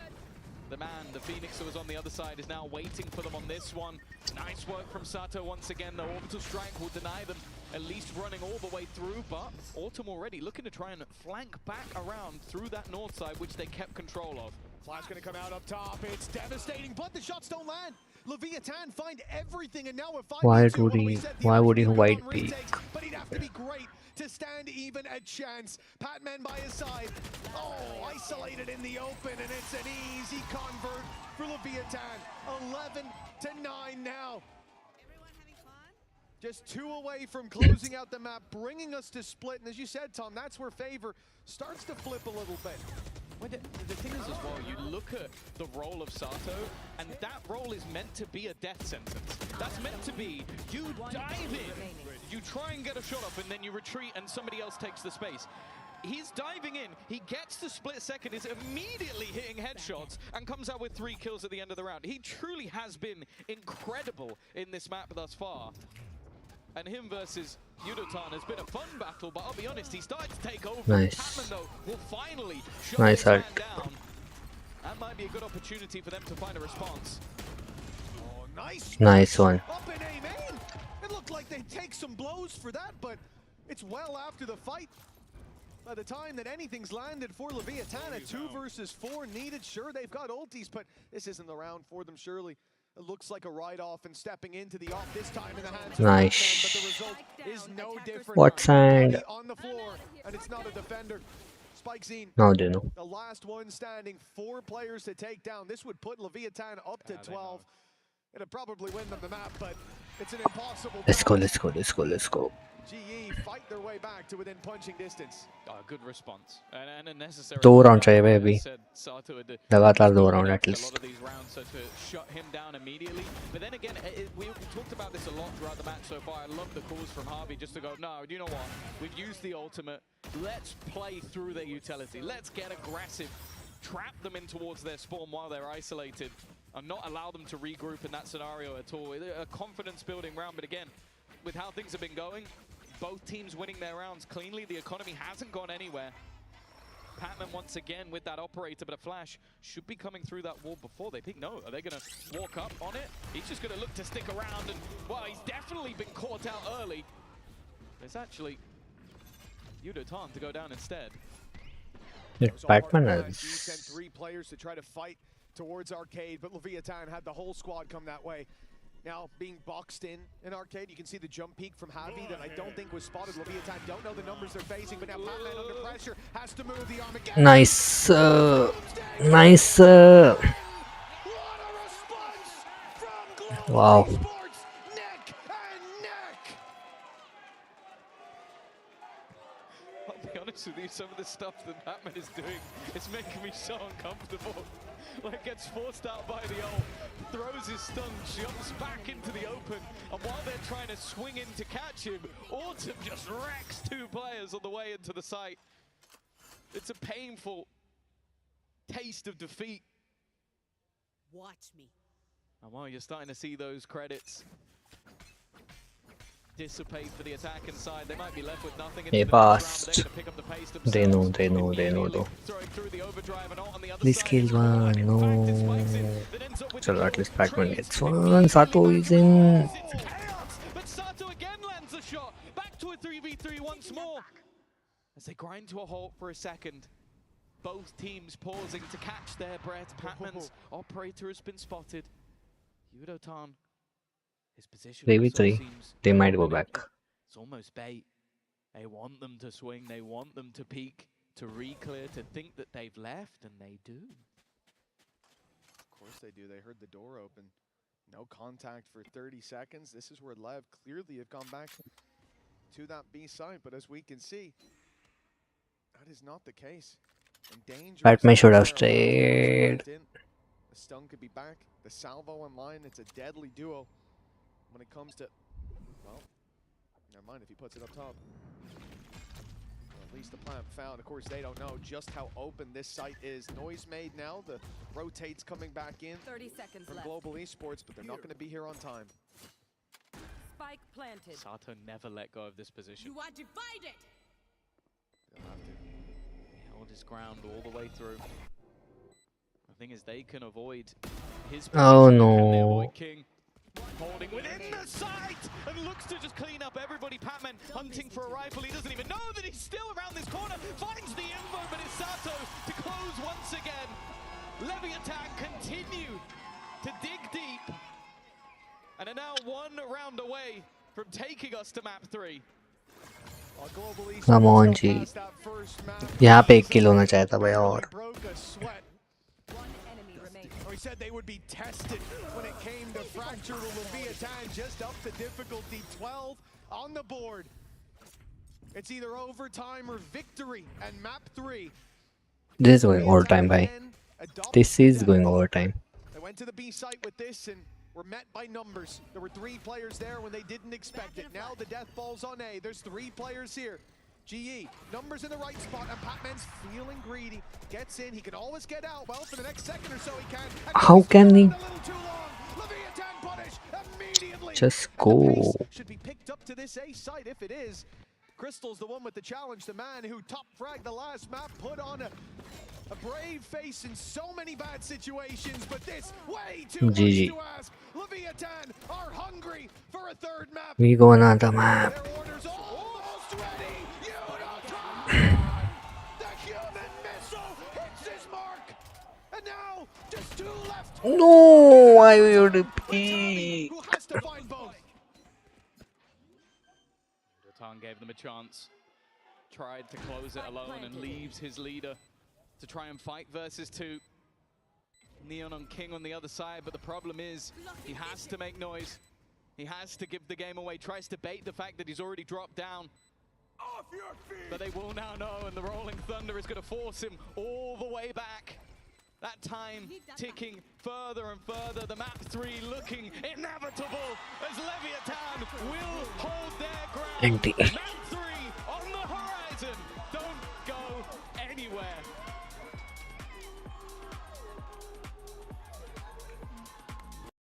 the man, the Phoenix that was on the other side, is now waiting for them on this one. Nice work from Sato once again. The orbital strike will deny them at least running all the way through, but Autumn already looking to try and flank back around through that north side, which they kept control of.
Flash gonna come out up top. It's devastating, but the shots don't land. Leviathan find everything, and now with 5v2,
Why would he white peak?
But he'd have to be great to stand even a chance. Patman by his side. Oh, isolated in the open, and it's an easy convert for Leviathan. 11-9 now. Just 2 away from closing out the map, bringing us to split. And as you said, Tom, that's where favor starts to flip a little bit.
Well, the thing is as well, you look at the role of Sato, and that role is meant to be a death sentence. That's meant to be, you dive in, you try and get a shot up, and then you retreat and somebody else takes the space. He's diving in, he gets the split second, is immediately hitting headshots, and comes out with 3 kills at the end of the round. He truly has been incredible in this map thus far. And him versus Udotan has been a fun battle, but I'll be honest, he started to take over.
Nice.
Patman, though, will finally shut
Nice
this man
ult.
down. That might be a good opportunity for them to find a response.
Oh,
Nice one.
Up in A main. It looked like they'd take some blows for that, but it's well after the fight. By the time that anything's landed for Leviathan, a 2 versus 4 needed. Sure, they've got ultis, but this isn't the round for them, surely. It looks like a write-off, and stepping into the off this time in the hands of
Nice.
Patman, but the result is no different.
What sand?
Body on the floor, and it's not a defender. Spikesy,
Now they know.
the last one standing, 4 players to take down. This would put Leviathan up to 12. It'd probably win them the map, but it's an impossible.
Let's go, let's go, let's go, let's go.
GE fight their way back to within punching distance.
Good response and a necessary.
2 round चाहिए भाई अभी.
Sato had
लगातार 2 round at
a
least.
lot of these rounds, so to shut him down immediately. But then again, we talked about this a lot throughout the match so far. I love the calls from Harvey just to go, no, you know what? We've used the ultimate. Let's play through their utility. Let's get aggressive. Trap them in towards their spawn while they're isolated and not allow them to regroup in that scenario at all. A confidence building round, but again, with how things have been going, both teams winning their rounds cleanly. The economy hasn't gone anywhere. Patman once again with that operator, but a flash should be coming through that wall before they pick. No, are they going to walk up on it? He's just going to look to stick around, and well, he's definitely been caught out early. There's actually Yudotan to go down instead.
Batman
He sent 3 players to try to fight towards Arcade, but Leviathan had the whole squad come that way. Now, being boxed in Arcade, you can see the jump peak from Javi that I don't think was spotted. Leviathan don't know the numbers they're facing, but now Batman under pressure has to move the Armageddon.
Nice. Nice. Wow.
I'll be honest with you, some of the stuff that Batman is doing is making me so uncomfortable. Like, gets forced out by the ult, throws his stun, jumps back into the open, and while they're trying to swing in to catch him, Autumn just wrecks 2 players on the way into the site. It's a painful taste of defeat.
Watch me.
And while you're starting to see those credits dissipate for the attack inside, they might be left with nothing.
They passed. They know though. Please kill one. No. So at least Batman gets one. Sato is in.
But Sato again lands a shot. Back to a 3v3 once more. As they grind to a halt for a second. Both teams pausing to catch their breath. Patman's operator has been spotted. Yudotan. His position
3v3. They might go back.
It's almost bait. They want them to swing. They want them to peek, to re-clear, to think that they've left, and they do.
Of course they do. They heard the door open. No contact for 30 seconds. This is where LEV clearly have gone back to that B site, but as we can see, that is not the case.
Batman should have stayed.
The stun could be back. The salvo in line. It's a deadly duo. When it comes to, well, never mind if he puts it up top. Well, at least the plan found. Of course, they don't know just how open this site is. Noise made now. The rotates coming back in
30 seconds
from
left.
Global Esports, but they're not going to be here on time.
Spike planted.
Sato never let go of this position.
You are divided.
They'll have to. He held his ground all the way through. The thing is, they can avoid his position.
Oh
Can they
no.
avoid King? Holding within the sight and looks to just clean up everybody. Patman hunting for a rifle. He doesn't even know that he's still around this corner. Finds the info, but it's Sato to close once again. Leviathan continue to dig deep and are now 1 round away from taking us to map 3.
Come on जी. यहाँ पे 1 kill होना चाहिए था भाई और.
We said they would be tested when it came to Fracture with Leviathan, just up the difficulty, 12 on the board. It's either overtime or victory, and map 3.
This is going overtime, bhai. This is going overtime.
They went to the B site with this and were met by numbers. There were 3 players there when they didn't expect it. Now the death ball's on A. There's 3 players here. GE, numbers in the right spot, and Patman's feeling greedy. Gets in, he can always get out. Well, for the next second or so he can.
How can he?
Leviathan punish immediately.
Just go.
Should be picked up to this A site if it is. Crystal's the one with the challenge, the man who top fragged the last map, put on a brave face in so many bad situations, but this way too much
GG.
to ask. Leviathan are hungry for a 3rd map.
We go another map.
Their orders almost ready. The human missile hits his mark, and now just 2 left.
No, I would be.
Who has to find both?
Yudotan gave them a chance. Tried to close it alone and leaves his leader to try and fight versus 2. Neon on King on the other side, but the problem is he has to make noise. He has to give the game away, tries to bait the fact that he's already dropped down.
Off your feet!
But they will now know, and the Rolling Thunder is going to force him all the way back. That time ticking further and further. The map 3 looking inevitable as Leviathan will hold their ground.
Anti.
Map 3 on the horizon. Don't go anywhere.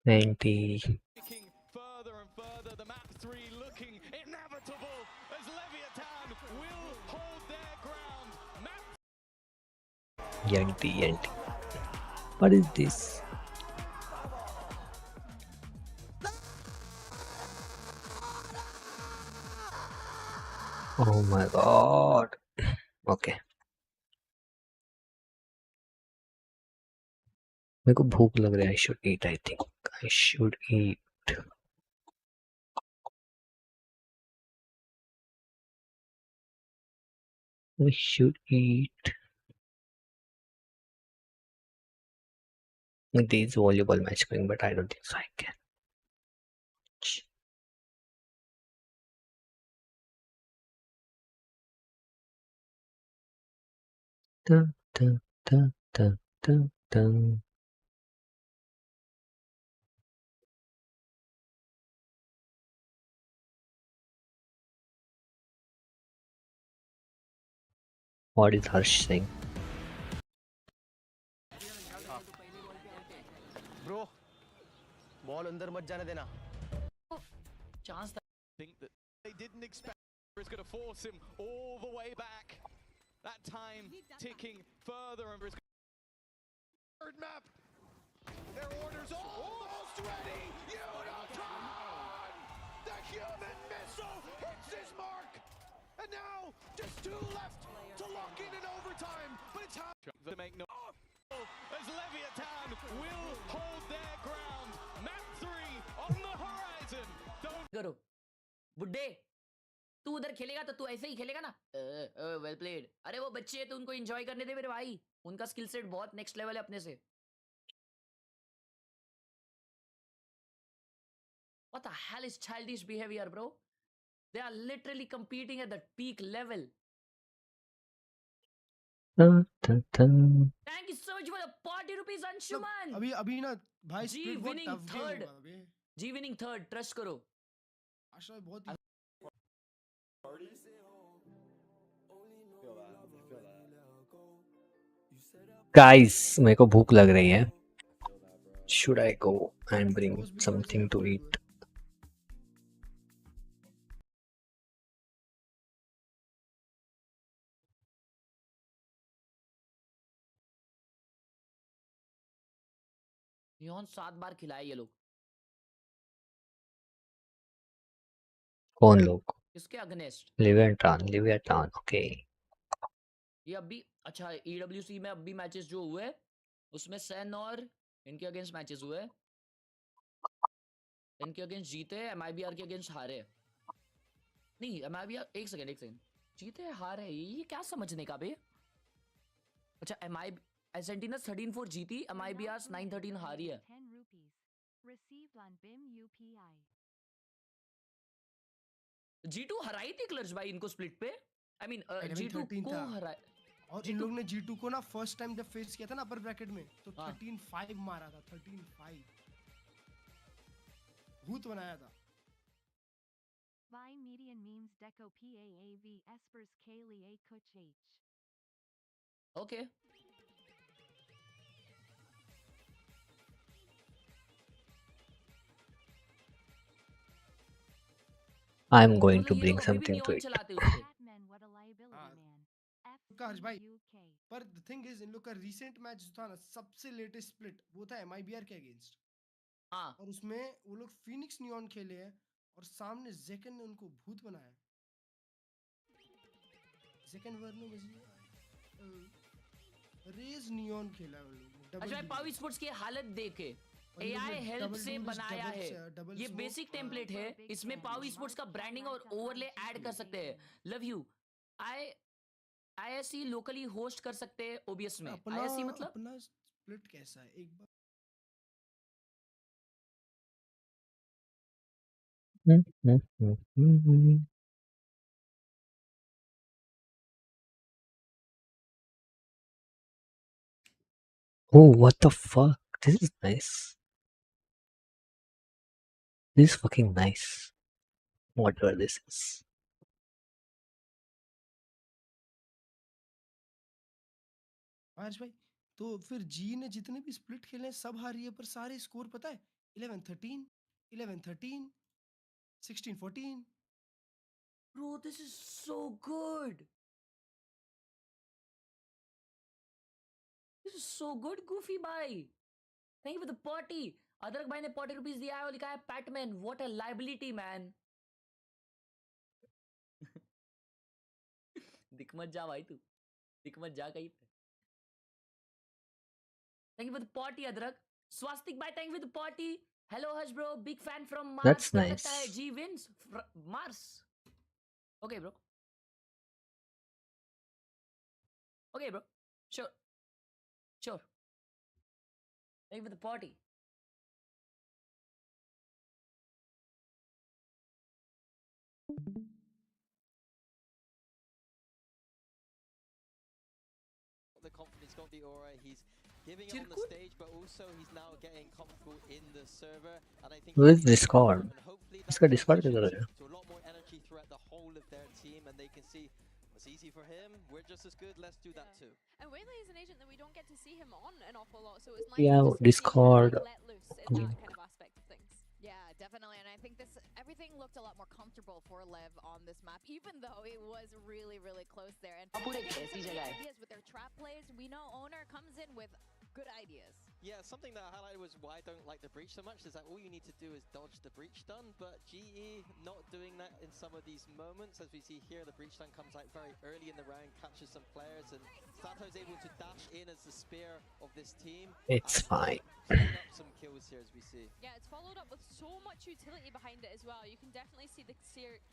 Ticking further and further. The map 3 looking inevitable as Leviathan will hold their ground. Map
Yanti. What is this? Oh my god. Okay. मेरे को भूख लग रहा है. I should eat. I think I should eat. We should eat. These volleyball match going, but I don't think so I can. Dun, dun, dun, dun, dun, dun. What is Harsh saying?
Bro, ball अंदर मत जाने देना.
chance that think that they didn't expect is going to force him all the way back. That time ticking further and is
Third map. Their orders almost ready. Unicorn! The human missile hits his mark. And now just 2 left to lock in overtime. But it's how
to make no as Leviathan will hold their ground. Map 3 on the horizon. Don't
करो बुड्ढे तू उधर खेलेगा तो तू ऐसे ही खेलेगा ना. Well played. अरे वो बच्चे हैं तो उनको एंजॉय करने दे मेरे भाई. उनका स्किल सेट बहुत नेक्स्ट लेवल है अपने से. What the hell is childish behavior, bro? They are literally competing at the peak level.
Dun, dun, dun.
Thank you so much for the 40 rupees, Anshuman.
अभी ना भाई
G
split बहुत
winning
tough game
third.
होगा अभी.
G winning third. Trust करो.
आशा बहुत
Guys, मेरे को भूख लग रही है. Should I go and bring something to eat?
Neon 7 बार खिलाए ये लोग.
कौन लोग?
किसके अगेंस्ट?
Leviathan. Okay.
ये अभी अच्छा EWC में अभी मैचेस जो हुए उसमें सेन और इनके अगेंस्ट मैचेस हुए. इनके अगेंस्ट जीते, MIBR के अगेंस्ट हारे. नहीं MIBR एक सेकंड जीते हारे ये क्या समझने का बे. अच्छा Argentina's 13-4 जीती, MIBR's 9-13 हारी है. G2 हराई थी क्लच भाई इनको स्प्लिट पे. I mean G2 को हराई.
और इन लोग ने G2 को ना फर्स्ट टाइम जब फेस किया था ना अपर ब्रैकेट में तो 13-5 मारा था. 13-5 भूत बनाया था.
By median memes deco PAAV espers Kaylee A Kuch H.
Okay.
I'm going to bring something to eat.
हर्ष भाई पर द थिंग इज इन लोग का रीसेंट मैच जो था ना सबसे लेटेस्ट स्प्लिट वो था MIBR के अगेंस्ट.
हाँ.
और उसमें वो लोग फिनिक्स नियॉन खेले हैं और सामने जेकन ने उनको भूत बनाया. जेकन वर्नो रेज नियॉन खेला है वो लोग.
अच्छा भाई पावी स्पोर्ट्स की हालत देखे. AI हेल्प से बनाया है. ये बेसिक टेम्पलेट है. इसमें पावी स्पोर्ट्स का ब्रांडिंग और ओवरले ऐड कर सकते हैं. Love you. ISC locally host कर सकते हैं OBS में. ISC मतलब
अपना स्प्लिट कैसा है एक बार
Oh, what the fuck? This is nice. This is fucking nice. Whatever this is.
Aarsh भाई तो फिर जी ने जितने भी स्प्लिट खेले हैं सब हारी है पर सारे स्कोर पता है 11-13 11-13 16-14 Bro, this is so good. This is so good, Goofy bhai. Thank you for the potty. अदरक भाई ने 40 रुपीस दिया है और लिखा है PadMan. What a liability, man. दिख मत जा भाई तू. दिख मत जा कहीं पे. Thank you for the potty, अदरक. Swastik bhai, thank you for the potty. Hello, Hush bro. Big fan from Mars.
That's
क्या
nice.
लगता है G wins? Mars. Okay, bro. Okay, bro. Sure. Sure. Thank you for the potty.
The confidence, got the aura, he's giving it on the stage, but also he's now getting comfortable in the server, and I think
Where's Discord? इसका Discord किधर है?
to a lot more energy throughout the whole of their team, and they can see it's easy for him, we're just as good, let's do that too.
And weirdly, he's an agent that we don't get to see him on an awful lot, so it's nice
Yeah,
to just see him
Discord.
let loose in that kind of aspect of things. Yeah, definitely, and I think everything looked a lot more comfortable for LEV on this map, even though it was really, really close there. And ideas with their trap plays, we know Owner comes in with good ideas.
Yeah, something that I highlighted was why I don't like the breach so much is that all you need to do is dodge the breach stun, but GE not doing that in some of these moments. As we see here, the breach stun comes out very early in the round, captures some players, and Sato's able to dash in as the spear of this team.
It's fine.
Setting up some kills here as we see.
Yeah, it's followed up with so much utility behind it as well. You can definitely see the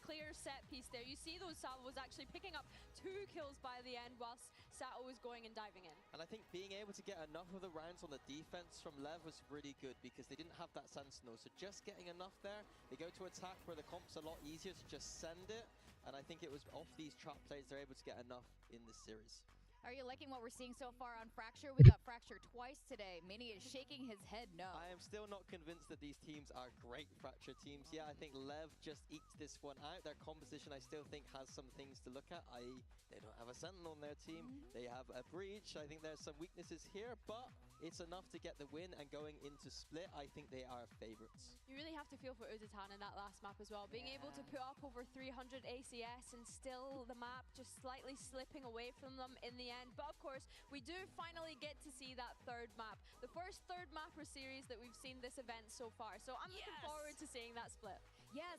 clear set piece there. You see those salvos actually picking up 2 kills by the end whilst Sato was going and diving in.
And I think being able to get enough of the rounds on the defense from LEV was really good because they didn't have that Sentinel. So just getting enough there, they go to attack where the comp's a lot easier to just send it. And I think it was off these trap plays they're able to get enough in this series.
Are you liking what we're seeing so far on Fracture? We got Fracture twice today. Mini is shaking his head no.
I am still not convinced that these teams are great Fracture teams. Yeah, I think LEV just eked this one out. Their composition I still think has some things to look at, i.e. they don't have a Sentinel on their team. They have a Breach. I think there's some weaknesses here, but it's enough to get the win, and going into Split, I think they are favorites.
You really have to feel for Udatan in that last map as well. Being able to put up over 300 ACS and still the map just slightly slipping away from them in the end. But of course, we do finally get to see that third map. The first third mapper series that we've seen this event so far. So I'm looking forward to seeing that split. Yes,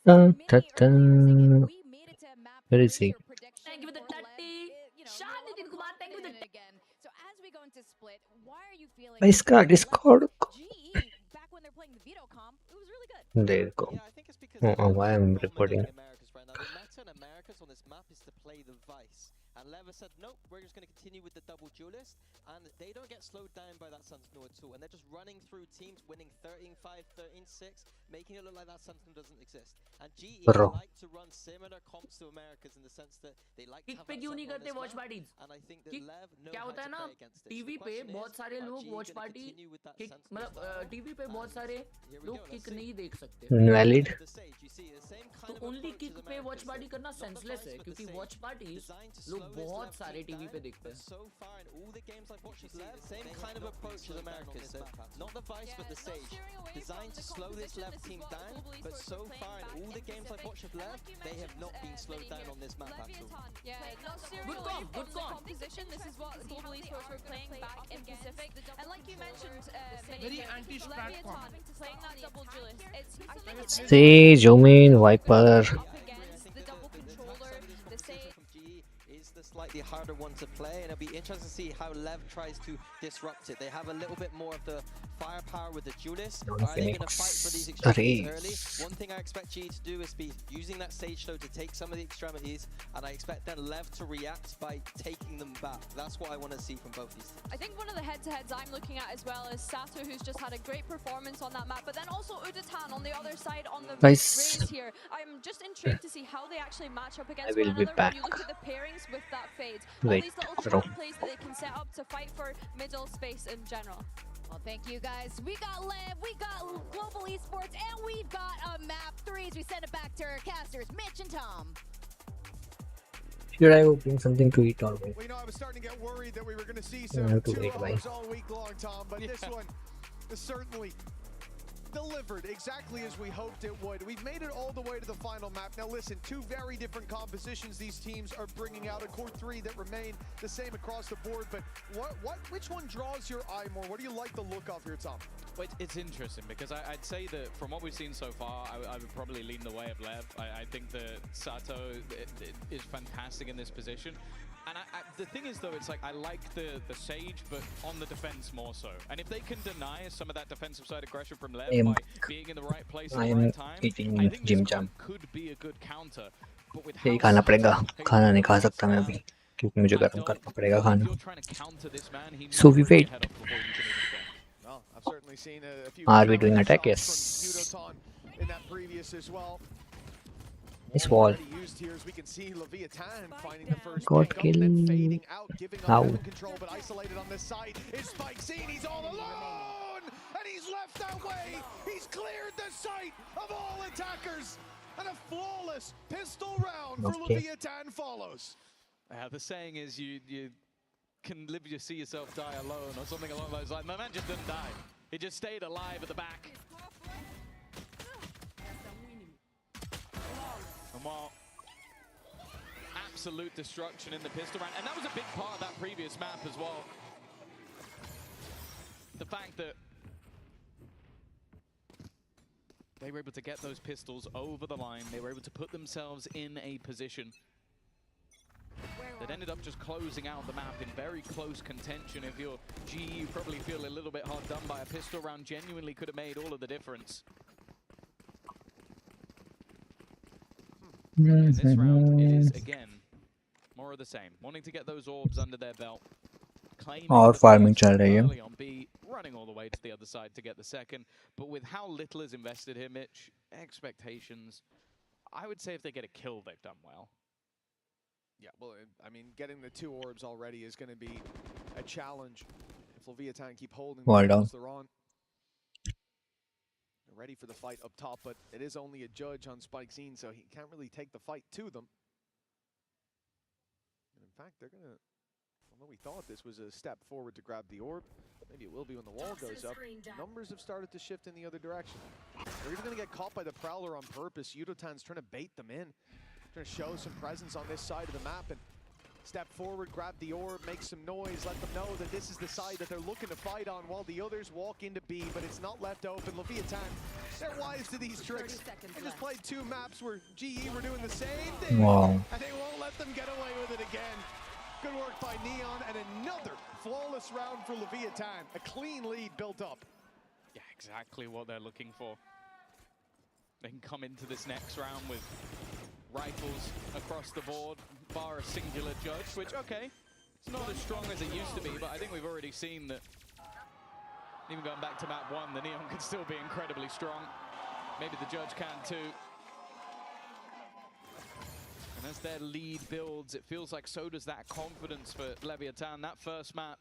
Where is he?
Thank you for the 30. Shani Din Kumar, thank you for the
again. So as we go into split, why are you feeling
इसका Discord.
GE back when they're playing the veto comp? It was really good.
There you go. Why I'm recording?
Americas right now. The meta in Americas on this map is to play the Vice. And Lever said, nope, we're just going to continue with the double duelist. And they don't get slowed down by that Sentinel at all. And they're just running through teams, winning 13-5, 13-6, making it look like that Sentinel doesn't exist. And GE like to run similar comps to Americas in the sense that they like to have that Sentinel on this map. And I think that Lev know how to play against it.
TV पे बहुत सारे लोग watch party kick मतलब TV पे बहुत सारे लोग kick नहीं देख सकते
Invalid.
तो ओनली किक पे वॉच पार्टी करना सेंसलेस है क्योंकि वॉच पार्टी लोग बहुत सारे टीवी पे देखते हैं
same kind of approach as Americas, so not the Vice but the Sage, designed to slow this Lev team down, but so far in all the games I've watched of Lev, they have not been slowed down on this map at all.
Yeah, not serial good composition. This is what Global Esports were playing back in Pacific. And like you mentioned,
Very anti-strat form.
playing that double duelist. I think it's
Sage, Omen, Viper.
against the double controller, the Sage.
Is the slightly harder one to play, and it'll be interesting to see how Lev tries to disrupt it. They have a little bit more of the firepower with the duelist. Are they going to fight for these extremities early? One thing I expect GE to do is be using that Sage slow to take some of the extremities, and I expect then Lev to react by taking them back. That's what I want to see from both these teams.
I think one of the head-to-heads I'm looking at as well is Sato, who's just had a great performance on that map, but then also Udatan on the other side on the
Nice.
race here.
just intrigued to see how they actually match up against
will
one
be
another.
back.
When you look at the pairings with that Fade, all
Wait,
these little
bro.
trap plays that they can set up to fight for middle space in general.
Well, thank you guys. We got LEV, we got Global Esports, and we've got a map 3 as we send it back to our casters, Mitch and Tom.
Should I go bring something to eat or wait?
Well, you know, I was starting to get worried that we were going to see
I
some
have to
2
wait,
hours all week long, Tom, but this one is certainly delivered exactly as we hoped it would. We've made it all the way to the final map. Now listen, 2 very different compositions these teams are bringing out. A core 3 that remain the same across the board, but which one draws your eye more? What do you like the look of here, Tom?
Well, it's interesting because I'd say that from what we've seen so far, I would probably lean the way of LEV. I think that Sato is fantastic in this position. And the thing is, though, it's like I like the Sage, but on the defense more so. And if they can deny some of that defensive side aggression from LEV by being in the right place at the right time, I think this one could be a good counter. But with
यही खाना पड़ेगा, खाना नहीं खा सकता मैं अभी क्योंकि मुझे गर्म करना पड़ेगा खाना. So we wait.
Well, I've certainly seen a few
Are we doing attack?
from
Yes.
Yudoton in that previous as well.
This wall.
Used here as we can see Leviathan finding the first
Got
pick up and then
kill.
fading out, giving up
Ow.
weapon control, but isolated on this side is Spike Scene. He's all alone, and he's left that way. He's cleared the sight of all attackers, and a flawless pistol round for
Okay.
Leviathan follows.
The saying is you can see yourself die alone or something along those lines. My man just didn't die. He just stayed alive at the back. And while absolute destruction in the pistol round, and that was a big part of that previous map as well. The fact that they were able to get those pistols over the line, they were able to put themselves in a position that ended up just closing out the map in very close contention. If you're GE, you probably feel a little bit hard done by. A pistol round genuinely could have made all of the difference. In this round, it is again more of the same. Wanting to get those orbs under their belt. Claiming
और
the
farming
first
चल रही है.
early on B, running all the way to the other side to get the second. But with how little is invested here, Mitch, expectations, I would say if they get a kill, they've done well.
Yeah, well, I mean, getting the 2 orbs already is going to be a challenge if Leviathan keep holding the
Well
levels
done.
they're on. They're ready for the fight up top, but it is only a judge on Spike Scene, so he can't really take the fight to them. And in fact, they're going to, although we thought this was a step forward to grab the orb, maybe it will be when the wall goes up. Numbers have started to shift in the other direction. They're even going to get caught by the Prowler on purpose. Yudotan's trying to bait them in. Trying to show some presence on this side of the map and step forward, grab the orb, make some noise, let them know that this is the side that they're looking to fight on while the others walk into B, but it's not left open. Leviathan, they're wise to these tricks. They just played 2 maps where GE were doing the same thing,
Wow.
and they won't let them get away with it again. Good work by Neon, and another flawless round for Leviathan. A clean lead built up.
Yeah, exactly what they're looking for. They can come into this next round with rifles across the board, bar a singular judge, which, okay, it's not as strong as it used to be, but I think we've already seen that even going back to map 1, the Neon can still be incredibly strong. Maybe the judge can too. And as their lead builds, it feels like so does that confidence for Leviathan. That first map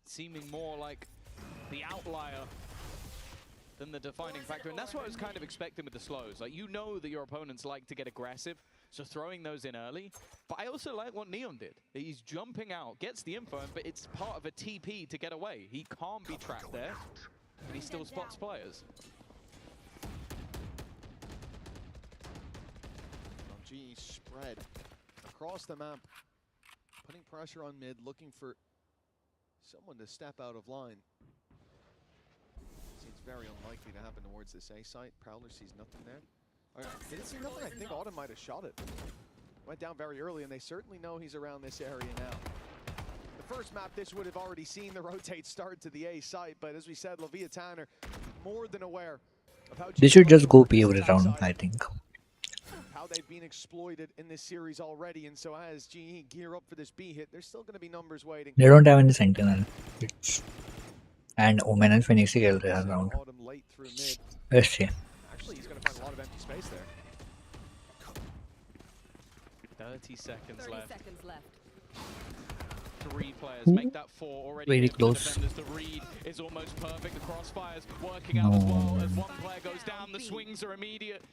seeming more like the outlier than the defining factor. And that's what I was kind of expecting with the slows. Like, you know that your opponents like to get aggressive, so throwing those in early. But I also like what Neon did. He's jumping out, gets the info, but it's part of a TP to get away. He can't be trapped there, and he still spots players.
GE spread across the map, putting pressure on mid, looking for someone to step out of line. Seems very unlikely to happen towards this A site. Prowler sees nothing there. Did it see nothing? I think Autumn might have shot it. Went down very early, and they certainly know he's around this area now. The first map, this would have already seen the rotate start to the A site, but as we said, Leviathan are more than aware of how
They should just go P every round, I think.
how they've been exploited in this series already, and so as GE gear up for this B hit, there's still going to be numbers waiting.
They don't have any Sentinel. And Omen and Phoenix खेल रहे हैं round.
Autumn late through mid.
Let's see.
Actually, he's going to find a lot of empty space there.
30 seconds
30
left.
seconds left.
3 players make that 4 already.
Very
hit for the
close.
defenders. The read is almost perfect. The crossfire's working out as well. As one player goes down, the swings are immediate.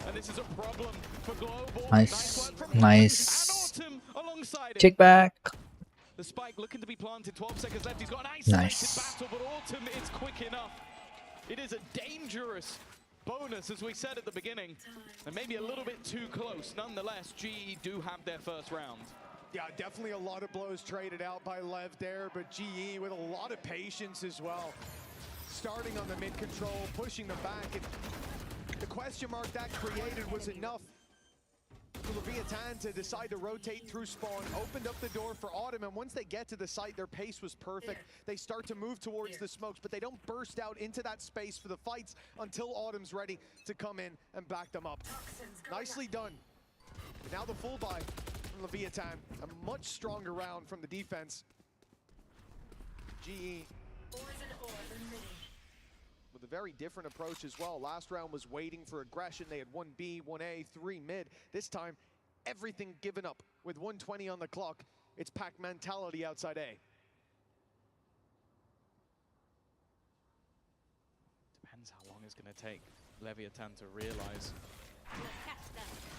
And this is a problem for Global.
Nice.
Work from
Nice.
Autumn alongside it.
Check back.
The spike looking to be planted. 12 seconds left. He's got an
Nice.
isolated battle, but Autumn is quick enough. It is a dangerous bonus, as we said at the beginning, and maybe a little bit too close. Nonetheless, GE do have their first round.
Yeah, definitely a lot of blows traded out by LEV there, but GE with a lot of patience as well. Starting on the mid control, pushing them back, and the question mark that created was enough for Leviathan to decide to rotate through spawn, opened up the door for Autumn, and once they get to the site, their pace was perfect. They start to move towards the smokes, but they don't burst out into that space for the fights until Autumn's ready to come in and back them up. Nicely done. And now the full buy from Leviathan, a much stronger round from the defense. GE with a very different approach as well. Last round was waiting for aggression. They had 1B, 1A, 3 mid. This time, everything given up. With 120 on the clock, it's pack mentality outside A.
Depends how long it's going to take Leviathan to realize.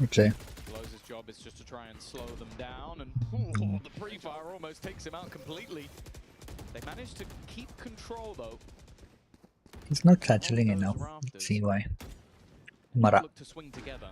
Okay.
Blows' job is just to try and slow them down, and the pre-fire almost takes him out completely. They managed to keep control though.
He's not satchelating enough. Let's see why. Mara.
Look to swing together.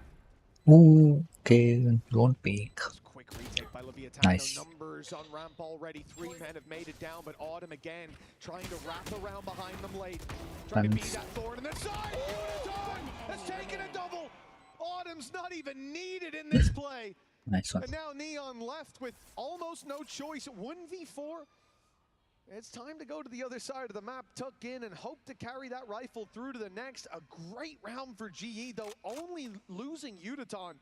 Ooh, okay, don't peek.
Quick retake by Leviathan.
Nice.
No numbers on ramp already. 3 men have made it down, but Autumn again trying to wrap around behind them late. Trying to beat that thorn in the side. Unitone has taken a double. Autumn's not even needed in this play.
Nice one.
And now Neon left with almost no choice. 1v4. It's time to go to the other side of the map, tuck in, and hope to carry that rifle through to the next. A great round for GE, though only losing Unitone,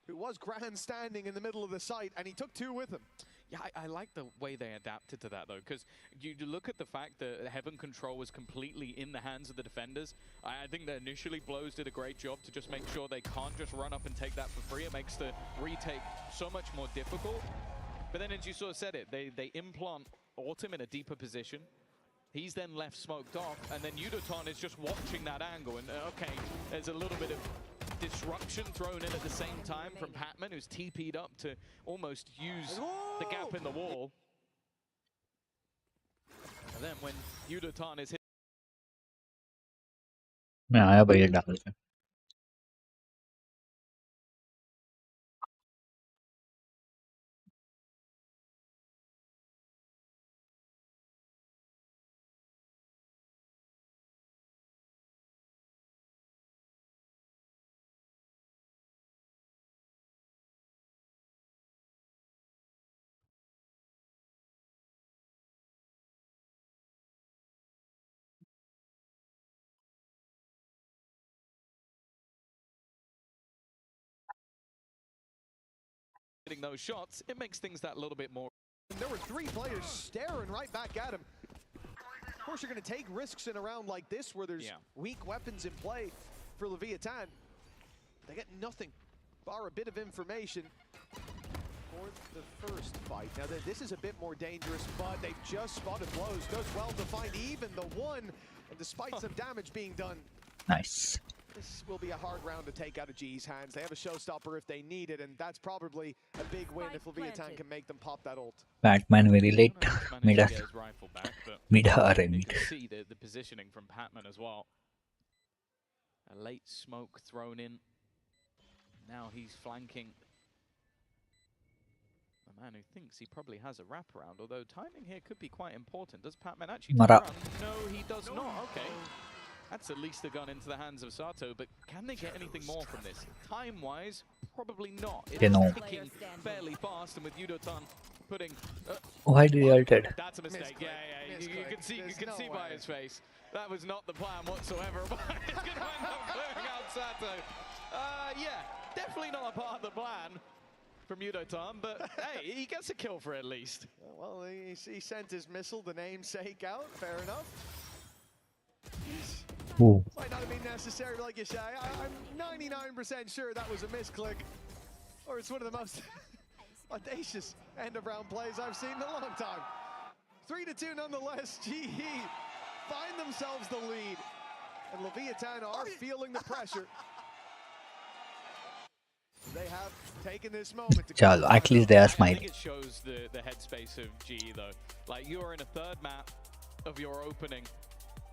who was grandstanding in the middle of the site, and he took 2 with him.
Yeah, I like the way they adapted to that, though, because you look at the fact that Heaven Control was completely in the hands of the defenders. I think that initially Blows did a great job to just make sure they can't just run up and take that for free. It makes the retake so much more difficult. But then, as you sort of said it, they implant Autumn in a deeper position. He's then left smoked off, and then Unitone is just watching that angle. And okay, there's a little bit of disruption thrown in at the same time from Patman, who's TP'd up to almost use the gap in the wall. And then when Unitone is hit.
मैं आया भैया डाल के.
Getting those shots, it makes things that little bit more.
And there were 3 players staring right back at him. Of course, you're going to take risks in a round like this where there's weak weapons in play for Leviathan. They get nothing, bar a bit of information for the first fight. Now, this is a bit more dangerous, but they've just spotted Blows. Does well to find even the one, and despite some damage being done.
Nice.
This will be a hard round to take out of GE's hands. They have a showstopper if they need it, and that's probably a big win if Leviathan can make them pop that ult.
Batman very late. Mid
You can see the positioning from Patman as well. A late smoke thrown in. Now he's flanking a man who thinks he probably has a wraparound, although timing here could be quite important. Does Patman actually turn around? No, he does not. Okay. That's at least a gun into the hands of Sato, but can they get anything more from this? Time-wise, probably not. It's ticking fairly fast, and with Unitone putting...
Why did he ulted?
That's a mistake. Yeah. You can see by his face. That was not the plan whatsoever. But it's going to end up clearing out Sato. Yeah, definitely not a part of the plan from Unitone, but hey, he gets a kill for it at least.
Well, he sent his missile, the namesake, out. Fair enough.
Ooh.
Might not have been necessary, like you say. I'm 99% sure that was a misclick. Or it's one of the most audacious end of round plays I've seen in a long time. 3-2 nonetheless. GE find themselves the lead. And Leviathan are feeling the pressure. They have taken this moment to
Chalo, at least they are
I
smiling.
think it shows the headspace of GE though. Like, you're in a third map of your opening,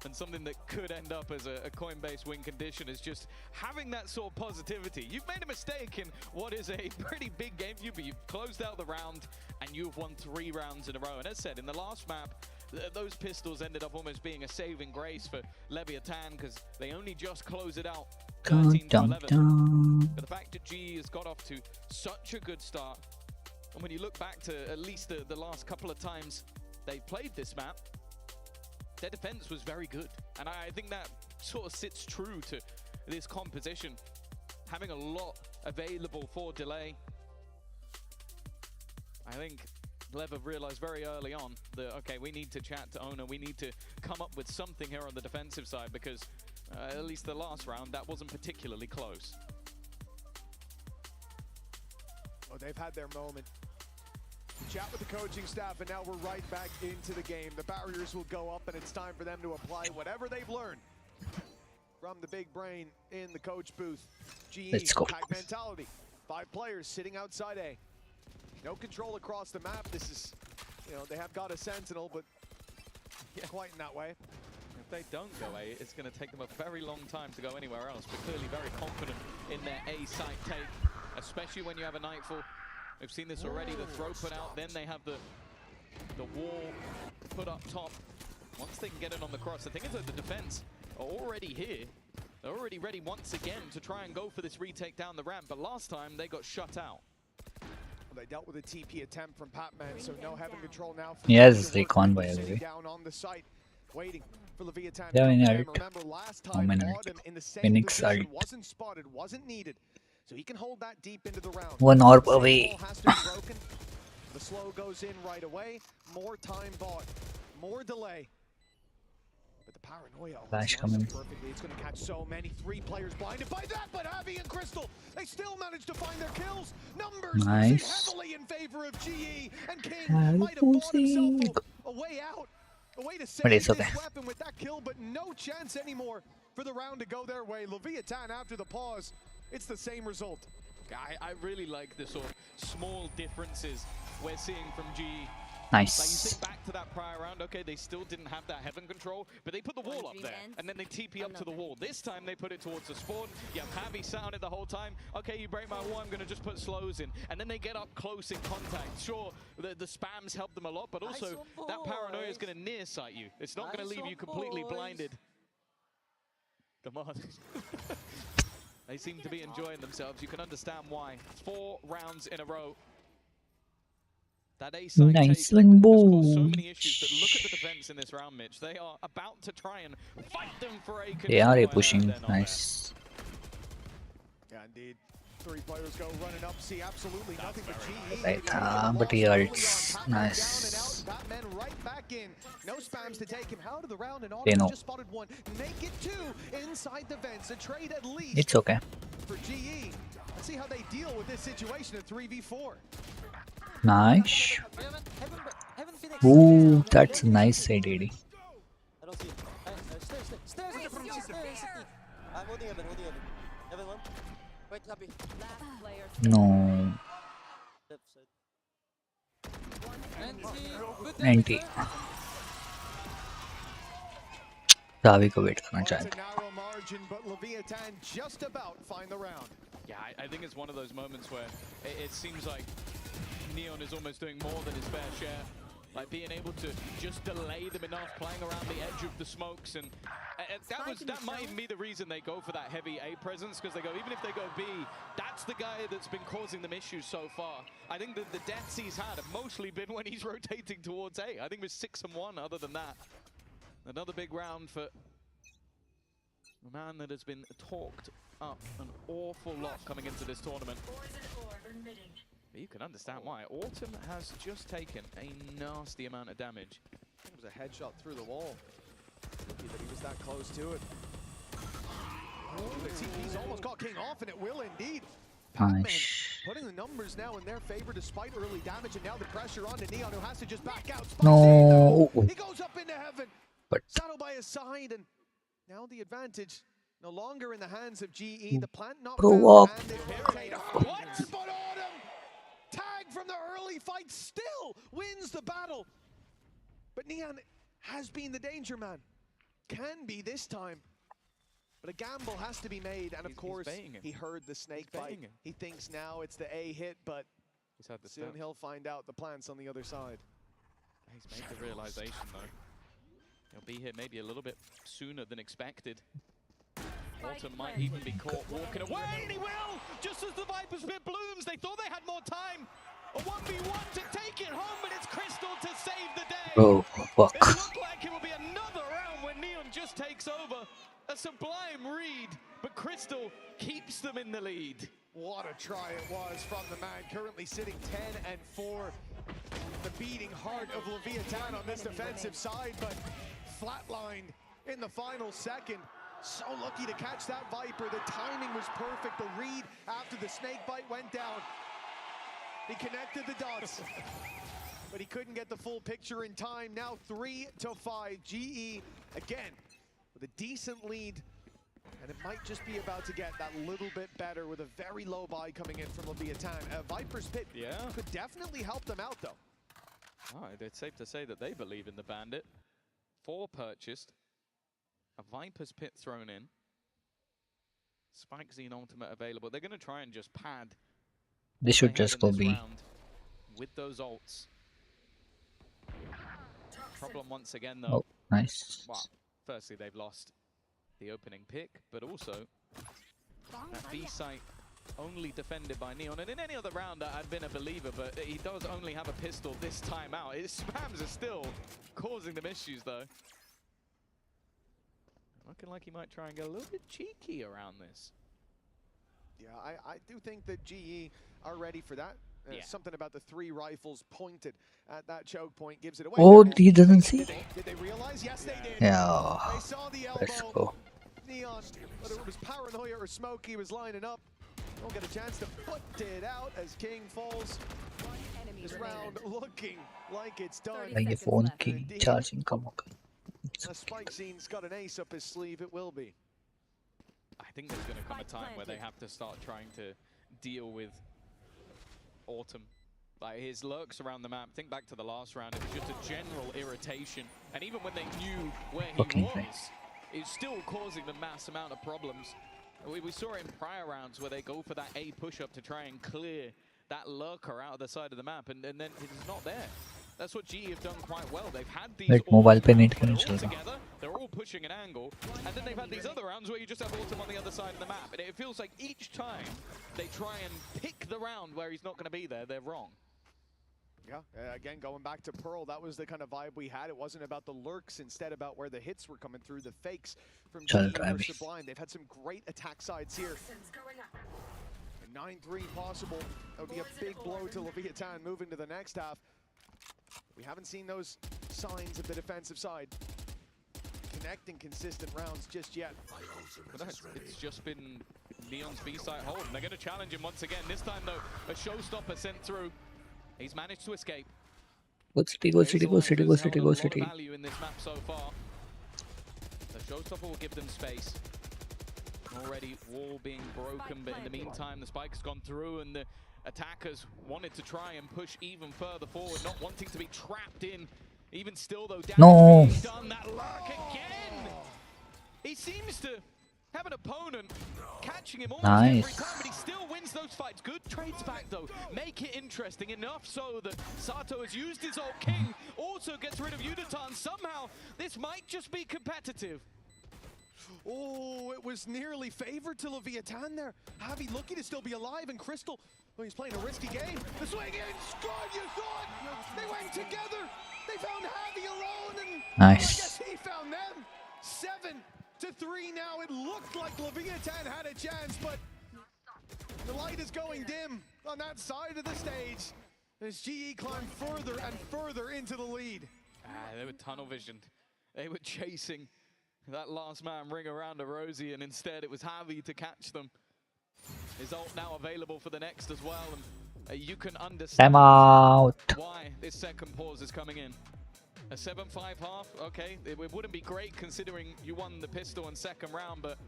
and something that could end up as a coin-based win condition is just having that sort of positivity. You've made a mistake in what is a pretty big game for you, but you've closed out the round and you've won 3 rounds in a row. And as said, in the last map, those pistols ended up almost being a saving grace for Leviathan because they only just close it out 13-11. But the fact that GE has got off to such a good start, and when you look back to at least the last couple of times they played this map, their defense was very good. And I think that sort of sits true to this composition, having a lot available for delay. I think LEV have realized very early on that, okay, we need to chat to owner, we need to come up with something here on the defensive side, because at least the last round, that wasn't particularly close.
Well, they've had their moment. Chat with the coaching staff, and now we're right back into the game. The barriers will go up, and it's time for them to apply whatever they've learned from the big brain in the coach booth. GE,
Let's go.
pack mentality. 5 players sitting outside A. No control across the map. This is, you know, they have got a sentinel, but quite in that way.
If they don't go A, it's going to take them a very long time to go anywhere else, but clearly very confident in their A site take, especially when you have a Nightfall. We've seen this already, the throw put out, then they have the wall put up top. Once they can get it on the cross, the thing is that the defense are already here. They're already ready once again to try and go for this retake down the ramp, but last time they got shut out.
They dealt with a TP attempt from Patman, so no heaven control now.
Yes, recon by the way.
Down on the site, waiting for Leviathan.
Yeah,
to
in
come in.
ult.
Remember last time Autumn in the same
Phoenix
position
ult.
wasn't spotted, wasn't needed. So he can hold that deep into the round.
1 orb away.
Has to be broken. The slow goes in right away. More time bought, more delay. But the paranoia
Flash
lines up
coming.
perfectly. It's going to catch so many. 3 players blinded by that, but Avi and Crystal, they still manage to find their kills. Numbers
Nice.
heavily in favor of GE, and King might have bought himself a way out, a way to save
But it's
this
okay.
weapon with that kill, but no chance anymore for the round to go their way. Leviathan after the pause, it's the same result.
I really like the sort of small differences we're seeing from GE.
Nice.
Like, you think back to that prior round, okay, they still didn't have that heaven control, but they put the wall up there, and then they TP up to the wall. This time they put it towards the spawn. You have Javi sat on it the whole time. Okay, you break my wall, I'm going to just put slows in. And then they get up close in contact. Sure, the spams help them a lot, but also that paranoia is going to near sight you. It's not going to leave you completely blinded. Come on. They seem to be enjoying themselves. You can understand why. 4 rounds in a row. That A-side
Nice
take
one,
has caused so
boy.
many issues, but look at the defense in this round, Mitch. They are about to try and fight them for a
They are
control,
pushing.
and they're not
Nice.
Yeah, indeed. 3 players go running up. See absolutely nothing but GE.
Right, but he ults. Nice.
Batman right back in. No spams to take him out of the round, and
They know.
Autumn just spotted 1. Make it 2 inside the vents. A trade at least.
It's okay.
For GE. Let's see how they deal with this situation at 3v4.
Nice. Ooh, that's a nice side, AD.
I don't see it. Stairs in the front. Stairs. I'm holding heaven. Heaven 1. Wait, happy.
No.
Left side.
NT. Javi को wait करना चाहता
Narrow margin, but Leviathan just about find the round.
Yeah, I think it's one of those moments where it seems like Neon is almost doing more than his fair share. Like being able to just delay them enough, playing around the edge of the smokes, and that might even be the reason they go for that heavy A presence, because they go, even if they go B, that's the guy that's been causing them issues so far. I think that the deaths he's had have mostly been when he's rotating towards A. I think it was 6-1 other than that. Another big round for a man that has been talked up an awful lot coming into this tournament. But you can understand why. Autumn has just taken a nasty amount of damage.
It was a headshot through the wall. Lucky that he was that close to it. The TP's almost got King off, and it will indeed. Pac-Man
Nice.
putting the numbers now in their favor despite early damage, and now the pressure on to Neon, who has to just back out.
No.
He goes up into heaven.
But
Saddle by his side, and now the advantage no longer in the hands of GE. The plant not
provoke.
found, and they rotate. What? But Autumn, tag from the early fight, still wins the battle. But Neon has been the danger man. Can be this time. But a gamble has to be made, and of course, he heard the snake bite. He thinks now it's the A hit, but soon he'll find out the plant's on the other side.
He's made the realization, though. He'll be here maybe a little bit sooner than expected. Autumn might even be caught walking away, and he will! Just as the Viper's Pit blooms, they thought they had more time. A 1v1 to take it home, but it's Crystal to save the day.
Oh, fuck.
It looked like it will be another round when Neon just takes over. A sublime read, but Crystal keeps them in the lead.
What a try it was from the man, currently sitting 10-4. The beating heart of Leviathan on this defensive side, but flatlined in the final second. So lucky to catch that Viper. The timing was perfect. The read after the snake bite went down. He connected the dots, but he couldn't get the full picture in time. Now 3-5. GE again with a decent lead, and it might just be about to get that little bit better with a very low buy coming in from Leviathan. Viper's Pit could definitely help them out, though.
Oh, it's safe to say that they believe in the Bandit. 4 purchased, a Viper's Pit thrown in, Spike Zine ultimate available. They're going to try and just pad.
They should just go B.
With those ults. Problem once again, though.
Oh, nice.
Well, firstly, they've lost the opening pick, but also that B site only defended by Neon. And in any other round, I'd been a believer, but he does only have a pistol this time out. His spams are still causing them issues, though. Looking like he might try and get a little bit cheeky around this.
Yeah, I do think that GE are ready for that. Something about the 3 rifles pointed at that choke point gives it away.
Oh, he doesn't see.
Did they realize? Yes, they did.
Yeah.
They saw the elbow.
Let's go.
Neon, whether it was Paranoia or Smoke, he was lining up. Don't get a chance to put it out as King falls. This round looking like it's done.
ये phone की charging कम हो गई.
Unless Spike Scene's got an ace up his sleeve, it will be.
I think there's going to come a time where they have to start trying to deal with Autumn. Like his lurks around the map. Think back to the last round, it was just a general irritation. And even when they knew where he was, it's still causing them mass amount of problems. We saw it in prior rounds where they go for that A push-up to try and clear that lurker out of the side of the map, and then it's not there. That's what GE have done quite well. They've had these
mobile पे net
all
क्यों चल रहा?
together, they're all pushing an angle, and then they've had these other rounds where you just have Autumn on the other side of the map. And it feels like each time they try and pick the round where he's not going to be there, they're wrong.
Yeah, again, going back to Pearl, that was the kind of vibe we had. It wasn't about the lurks, instead about where the hits were coming through, the fakes from GE or Sublime. They've had some great attack sides here. 9-3 possible. That would be a big blow to Leviathan moving to the next half. We haven't seen those signs of the defensive side connecting consistent rounds just yet.
But it's just been Neon's B-side hold, and they're going to challenge him once again. This time, though, a showstopper sent through. He's managed to escape.
Go city, go city, go city, go city, go city.
Value in this map so far. The showstopper will give them space. Already wall being broken, but in the meantime, the spike's gone through, and the attackers wanted to try and push even further forward, not wanting to be trapped in. Even still, though, damage being done. That lurk again. He seems to have an opponent catching him almost every time, but he still wins those fights. Good trades back, though. Make it interesting enough so that Sato has used his ult. King also gets rid of Yudatan. Somehow, this might just be competitive.
Oh, it was nearly favored to Leviathan there. Javi lucky to still be alive, and Crystal, well, he's playing a risky game. The swing in, scored, you thought! They went together! They found Javi alone, and I guess he found them. 7-3 now. It looked like Leviathan had a chance, but the light is going dim on that side of the stage as GE climbed further and further into the lead.
They were tunnel visioned. They were chasing that last man ring around a Rosie, and instead it was Javi to catch them. His ult now available for the next as well, and you can understand
Timeout.
why this second pause is coming in. A 7-5 half, okay, it wouldn't be great considering you won the pistol and second round, but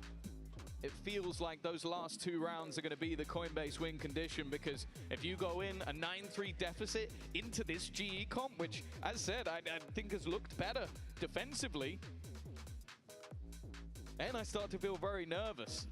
it feels like those last 2 rounds are going to be the Coinbase win condition, because if you go in a 9-3 deficit into this GE comp, which, as said, I think has looked better defensively, and I start to feel very nervous.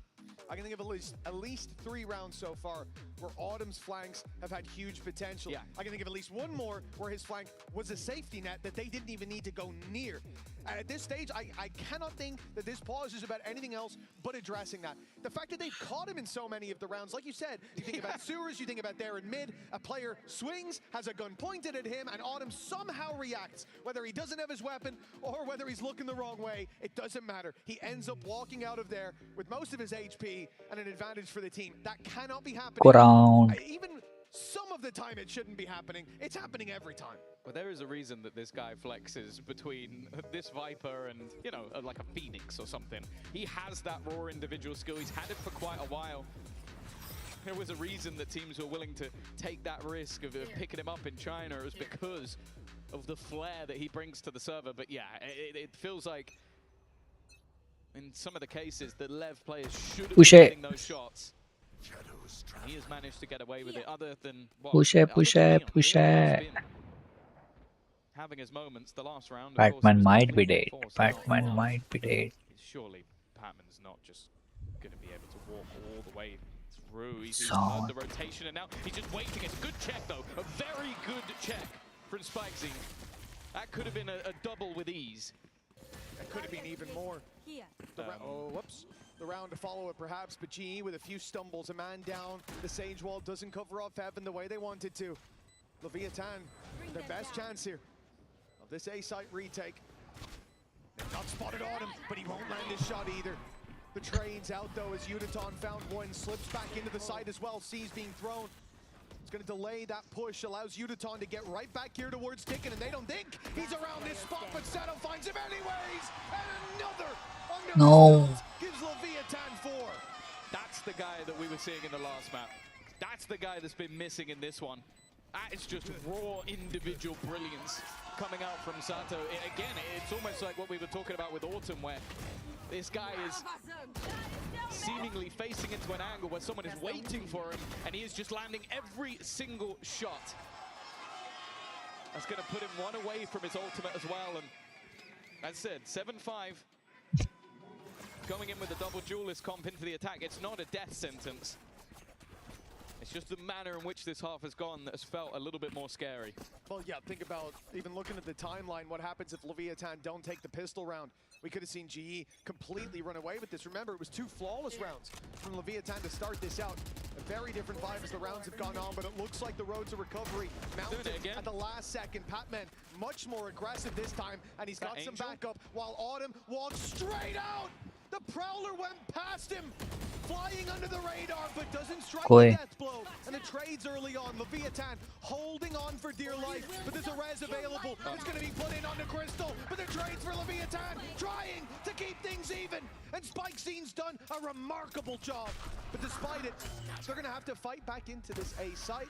I can think of at least 3 rounds so far where Autumn's flanks have had huge potential.
Yeah.
I can think of at least one more where his flank was a safety net that they didn't even need to go near. And at this stage, I cannot think that this pause is about anything else but addressing that. The fact that they've caught him in so many of the rounds, like you said, you think about sewers, you think about there in mid, a player swings, has a gun pointed at him, and Autumn somehow reacts. Whether he doesn't have his weapon or whether he's looking the wrong way, it doesn't matter. He ends up walking out of there with most of his HP and an advantage for the team. That cannot be happening.
Go round.
Even some of the time it shouldn't be happening. It's happening every time.
But there is a reason that this guy flexes between this Viper and, you know, like a Phoenix or something. He has that raw individual skill. He's had it for quite a while. There was a reason that teams were willing to take that risk of picking him up in China. It was because of the flair that he brings to the server. But yeah, it feels like in some of the cases, the LEV players should have been getting those shots. He has managed to get away with it, other than
Push it.
having his moments. The last round,
Batman might be dead. Batman might be dead.
Surely Batman's not just going to be able to walk all the way through. He's heard the rotation, and now he's just waiting. It's a good check, though. A very good check from Spikesy. That could have been a double with ease.
It could have been even more. Whoops. The round to follow it perhaps, but GE with a few stumbles, a man down. The Sage Wall doesn't cover off Heaven the way they wanted to. Leviathan, their best chance here of this A-site retake. They've not spotted on him, but he won't land his shot either. The trade's out though as Udaton found one, slips back into the site as well, sees being thrown. It's going to delay that push, allows Udaton to get right back here towards Dickon, and they don't think he's around this spot, but Sato finds him anyways, and another
No.
gives Leviathan 4.
That's the guy that we were seeing in the last map. That's the guy that's been missing in this one. That is just raw individual brilliance coming out from Sato. Again, it's almost like what we were talking about with Autumn, where this guy is seemingly facing into an angle where someone is waiting for him, and he is just landing every single shot. That's going to put him one away from his ultimate as well, and as I said, 7-5. Going in with a double duelist comp into the attack, it's not a death sentence. It's just the manner in which this half has gone that has felt a little bit more scary.
Well, yeah, think about even looking at the timeline, what happens if Leviathan don't take the pistol round. We could have seen GE completely run away with this. Remember, it was 2 flawless rounds from Leviathan to start this out. A very different vibe as the rounds have gone on, but it looks like the road to recovery mounted at the last second. Patman much more aggressive this time, and he's got some backup while Autumn walks straight out. The Prowler went past him, flying under the radar, but doesn't strike the death blow. And the trades early on, Leviathan holding on for dear life, but there's a res available. It's going to be put in on the Crystal, but the trades for Leviathan, trying to keep things even. And Spikescene's done a remarkable job. But despite it, they're going to have to fight back into this A site.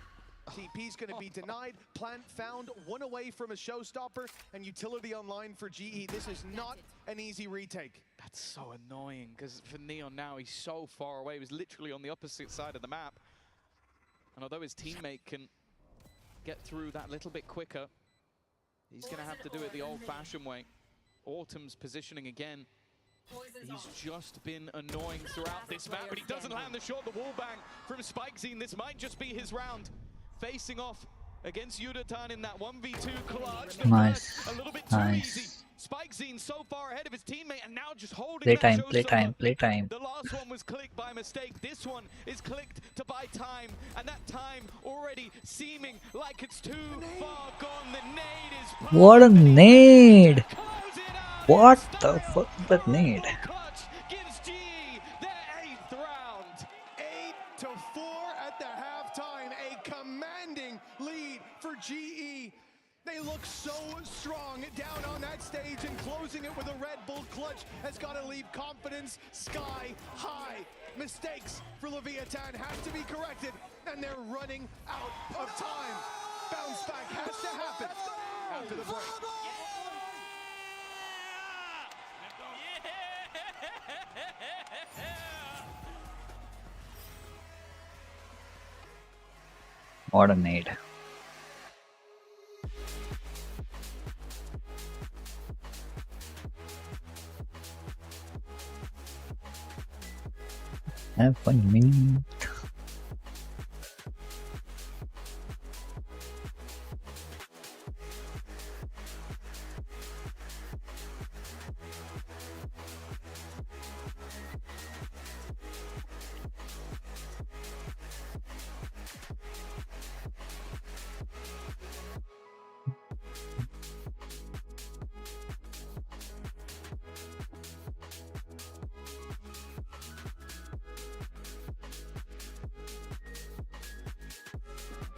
TP's going to be denied. Plant found, one away from a showstopper, and utility online for GE. This is not an easy retake.
That's so annoying, because for Neon now, he's so far away. He was literally on the opposite side of the map. And although his teammate can get through that little bit quicker, he's going to have to do it the old-fashioned way. Autumn's positioning again. He's just been annoying throughout this map, but he doesn't land the shot. The wallbang from Spikescene. This might just be his round. Facing off against Udaton in that 1v2 clutch.
Nice.
A little bit too easy. Spikescene so far ahead of his teammate, and now just holding
Playtime,
that
playtime, playtime.
The last one was clicked by mistake. This one is clicked to buy time, and that time already seeming like it's too far gone. The nade is
What a nade! What the fuck is that nade?
gives GE their 8th round.
8-4 at the halftime. A commanding lead for GE. They look so strong down on that stage, and closing it with a Red Bull clutch has got to leave confidence sky high. Mistakes for Leviathan have to be corrected, and they're running out of time. Bounce back has to happen after the break.
What a nade. Have fun, man.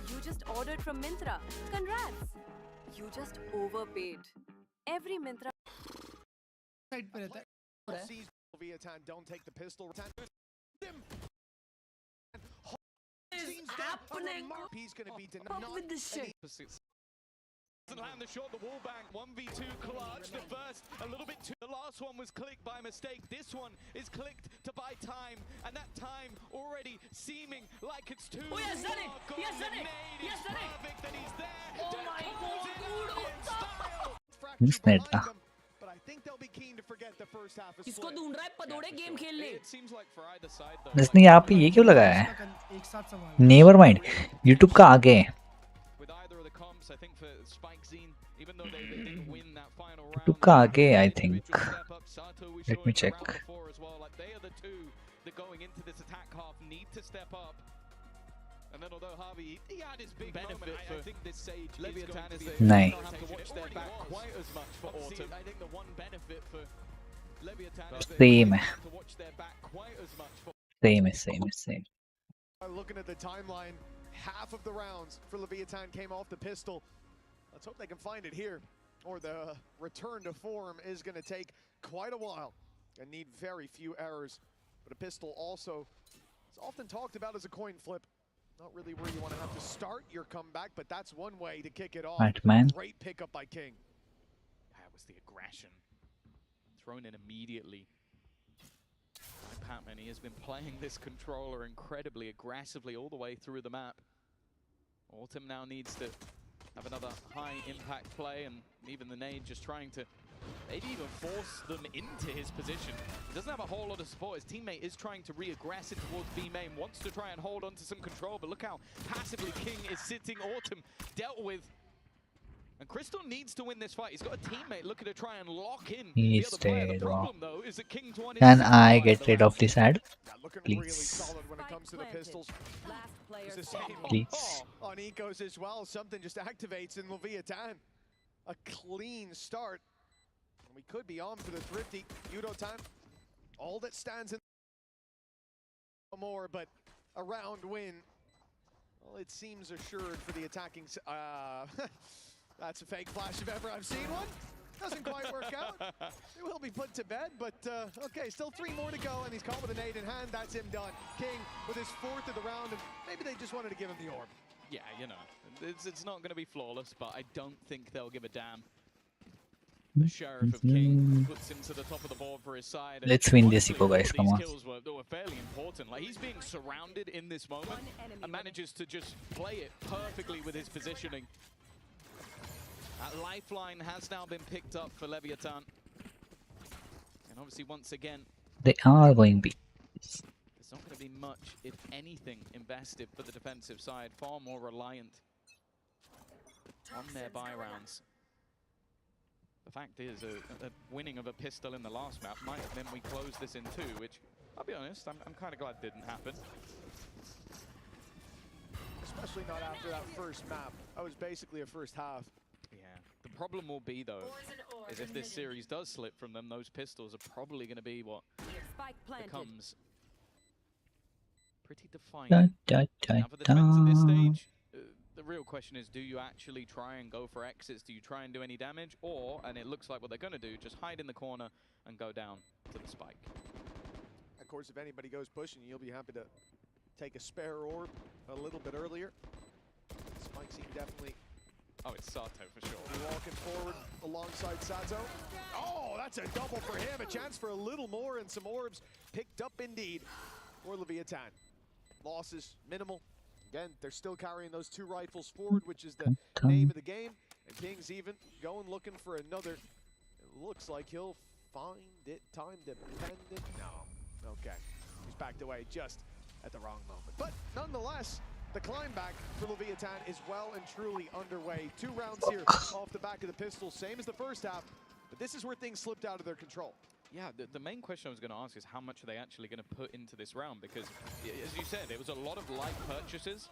You just ordered from Myntra. Congrats! You just overpaid. Every Myntra.
Side पे रहता है
Sees Leviathan don't take the pistol. He's going to be denied
with this shit.
Doesn't land the shot, the wall bang, 1v2 clutch, the first a little bit too, the last one was clicked by mistake, this one is clicked to buy time, and that time already seeming like it's too
Oh, yes, done it!
far
Yes, done
gone.
it!
The nade
Yes,
is
done it!
perfect that he's there.
Oh my god, dude!
Who's that?
But I think they'll be keen to forget the first half of
इसको ढूंढ रहा है पदोड़े game खेलने.
It seems like for either side though.
इसने यहाँ पे ये क्यों लगाया है?
एक साथ संभाल
नेवर माइंड, यूट्यूब का आगे.
With either of the comps, I think for Spike Zine, even though they didn't win that final round,
YouTube का आगे, I think. Let me check.
before as well, like they are the two that going into this attack half need to step up. And then although Harvey, he had his big benefit for I think this Sage Leviathan is they
नहीं.
don't have to watch their back quite as much for Autumn. I think the one benefit for Leviathan is they
Same
don't
है.
have to watch their back quite as much for
Same.
Looking at the timeline, half of the rounds for Leviathan came off the pistol. Let's hope they can find it here, or the return to form is going to take quite a while and need very few errors. But a pistol also is often talked about as a coin flip. Not really where you want to have to start your comeback, but that's one way to kick it off.
Right, man.
Great pickup by King.
That was the aggression. Thrown in immediately. Patman, he has been playing this controller incredibly aggressively all the way through the map. Autumn now needs to have another high impact play, and even the nade just trying to maybe even force them into his position. He doesn't have a whole lot of support. His teammate is trying to re-aggress it towards B main, wants to try and hold on to some control, but look how passively King is sitting. Autumn dealt with. And Crystal needs to win this fight. He's got a teammate looking to try and lock in the other player. The problem, though, is that King's one is
Can I get rid of this ad?
Looking really
Please.
solid when it comes to the pistols. It's the same
Please.
on Ecos as well. Something just activates in Leviathan. A clean start. And we could be on for the thrifty Udo time. All that stands in more, but a round win. Well, it seems assured for the attacking. That's a fake flash if ever I've seen one. Doesn't quite work out. It will be put to bed, but okay, still 3 more to go, and he's caught with a nade in hand. That's him done. King with his 4th of the round, and maybe they just wanted to give him the orb.
Yeah, you know, it's not going to be flawless, but I don't think they'll give a damn. The Sheriff of King puts him to the top of the board for his side.
Let's win this Eco, guys. Come on.
These kills were fairly important. Like, he's being surrounded in this moment and manages to just play it perfectly with his positioning. That lifeline has now been picked up for Leviathan. And obviously, once again,
They are going B.
there's not going to be much, if anything, invested for the defensive side. Far more reliant on their buy rounds. The fact is, a winning of a pistol in the last map might have meant we close this in 2, which, I'll be honest, I'm kind of glad didn't happen.
Especially not after that first map. That was basically a first half.
Yeah. The problem will be, though, is if this series does slip from them, those pistols are probably going to be what becomes pretty defiant. Now, for the defense at this stage, the real question is, do you actually try and go for exits? Do you try and do any damage? Or, and it looks like what they're going to do, just hide in the corner and go down to the spike.
Of course, if anybody goes pushing, you'll be happy to take a spare orb a little bit earlier. Spike seem definitely...
Oh, it's Sato for sure.
Walking forward alongside Sato. Oh, that's a double for him. A chance for a little more and some orbs picked up indeed for Leviathan. Losses minimal. Again, they're still carrying those 2 rifles forward, which is the name of the game. And King's even going looking for another. It looks like he'll find it time dependent. No. Okay. He's backed away just at the wrong moment. But nonetheless, the climb back for Leviathan is well and truly underway. 2 rounds here off the back of the pistol, same as the first half, but this is where things slipped out of their control.
Yeah, the main question I was going to ask is how much are they actually going to put into this round? Because, as you said, it was a lot of light purchases.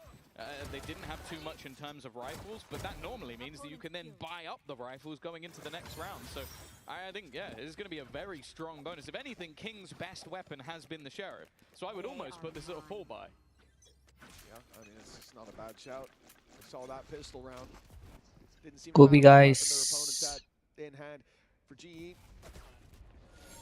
They didn't have too much in terms of rifles, but that normally means that you can then buy up the rifles going into the next round. So I think, yeah, it is going to be a very strong bonus. If anything, King's best weapon has been the Sheriff. So I would almost put this at a full buy.
Yeah, I mean, it's not a bad shout. I saw that pistol round. Didn't seem
Kobe,
to matter
guys.
what their opponents had in hand for GE.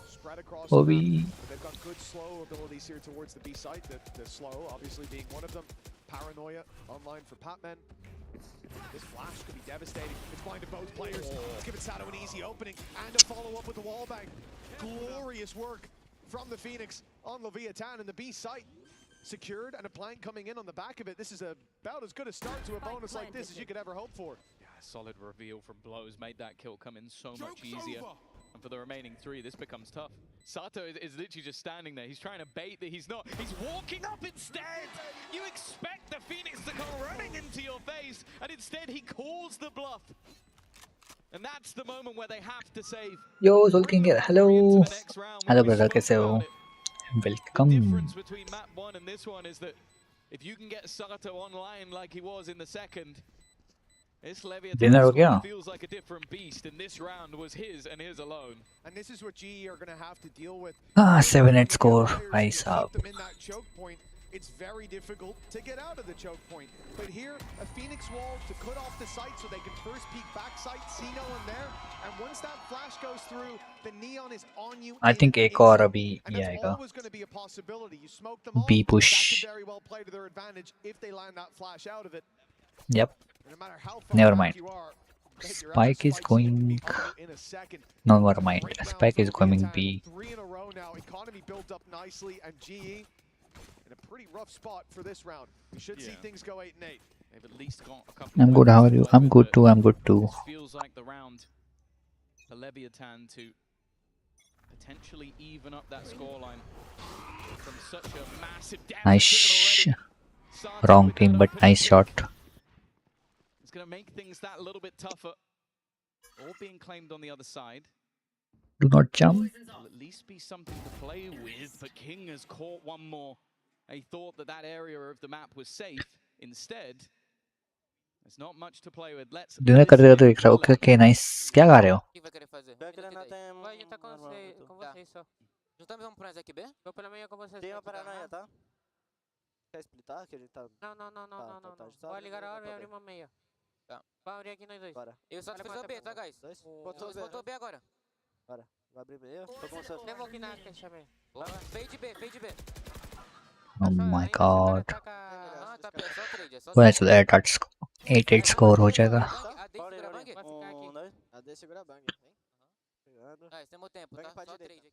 Spread across
Kobe.
the map. They've got good slow abilities here towards the B site. The slow, obviously, being one of them. Paranoia online for Patman. This flash could be devastating. It's blind to both players. Let's give it Sato an easy opening and a follow-up with the wall bang. Glorious work from the Phoenix on Leviathan, and the B site secured and a plank coming in on the back of it. This is about as good a start to a bonus like this as you could ever hope for.
Yeah, solid reveal from Blows made that kill come in so much easier. And for the remaining 3, this becomes tough. Sato is literally just standing there. He's trying to bait that he's not. He's walking up instead. You expect the Phoenix to come running into your face, and instead he calls the bluff. And that's the moment where they have to save.
Yo, Soul King here. Hello. Hello, brother. कैसे हो? Welcome.
The difference between map 1 and this one is that if you can get Sato online like he was in the second, this
Dinner हो गया?
Leviathan feels like a different beast, and this round was his and his alone.
And this is what GE are going to have to deal with.
7-8 score. भाई साहब.
Them in that choke point, it's very difficult to get out of the choke point. But here, a Phoenix wall to cut off the site so they can first peek backside, see no one there. And once that flash goes through, the neon is on you.
I think एक और अभी ये आएगा.
Always going to be a possibility. You smoke them all.
B push.
That could very well play to their advantage if they land that flash out of it.
Yep.
No matter how far
Never
back
mind.
you are,
Spike is going. No, never mind. Spike is going B.
3 in a row now. Economy built up nicely, and GE in a pretty rough spot for this round. We should see things go 8 and 8.
They've at least got a couple.
I'm good. How are you? I'm good too. I'm good too.
This feels like the round for Leviathan to potentially even up that scoreline from such a massive deficit
Nice.
already.
Wrong team, but nice shot.
It's going to make things that a little bit tougher. All being claimed on the other side.
Do not jump.
Will at least be something to play with, but King has caught one more. He thought that that area of the map was safe. Instead, there's not much to play with. Let's
Dinner कर रहे हो तो देख रहा हूँ. Okay, nice. क्या गा रहे हो?
Vai, tá com vocês só. Juntamos pra nós aqui, B? Vou pela manhã com vocês. Tem uma paranoia, tá?
Quer splitar? Que a gente tá...
Não. Vai ligar a hora e abrir uma meia. Tá. Vai abrir aqui nós dois.
Bora.
Eu só fiz o B, tá, guys? Botou B agora.
Bora. Vai abrir meia. Tô com você.
Nem vou aqui na caixa, B. Fade B.
Oh my god.
Ah, tá perto, só trade, só
Well, so 8-8 score हो जाएगा.
AD segura a bang. Pegando.
Guys, temos tempo, tá? Só trade aqui.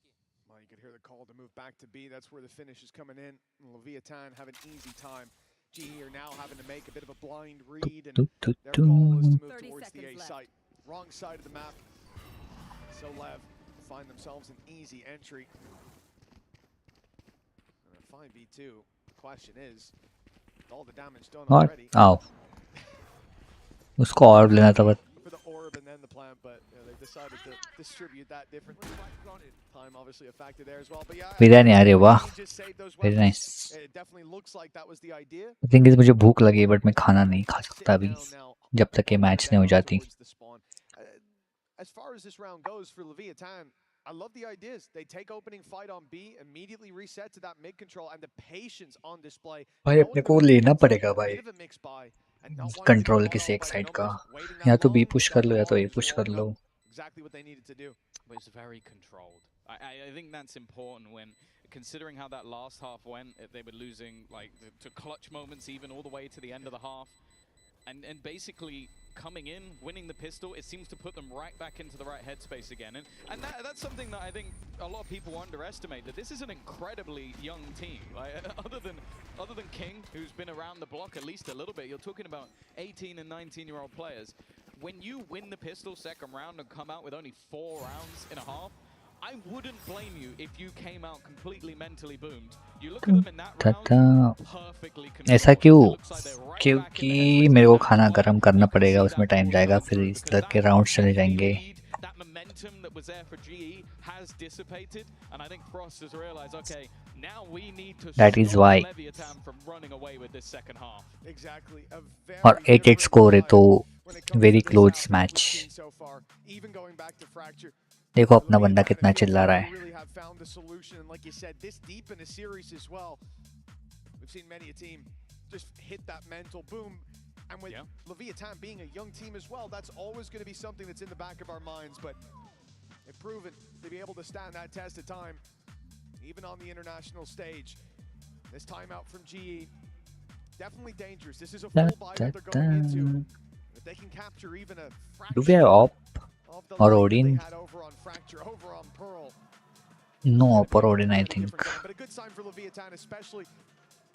Well, you can hear the call to move back to B. That's where the finish is coming in. Leviathan have an easy time. GE are now having to make a bit of a blind read, and their goal is to move towards the A site. Wrong side of the map. So LEV find themselves an easy entry. Fine B2. The question is, with all the damage done
What?
already.
Oh. उसको और लेना था but.
For the orb and then the plant, but they decided to distribute that differently. Time obviously a factor there as well, but yeah.
Biryani आ रही है वाह. Very nice.
It definitely looks like that was the idea.
I think is मुझे भूख लगी but मैं खाना नहीं खा सकता अभी जब तक ये मैच नहीं हो जाती.
As far as this round goes for Leviathan, I love the ideas. They take opening fight on B, immediately reset to that mid control, and the patience on display.
भाई अपने को लेना पड़ेगा भाई.
and not wanting to
control
get
किसी
caught
एक
by the
side का,
numbers, waiting
या
that
तो बी
long,
पुश
got
कर
the
लो या तो
ball
ए पुश
before
कर
it
low.
fell. Exactly what they needed to do.
But it's very controlled. I think that's important when considering how that last half went. They were losing like to clutch moments even all the way to the end of the half, and basically coming in, winning the pistol, it seems to put them right back into the right headspace again. And that's something that I think a lot of people underestimate, that this is an incredibly young team. Like, other than King, who's been around the block at least a little bit, you're talking about 18 and 19-year-old players. When you win the pistol second round and come out with only 4 rounds in a half, I wouldn't blame you if you came out completely mentally boomed. You look at them in that round, perfectly
ऐसा
controlled.
क्यों?
It looks like they're right back in the
क्योंकि
headspace
मेरे
of
को
the
खाना
match before.
गर्म करना
You can
पड़ेगा,
see
उसमें
that
टाइम
force
जाएगा,
come
फिर
through
इस
because
लग के
that
राउंड्स चले
50
जाएंगे.
lead, that momentum that was there for GE has dissipated, and I think Frost has realized, okay, now we need to
That is
stop
why.
Leviathan from running away with this second half.
Exactly. A
और
very
8-8
different
score है
vibe
तो
when it comes
very
to this
close
half that
match.
we've seen so far. Even going back to Fracture,
देखो अपना
Leviathan,
बंदा
it
कितना
feels
चिल्ला
like
रहा
they
है.
really have found the solution, and like you said, this deep in a series as well. We've seen many a team just hit that mental boom, and with Leviathan being a young team as well, that's always going to be something that's in the back of our minds. But they've proven to be able to stand that test of time, even on the international stage. This timeout from GE, definitely dangerous. This is a full buy that they're going into. If they can capture even a
Do we have
fraction
op
of the
or
lead that they
Odin?
had over on Fracture, over on Pearl.
No op or Odin, I think.
But a good sign for Leviathan, especially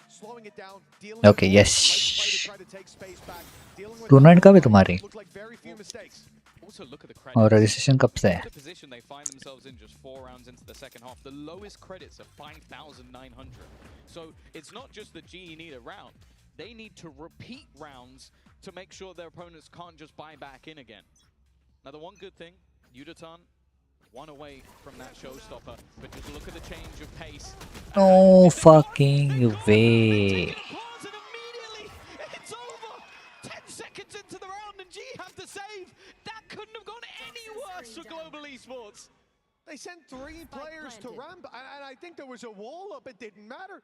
slowing it down, dealing
Okay,
with
yes.
late play to try to take space back, dealing with
tournament कब है तुम्हारी?
looked like very few mistakes.
Also look at the
और
credits.
Registration कब से है?
The position they find themselves in just 4 rounds into the second half. The lowest credits are 5,900. So it's not just that GE need a round. They need to repeat rounds to make sure their opponents can't just buy back in again. Now the one good thing, Udatan, one away from that showstopper, but just look at the change of pace.
No fucking way.
And immediately it's over. 10 seconds into the round and G have to save. That couldn't have gone any worse for Global Esports.
They sent 3 players to ramp, and I think there was a wall up. It didn't matter.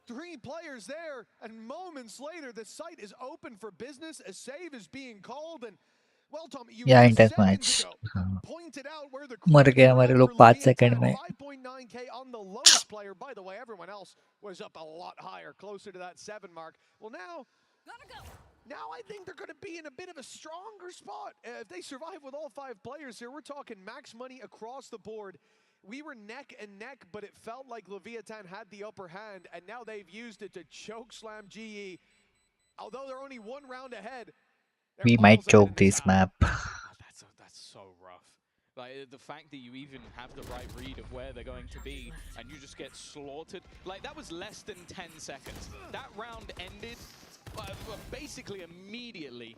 3 players there, and moments later, the site is open for business. A save is being called, and well, Tom, you
Yeah,
just
intense
seconds
match.
ago pointed out where the
मर
credits
गए
are
हमारे
at
लोग
for
5 second
Leviathan.
में.
5.9k on the lowest player. By the way, everyone else was up a lot higher, closer to that 7 mark. Well, now I think they're going to be in a bit of a stronger spot. If they survive with all 5 players here, we're talking max money across the board. We were neck and neck, but it felt like Leviathan had the upper hand, and now they've used it to chokeslam GE. Although they're only 1 round ahead,
We might choke this map.
That's so rough. Like the fact that you even have the right read of where they're going to be and you just get slaughtered. Like that was less than 10 seconds. That round ended basically immediately.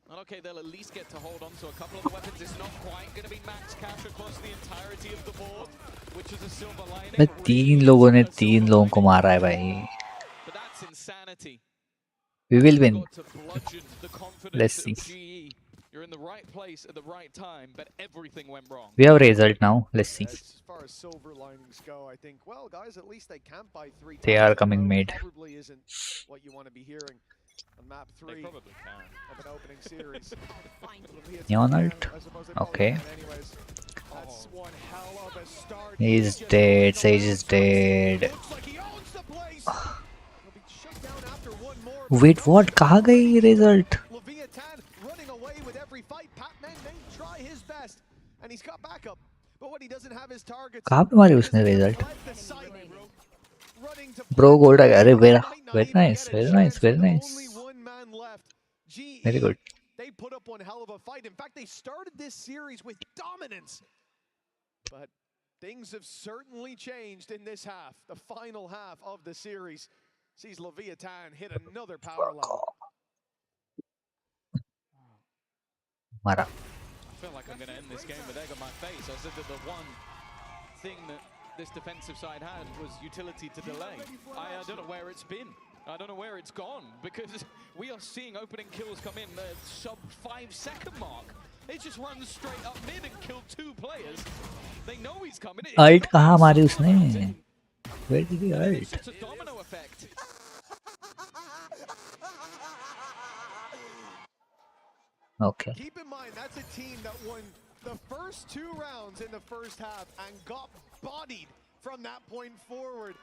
And okay, they'll at least get to hold on to a couple of the weapons. It's not quite going to be max cash across the entirety of the board, which is a silver lining.
मैं 3 लोगों ने 3 लोगों को मारा है भाई.
But that's insanity.
We will win.
Got to bludgeon the confidence
Let's see.
of GE. You're in the right place at the right time, but everything went wrong.
We have a result now. Let's see.
As far as silver linings go, I think, well, guys, at least they can't buy 3
They
times
are
in a
coming
row.
mid.
Probably isn't what you want to be hearing on map 3
They probably can.
of an opening series.
Neon ult. Okay.
Anyways, that's one hell of a start.
He's dead. Sage is dead. Wait, what? कहाँ गई result?
Leviathan running away with every fight. Patman may try his best, and he's got backup. But what he doesn't have his targets.
कहाँ पे मारी उसने result? Bro gold आ गया. अरे very nice, very nice, very nice. Very good.
They put up one hell of a fight. In fact, they started this series with dominance. But things have certainly changed in this half. The final half of the series sees Leviathan hit another power level.
Mara.
I feel like I'm going to end this game with egg on my face. I said that the one thing that this defensive side had was utility to delay. I don't know where it's been. I don't know where it's gone, because we are seeing opening kills come in the sub 5-second mark. They just run straight up mid and kill 2 players. They know he's coming.
Ult कहाँ मारी उसने? Where did he ult?
It's just a domino effect.
Okay.
Keep in mind, that's a team that won the first 2 rounds in the first half and got bodied from that point forward.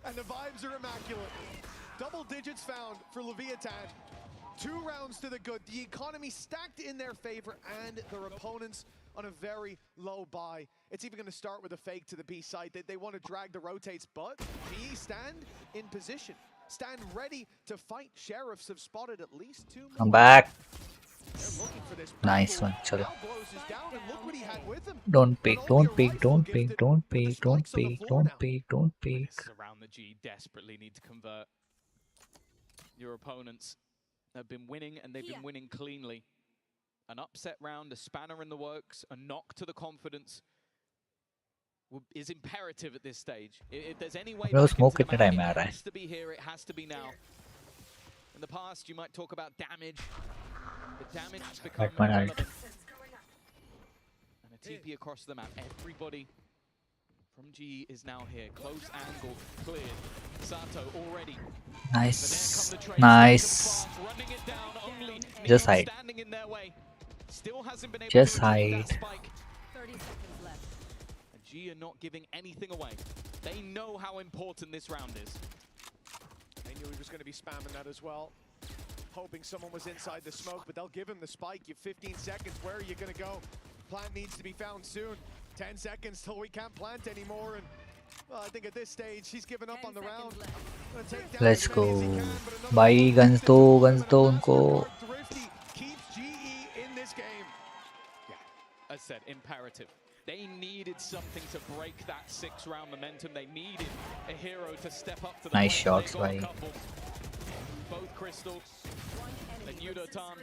And the vibes are immaculate. Double digits found for Leviathan. 2 rounds to the good. The economy stacked in their favor and their opponents on a very low buy. It's even going to start with a fake to the B side. They want to drag the rotates, but B stand in position. Stand ready to fight. Sheriffs have spotted at least 2 more.
I'm back.
They're looking for this.
Nice one. Chalo.
Now blows is down, and look what he had with him.
Don't peek. Don't peek. Don't peek. Don't peek. Don't peek. Don't peek. Don't peek.
Around the G desperately need to convert. Your opponents have been winning, and they've been winning cleanly. An upset round, a spanner in the works, a knock to the confidence is imperative at this stage. If there's any way
Bro,
back
smoke
into the
kitne
map,
time mein aa
it
raha hai?
has to be here, it has to be now. In the past, you might talk about damage. The damage has become
Batman ult.
irrelevant. And a TP across the map. Everybody from G is now here. Close angle, cleared. Sato already.
Nice. Nice. Just hide.
Still hasn't been able
Just
to retrieve
hide.
that spike. 30 seconds left. And G are not giving anything away. They know how important this round is.
They knew he was going to be spamming that as well. Hoping someone was inside the smoke, but they'll give him the spike. You have 15 seconds. Where are you going to go? Plant needs to be found soon. 10 seconds till we can't plant anymore. And well, I think at this stage, he's given up on the round.
Let's go. Bhai guns do unko.
Thrifty keeps GE in this game.
Yeah, as said, imperative. They needed something to break that 6-round momentum. They needed a hero to step up to the
Nice
plate.
shots,
They got a
bhai.
couple. Both Crystal and Yudotan.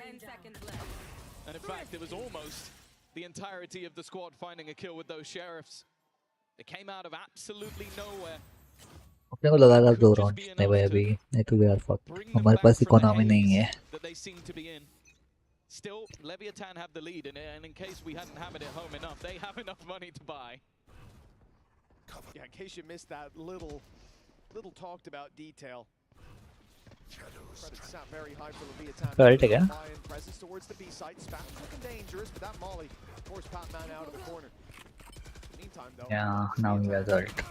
And in fact, it was almost the entirety of the squad finding a kill with those sheriffs. They came out of absolutely nowhere.
अपने को लगा था 2 round जितने भाई अभी नहीं तो यार फक हमारे पास इकोनॉमी नहीं है.
That they seem to be in. Still, Leviathan have the lead, and in case we hadn't hammered it home enough, they have enough money to buy.
Yeah, in case you missed that little talked about detail. Credits not very high for Leviathan.
Right again.
Presence towards the B site. Spam's looking dangerous, but that Molly forced Patman out of the corner. Meantime, though.
Yeah, now he has ult.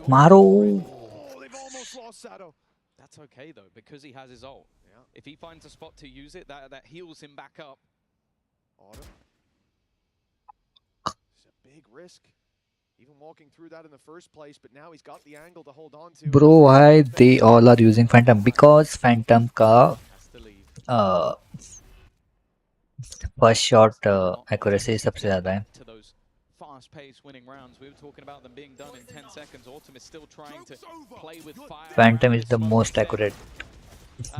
Maro.
Oh, they've almost lost Sato.
That's okay though, because he has his ult.
Yeah.
If he finds a spot to use it, that heals him back up.
Autumn. It's a big risk. Even walking through that in the first place, but now he's got the angle to hold on to.
Bro, why they all are using Phantom? Because Phantom ka first shot accuracy सबसे ज़्यादा है.
To those fast-paced winning rounds, we were talking about them being done in 10 seconds. Autumn is still trying to play with fire.
Phantom is the most accurate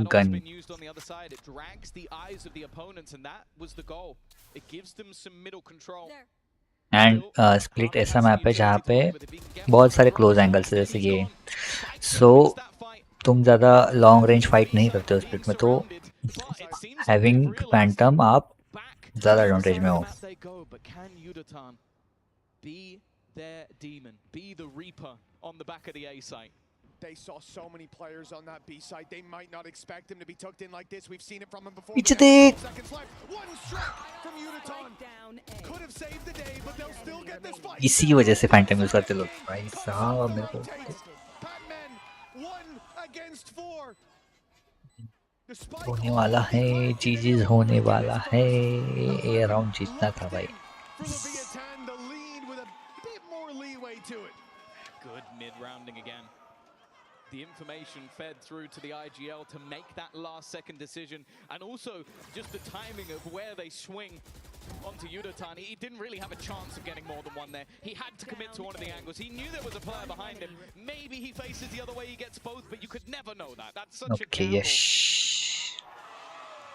gun.
Been used on the other side. It drags the eyes of the opponents, and that was the goal. It gives them some middle control.
And split ऐसा map है जहाँ पे बहुत सारे close angles है जैसे ये. सो तुम ज़्यादा लॉन्ग रेंज फाइट नहीं करते हो स्प्लिट में, तो हैविंग फैंटम आप ज़्यादा एडवांटेज में हो.
Be their demon, be the reaper on the back of the A site.
They saw so many players on that B side. They might not expect him to be tucked in like this. We've seen it from him before.
पीछे देख.
Seconds left. One strike from Yudotan. Could have saved the day, but they'll still get this fight.
इसी वजह से Phantom use करते लोग भाई साहब. मेरे को
Patman 1 against 4.
होने वाला है, जीजीज होने वाला है. ये राउंड जीतना था भाई.
Leviathan the lead with a bit more leeway to it.
Good mid-rounding again. The information fed through to the IGL to make that last-second decision, and also just the timing of where they swing onto Yudotan. He didn't really have a chance of getting more than one there. He had to commit to one of the angles. He knew there was a player behind him. Maybe he faces the other way, he gets both, but you could never know that. That's such a gamble.
yes.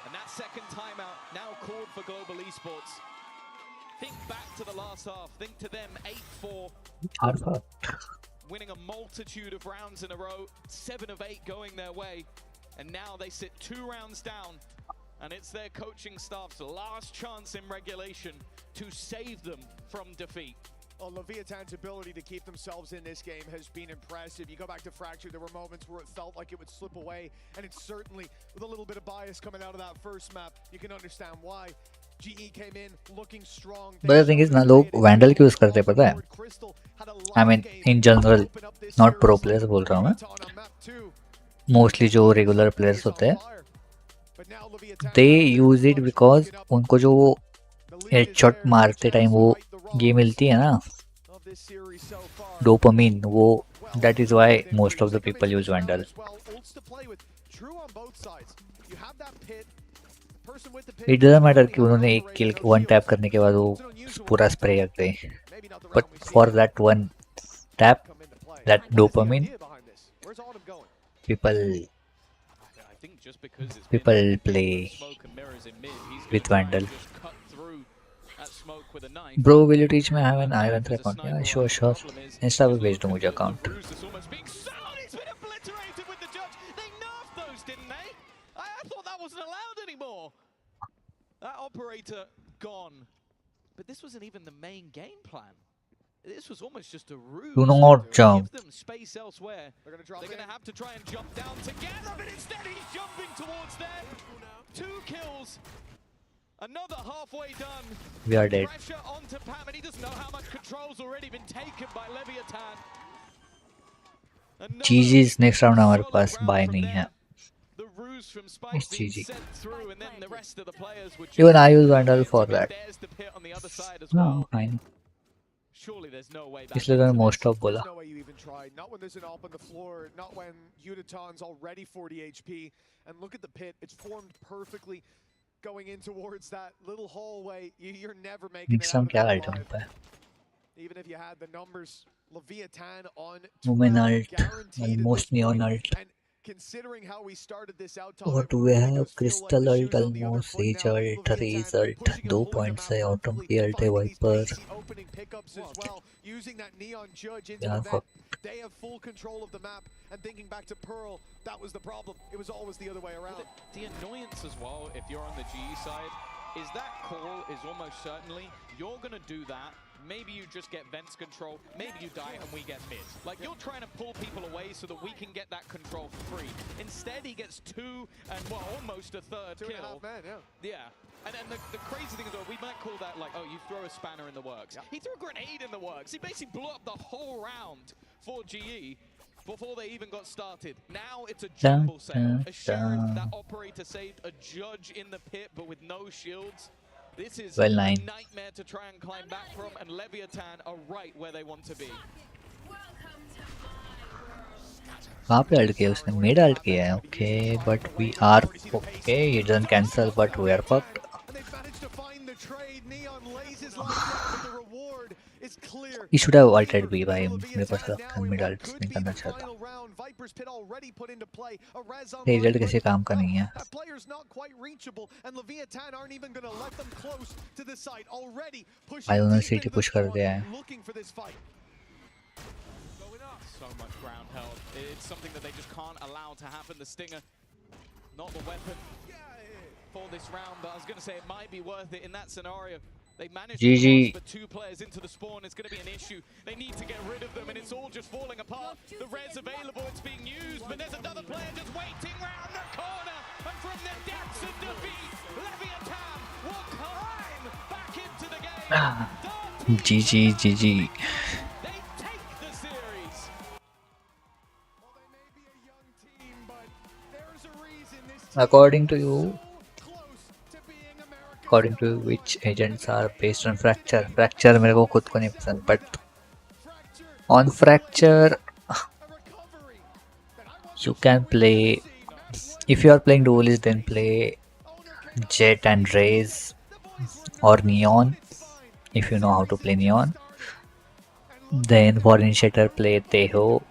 And that second timeout now called for Global Esports. Think back to the last half. Think to them 8-4.
Hard fought.
Winning a multitude of rounds in a row, 7 of 8 going their way, and now they sit 2 rounds down, and it's their coaching staff's last chance in regulation to save them from defeat.
Well, Leviathan's ability to keep themselves in this game has been impressive. You go back to Fracture, there were moments where it felt like it would slip away, and it's certainly with a little bit of bias coming out of that first map. You can understand why. GE came in looking strong.
But the thing is ना लोग vandal क्यों use करते हैं पता है? I mean in general, not pro players बोल रहा हूँ मैं. Mostly जो regular players होते हैं, they use it because उनको जो headshot मारते टाइम वो ये मिलती है ना, dopamine, वो that is why most of the people use Vandal. It doesn't matter कि उन्होंने एक kill one tap करने के बाद वो पूरा spray कर दे, but for that one tap, that dopamine, people play with Vandal. Bro, will you teach me? I have an Iron account. Yeah, sure. Insta पे भेज दो मुझे account.
That operator gone, but this wasn't even the main game plan. This was almost just a ruse.
Do not jump.
Give them space elsewhere. They're going to have to try and jump down together, but instead he's jumping towards them. 2 kills. Another halfway done.
We are dead.
Pressure onto Pam, and he doesn't know how much control's already been taken by Leviathan.
GG's next round हमारे पास buy नहीं है. It's GG. Even I use Vandal for that. No, fine. इसलिए तो most of बोला.
Not when there's an AWP on the floor, not when Uditon's already 40 HP. And look at the pit, it's formed perfectly going in towards that little hallway. You're never making it out of that alive. Even if you had the numbers, Leviathan on
Woman ult, almost neon ult.
Considering how we started this out,
What do we have? Crystal ult, almost Sage ult, Raze ult, 2 points है, Autumn की ult है, Viper.
Using that neon judge into the vent, they have full control of the map. And thinking back to Pearl, that was the problem. It was always the other way around.
The annoyance as well, if you're on the GE side, is that call is almost certainly you're going to do that. Maybe you just get Vents control, maybe you die and we get mid. Like, you're trying to pull people away so that we can get that control for free. Instead, he gets 2 and, well, almost a third kill.
2.5 men, yeah.
Yeah. And the crazy thing is, we might call that like, oh, you throw a spanner in the works. He threw a grenade in the works. He basically blew up the whole round for GE before they even got started. Now it's a jumble sale. Assurance that operator saved a judge in the pit, but with no shields. This is
well,
a nightmare to try and climb back from, and Leviathan are right where they want to be.
कहाँ पे alt किया उसने? Mid alt किया है. Okay, but we are okay. It doesn't cancel, but we are fucked. He should have ulted B by him. मेरे पास mid alt नहीं करना चाहता. रिजल्ट किसी काम का नहीं है. भाई उन्होंने सीटी पुश कर दिया है.
So much ground held. It's something that they just can't allow to happen. The Stinger, not the weapon for this round, but I was going to say it might be worth it in that scenario. They managed to put 2 players into the spawn. It's going to be an issue. They need to get rid of them, and it's all just falling apart. The res available, it's being used, but there's another player just waiting round the corner. And from the depths of defeat, Leviathan will climb back into the game.
GG.
They take the series.
According to you, according to which agents are based on Fracture? Fracture मेरे को खुद को नहीं पसंद, but on Fracture you can play. If you are playing duelist, then play Jet and Raze or Neon if you know how to play Neon. Then for Initiator, play Teho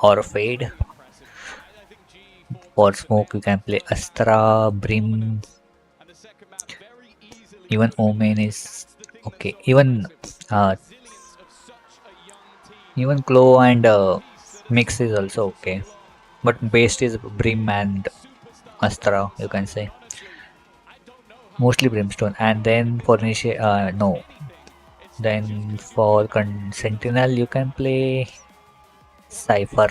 or Fade. For Smoke, you can play Astra, Brim. Even Omen is okay. Even Claw and Mix is also okay. But best is Brim and Astra, you can say. Mostly Brimstone. And then for Then for Sentinel, you can play Cypher.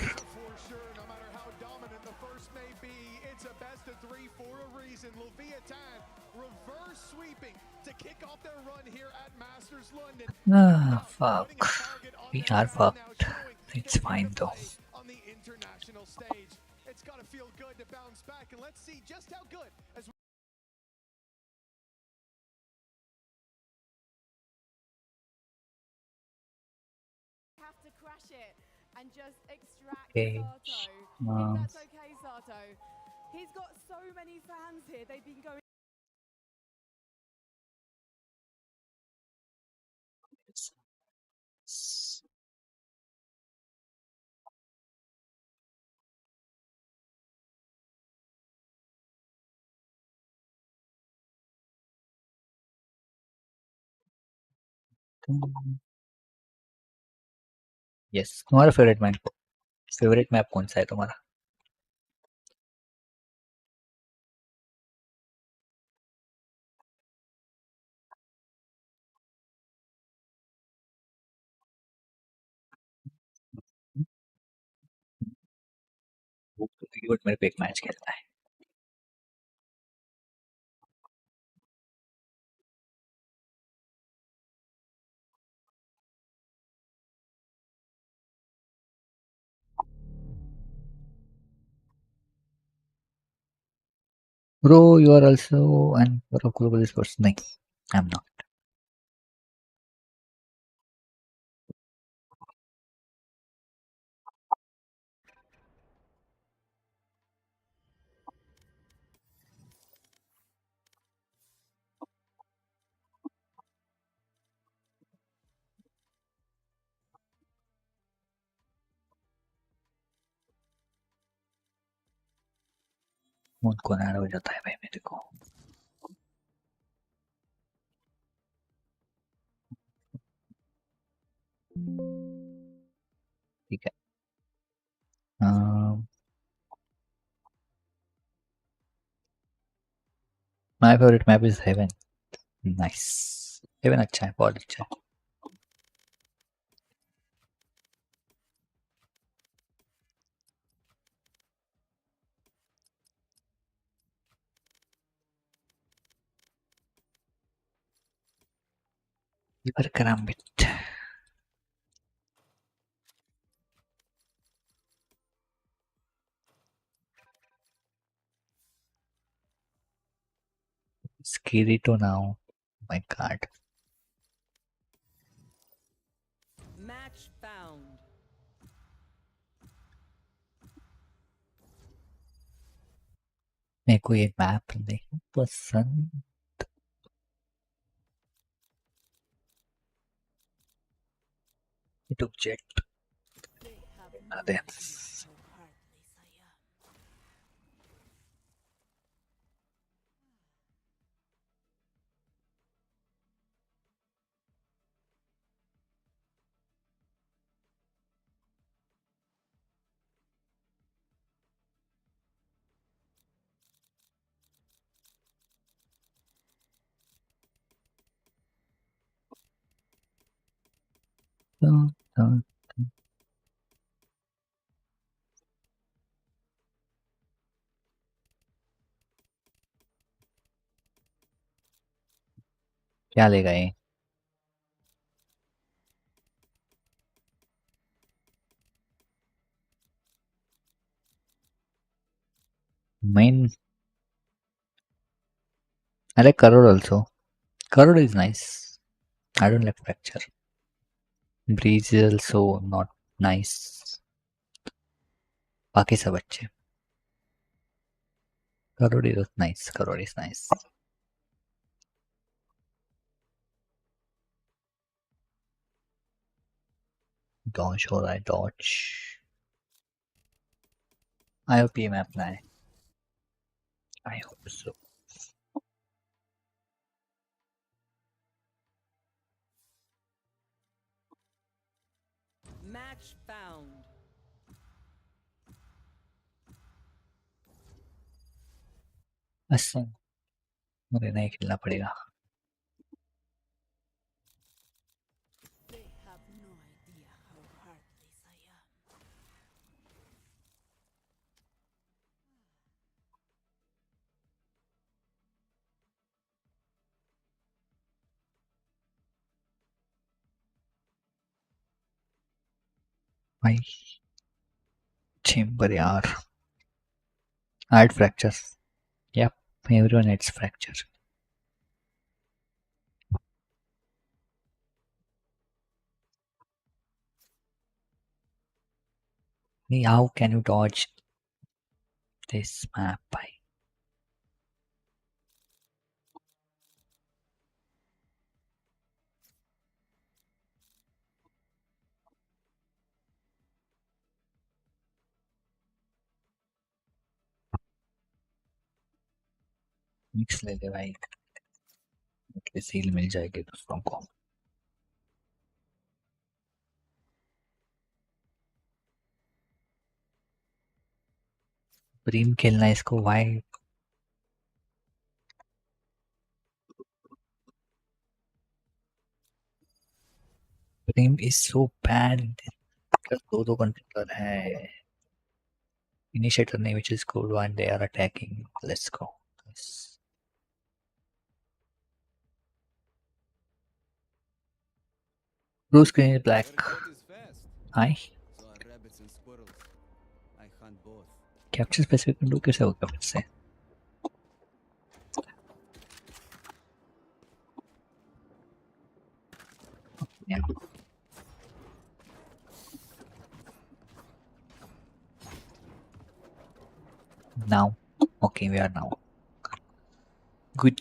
Ah, fuck. We are fucked. It's fine though.
On the international stage. It's got to feel good to bounce back, and let's see just how good as
have to crash it and just extract
Okay.
Sato. If that's okay, Sato. He's got so many fans here. They've been going.
Yes. तुम्हारा favourite map कौन सा है तुम्हारा? But मेरे को एक match खेलना है. Bro, you are also an global sports. No, I'm not. Phone को ऐड हो जाता है भाई मेरे को. ठीक है. My favorite map is Heaven. Nice. Heaven अच्छा है, बहुत अच्छा है. Liver Karambit. Skirito now. My god.
Match found.
मेरे को ये मैप नहीं पसंद. It took jet. That's क्या लेगा ये? Main. I like Karod also. Karod is nice. I don't like Fracture. Breeze is also not nice. बाकी सब अच्छे. Karod is nice. Karod is nice. Dodge हो रहा है dodge. IOP में अपना है. I hope so.
Match found.
अच्छा मुझे नहीं खेलना पड़ेगा. My chamber yaar. I had fractures. Yep, everyone had fracture. Hey, how can you dodge this map? Bye. Mix ले ले भाई, एटलीस्ट हील मिल जाएगी दूसरों को. प्रीम खेलना है इसको. Why prime is so bad. दो कंट्रोलर है. Initiator name which is code 1. They are attacking. Let's go. Yes. Blue screen is black. Hi. Capture specific window कैसे होगा फिर से? Yeah. Now. Okay, we are now. Good.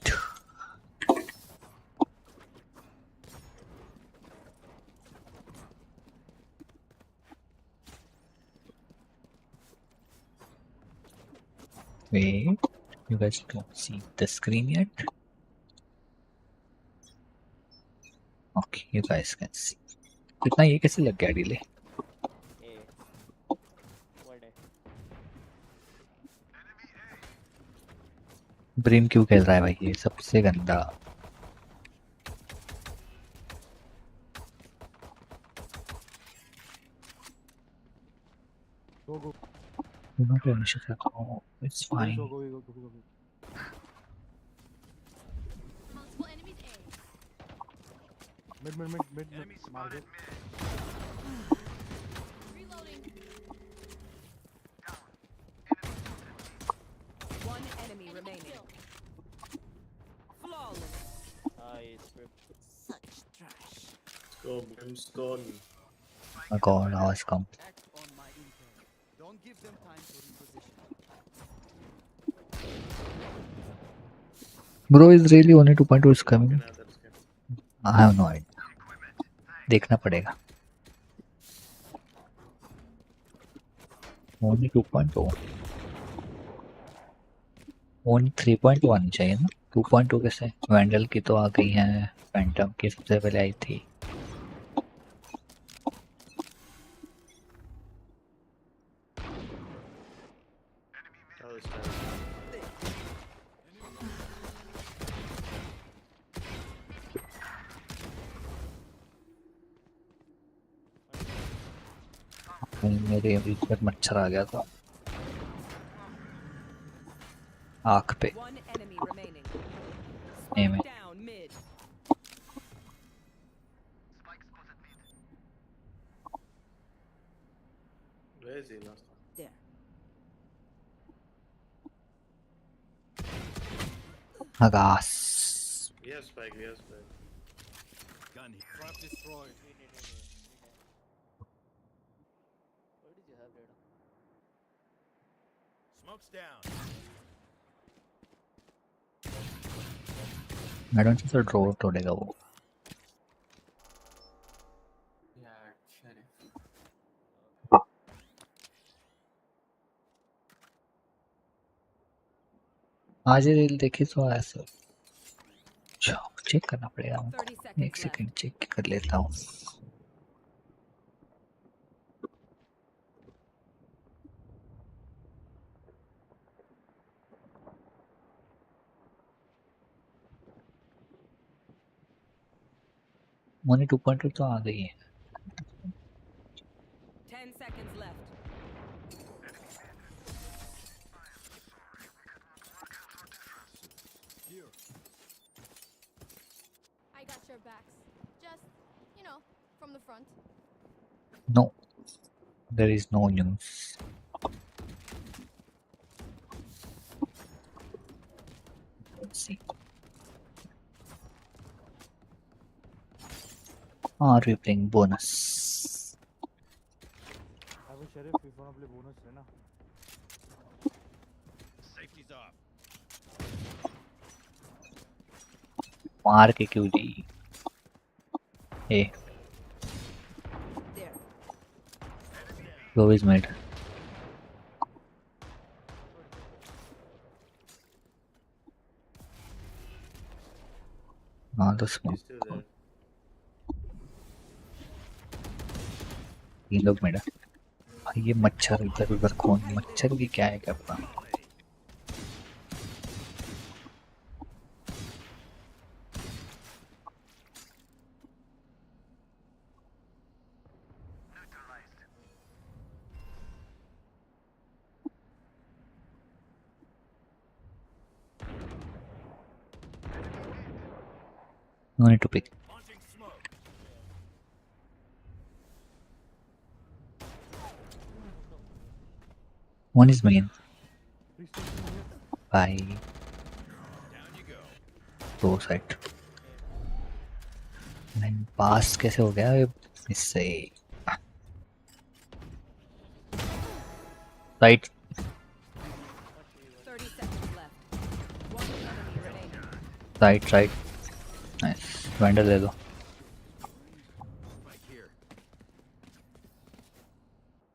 Wait, you guys don't see the screen yet? Okay, you guys can see. इतना ये कैसे लग गया delay? Brim क्यों खेल रहा है भाई? ये सबसे गंदा.
Go.
You're not an issue. Oh, it's fine.
Go.
Multiple enemies A.
Mid. Market.
Reloading.
One enemy remaining. Flawless.
Such trash.
Go brimstone.
My god, now it's come.
Don't give them time to reposition.
Bro, is really only 2.2 is coming? I have no idea. देखना पड़ेगा. Only 2.2. Only 3.1 चाहिए ना? 2.2 कैसे? Vandal की तो आ गई है. Phantom की सबसे पहले आई थी. मेरे बीच में मच्छर आ गया था आँख पे.
One enemy remaining.
Amen.
Down mid.
Where is he last time?
There.
Agas.
Yes, spike.
Gun trap destroyed.
What did you have, Reda?
Smoke's down.
I don't think so. Draw तोड़ेगा वो. आज रील देखी तो ऐसा. Check करना पड़ेगा हमको. एक second check कर लेता हूँ. मोनी 2.2 तो आ गई है.
10 seconds left.
Here.
I got your backs. Just, from the front.
No. There is no news. Let's see. Are we playing bonus?
अबे शरीफ FIFA में play bonus है ना.
Safety's off.
मार के क्यों जी? ए Low is mid. Not the smoke. ये लोग मेरा ये मच्छर इधर उधर कौन मच्छर भी क्या है क्या पता No need to pick. One is main. Bye. दो साइड. नहीं पास कैसे हो गया ये इससे? Right.
30 seconds left. One enemy remaining.
Right right. Nice. Vendor ले लो.
Right here.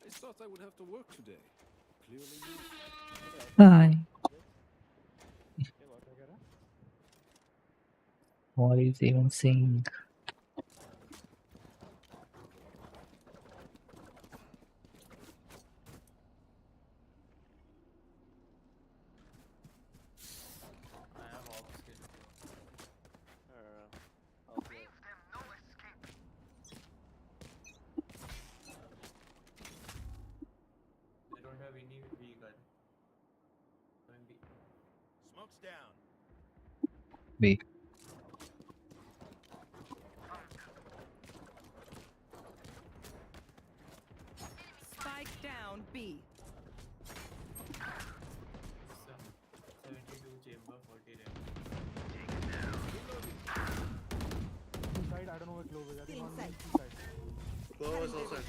I thought I would have to work today. Clearly you.
Bye. What is even saying?
They don't have any V gun.
Smoke's down.
B.
Spike down B.
72 chamber, 40 range.
Inside, I don't know where Clove is. I think on the inside.
Clove was outside.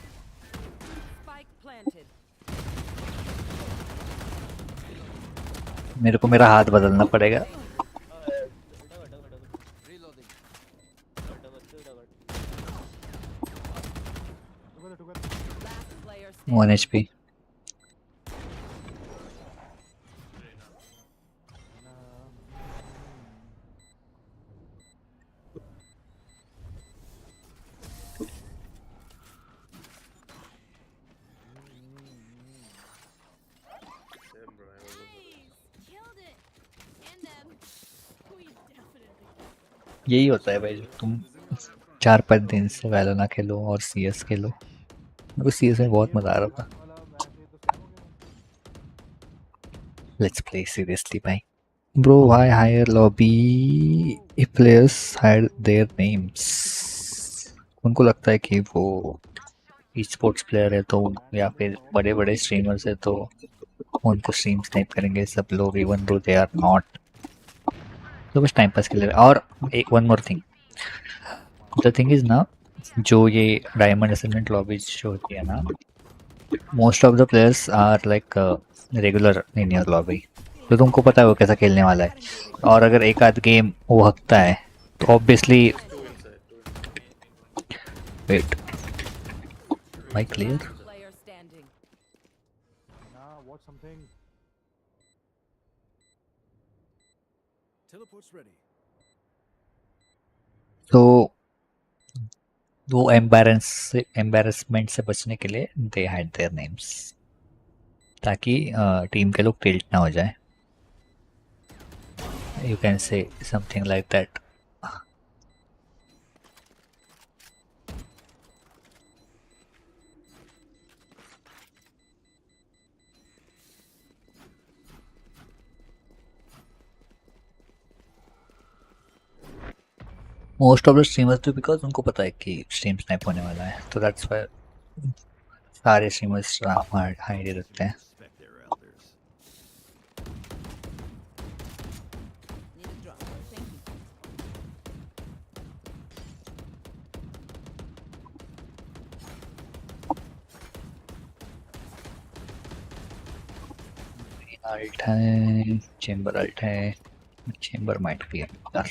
Spike planted.
मेरे को मेरा हाथ बदलना पड़ेगा.
Reloading.
1 HP. यही होता है भाई जब तुम 4-5 दिन से वैलो ना खेलो और CS खेलो. मेरे को CS में बहुत मजा आ रहा था. Let's play seriously भाई. Bro, why hire lobby if players hide their names? उनको लगता है कि वो e-sports player है तो या फिर बड़े बड़े streamers है तो उनको स्ट्रीम स्नाइप करेंगे सब लोग even though they are not. तो बस टाइम पास के लिए. और एक one more thing. The thing is ना जो ये डायमंड असाइनमेंट लॉबीज जो होती है ना most of the players are like regular in your lobby. तो तुमको पता है वो कैसा खेलने वाला है. और अगर एक आध गेम वो हकता है तो obviously wait my clear.
Player standing.
Nah, watch something.
Teleport's ready.
तो वो एम्बैरसमेंट से बचने के लिए दे हाइड देयर नेम्स ताकि टीम के लोग टिल्ट ना हो जाए. You can say something like that. Most of the streamers do because उनको पता है कि स्ट्रीम स्नाइप होने वाला है तो दैट्स व्हाई सारे स्ट्रीमर्स हाई दे देते हैं.
Respect their elders.
Need a drop. Thank you.
Ult है, चेंबर अल्ट है, चेंबर माइट भी है यार.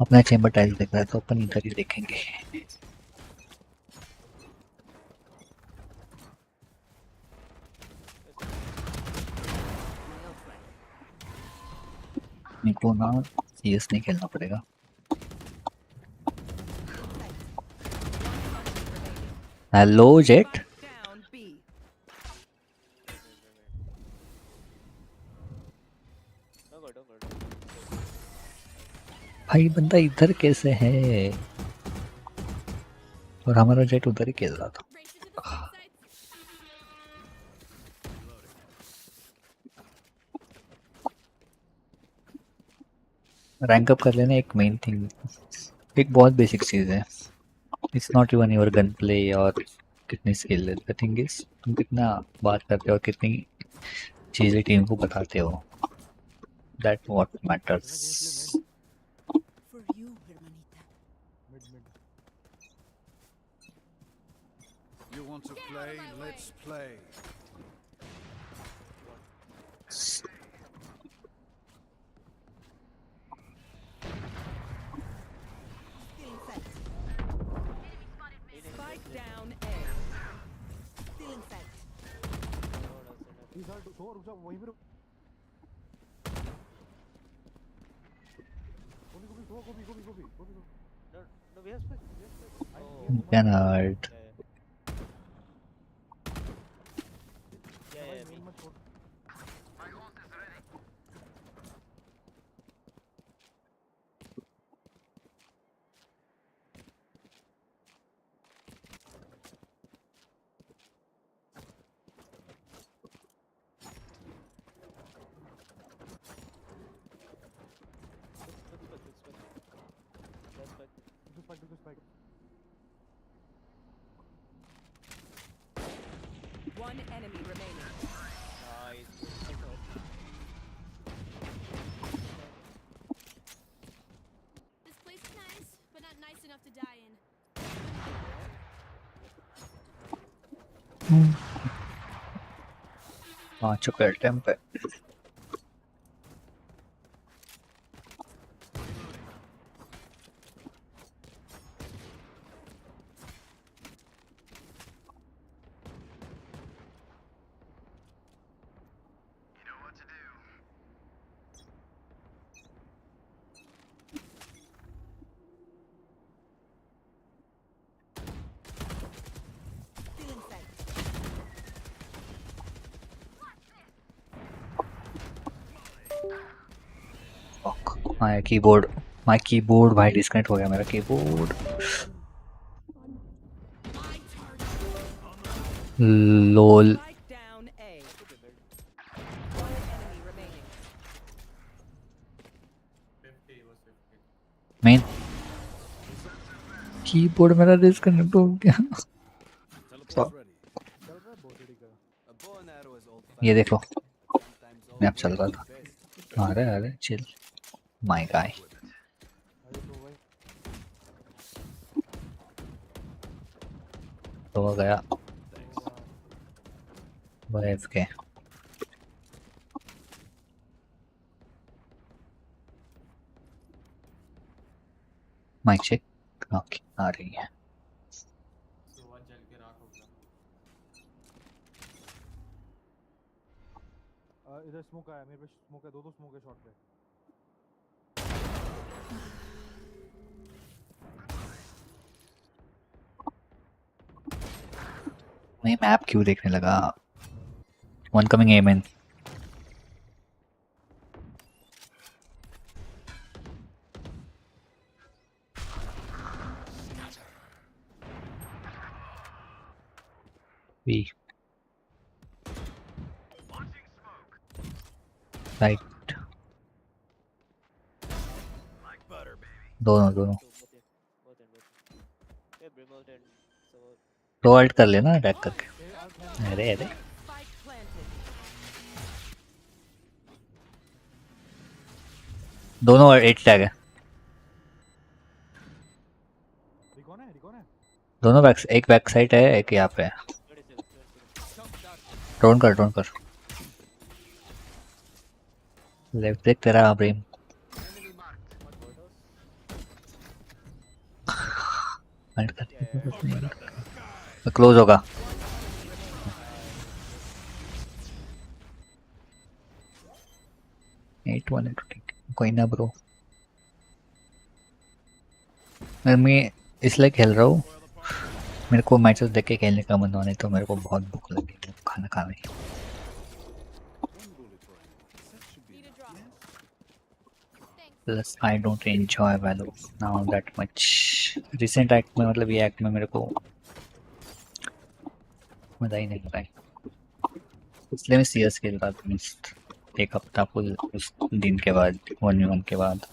अपना चेंबर टाइल्स देख रहा है तो अपन इधर ही देखेंगे. मेरे को ना सीएस नहीं खेलना पड़ेगा. Hello jet.
Down B.
भाई बंदा इधर कैसे है? और हमारा जेट उधर ही खेल रहा था. रैंक अप कर लेना एक मेन थिंग, एक बहुत बेसिक चीज़ है. It's not even your gun play और कितनी स्किल है. द थिंग इज तुम कितना बात करते हो, कितनी चीज़ें टीम को बताते हो. That what matters.
For you, hermanita.
Mid.
You want to play? Let's play.
Spike down A.
Stealing sight.
These are तो रुक जा वहीं पे रुक. गोभी.
No, we have split.
Can hurt.
Yeah.
Spike.
One enemy remaining.
This place is nice, but not nice enough to die in.
आ चुका है time पे.
Stealing sight.
माय कीबोर्ड भाई डिस्कनेक्ट हो गया मेरा keyboard. Lol.
Spike down A. One enemy remaining.
50 was 50.
Main keyboard मेरा disconnect हो गया.
A bow and arrow is old
ये देख लो, मैप चल रहा था. आ रहा चिल माय गाय. तो गया वाइफ के. Mic check. ओके आ रही है.
So one जल के राख हो गया.
इधर स्मोक आया मेरे पे. स्मोक है, दो स्मोक है शॉट पे.
मैं मैप क्यों देखने लगा. One coming A main. B right. दोनों
Both in. Yeah, Brimald and so
pro ult कर लेना अटैक करके। अरे अरे दोनों 8 टैग है, दोनों बैक, एक बैक साइड है एक यहाँ पे है। ड्रोन कर लेफ्ट देख तेरा ब्रेम क्लोज होगा। कोई ना ब्रो, मैं इसलिए खेल रहा हूँ, मेरे को मैचेस देख के खेलने का मन हो, नहीं तो मेरे को बहुत भूख लगी है खाना खाने की। Plus I don't enjoy Valo now that much. Recent act में मतलब ये act में मेरे को मजा ही नहीं आ, इसलिए मैं CS खेल रहा था एक हफ्ता फुल, उस दिन के बाद 1v1 के बाद।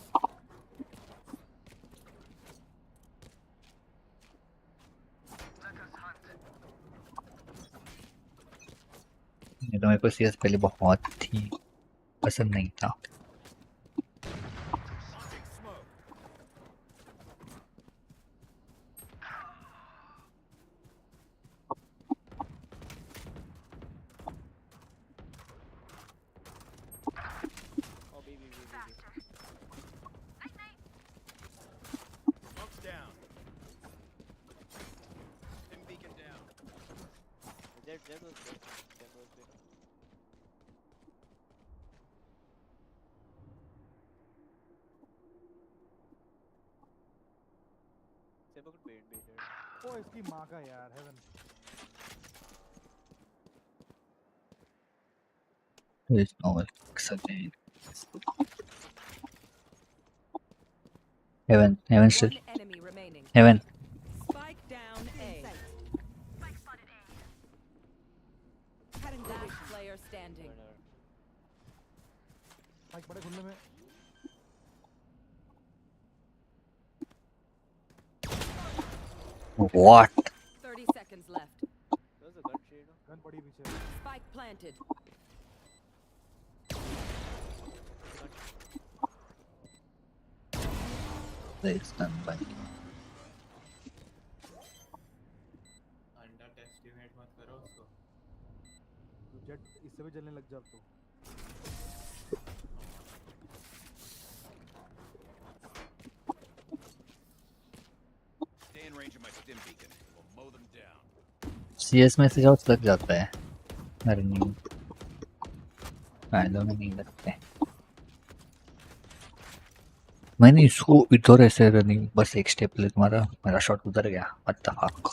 नहीं तो मेरे को CS पहले बहुत ही पसंद नहीं था।
ओ इसकी माँ का यार haven.
There's no again. Heaven still. Heaven.
Spike down A. Last player standing.
Spike बड़े खुले में।
What?
30 seconds left.
गन पड़ी पीछे।
Spike planted.
There's none by.
Under estimate मत करो उसको।
तो जेट इससे भी जलने लग जा तो।
CS में से शॉट्स लग जाता है, अरे नहीं फायदों में नहीं लगते। मैंने इसको इधर ऐसे रनिंग बस एक स्टेप ले मारा, मेरा शॉट उधर गया। What the fuck.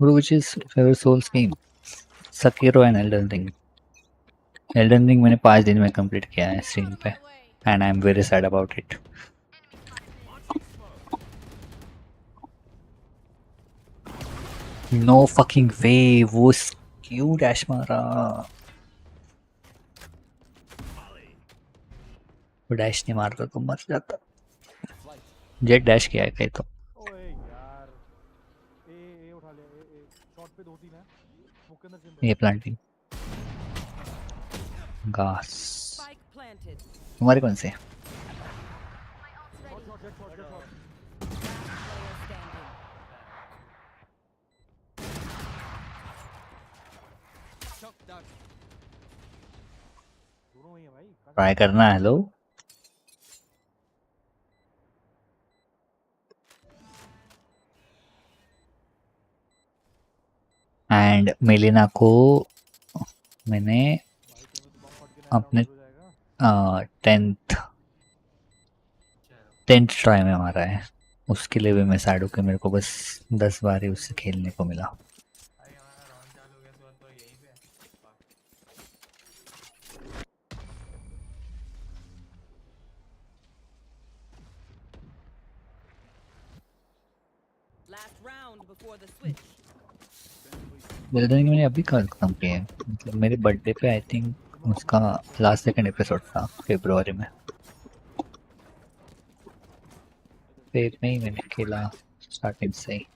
Bro, which is favorite Souls game? Sekiro and Elden Ring. Elden Ring मैंने 5 दिन में कंप्लीट किया है स्ट्रीम पे, and I'm very sad about it. No fucking way, वो क्यों डैश मारा? वो डैश नहीं मारता तो मर जाता। जेट डैश किया है कहीं तो।
ओए यार ए उठा ले, ए शॉट पे 2-3 है, स्मोक के अंदर चिंता।
ये प्लांटिंग घास तुम्हारे कौन से? ट्राई करना है। हेलो एंड मेलिना को मैंने अपने 10th ट्राई में मारा है, उसके लिए भी मैं सैड हूँ कि मेरे को बस 10 बार ही उससे खेलने को मिला। मैंने अभी कल खत्म किया है, मतलब मेरे बर्थडे पे आई थिंक उसका लास्ट सेकंड एपिसोड था फरवरी में। पेट में ही मैंने खेला स्टार्टिंग से ही।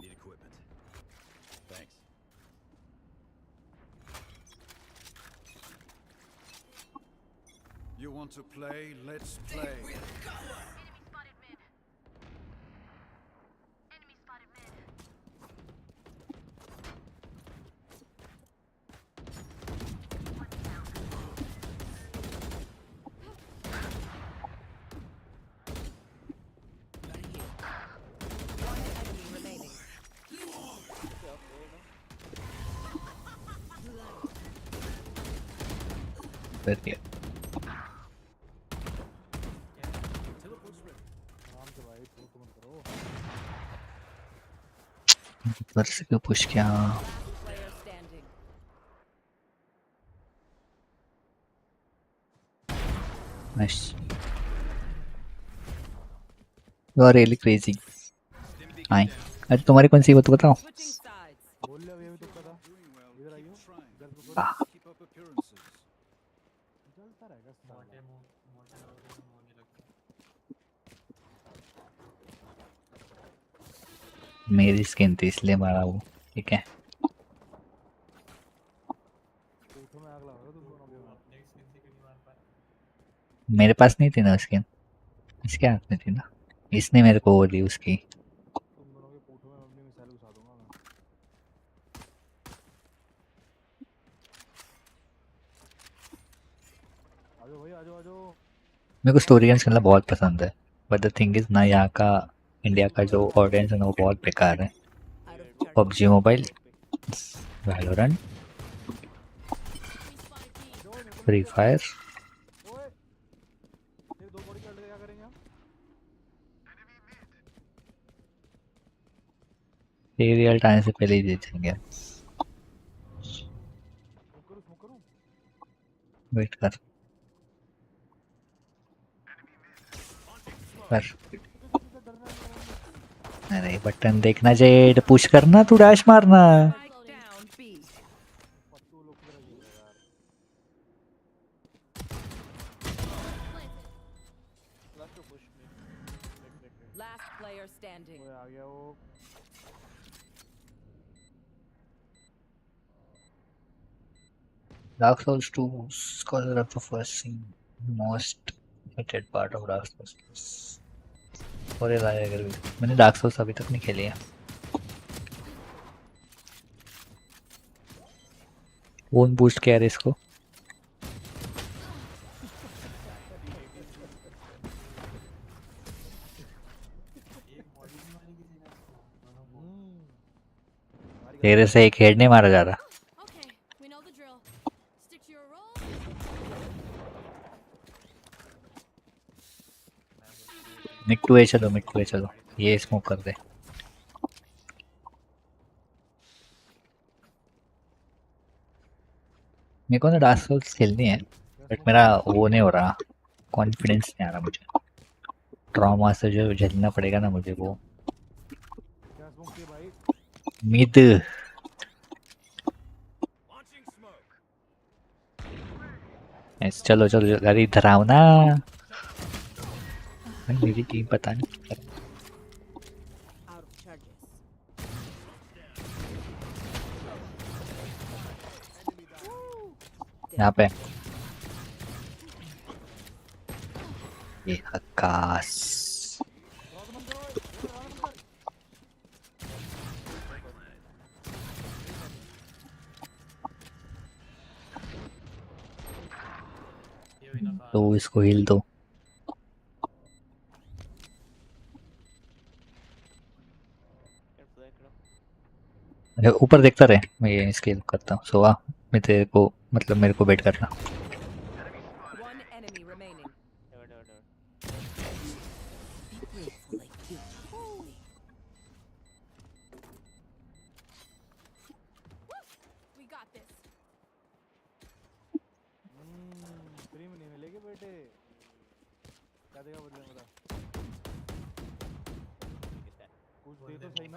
Need equipment. Thanks. You want to play? Let's play.
बढ़िया। ऊपर से क्यों पुश किया? Nice. You are really crazy. Hi. अरे तुम्हारी कौन सी है वो तो बताओ। मेरी स्किन थी इसलिए मारा वो, ठीक है। मेरे पास नहीं थी ना स्किन, इसके हाथ में थी ना, इसने मेरे को वो दी उसकी। मेरे को स्टोरी गेम्स खेलना बहुत पसंद है, बट द थिंग इज ना, यहाँ का इंडिया का जो ऑडियंस है ना वो बहुत बेकार है। PUBG mobile, Valorant, free fire, real time से पहले ही जीतेंगे। वेट कर अरे बटन देखना जेड, पुश करना, तू डैश मारना।
Last player standing.
Dark Souls 2 Scholar of the first scene, most hated part of Dark Souls 2। और ये लाया अगर भी मैंने Dark Souls अभी तक नहीं खेली है। कौन बूस्ट किया है इसको? तेरे से एक हेड नहीं मारा जा रहा। मिड टू ए चलो, मिड टू ए चलो, ये स्मोक कर दे। मेरे को ना डार्क सोल्स खेलनी है, बट मेरा वो नहीं हो रहा, कॉन्फिडेंस नहीं आ रहा मुझे। ट्रॉमा से जो झेलना पड़ेगा ना मुझे वो। मिड यस, चलो चलो अरे इधर आओ ना भाई, मेरी टीम पता नहीं। यहाँ पे ये आकाश, तो इसको हिल दो। अरे ऊपर देखता रहे, मैं ये स्केल करता हूँ। सोआ मैं तेरे को, मतलब मेरे को बेट करना।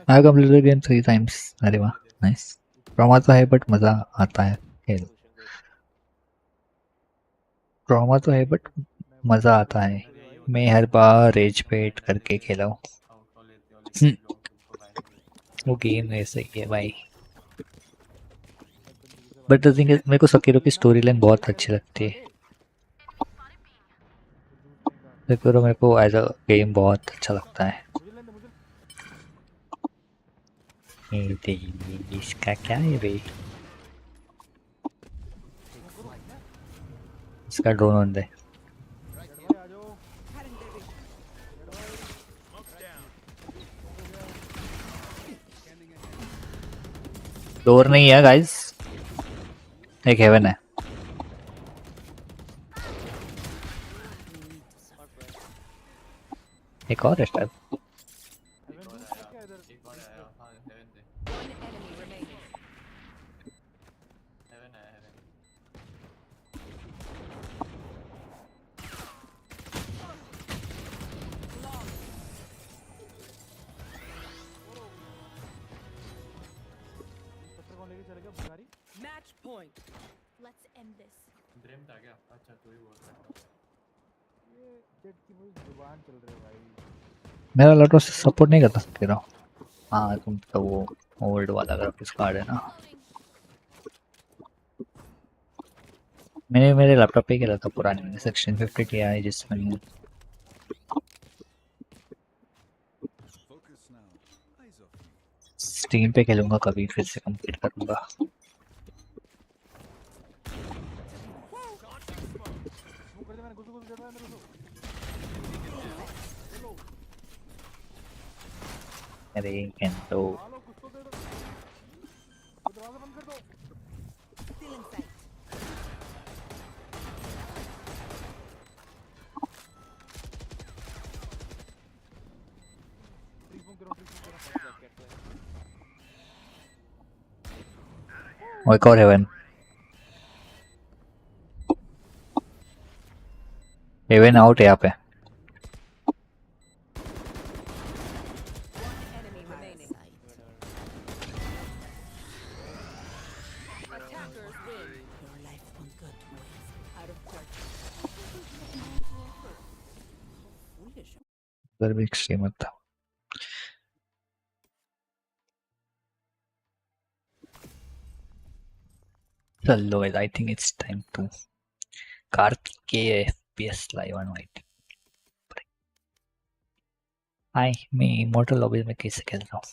I completed the game 3 times। अरे वाह, नाइस। ट्रॉमा तो है बट मजा आता है खेल। ट्रॉमा तो है बट मज़ा आता है। मैं हर बार रेज पेट करके खेला हूँ। वो गेम ऐसा ही है भाई। बट द थिंग मेरे को सकीरो की स्टोरी लाइन बहुत अच्छी लगती है। सकीरो मेरे को एज अ गेम बहुत अच्छा लगता है। इसका क्या है भाई? इसका ड्रोन ऑन दे। डोर नहीं है गाइस, एक हेवन है। एक और है शायद।
Match point.
Let's end this.
Dream था क्या? अच्छा तू ही बोल रहा है।
ये जेट की पूरी जुबान चल रही है भाई।
मेरा लैपटॉप से सपोर्ट नहीं करता सकीरो। हाँ तुम तो वो ओल्ड वाला ग्राफिक्स कार्ड है ना। मैंने मेरे लैपटॉप पे खेला था पुराने में 1650 Ti जिसमें स्टीम पे खेलूंगा कभी फिर से कंप्लीट करूंगा। अरे तो
Still in sight.
वो एक और हेवन। हेवन आउट है यहाँ पे।
Enemy remaining. Attackers win. Your life won't go to waste. Out of court. Foolish.
उधर भी एक्सट्रीम था। चलो I think it's time to Kartikeya FPS live on white. Hi मैं इमोर्टल लॉबी में कैसे खेल रहा हूँ?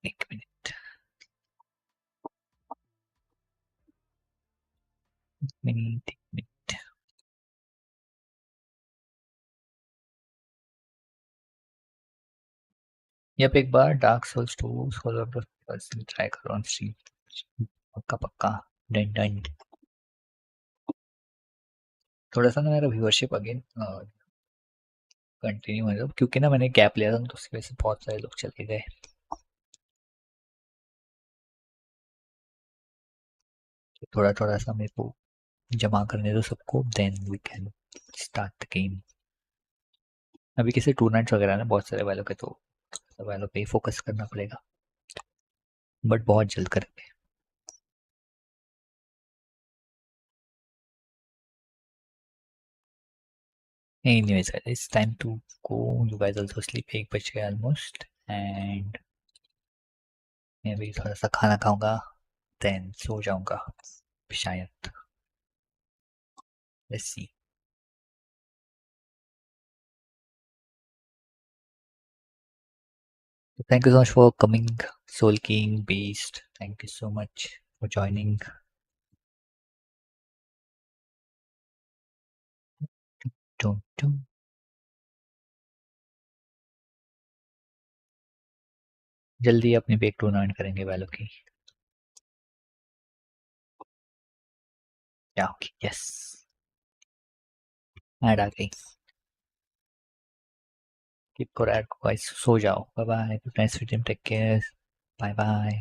एक मिनट एक मिनट। यहाँ पे एक बार dark souls 2 solo person try करो ऑन स्ट्रीम। पक्का पक्का डन डन। थोड़ा सा ना मेरा व्यूअरशिप अगेन कंटिन्यू हो जाए क्योंकि ना मैंने गैप लिया था तो उसकी वजह से बहुत सारे लोग चले गए। तो थोड़ा थोड़ा सा मेरे को जमा करने दो सबको then we can start the game. अभी किसी टूर्नामेंट्स वगैरह ना बहुत सारे वालों के तो वालों पे ही फोकस करना पड़ेगा बट बहुत जल्द करेंगे। Anyways, it's time to go. You guys also sleep. 1 बज गया almost and मैं भी थोड़ा सा खाना खाऊंगा then सो जाऊंगा शायद। Let's see. Thank you so much for coming, Soul King, Beast. Thank you so much for joining. Dun, dun. जल्दी अपनी भी एक टूर्नामेंट करेंगे वालों की। या यस ऐड आ गई। कीप करो ऐड को गाइस, सो जाओ। Bye bye, nice video, take care, bye bye.